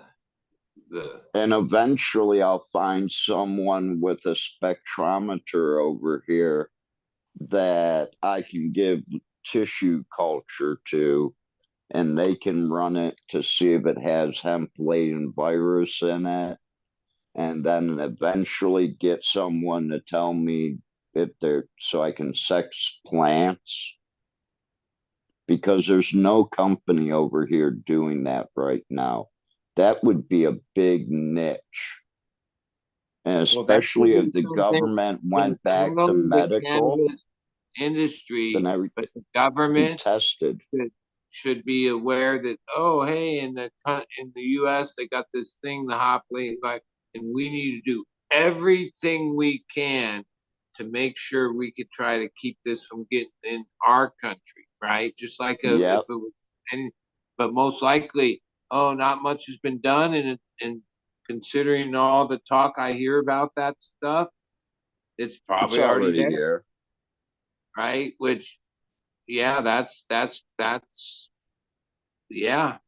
And eventually I'll find someone with a spectrometer over here that I can give tissue culture to, and they can run it to see if it has hemp latent virus in it. And then eventually get someone to tell me if they're so I can sex plants because there's no company over here doing that right now. That would be a big niche. And well, that could especially be if the something. government But went not back to only the medical, cannabis then industry, but everything the be government tested. should be aware that, oh, hey, in the U.S. they got this thing, the hop lane, and we need to do everything we can to make sure we could try to keep this from getting in our country, right? Just like if Yep. it was any, but most likely, oh, not much has been done, and considering all the talk I hear about that stuff, it's It's probably already already there, there. right? Which, yeah, that's yeah,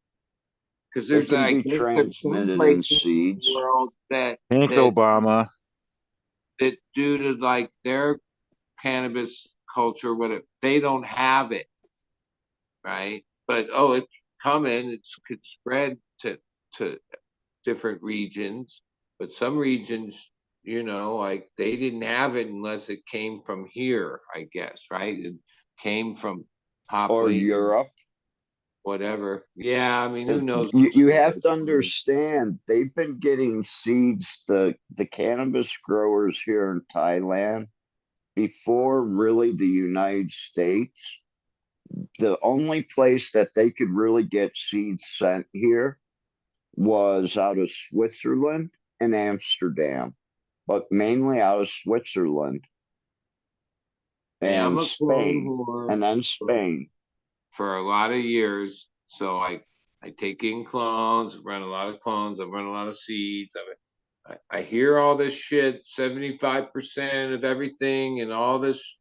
because It there's can like be there's some transmitted in places in the seeds. world that Thanks, that Obama. that due to like their cannabis culture, whatever, they don't have it, right? But oh, it's coming. It could spread to different regions, but some regions, like they didn't have it unless it came from here, I guess, right? It came from Hop Or Lane or Europe. whatever. Yeah, I mean, who knows You what have they're to doing. understand they've been getting seeds, the cannabis growers here in Thailand before really the United States. The only place that they could really get seeds sent here was out of Switzerland and Amsterdam, but mainly out of Switzerland Hey, I'm and a clone Spain, whore and then for, Spain. for a lot of years. So I take in clones, run a lot of clones, I run a lot of seeds. I hear all this shit, 75% of everything, and all this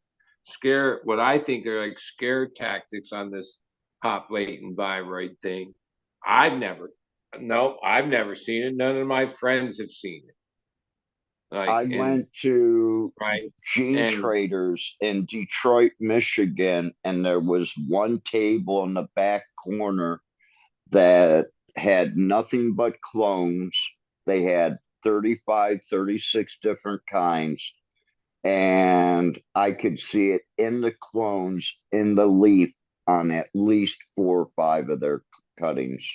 what I think are like scare tactics on this pop latent viroid thing. I've never seen it. None of my friends have seen it. I And went to right. Gene And Traders in Detroit, Michigan, and there was one table in the back corner that had nothing but clones. They had 35, 36 different kinds. And I could see it in the clones in the leaf on at least 4 or 5 of their cuttings.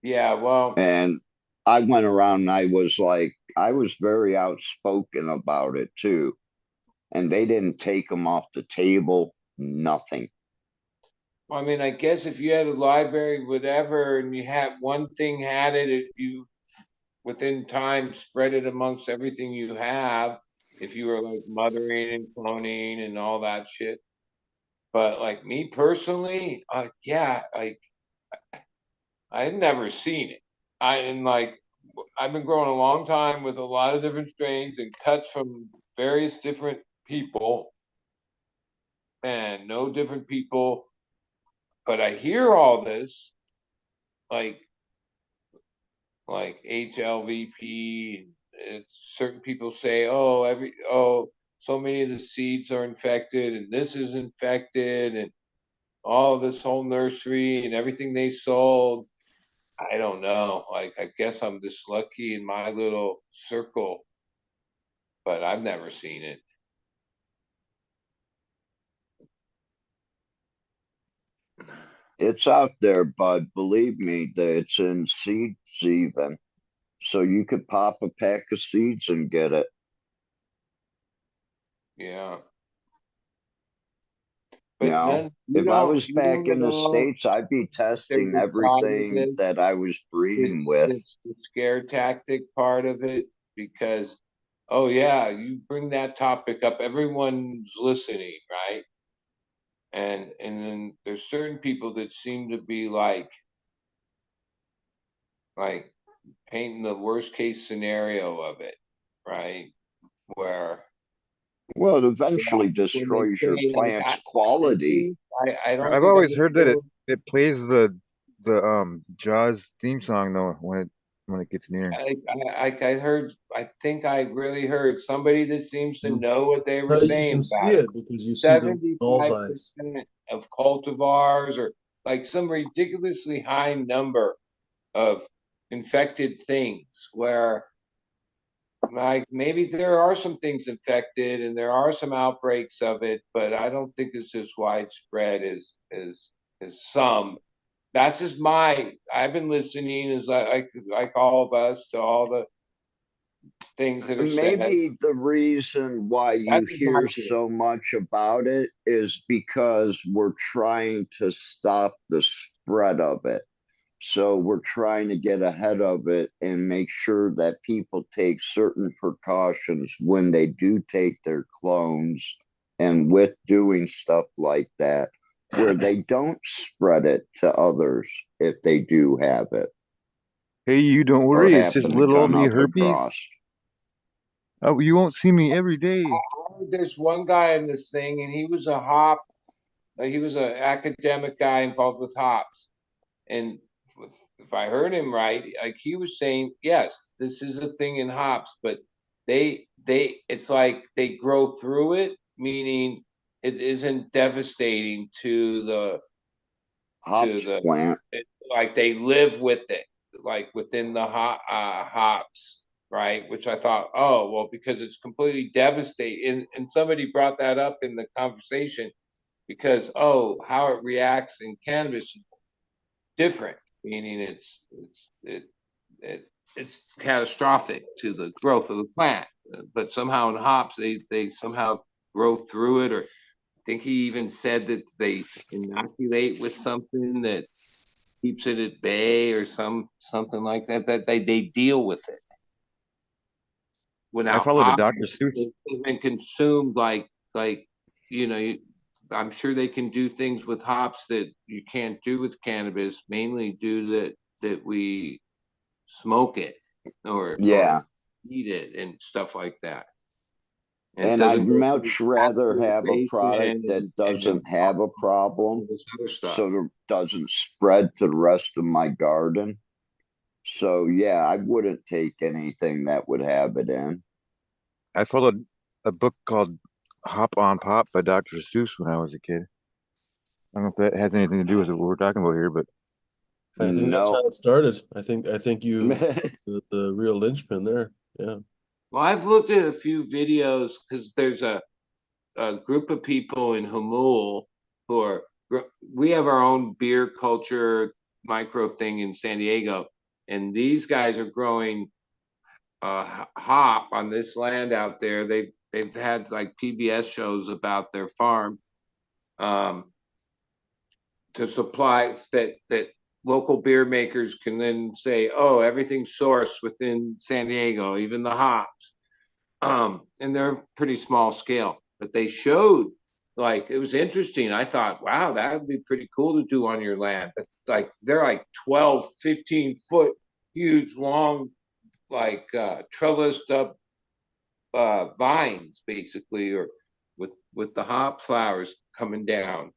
yeah, well, And I went around and I was very outspoken about it too. And they didn't take them off the table, nothing. I mean, I guess if you had a library, whatever, and you had one thing had it, if you within time spread it amongst everything you have, if you were like mothering and cloning and all that shit. But like me personally, yeah, like I had never seen it. I've been growing a long time with a lot of different strains and cuts from various different people, and no different people. But I hear all this, like HLVP. Certain people say, so many of the seeds are infected, and this is infected, and all this whole nursery and everything they sold. I don't know. Like, I guess I'm just lucky in my little circle, but I've never seen it. It's out there, bud. Believe me, that it's in seeds even. So you could pop a pack of seeds and get it. Yeah. You But know, you if I don't, was back in the States, I'd be there's testing a side of everything it that I was breeding with. that's the scare tactic part of it, because, oh yeah, you bring that topic up, everyone's listening, right? And then there's certain people that seem to be like painting the worst case scenario of it, right? Where Well, it eventually when they destroys your say like plant's quality. I don't I've think always I heard that feel it plays the Jaws theme song though when it gets near. I heard, I think I really heard somebody that seems to know what they were But you saying can see about it. it because you see the doll's 75% eyes. of cultivars, or like some ridiculously high number of infected things, where like maybe there are some things infected and there are some outbreaks of it, but I don't think it's as widespread as some. That's just I've been listening as like all of us to all the things that are said. Maybe the reason why you That's just my hear theory. so much about it is because we're trying to stop the spread of it. So we're trying to get ahead of it and make sure that people take certain precautions when they do take their clones and with doing stuff like that, where they don't spread it to others if they do have it Hey, you don't or worry, it's just happen to little old come me up herpes. across. Oh, you won't see me every day. There's one guy in this thing, and he was a hop. He was an academic guy involved with hops, and if I heard him right, like he was saying, yes, this is a thing in hops, but it's like they grow through it, meaning it isn't devastating to the Hops plant. like they live with it, like within the hops, right? Which I thought, oh well, because it's completely devastating, and somebody brought that up in the conversation, because how it reacts in cannabis is different, meaning it's catastrophic to the growth of the plant, but somehow in hops they somehow grow through it. Or I think he even said that they inoculate with something that keeps it at bay, or something like that, that they deal with it. I Without followed a hops, Dr. Seuss. it's been consumed like I'm sure they can do things with hops that you can't do with cannabis, mainly due that we smoke it or Yeah. eat it and stuff like that. And I'd much rather have a product that doesn't have a problem, so it doesn't spread to the rest of my garden. So yeah, I wouldn't take anything that would have it in. I followed a book called Hop on Pop by Dr. Seuss when I was a kid. I don't know if that has anything to do with what we're talking about here, but I think that's how it started. I think you the real linchpin there. Yeah. Well, I've looked at a few videos because there's a group of people in Hamul who are, we have our own beer culture micro thing in San Diego, and these guys are growing hop on this land out there. They've had like PBS shows about their farm, to supply that local beer makers can then say, oh, everything's sourced within San Diego, even the hops. And they're pretty small scale, but they showed, like, it was interesting. I thought, wow, that would be pretty cool to do on your land. But like, they're like 12, 15 foot huge, long, like trellised up vines, basically, or with the hop flowers coming down.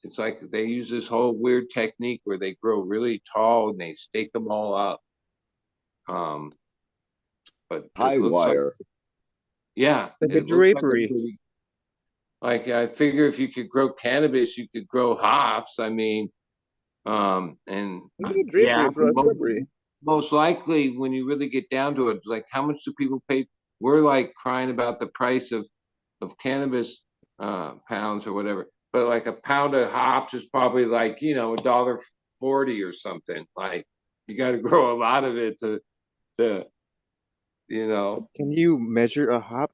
It's like they use this whole weird technique where they grow really tall and they stake them all up. But high wire. Yeah, like a it looks like drapery. like I figure if you could grow cannabis, you could grow hops. I mean, and yeah, most likely when you really get down to it, like how much do people pay? We're like crying about the price of cannabis pounds or whatever. but like a pound of hops is probably like, you know, $1.40 or something. Like you got to grow a lot of it to, you know. Can you measure a hop?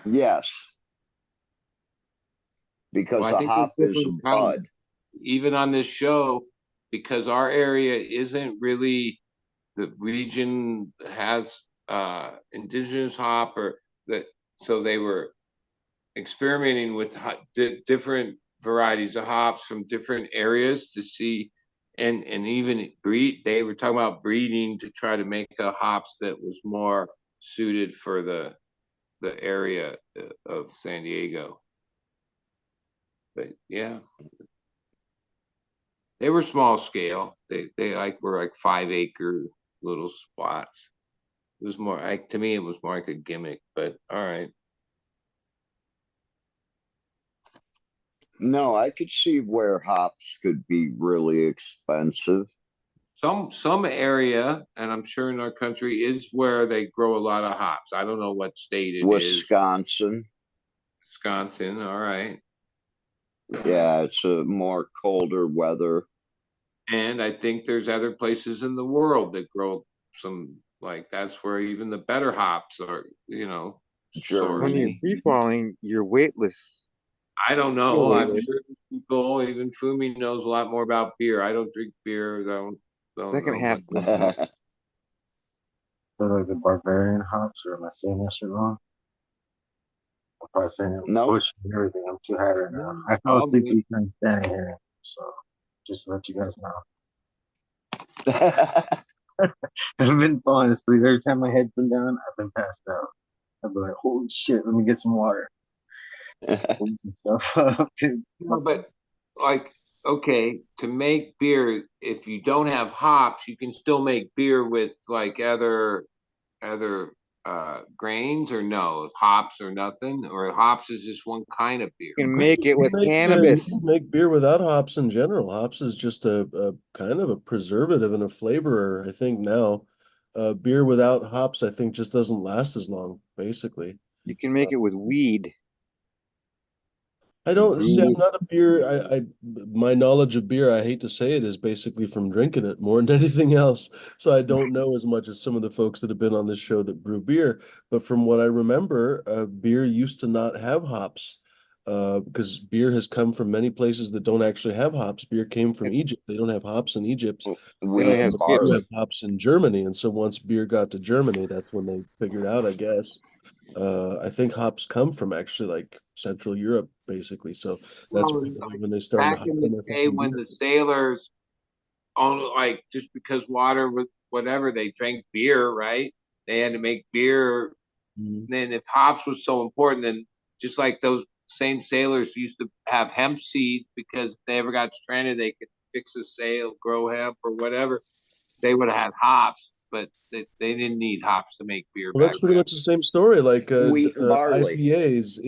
Yes, Well, because I a think there's hop is a different kinds, bud. even on this show, because our area isn't really the region has indigenous hop or that, so they were experimenting with different varieties of hops from different areas to see and even breed. They were talking about breeding to try to make a hops that was more suited for the area of San Diego. But yeah, they were small scale. They like were like 5-acre little spots. It was more like, to me it was more like a gimmick, but all right. No, I could see where hops could be really expensive. Some area, and I'm sure in our country, is where they grow a lot of hops. I don't know what state it is. Wisconsin. Wisconsin, all right. Yeah, it's a more colder weather. And I think there's other places in the world that grow some, like that's where even the better hops are, you know, sourced. When you're free falling, you're weightless. I don't know. You're I'm weightless. sure people, even Fumi knows a lot more about beer. I don't drink beer. Don't Second know half. much. So like the barbarian hops, or am I saying that shit wrong? I'm probably saying it No. bush and everything. I'm too high right now. I fell Probably. asleep 3 times standing here, so just to let you guys know. I've been falling asleep every time my head's been down. I've been passed out. I've been like, holy shit, let me get some water. Pull some stuff up, dude. No, but like, okay, to make beer, if you don't have hops, you can still make beer with like other grains, or no, hops or nothing, or hops is just one kind of beer. You can make it with You cannabis. can make beer without hops in general. Hops is just a kind of a preservative and a flavorer, I think now. Beer without hops, I think, just doesn't last as long, basically. You can make it with weed. I don't see, I'm Brew not a beer. My knowledge of beer, I hate to say it, is basically from drinking it more than anything else. So I don't know as much as some of the folks that have been on this show that brew beer. But from what I remember, beer used to not have hops. Because beer has come from many places that don't actually have hops. Beer came from Egypt. They don't have hops in Egypt. They only have But they do skips. have hops in Germany. And so once beer got to Germany, that's when they figured out, I guess. I think hops come from actually like Central Europe, basically. So that's Well, probably when they started back to hop in in the their day fucking when beer. the sailors only, like, just because water was whatever, they drank beer, right? They had to make beer. Then if hops was so important, then just like those same sailors used to have hemp seeds, because if they ever got stranded, they could fix a sail, grow hemp or whatever. They would have had hops, but they didn't need hops to make beer Well, back that's pretty then. much the same story. Like Wheat and barley. IPAs,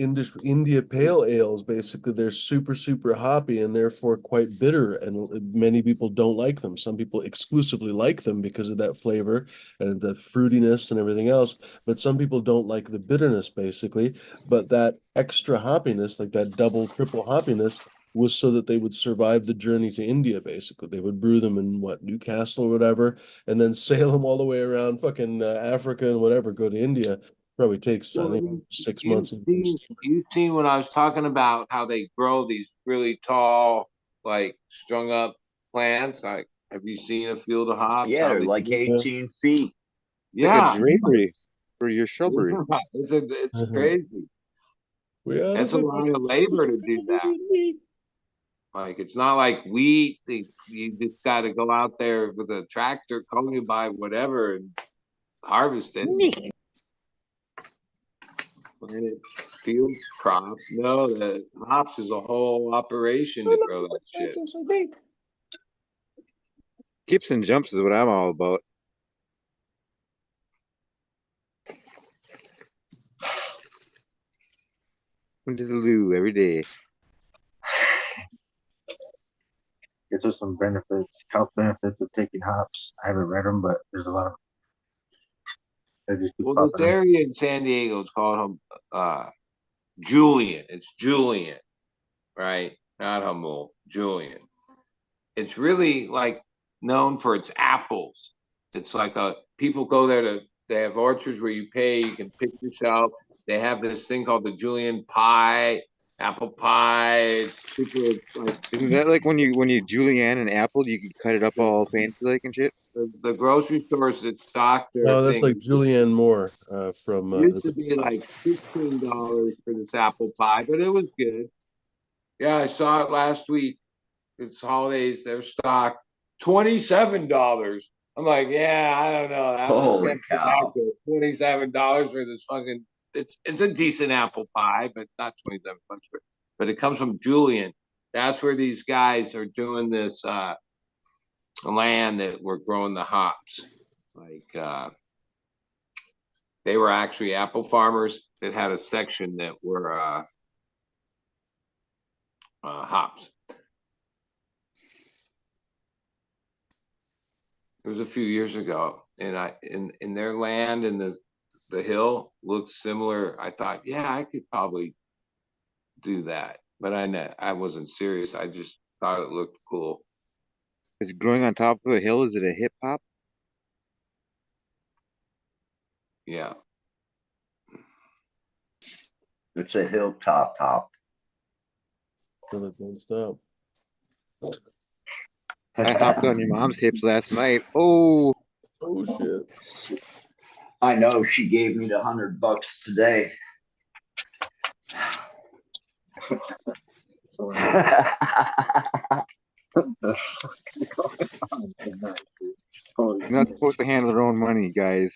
India Pale Ales, basically they're super, super hoppy and therefore quite bitter. And many people don't like them. Some people exclusively like them because of that flavor and the fruitiness and everything else. But some people don't like the bitterness, basically. But that extra hoppiness, like that double, triple hoppiness, was so that they would survive the journey to India, basically. They would brew them in what, Newcastle or whatever, and then sail them all the way around fucking Africa and whatever, go to India. Probably takes, I think, 6 months. You've seen when I was talking about how they grow these really tall, like strung up plants. Like, have you seen a field of hops? Yeah, How they're they like do it? 18 feet. like a Yeah, drapery for your shrubbery. it's crazy. That's a lot of labor to do that. Like, it's not like wheat. You just got to go out there with a tractor, combine, whatever, and harvest it. Plant it, field crop. No, the hops is a whole operation to grow that shit. Skips and jumps is what I'm all about. To the loo every day. Guess there's some benefits, health benefits of taking hops. I haven't read them, but there's a lot of. They just keep Well, popping this up. area in San Diego is called Julian. It's Julian, right? Not Hamul, Julian. It's really like known for its apples. It's like people go there they have orchards where you pay, you can pick yourself. They have this thing called the Julian pie, apple pie. It's super like, Isn't that like when you julienne an apple, you can cut it up all fancy like and shit? the grocery stores that stock their No, that's thing. like Julianne Moore from It used to be like $15 for this apple pie, but it was good. Yeah, I saw it last week. It's holidays, their stock $27. I'm like, yeah, I don't know. Holy cow. $27 for this fucking it's a decent apple pie, but not 27 bucks for it. But it comes from Julian. That's where these guys are doing this land that we're growing the hops. Like they were actually apple farmers that had a section that were hops. It was a few years ago, and in their land and the hill looked similar. I thought, yeah, I could probably do that, but I wasn't serious. I just thought it looked cool. Is it growing on top of a hill? Is it a hip hop? Yeah. It's a hilltop hop. Don't stop. I hopped on your mom's hips last night. Oh shit. I know she gave me the $100 today. You're not supposed to handle your own money, guys.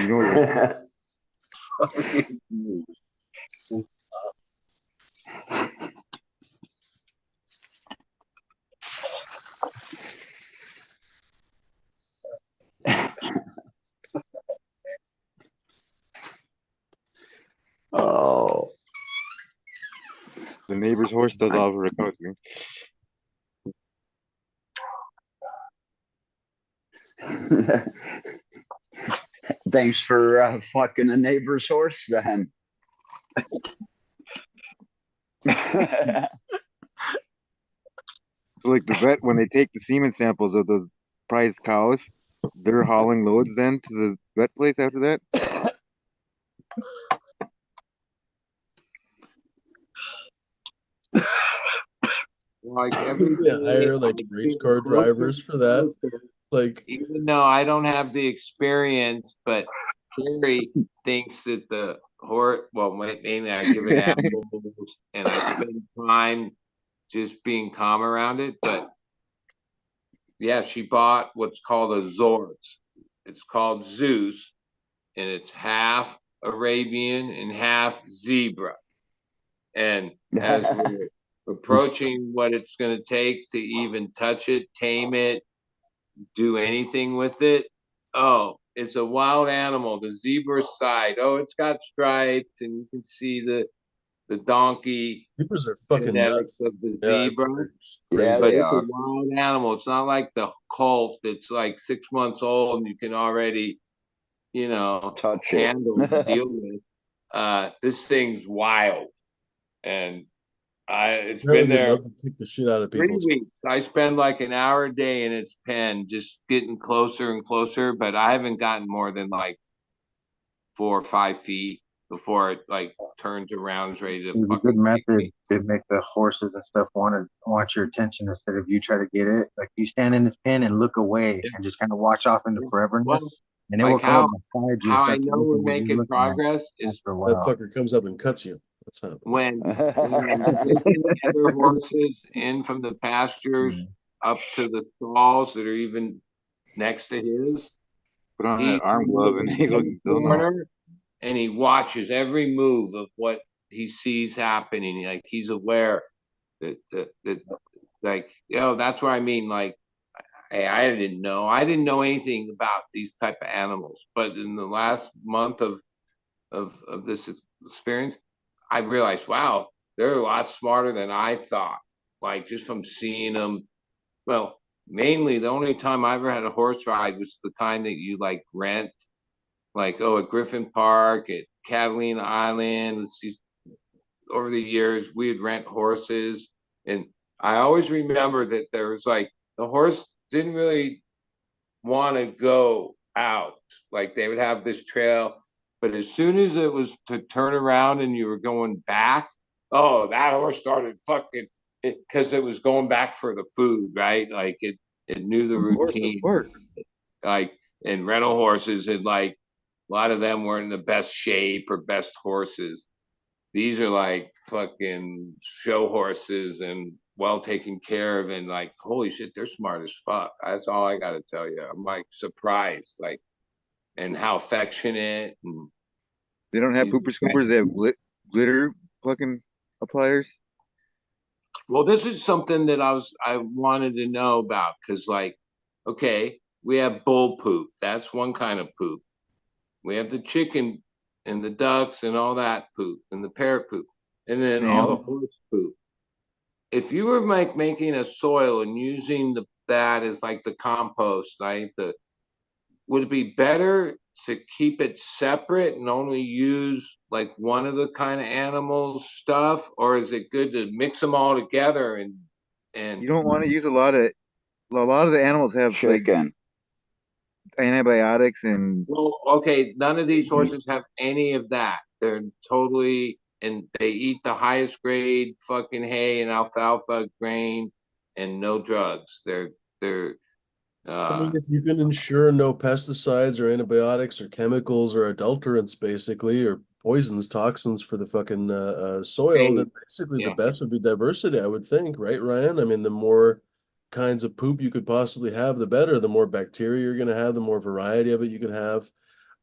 You know Oh. The neighbor's horse does all the accounting. Thanks for fucking a neighbor's horse then. Like the vet, when they take the semen samples of those prized cows, they're hauling loads then to the vet place after that? Like every hire like race car drivers for that. Like, even though I don't have the experience, but Terry thinks that the horse. Well, mainly I give it apples, and I spend time just being calm around it. But yeah, she bought what's called a Zords. It's called Zeus, and it's half Arabian and half zebra. And as we're approaching what it's going to take to even touch it, tame it, do anything with it, oh, it's a wild animal. The zebra side, oh, it's got stripes, and you can see the donkey. Zebras are fucking nuts. Of the zebra. Yeah, but they it's are. a wild animal. It's not like the colt that's like 6 months old and you can already, touch handle and deal with. This thing's wild, and it's been there to kick the shit out of 3 people. weeks. I spend like an hour a day in its pen, just getting closer and closer. But I haven't gotten more than like 4 or 5 feet before it like turns around, is ready to. It's a good method to make the horses and stuff want your attention instead of you try to get it. Like you stand in its pen and look away and just kind of watch off into foreverness, Well, and it like will come up beside you. And how start I to know look we're at what you're making looking progress at is after a That while. fucker comes up and cuts you. That's how. when I'm taking other horses in from the pastures up to the stalls that are even next to his. Put on that arm glove and he looks corner, and he watches every move of what he sees happening. Like he's aware that like, that's what I mean. Like, hey, I didn't know anything about these type of animals, but in the last month of this experience, I realized, wow, they're a lot smarter than I thought. Like just from seeing them. Well, mainly the only time I ever had a horse ride was the kind that you like rent, like at Griffin Park, at Catalina Island. over the years, we would rent horses, and I always remember that there was like the horse didn't really want to go out. Like they would have this trail, but as soon as it was to turn around and you were going back, oh, that horse started fucking it because it was going back for the food, right? Like it knew the Of routine. course. Like and rental horses, and like a lot of them weren't in the best shape or best horses. These are like fucking show horses and well taken care of, and like holy shit, they're smart as fuck. That's all I gotta tell you. I'm like surprised, like, and how affectionate. And They don't have pooper scoopers. They have glitter fucking appliers. well, this is something that I wanted to know about because, like, okay, we have bull poop. That's one kind of poop. We have the chicken and the ducks and all that poop and the parrot poop, and then all the horse poop. If you were making a soil and using that as like the compost, like would it be better to keep it separate and only use like one of the kind of animals stuff, or is it good to mix them all together and You don't want to use a lot of the animals have Chicken. like antibiotics and well, okay, none of these horses have any of that. They're totally, and they eat the highest grade fucking hay and alfalfa grain and no drugs. They're I mean, if you can ensure no pesticides or antibiotics or chemicals or adulterants, basically, or poisons, toxins for the fucking soil, then basically the best would be diversity, I would think, right, Ryan? I mean, the more kinds of poop you could possibly have, the better. The more bacteria you're going to have, the more variety of it you can have.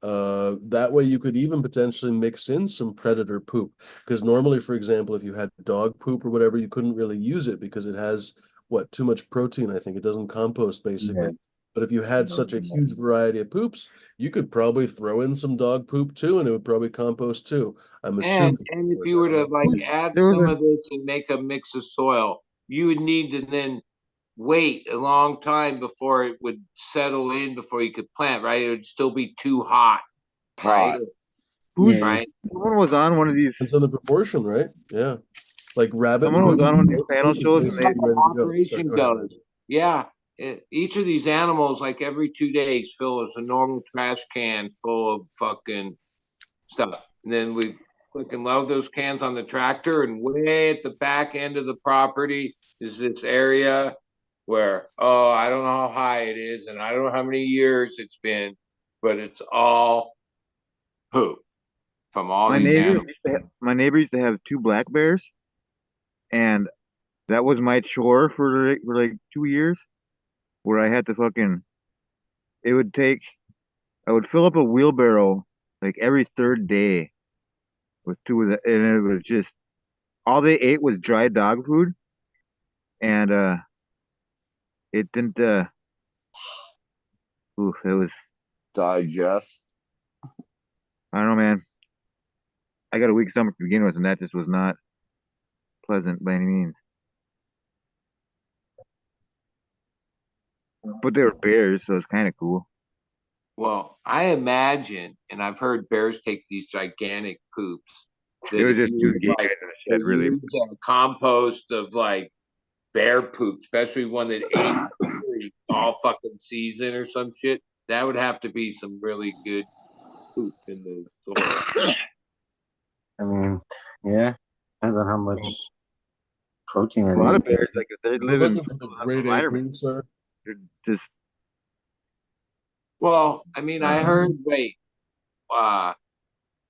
That way you could even potentially mix in some predator poop. Because normally, for example, if you had dog poop or whatever, you couldn't really use it because it has too much protein, I think. It doesn't compost basically. Yeah. But if you had such a huge variety of poops, you could probably throw in some dog poop too, and it would probably compost too. I'm assuming. And if you were to like add some of this and make a mix of soil, you would need to then wait a long time before it would settle in before you could plant, right? It would still be too hot, right? Right. Someone was on one of these. It's on the proportion, right? Yeah. Like rabbit. Someone was on one of these panel shows and they operation goes. Yeah. Each of these animals, like every 2 days, fill us a normal trash can full of fucking stuff. And then we fucking load those cans on the tractor, and way at the back end of the property is this area where, oh, I don't know how high it is, and I don't know how many years it's been, but it's all poop from all these animals. My neighbor used to have 2 black bears, and that was my chore for like 2 years, where I had to I would fill up a wheelbarrow like every 3rd day with 2 of the, and it was just all they ate was dry dog food, and it didn't it was digest. I don't know, man. I got a weak stomach to begin with, and that just was not pleasant by any means. But they were bears, so it's kind of cool. Well, I imagine, and I've heard bears take these gigantic poops. It was just 2 gay guys in the shed, really. A compost of like bear poop, especially one that ate all fucking season or some shit. That would have to be some really good poop in the soil. I mean, yeah, depends on how much protein. A lot of bears, like if they live in the great environment, sir. They're just. Well, I mean, I heard. Wait,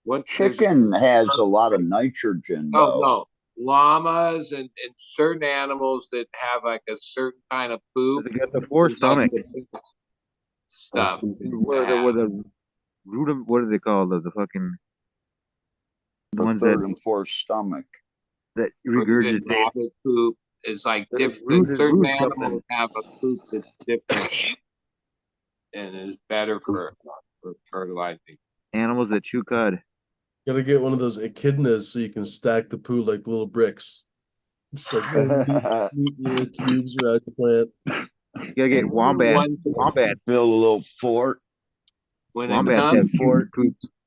what chicken has a lot of nitrogen? Oh no, llamas and certain animals that have like a certain kind of poop. They got the 4 stomach stuff. What do they call the fucking the ones 3rd and 4th stomach that regurgitate? Rabbit poop is like different. Certain animals have a poop that's different and is better for fertilizing. Animals that chew cud. Gotta get one of those echidnas so you can stack the poo like little bricks. Just like neat little cubes around the plant. You gotta get wombat. Build a little fort. When wombat it comes fort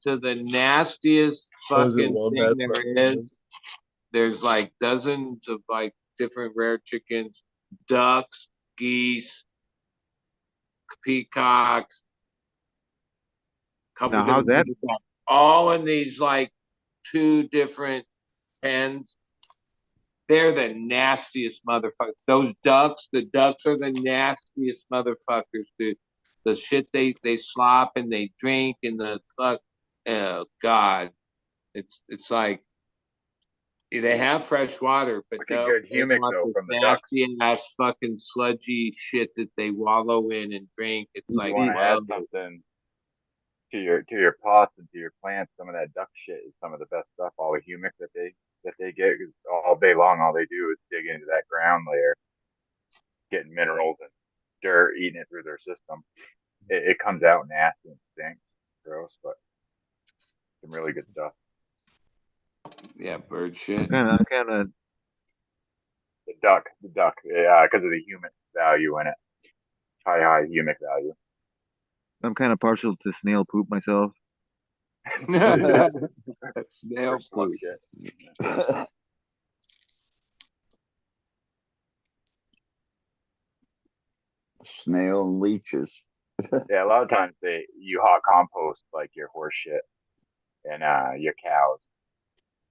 to the nastiest fucking thing there is, there's like dozens of like different rare chickens, ducks, geese, peacocks, couple Now, how's different that? peacocks, all in these like 2 different pens. They're the nastiest motherfuckers. Those ducks, the ducks are the nastiest motherfuckers, dude. The shit they slop and they drink and the fuck, oh God, it's like they have fresh water, but Wicked no, good they humic want though this from the ducks. nasty ass fucking sludgy shit that they wallow in and drink. It's You like, want to add well, something to your pots and to your plants. Some of that duck shit is some of the best stuff. All the humic that they get, 'cause all day long, all they do is dig into that ground layer, getting minerals and dirt, eating it through their system. It comes out nasty and stinks, gross, but some really good stuff. yeah, bird shit. I'm kind of. The duck, yeah, because of the humic value in it, high humic value. I'm kind of partial to snail poop myself. Snail Slug poop. shit. Snail and leeches. Yeah, a lot of times you hot compost like your horse shit and your cows,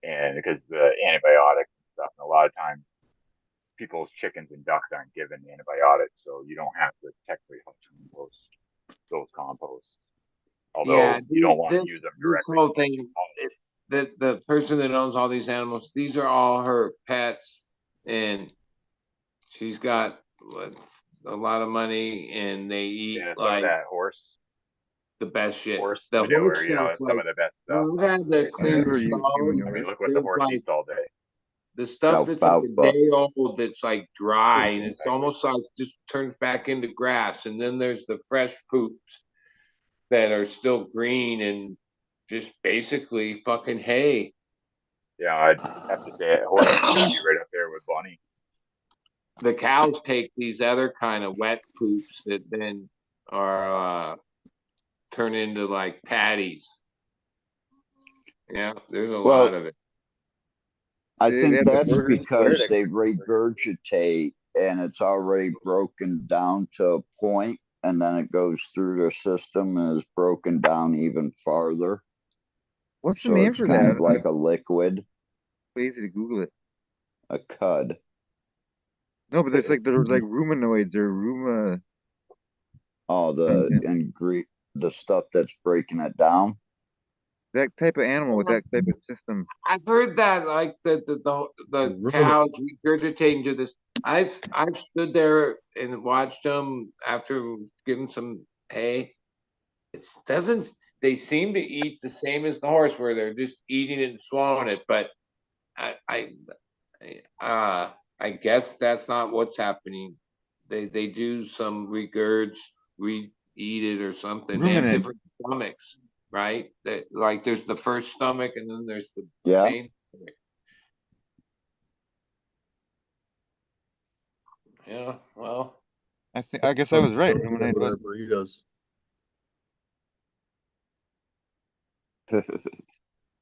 and because the antibiotics and stuff, and a lot of times people's chickens and ducks aren't given antibiotics, so you don't have to technically hot compost those composts. Although Yeah, you don't want this, to use them this directly. whole thing, the person that owns all these animals, these are all her pets, and she's got a lot of money, and they eat Yeah, some like of that horse the best shit. horse The manure, horse you know, stuff, is some like, of the best stuff. I've had the clean Manure, stalls. I mean, look what the There's horse like eats all day. the stuff that's like a Alfalfa. day old that's like dry, and it's almost like just turns back into grass. And then there's the fresh poops that are still green and just basically fucking hay. Yeah, I'd have to say horse is gonna be right up there with bunny. The cows take these other kind of wet poops that then are turn into like patties. Yeah, there's a Well, lot of it. I They think have the that's burgers square because that they regurgitate and it's already broken down to a point, and then it goes through their system and is broken down even farther. What's the So name it's for kind that? of like a liquid, I'm lazy to Google it. a cud. No, but there's like ruminoids or ruma. All the the stuff that's breaking it down. That type of animal with that type of system. I've heard that like the cows regurgitating to this. I've stood there and watched them after giving some hay. It doesn't. They seem to eat the same as the horse, where they're just eating it and swallowing it. But I guess that's not what's happening. They do some regurge, re eat it or something. They have Ruminant. different stomachs, right? That like there's the first stomach and then there's the Yeah. main stomach. Yeah, well, I guess I was right. Ruminate With our was. burritos.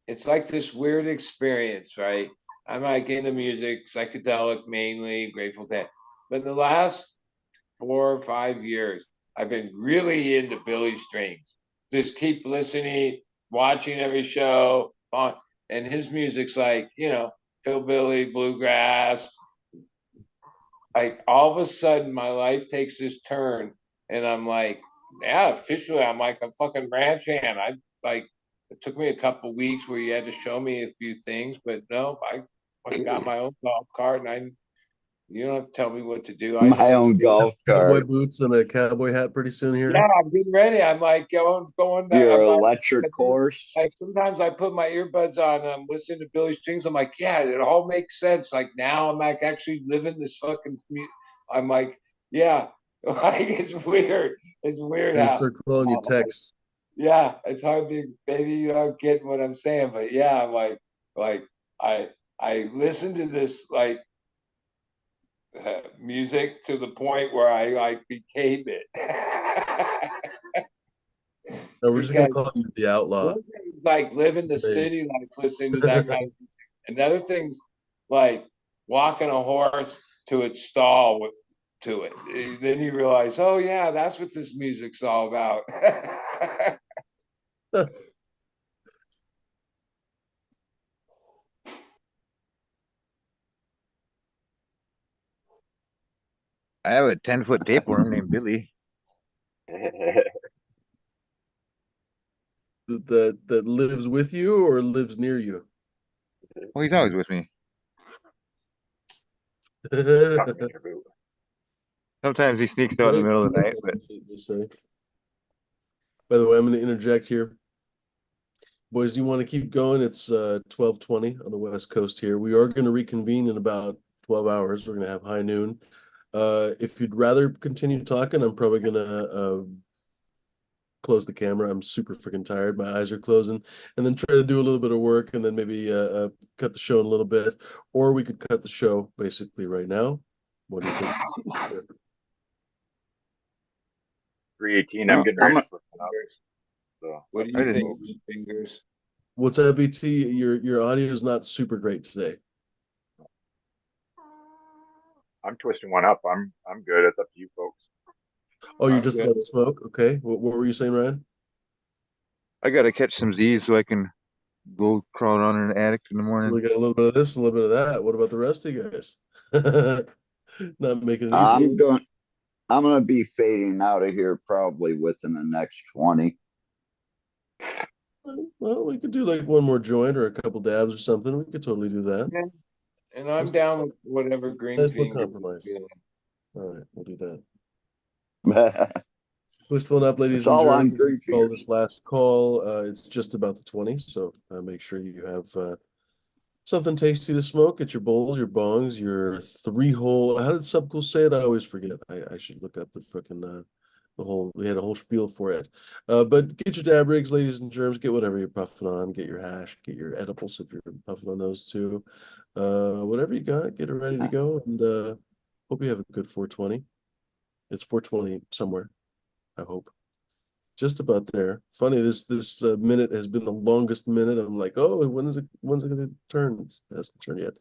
it's like this weird experience, right? I'm like into music, psychedelic mainly, Grateful Dead. But in the last 4 or 5 years, I've been really into Billy Strings. Just keep listening, watching every show, and his music's like, hillbilly, bluegrass. Like all of a sudden, my life takes this turn, and I'm like, yeah, officially, I'm like a fucking ranch hand. I like. It took me a couple weeks where you had to show me a few things, but no, I got my own golf cart, and you don't have to tell me what to do. My own golf Cowboy cart. boots and a cowboy hat pretty soon here. Yeah, I'm getting ready. I'm like going back. Your I'm like, electric horse. like sometimes I put my earbuds on and I'm listening to Billy Strings. I'm like, yeah, it all makes sense. Like now I'm like actually living this fucking. I'm like, yeah, like it's weird. It's weird And you how. start calling you texts. Yeah, it's hard to maybe you don't get what I'm saying, but yeah, I'm like I listen to this like music to the point where I like became it. No, we're just gonna call you the outlaw. Like live in the city, like listening to that kind of music. And other things, like walking a horse to its stall to it. Then you realize, oh yeah, that's what this music's all about. I have a 10-foot tapeworm named Billy. That lives with you or lives near you? Well, he's always with me. Sometimes he sneaks out in the middle of the night, but by the way, I'm going to interject here. Boys, do you want to keep going? It's 12:20 on the West Coast here. We are going to reconvene in about 12 hours. We're going to have high noon. If you'd rather continue talking, I'm probably going to close the camera. I'm super freaking tired. My eyes are closing. And then try to do a little bit of work and then maybe cut the show in a little bit. Or we could cut the show basically right now. What do you think? 3:18. I'm getting ready to put it up. So what do you think, Fingers? What's up, BT? Your audio is not super great today. I'm twisting one up. I'm good. It's up to you folks. Oh, you're just about to smoke? Okay. What were you saying, Ryan? I gotta catch some Z's so I can go crawl around in an attic in the morning. We got a little bit of this and a little bit of that. What about the rest of you guys? Not making it easy. I'm gonna be fading out of here probably within the next 20. Well, we could do like one more joint or a couple dabs or something. We could totally do that. Yeah. And I'm down with whatever Green Nice little Finger. compromise. All right, we'll do that. Twist one up, ladies It's and all on gentlemen. Green Call this last call. It's just about the 20, so make sure you have something tasty to smoke. Get your bowls, your bongs, your 3-hole. How did Subcool say it? I always forget. I should look up the freaking we had a whole spiel for it. But get your dab rigs, ladies and germs. Get whatever you're puffing on. Get your hash. Get your edibles if you're puffing on those too. Whatever you got, get it ready to go. And hope you have a good 420. It's 420 somewhere, I hope. Just about there. Funny, this minute has been the longest minute. I'm like, oh, when's it gonna turn? It hasn't turned yet.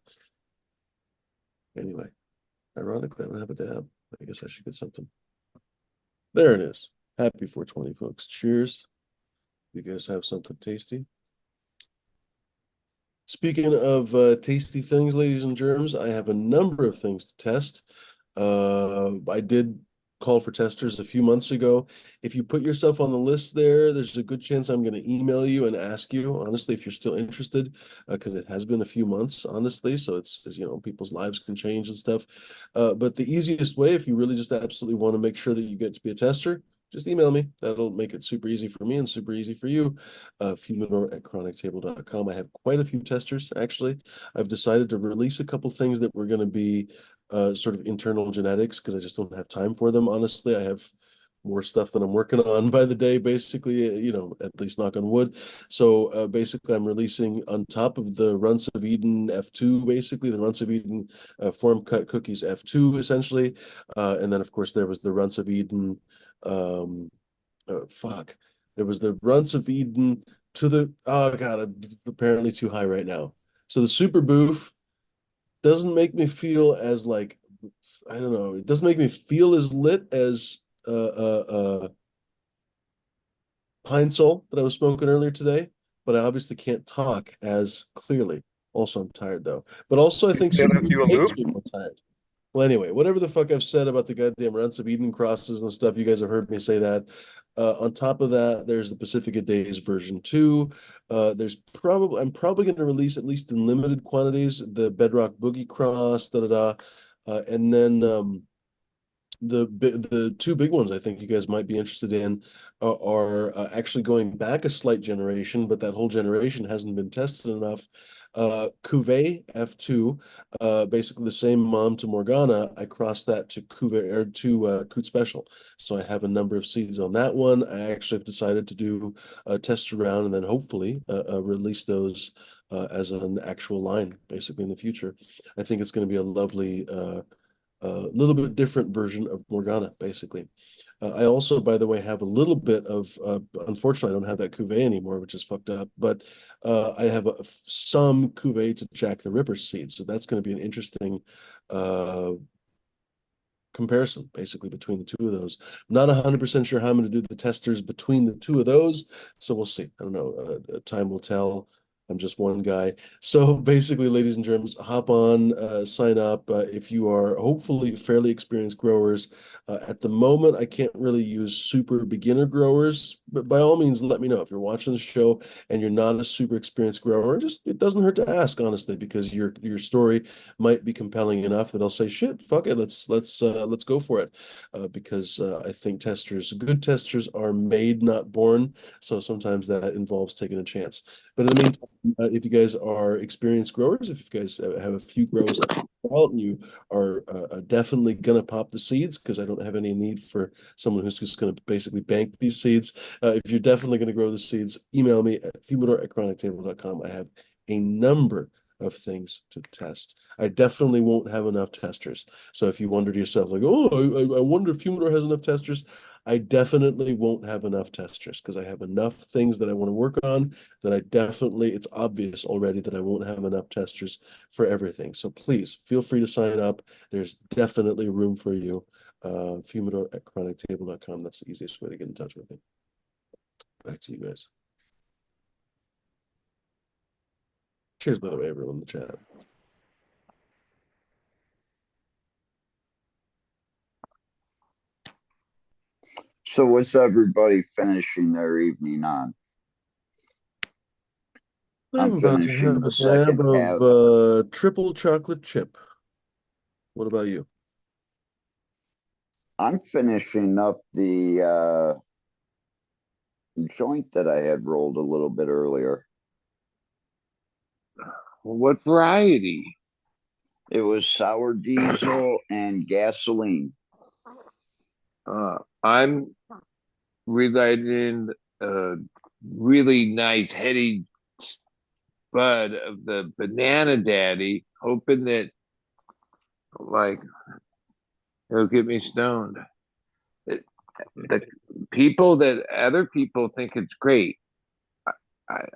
Anyway, ironically, I don't have a dab. I guess I should get something. There it is. Happy 420, folks. Cheers. You guys have something tasty. Speaking of tasty things, ladies and germs, I have a number of things to test. I did call for testers a few months ago. If you put yourself on the list there's a good chance I'm going to email you and ask you, honestly, if you're still interested, because it has been a few months, honestly. So it's, people's lives can change and stuff. But the easiest way, if you really just absolutely want to make sure that you get to be a tester, just email me. That'll make it super easy for me and super easy for you. Fumidor@chronictable.com. I have quite a few testers, actually. I've decided to release a couple things that were going to be sort of internal genetics because I just don't have time for them. Honestly, I have more stuff that I'm working on by the day, basically, at least knock on wood. So basically I'm releasing on top of the Runts of Eden F2, basically the Runts of Eden form cut cookies F2, essentially. And then of course there was the Runts of Eden, there was the Runts of Eden to the, oh God, I'm apparently too high right now. So the Super Boof doesn't make me feel as like, I don't know, it doesn't make me feel as lit as Pine Sol that I was smoking earlier today, but I obviously can't talk as clearly. Also, I'm tired though. But also I think Super Boof makes me more tired. Well, anyway, whatever the fuck I've said about the goddamn Runts of Eden crosses and stuff, you guys have heard me say that. On top of that, there's the Pacifica Days version 2. I'm probably going to release, at least in limited quantities, the Bedrock Boogie Cross, and then the two big ones I think you guys might be interested in are actually going back a slight generation, but that whole generation hasn't been tested enough. Cuvée F2, basically the same mom to Morgana. I crossed that to Cuvée or to Coot Special, so I have a number of seeds on that one. I actually have decided to do a test around and then hopefully release those as an actual line, basically in the future. I think it's going to be a lovely a little bit different version of Morgana, basically. I also, by the way, have a little bit of, unfortunately, I don't have that cuvee anymore, which is fucked up, but I have some cuvee to Jack the Ripper seed. So that's going to be an interesting comparison, basically, between the two of those. I'm not 100% sure how I'm going to do the testers between the two of those. So we'll see. I don't know. Time will tell. I'm just one guy. So basically, ladies and germs, hop on, sign up. If you are hopefully fairly experienced growers, at the moment, I can't really use super beginner growers, but by all means, let me know if you're watching the show and you're not a super experienced grower. Just it doesn't hurt to ask, honestly, because your story might be compelling enough that I'll say, shit, fuck it, let's go for it, because I think good testers are made, not born. So sometimes that involves taking a chance. But in the meantime, if you guys are experienced growers, if you guys have a few grows out and you are definitely going to pop the seeds, because I don't have any need for someone who's just going to basically bank these seeds. If you're definitely going to grow the seeds, email me at fumidor@chronictable.com. I have a number of things to test. I definitely won't have enough testers. So if you wonder to yourself, like, oh, I wonder if Humidor has enough testers, I definitely won't have enough testers because I have enough things that I want to work on that it's obvious already that I won't have enough testers for everything. So please feel free to sign up. There's definitely room for you. Fumidor@chronictable.com. That's the easiest way to get in touch with me. Back to you guys. Cheers, by the way, everyone in the chat. So what's everybody finishing their evening on? I'm about to finishing have the a dab second half. of triple chocolate chip. What about you? I'm finishing up the joint that I had rolled a little bit earlier. What variety? It was sour diesel and gasoline. I'm relighting a really nice heady bud of the Banana Daddy, hoping that like it'll get me stoned. The people that other people think it's great.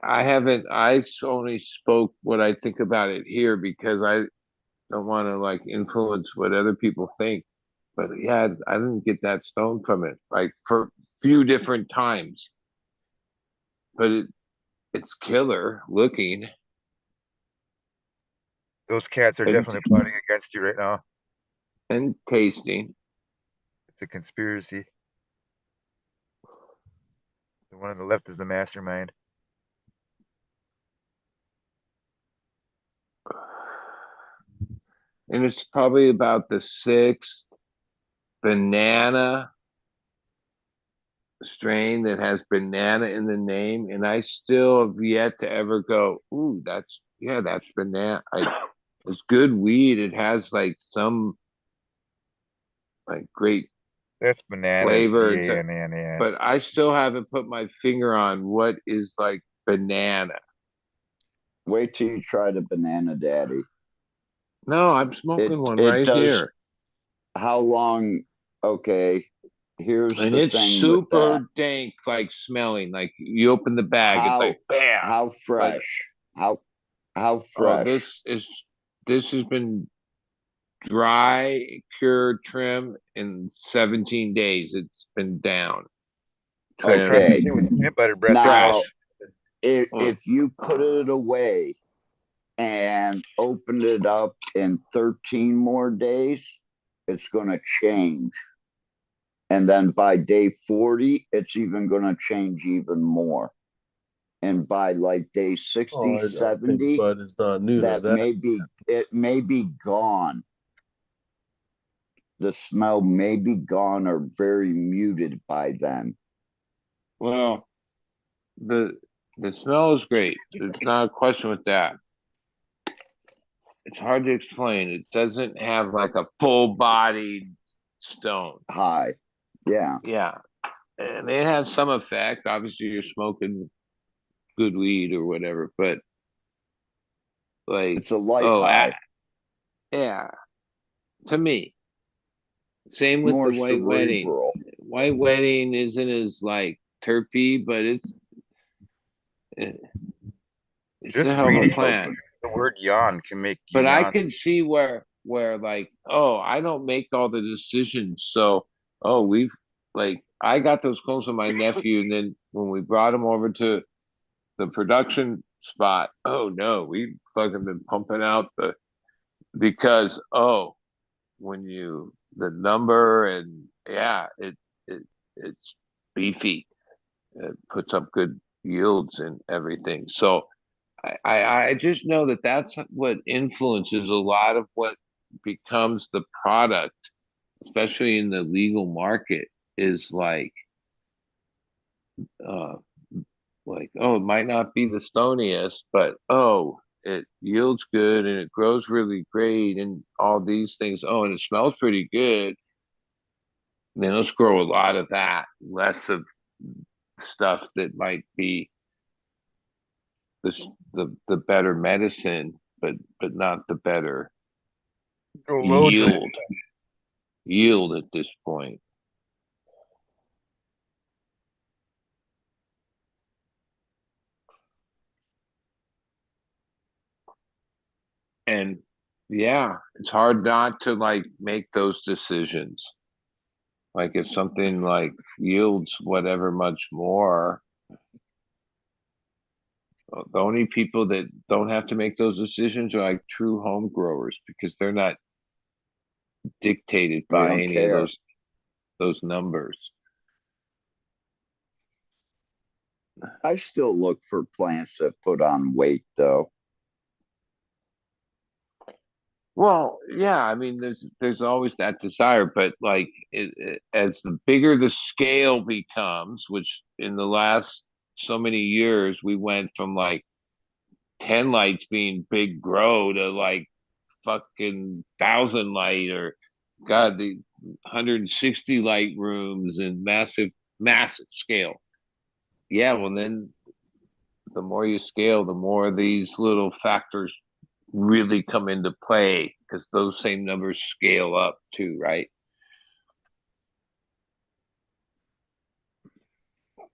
I haven't. I only spoke what I think about it here because I don't want to like influence what other people think. But yeah, I didn't get that stone from it, like for few different times. But it's killer looking. Those cats are And- definitely plotting against you right now. and tasting. It's a conspiracy. The one on the left is the mastermind. And it's probably about the sixth banana strain that has banana in the name, and I still have yet to ever go, ooh, that's banana. It's good weed. It has like some like great That's bananas. flavor, Yeah. but I still haven't put my finger on what is like banana. Wait till you try the Banana Daddy. No, I'm smoking one It right does. here. How long? Okay, here's And the it's thing with super that. dank, like smelling. Like you open the bag, it's like bam. How fresh? How fresh? This has been dry, cured, trim in 17 days. It's been down. Trim. Okay. Peanut butter breath. Now, Fresh. if you put it away and opened it up in 13 more days, it's going to change. And then by day 40, it's even going to change even more. And by like day 60, 70, Bud is not new to that. it may be gone. The smell may be gone or very muted by then. Well, the smell is great. There's not a question with that. It's hard to explain. It doesn't have like a full bodied stone. High. Yeah. Yeah. And it has some effect. Obviously, you're smoking good weed or whatever, but like it's a light high. Yeah. To me. Same with more the white wedding. cerebral. White wedding isn't as like terpy, but it's Just a hell of a reading plan. the word yawn can make you But I yawn. can see where like, oh, I don't make all the decisions. So, oh, we've like I got those clothes from my nephew, and then when we brought him over to the production spot, oh no, we fucking been pumping out because when you the number and yeah, it's beefy. It puts up good yields and everything. So I just know that that's what influences a lot of what becomes the product, especially in the legal market, is uh oh, it might not be the stoniest, but oh, it yields good and it grows really great and all these things. Oh, and it smells pretty good. Then let's grow a lot of that, less of stuff that might be the better medicine, but not the better Go loads in it. yield at this point. And yeah, it's hard not to like make those decisions. Like if something like yields whatever much more, the only people that don't have to make those decisions are like true home growers because they're not dictated They by don't any care. of those numbers. I still look for plants that put on weight, though. Well, yeah, I mean, there's always that desire, but like as the bigger the scale becomes, which in the last so many years we went from like 10 lights being big grow to like fucking 1,000 light or God, the 160 light rooms and massive scale. Yeah, well then the more you scale, the more these little factors really come into play because those same numbers scale up too, right?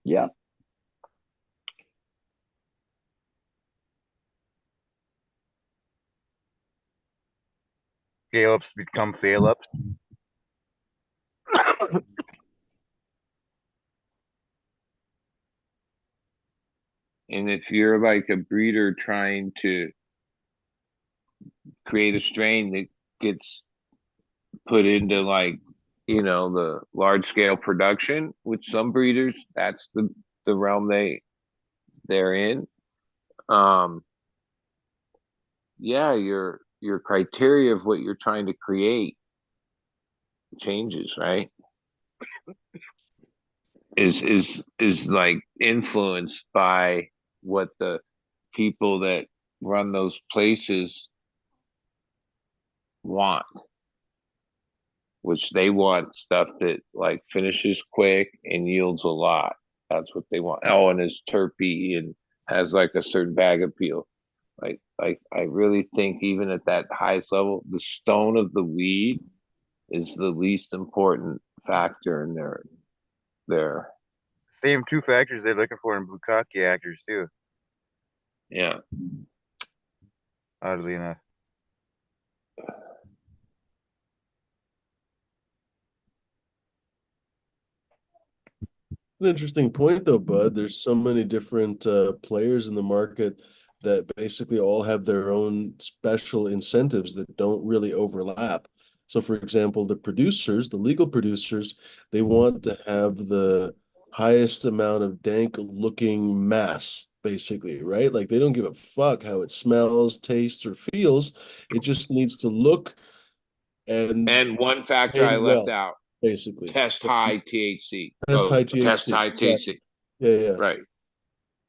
Yeah. Scale ups become fail ups. And if you're like a breeder trying to create a strain that gets put into like, the large scale production with some breeders, that's the realm they're in. Yeah, your criteria of what you're trying to create changes, right? Is like influenced by what the people that run those places want, which they want stuff that like finishes quick and yields a lot. That's what they want. Oh, and is terpy and has like a certain bag appeal. Like I really think even at that highest level, the stone of the weed is the least important factor in their Same two factors they're looking for in bukkake actors too. yeah. Oddly enough. An interesting point though, Bud. There's so many different players in the market that basically all have their own special incentives that don't really overlap. So for example, the producers, the legal producers, they want to have the highest amount of dank looking mass, basically, right? Like they don't give a fuck how it smells, tastes, or feels. It just needs to look and And one factor behave I left well, out: basically. test high THC. Test high Test THC. high THC. Yeah. Right.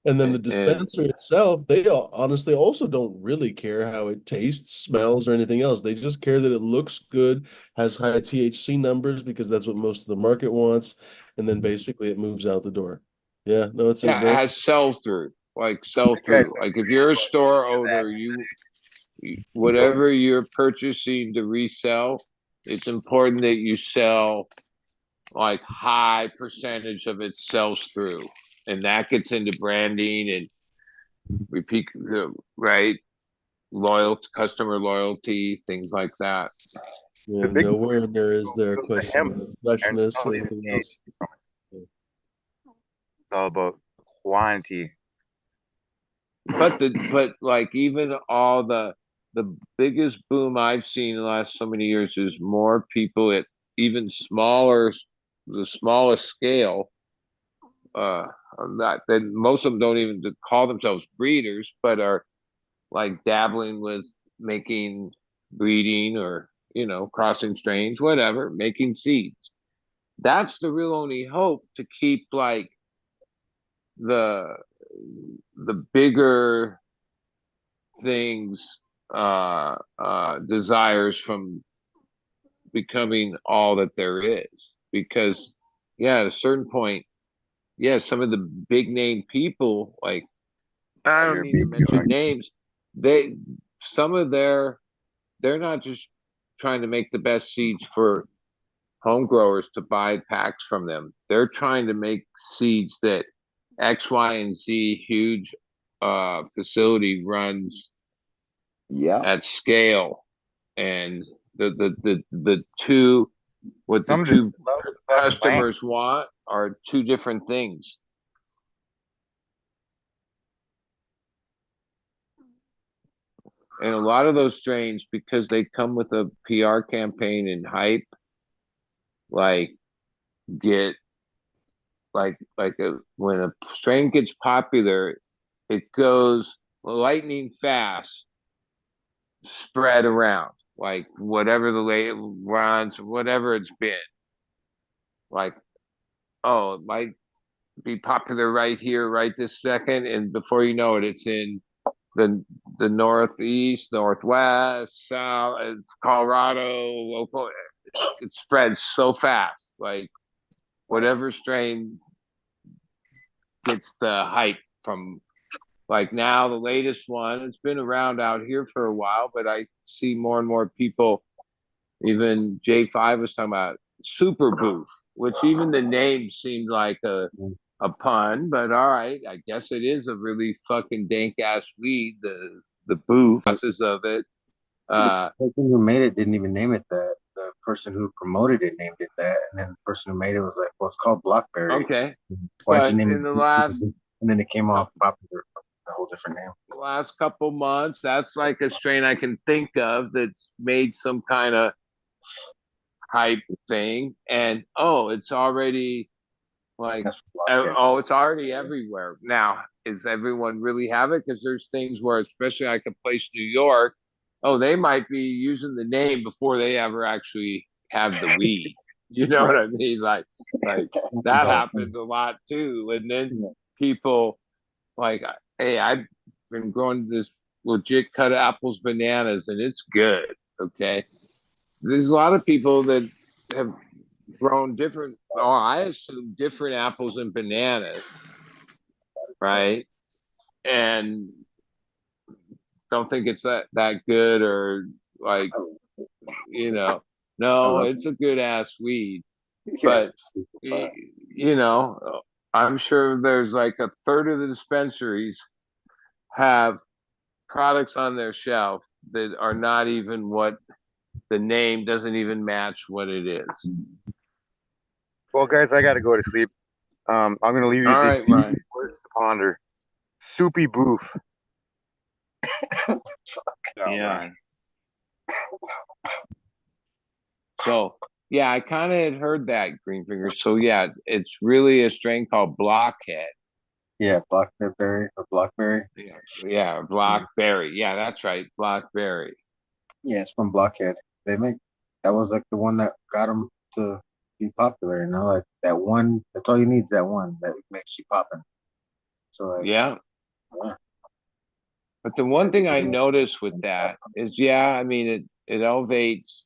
And then the And dispensary itself, they honestly also don't really care how it tastes, smells, or anything else. They just care that it looks good, has high THC numbers because that's what most of the market wants, and then basically it moves out the door. Yeah, no, it's a yeah, it very has sell through. Like sell through. Like if you're a store owner, whatever you're purchasing to resell, it's important that you sell like high percentage of it sells through, and that gets into branding and repeat, right? Customer loyalty, things like that. Yeah, big nowhere there is there a question him of freshness or and anything else. it's all about quantity. But like even all the biggest boom I've seen in the last so many years is more people at even smaller, the smallest scale. That then most of them don't even call themselves breeders, but are like dabbling with making breeding or crossing strains, whatever, making seeds. That's the real only hope to keep like the bigger things desires from becoming all that there is, because at a certain point, some of the big name people, like I don't need to mention names, they some of they're not just trying to make the best seeds for home growers to buy packs from them. They're trying to make seeds that X, Y, and Z huge facility runs at scale, and the two what the two customers want are two different things. And a lot of those strains, because they come with a PR campaign and hype, like get when a strain gets popular, it goes lightning fast, spread around, like whatever the late runs, whatever it's been. Like, oh, it might be popular right here, right this second, and before you know it, it's in the northeast, northwest, south, it's Colorado, local. It spreads so fast. Like whatever strain gets the hype from, like now the latest one, it's been around out here for a while, but I see more and more people, even J5 was talking about Super Boof, which even the name seemed like a pun, but all right, I guess it is a really fucking dank ass weed, the boof process of it. The person who made it didn't even name it that. The person who promoted it named it that, and then the person who made it was like, "Well, it's called Blockberry." Okay, Why'd but you name in it? the last, And then it came off popular, a whole different name. the last couple months, that's like a strain I can think of that's made some kind of hype thing, and it's already like, it's already everywhere now. Is everyone really have it? Because there's things where, especially like a place New York, they might be using the name before they ever actually have the weed. You know what I mean? Like that happens a lot too. And then people like, hey, I've been growing this legit cut apples, bananas, and it's good. Okay. There's a lot of people that have grown different, I assume different apples and bananas, right? And don't think it's that good, or like, no, it's a good ass weed. But I'm sure there's like a third of the dispensaries have products on their shelf that are not even what the name doesn't even match what it is. Well, guys, I gotta go to sleep. I'm gonna leave you All right, Ryan. words to ponder. Soupy Boof. Yeah. So yeah, I kind of had heard that, Greenfinger. So yeah, it's really a strain called Blockhead. Yeah, Blackberry or Blockberry. Yeah, Blockberry. Yeah, that's right, Blockberry. Yeah, it's from Blockhead. That was like the one that got them to be popular. Like that one. That's all you need is that one that makes you popping. So like, yeah. But the one thing I noticed with that is, I mean, it elevates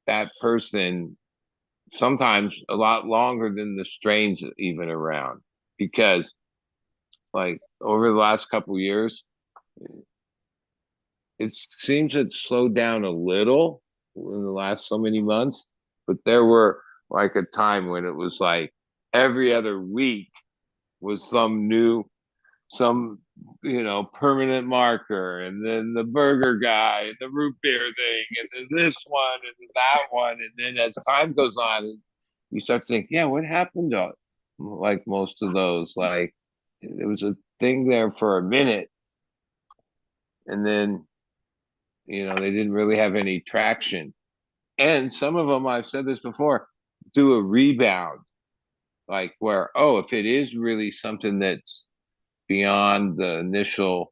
that person sometimes a lot longer than the strains even around, because like over the last couple of years, it seems it slowed down a little, in the last so many months, but there were like a time when it was like every other week was some permanent marker, and then the burger guy, and the root beer thing, and then this one, and then that one, and then as time goes on, you start to think, yeah, what happened to like most of those? Like it was a thing there for a minute, and then they didn't really have any traction. And some of them, I've said this before, do a rebound, like where, oh, if it is really something that's beyond the initial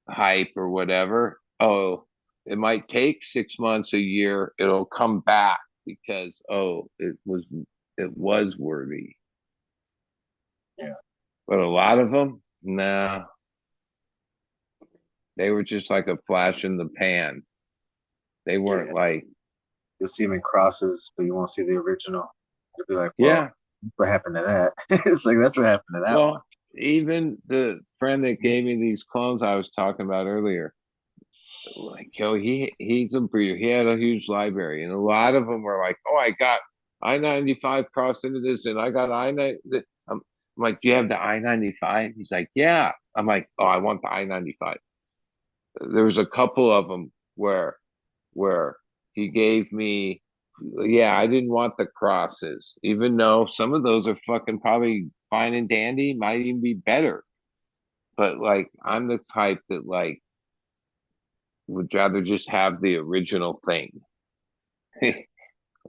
hype or whatever, oh, it might take 6 months, a year, it'll come back because it was worthy. Yeah. But a lot of them, nah, they were just like a flash in the pan. They weren't like, You'll see them in crosses, but you won't see the original. You'll be like, well, yeah, what happened to that? It's like, that's what happened to that one. well, even the friend that gave me these clones I was talking about earlier, like, he's a breeder. He had a huge library, and a lot of them were like, oh, I got I-95 crossed into this, and I got I-90. I'm like, do you have the I-95? He's like, yeah. I'm like, oh, I want the I-95. There was a couple of them where he gave me, yeah, I didn't want the crosses, even though some of those are fucking probably fine and dandy, might even be better. But like, I'm the type that like would rather just have the original thing.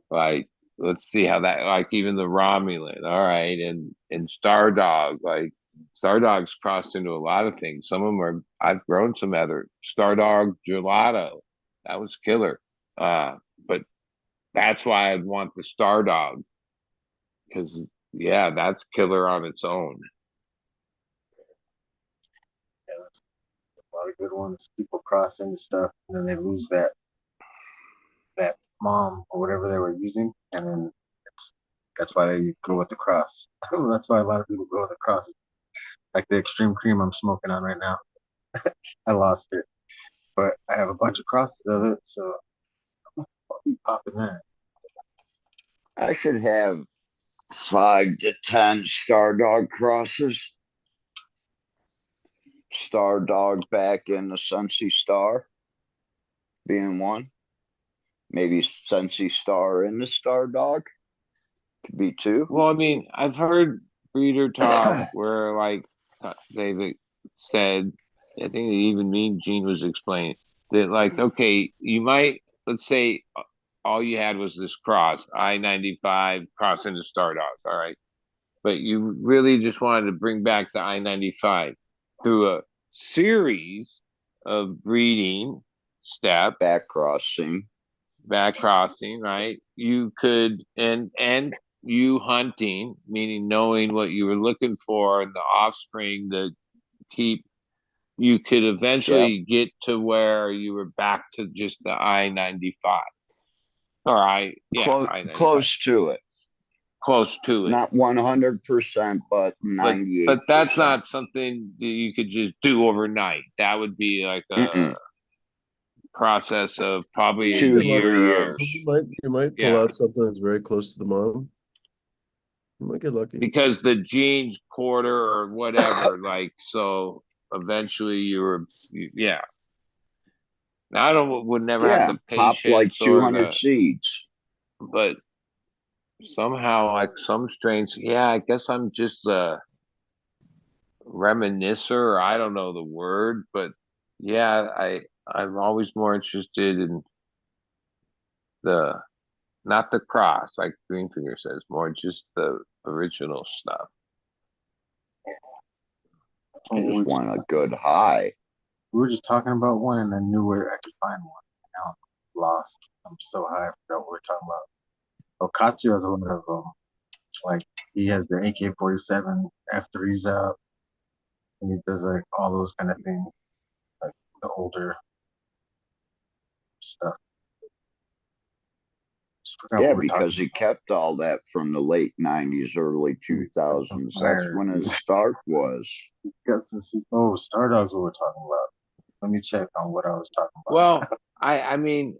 Like, let's see how that, like, even the Romulan, all right, and Stardog, like Stardog's crossed into a lot of things. Some of them I've grown some other Stardog Gelato. That was killer. But that's why I'd want the Stardog, because yeah, that's killer on its own. Yeah, there's a lot of good ones. People cross into stuff, and then they lose that mom or whatever they were using, and then that's why they go with the cross. That's why a lot of people go with the cross. Like the Extreme Cream I'm smoking on right now. I lost it, but I have a bunch of crosses of it, so I'll be popping that. I should have 5 to 10 Stardog crosses. Stardog back in the Sensi Star being one. Maybe Sensi Star in the Stardog. Could be 2. Well, I mean, I've heard breeder talk where like they've said, I think even Mean Gene was explaining that, like, okay, you might, let's say all you had was this cross, I-95 cross into Stardog, all right, but you really just wanted to bring back the I-95 through a series of breeding steps, back crossing, right? You could, and you hunting, meaning knowing what you were looking for and the offspring that you could eventually get to where you were back to just the I-95. All right. Yeah. Close to it. Close to it. Not 100%, but 98%. But that's not something that you could just do overnight. That would be like a process of probably 2 years. You might pull out something that's very close to the mom. You might get lucky. Because the genes quarter or whatever, like, so eventually yeah. Now, I would never have the patience. Pop like 200 seeds. But somehow, like some strains, I guess I'm just a reminiscer, or I don't know the word, but yeah, I'm always more interested in not the cross, like Greenfinger says, more just the original stuff. I just want a good high. We were just talking about one, and I knew where I could find one. Now I'm lost. I'm so high, I forgot what we're talking about. Okatsu has a lot of them. Like, he has the AK-47 F3s out, and he does like all those kind of things, like the older stuff. Yeah, because he kept all that from the late 90s, early 2000s. That's when his start was. Got some. Stardogs what we're talking about. Let me check on what I was talking about. Well, I mean,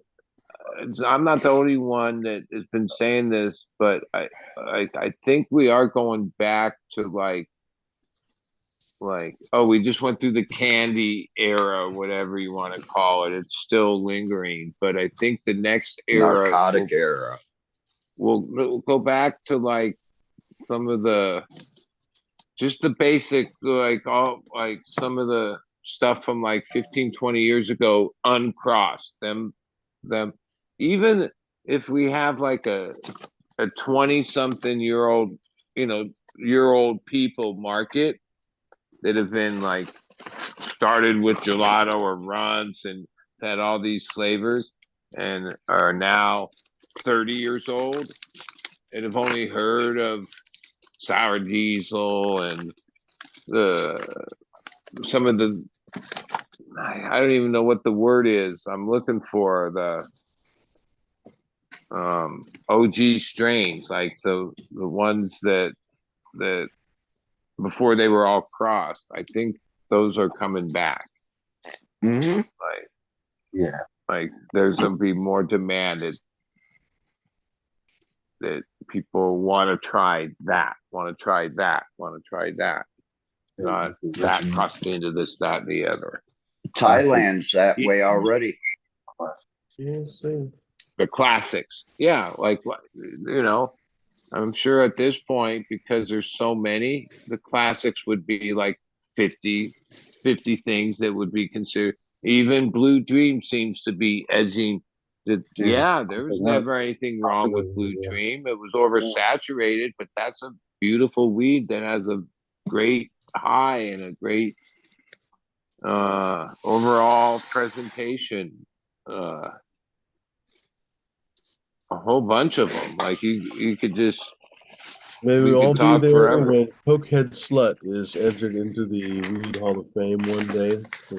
I'm not the only one that has been saying this, but I think we are going back to like, oh, we just went through the candy era, whatever you want to call it. It's still lingering, but I think the next era Narcotic era. we'll go back to like some of the just the basic, like all like some of the stuff from like 15, 20 years ago, uncrossed them even if we have like a 20 something year old, year old people market that have been like started with gelato or runs and had all these flavors and are now 30 years old and have only heard of sour diesel and some of the I don't even know what the word is. I'm looking for the OG strains, like the ones that before they were all crossed. I think those are coming back. Mm-hmm. Like there's gonna be more demanded that people want to try that, want to try that, want to try that. Not that crossed into this, that, and the other. Thailand's that way already. Yeah, same. The classics. Yeah, like I'm sure at this point, because there's so many, the classics would be like 50 things that would be considered. Even Blue Dream seems to be edging. Yeah, there was never anything wrong with Blue Dream. It was oversaturated, but that's a beautiful weed that has a great high and a great overall presentation. A whole bunch of them. Like you could just Maybe we we'll all could be talk there forever. when Cokehead Slut is entered into the Weed Hall of Fame one day. So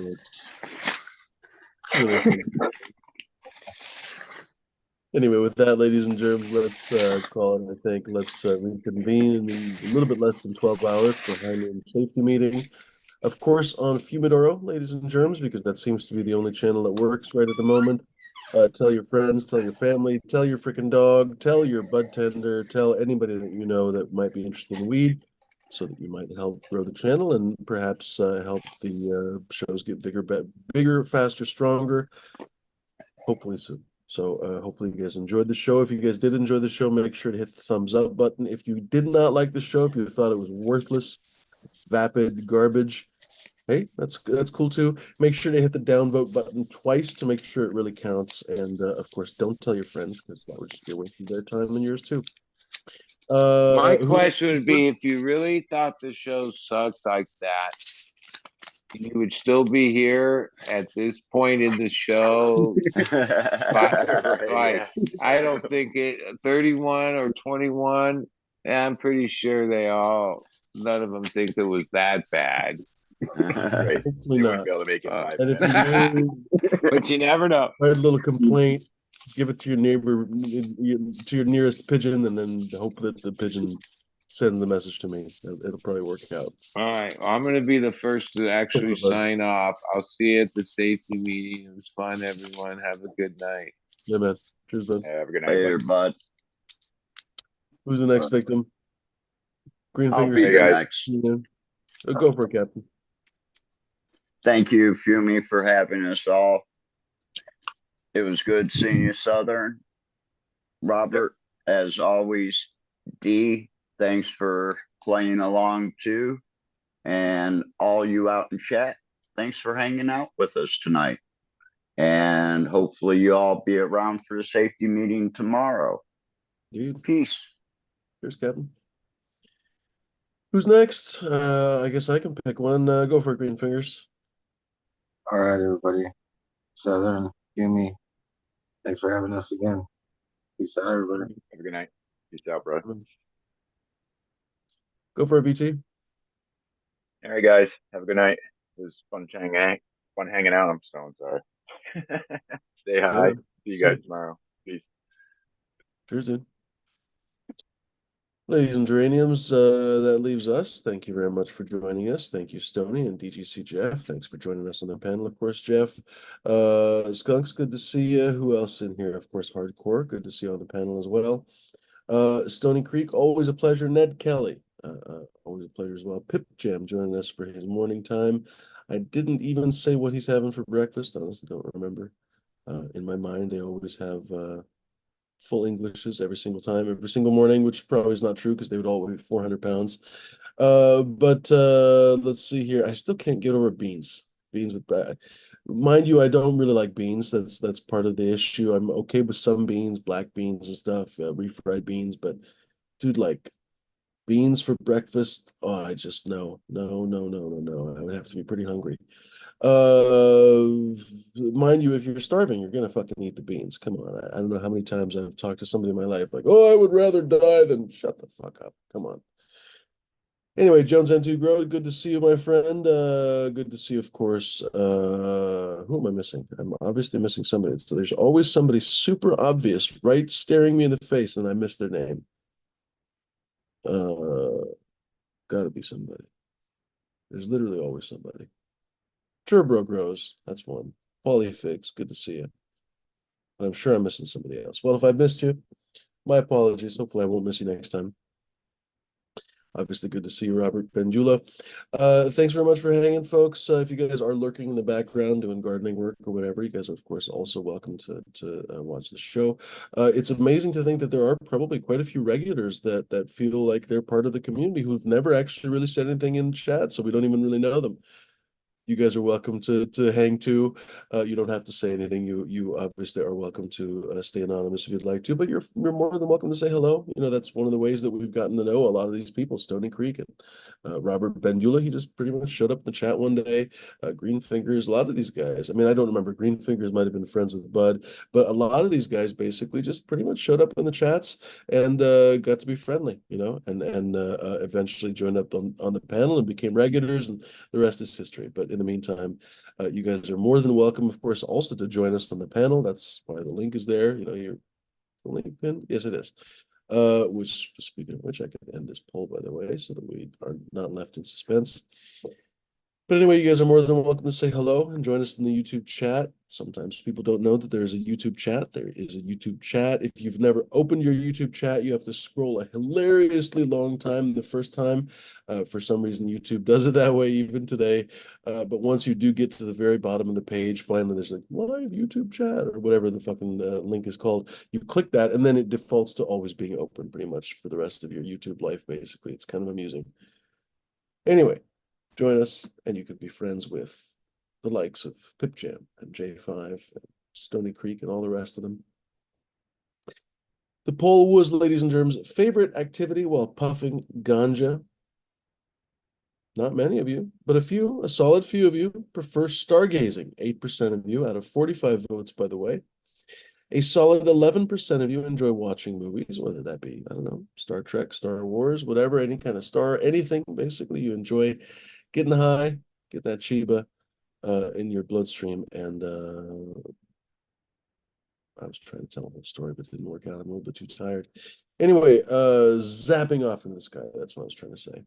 anyway, with that, ladies and germs, let's call it. I think let's reconvene in a little bit less than 12 hours for High-Noon Safety Meeting. Of course, on Fumidoro, ladies and germs, because that seems to be the only channel that works right at the moment. Tell your friends, tell your family, tell your freaking dog, tell your bud tender, tell anybody that you know that might be interested in weed, so that you might help grow the channel and perhaps help the shows get bigger, faster, stronger. Hopefully soon. So hopefully you guys enjoyed the show. If you guys did enjoy the show, make sure to hit the thumbs up button. If you did not like the show, if you thought it was worthless, vapid garbage, hey, that's cool too. Make sure to hit the downvote button twice to make sure it really counts. And of course, don't tell your friends because that would just be a waste of their time and yours too. My question would be, if you really thought the show sucked like that, you would still be here at this point in the show. Like, I don't think it 31 or 21. I'm pretty sure none of them think it was that bad. Right. Hopefully You not. wouldn't be able to make it 5 And if minutes. you But you never know. write a little complaint, give it to your neighbor, to your nearest pigeon, and then hope that the pigeon sends the message to me. It'll probably work out. All right, well, I'm going to be the first to actually sign off. I'll see you at the safety meeting. It was fun, everyone. Have a good night. Yeah, man. Cheers, bud. Have a good night. Later, bud. Who's the next victim? Green I'll fingers. be the next. Yeah. Go for it, Captain. Thank you, Fumi, for having us all. It was good seeing you, Southern. Robert, as always, D, thanks for playing along too. And all you out in chat, thanks for hanging out with us tonight. And hopefully you all be around for the safety meeting tomorrow. Dude. Peace. Cheers, Captain. Who's next? I guess I can pick one. Go for it, Green Fingers. All right, everybody. Southern, Fumi, thanks for having us again. Peace out, everybody. Have a good night. Peace out, bro. Go for it, BT. All right, guys. Have a good night. It was fun hanging out. I'm so sorry. Stay high. Yeah. See you guys tomorrow. Peace. Cheers, dude. Ladies and geraniums, that leaves us. Thank you very much for joining us. Thank you, Stony and DGC Jeff. Thanks for joining us on the panel, of course, Jeff. Skunks, good to see you. Who else in here? Of course, Hardcore. Good to see you on the panel as well. Stony Creek, always a pleasure. Ned Kelly, always a pleasure as well. Pip Jam joining us for his morning time. I didn't even say what he's having for breakfast. Honestly, don't remember. In my mind, they always have full Englishes every single time, every single morning, which probably is not true because they would all weigh 400 pounds. But let's see here. I still can't get over beans. Beans with mind you, I don't really like beans. That's part of the issue. I'm okay with some beans, black beans and stuff, refried beans, but dude, like beans for breakfast, oh, I just no. I would have to be pretty hungry. Mind you, if you're starving, you're gonna fucking eat the beans. Come on. I don't know how many times I've talked to somebody in my life like, oh, I would rather die than shut the fuck up. Come on. Anyway, Jones N2 Grow, good to see you, my friend. Good to see you, of course. Who am I missing? I'm obviously missing somebody. So there's always somebody super obvious, right, staring me in the face, and I miss their name. Gotta be somebody. There's literally always somebody. Turbro Grows, that's one. Polyfigs, good to see you. But I'm sure I'm missing somebody else. Well, if I missed you, my apologies. Hopefully I won't miss you next time. Obviously, good to see you, Robert Benjula. Thanks very much for hanging, folks. If you guys are lurking in the background doing gardening work or whatever, you guys are, of course, also welcome to watch the show. It's amazing to think that there are probably quite a few regulars that feel like they're part of the community who've never actually really said anything in chat, so we don't even really know them. You guys are welcome to hang too. You don't have to say anything. You obviously are welcome to stay anonymous if you'd like to, but you're more than welcome to say hello. You know, that's one of the ways that we've gotten to know a lot of these people. Stony Creek and Robert Benjula, he just pretty much showed up in the chat one day. Green Fingers, a lot of these guys. I mean, I don't remember. Green Fingers might have been friends with Bud, but a lot of these guys basically just pretty much showed up in the chats and got to be friendly, you know, and eventually joined up on the panel and became regulars, and the rest is history. But in the meantime, you guys are more than welcome, of course, also to join us on the panel. That's why the link is there. You know, the link pin. Yes, it is. Which, speaking of which, I could end this poll, by the way, so that we are not left in suspense. But anyway, you guys are more than welcome to say hello and join us in the YouTube chat. Sometimes people don't know that there's a YouTube chat. There is a YouTube chat. If you've never opened your YouTube chat, you have to scroll a hilariously long time the first time. For some reason, YouTube does it that way even today. But once you do get to the very bottom of the page, finally there's like live YouTube chat or whatever the fucking link is called. You click that and then it defaults to always being open pretty much for the rest of your YouTube life, basically. It's kind of amusing. Anyway. Join us, and you could be friends with the likes of Pip Jam and J5 and Stony Creek and all the rest of them. The poll was, ladies and germs, favorite activity while puffing ganja. Not many of you, but a solid few of you prefer stargazing. 8% of you out of 45 votes, by the way. A solid 11% of you enjoy watching movies, whether that be, I don't know, Star Trek, Star Wars, whatever, any kind of star, anything, basically, you enjoy getting high, get that Chiba in your bloodstream. And I was trying to tell a whole story, but it didn't work out. I'm a little bit too tired. Anyway, zapping off into the sky. That's what I was trying to say.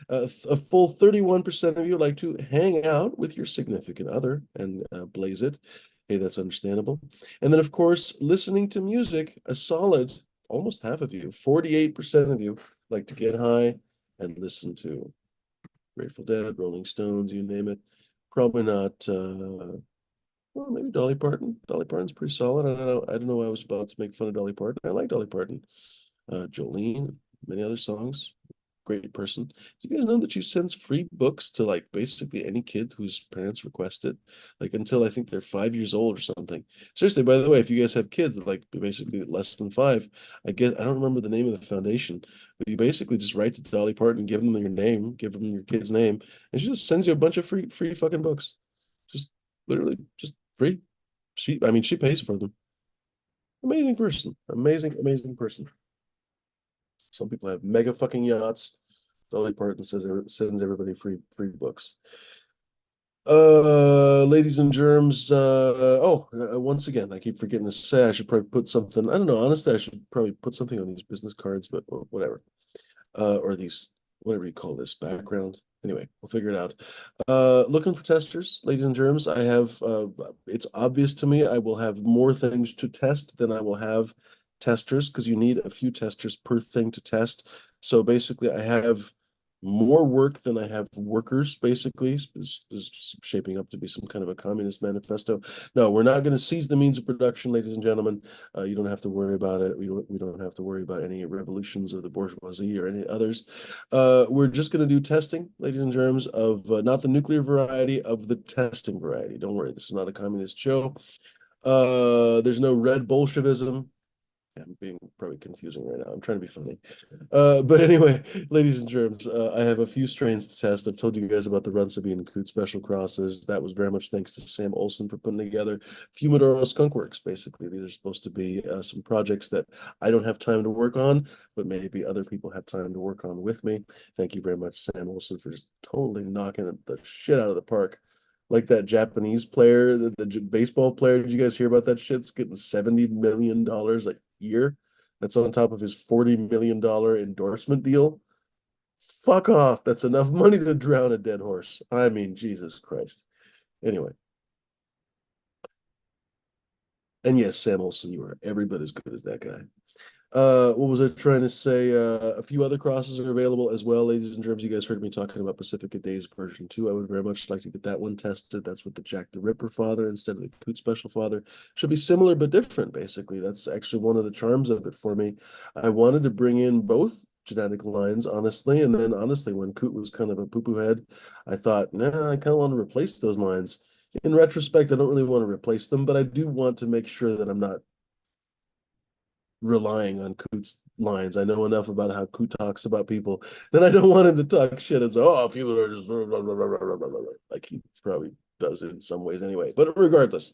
A full 31% of you like to hang out with your significant other and blaze it. Hey, that's understandable. And then, of course, listening to music, a solid, almost half of you, 48% of you like to get high and listen to Grateful Dead, Rolling Stones, you name it. Probably not, well, maybe Dolly Parton. Dolly Parton's pretty solid. I don't know why I was about to make fun of Dolly Parton. I like Dolly Parton. Jolene, many other songs. Great person. Do you guys know that she sends free books to like basically any kid whose parents request it? Like until I think they're 5 years old or something. Seriously, by the way, if you guys have kids that like basically less than 5, I guess I don't remember the name of the foundation, but you basically just write to Dolly Parton, give them your name, give them your kid's name, and she just sends you a bunch of free fucking books. Just literally just free. She pays for them. Amazing person. Amazing person. Some people have mega fucking yachts. Dolly Parton sends everybody free books. Ladies and germs. Once again, I keep forgetting to say I should probably put something. I don't know. Honestly, I should probably put something on these business cards, but whatever. or these, whatever you call this, background. Anyway, we'll figure it out. Looking for testers, ladies and germs. I have, it's obvious to me I will have more things to test than I will have testers, because you need a few testers per thing to test. So basically, I have more work than I have workers, basically. Is shaping up to be some kind of a communist manifesto. No, we're not going to seize the means of production, ladies and gentlemen. You don't have to worry about it. We don't have to worry about any revolutions of the bourgeoisie or any others. We're just going to do testing, ladies and germs, of not the nuclear variety, of the testing variety. Don't worry, this is not a communist show. There's no red Bolshevism. I'm being probably confusing right now. I'm trying to be funny. But anyway, ladies and germs, I have a few strains to test. I've told you guys about the Runcibi and Coot special crosses. That was very much thanks to Sam Olson for putting together Fumidoro Skunkworks, basically. These are supposed to be some projects that I don't have time to work on, but maybe other people have time to work on with me. Thank you very much, Sam Olson, for just totally knocking the shit out of the park. Like that Japanese player, the baseball player. Did you guys hear about that shit? It's getting $70 million a year. That's on top of his $40 million endorsement deal. Fuck off. That's enough money to drown a dead horse. I mean, Jesus Christ. Anyway. And yes, Sam Olson, you are every bit as good as that guy. What was I trying to say? A few other crosses are available as well, ladies and germs. You guys heard me talking about Pacifica Days version 2. I would very much like to get that one tested. That's with the Jack the Ripper father instead of the Coot special father. Should be similar but different, basically. That's actually one of the charms of it for me. I wanted to bring in both genetic lines, honestly, and then honestly, when Coot was kind of a poo-poo head, I thought, nah, I kind of want to replace those lines. In retrospect, I don't really want to replace them, but I do want to make sure that I'm not relying on Coot's lines. I know enough about how Coot talks about people. Then I don't want him to talk shit and say, oh, people are just blah, blah, blah, blah, blah, blah, blah, like he probably does in some ways anyway. But regardless,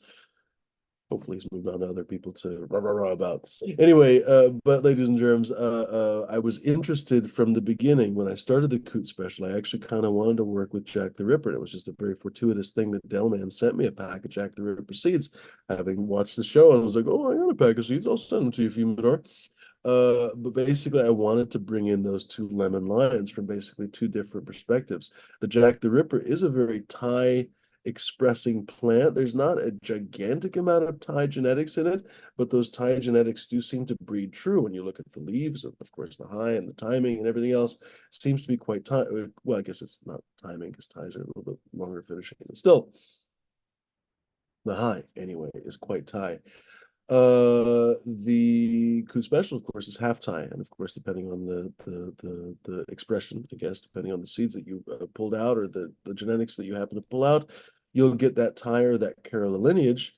hopefully he's moved on to other people to rah, rah, rah about. Anyway, but ladies and germs, I was interested from the beginning when I started the Coot special. I actually kind of wanted to work with Jack the Ripper. And it was just a very fortuitous thing that Delman sent me a pack of Jack the Ripper seeds, having watched the show. And I was like, oh, I got a pack of seeds. I'll send them to you, Fumidor. But basically, I wanted to bring in those two lemon lines from basically two different perspectives. The Jack the Ripper is a very Thai expressing plant. There's not a gigantic amount of Thai genetics in it, but those Thai genetics do seem to breed true. When you look at the leaves, and of course the high and the timing and everything else seems to be quite Thai. Well, I guess it's not timing because Thais are a little bit longer finishing, but still, the high anyway is quite Thai. The Coot special, of course, is half Thai, and of course, depending on the expression, I guess, depending on the seeds that you pulled out or the genetics that you happen to pull out, you'll get that Thai or that Kerala lineage.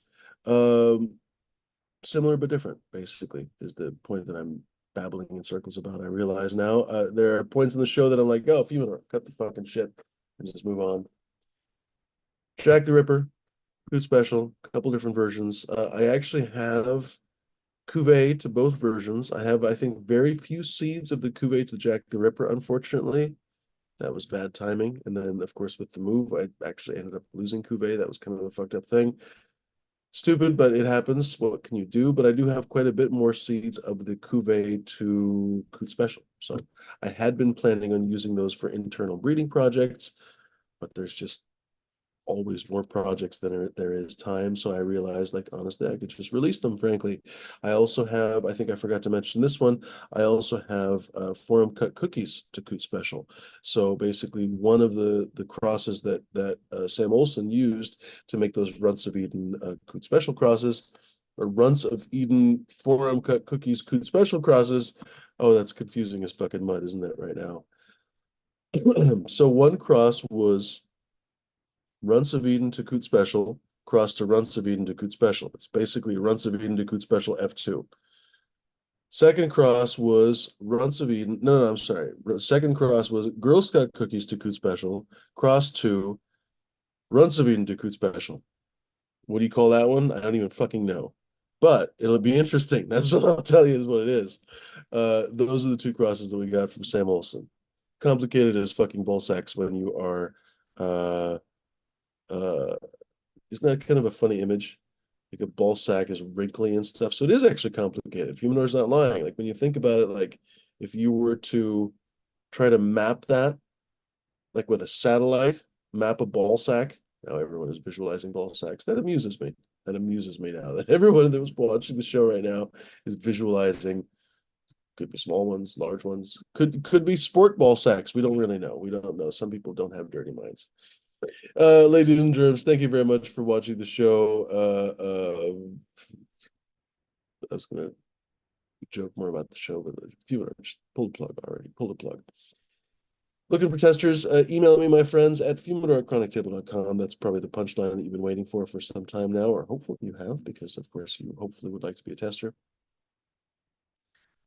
Similar but different, basically, is the point that I'm babbling in circles about. I realize now there are points in the show that I'm like, oh, Fumidor, cut the fucking shit and just move on. Jack the Ripper, Coot special, a couple different versions. I actually have cuvee to both versions. I have, I think, very few seeds of the cuvee to Jack the Ripper, unfortunately. That was bad timing. And then, of course, with the move, I actually ended up losing cuvee. That was kind of a fucked up thing. Stupid, but it happens. What can you do? But I do have quite a bit more seeds of the cuvee to Coot special. So I had been planning on using those for internal breeding projects, but there's just always more projects than there is time. So I realized, like, honestly, I could just release them, frankly. I also have, I think I forgot to mention this one, I also have forum cut cookies to Coot special. So basically one of the crosses that Sam Olson used to make those Runts of Eden Coot special crosses, or Runts of Eden forum cut cookies Coot special crosses. Oh, that's confusing as fucking mud, isn't that right now? So one cross was Runts of Eden to Coot special, cross to Runts of Eden to Coot special. It's basically Runts of Eden to Coot special F2. Second cross was Runts of Eden. No, I'm sorry. Second cross was Girl Scout cookies to Coot special, cross to Runts of Eden to Coot special. What do you call that one? I don't even fucking know. But it'll be interesting. That's what I'll tell you is what it is. Those are the two crosses that we got from Sam Olson. Complicated as fucking ball sacks when you are isn't that kind of a funny image? Like a ball sack is wrinkly and stuff. So it is actually complicated. Fumidor's not lying. Like when you think about it, like if you were to try to map that, like with a satellite, map a ball sack. Now everyone is visualizing ball sacks. That amuses me. That amuses me now that everyone that was watching the show right now is visualizing. Could be small ones, large ones. Could be sport ball sacks. We don't really know. We don't know. Some people don't have dirty minds. Ladies and germs, thank you very much for watching the show. I was gonna joke more about the show, but if you want to just pull the plug already, pull the plug. Looking for testers, email me, my friends, at fumidor@chronic.table.com. That's probably the punchline that you've been waiting for some time now, or hopefully you have, because of course you hopefully would like to be a tester.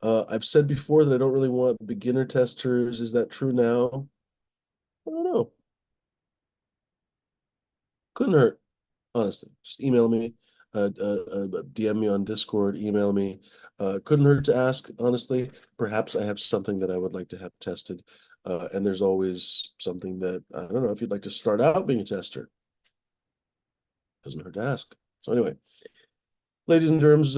I've said before that I don't really want beginner testers. Is that true now? I don't know. Couldn't hurt, honestly. Just email me, DM me on Discord, email me. Couldn't hurt to ask, honestly. Perhaps I have something that I would like to have tested. And there's always something that, I don't know, if you'd like to start out being a tester. Doesn't hurt to ask. So anyway, ladies and germs,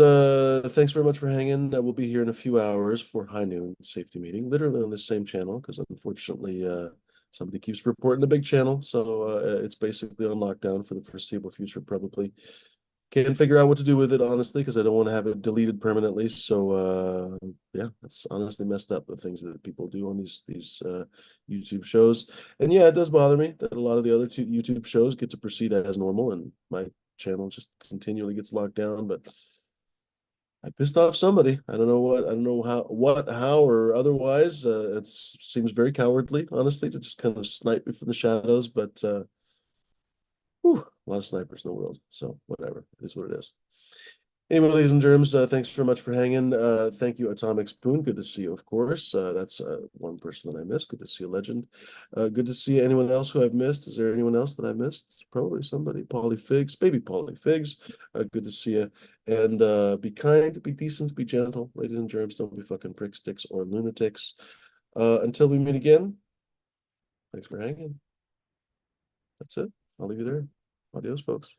thanks very much for hanging. I will be here in a few hours for High Noon Safety Meeting, literally on this same channel, because unfortunately, somebody keeps reporting the big channel, so it's basically on lockdown for the foreseeable future, probably. Can't figure out what to do with it, honestly, because I don't want to have it deleted permanently. So yeah, that's honestly messed up, the things that people do on these YouTube shows. And yeah, it does bother me that a lot of the other two YouTube shows get to proceed as normal, and my channel just continually gets locked down. But I pissed off somebody. I don't know what. I don't know how, or otherwise. It seems very cowardly, honestly, to just kind of snipe me from the shadows. But whew, a lot of snipers in the world. So whatever. It is what it is. Anyway, ladies and germs, thanks very much for hanging. Thank you, Atomic Spoon. Good to see you, of course. That's one person that I missed. Good to see you, Legend. Good to see anyone else who I've missed. Is there anyone else that I missed? Probably somebody. Polly Figs, baby Polly Figs. Good to see you. And be kind, be decent, be gentle. Ladies and germs, don't be fucking prick sticks or lunatics. Until we meet again, thanks for hanging. That's it. I'll leave you there. Adios, folks.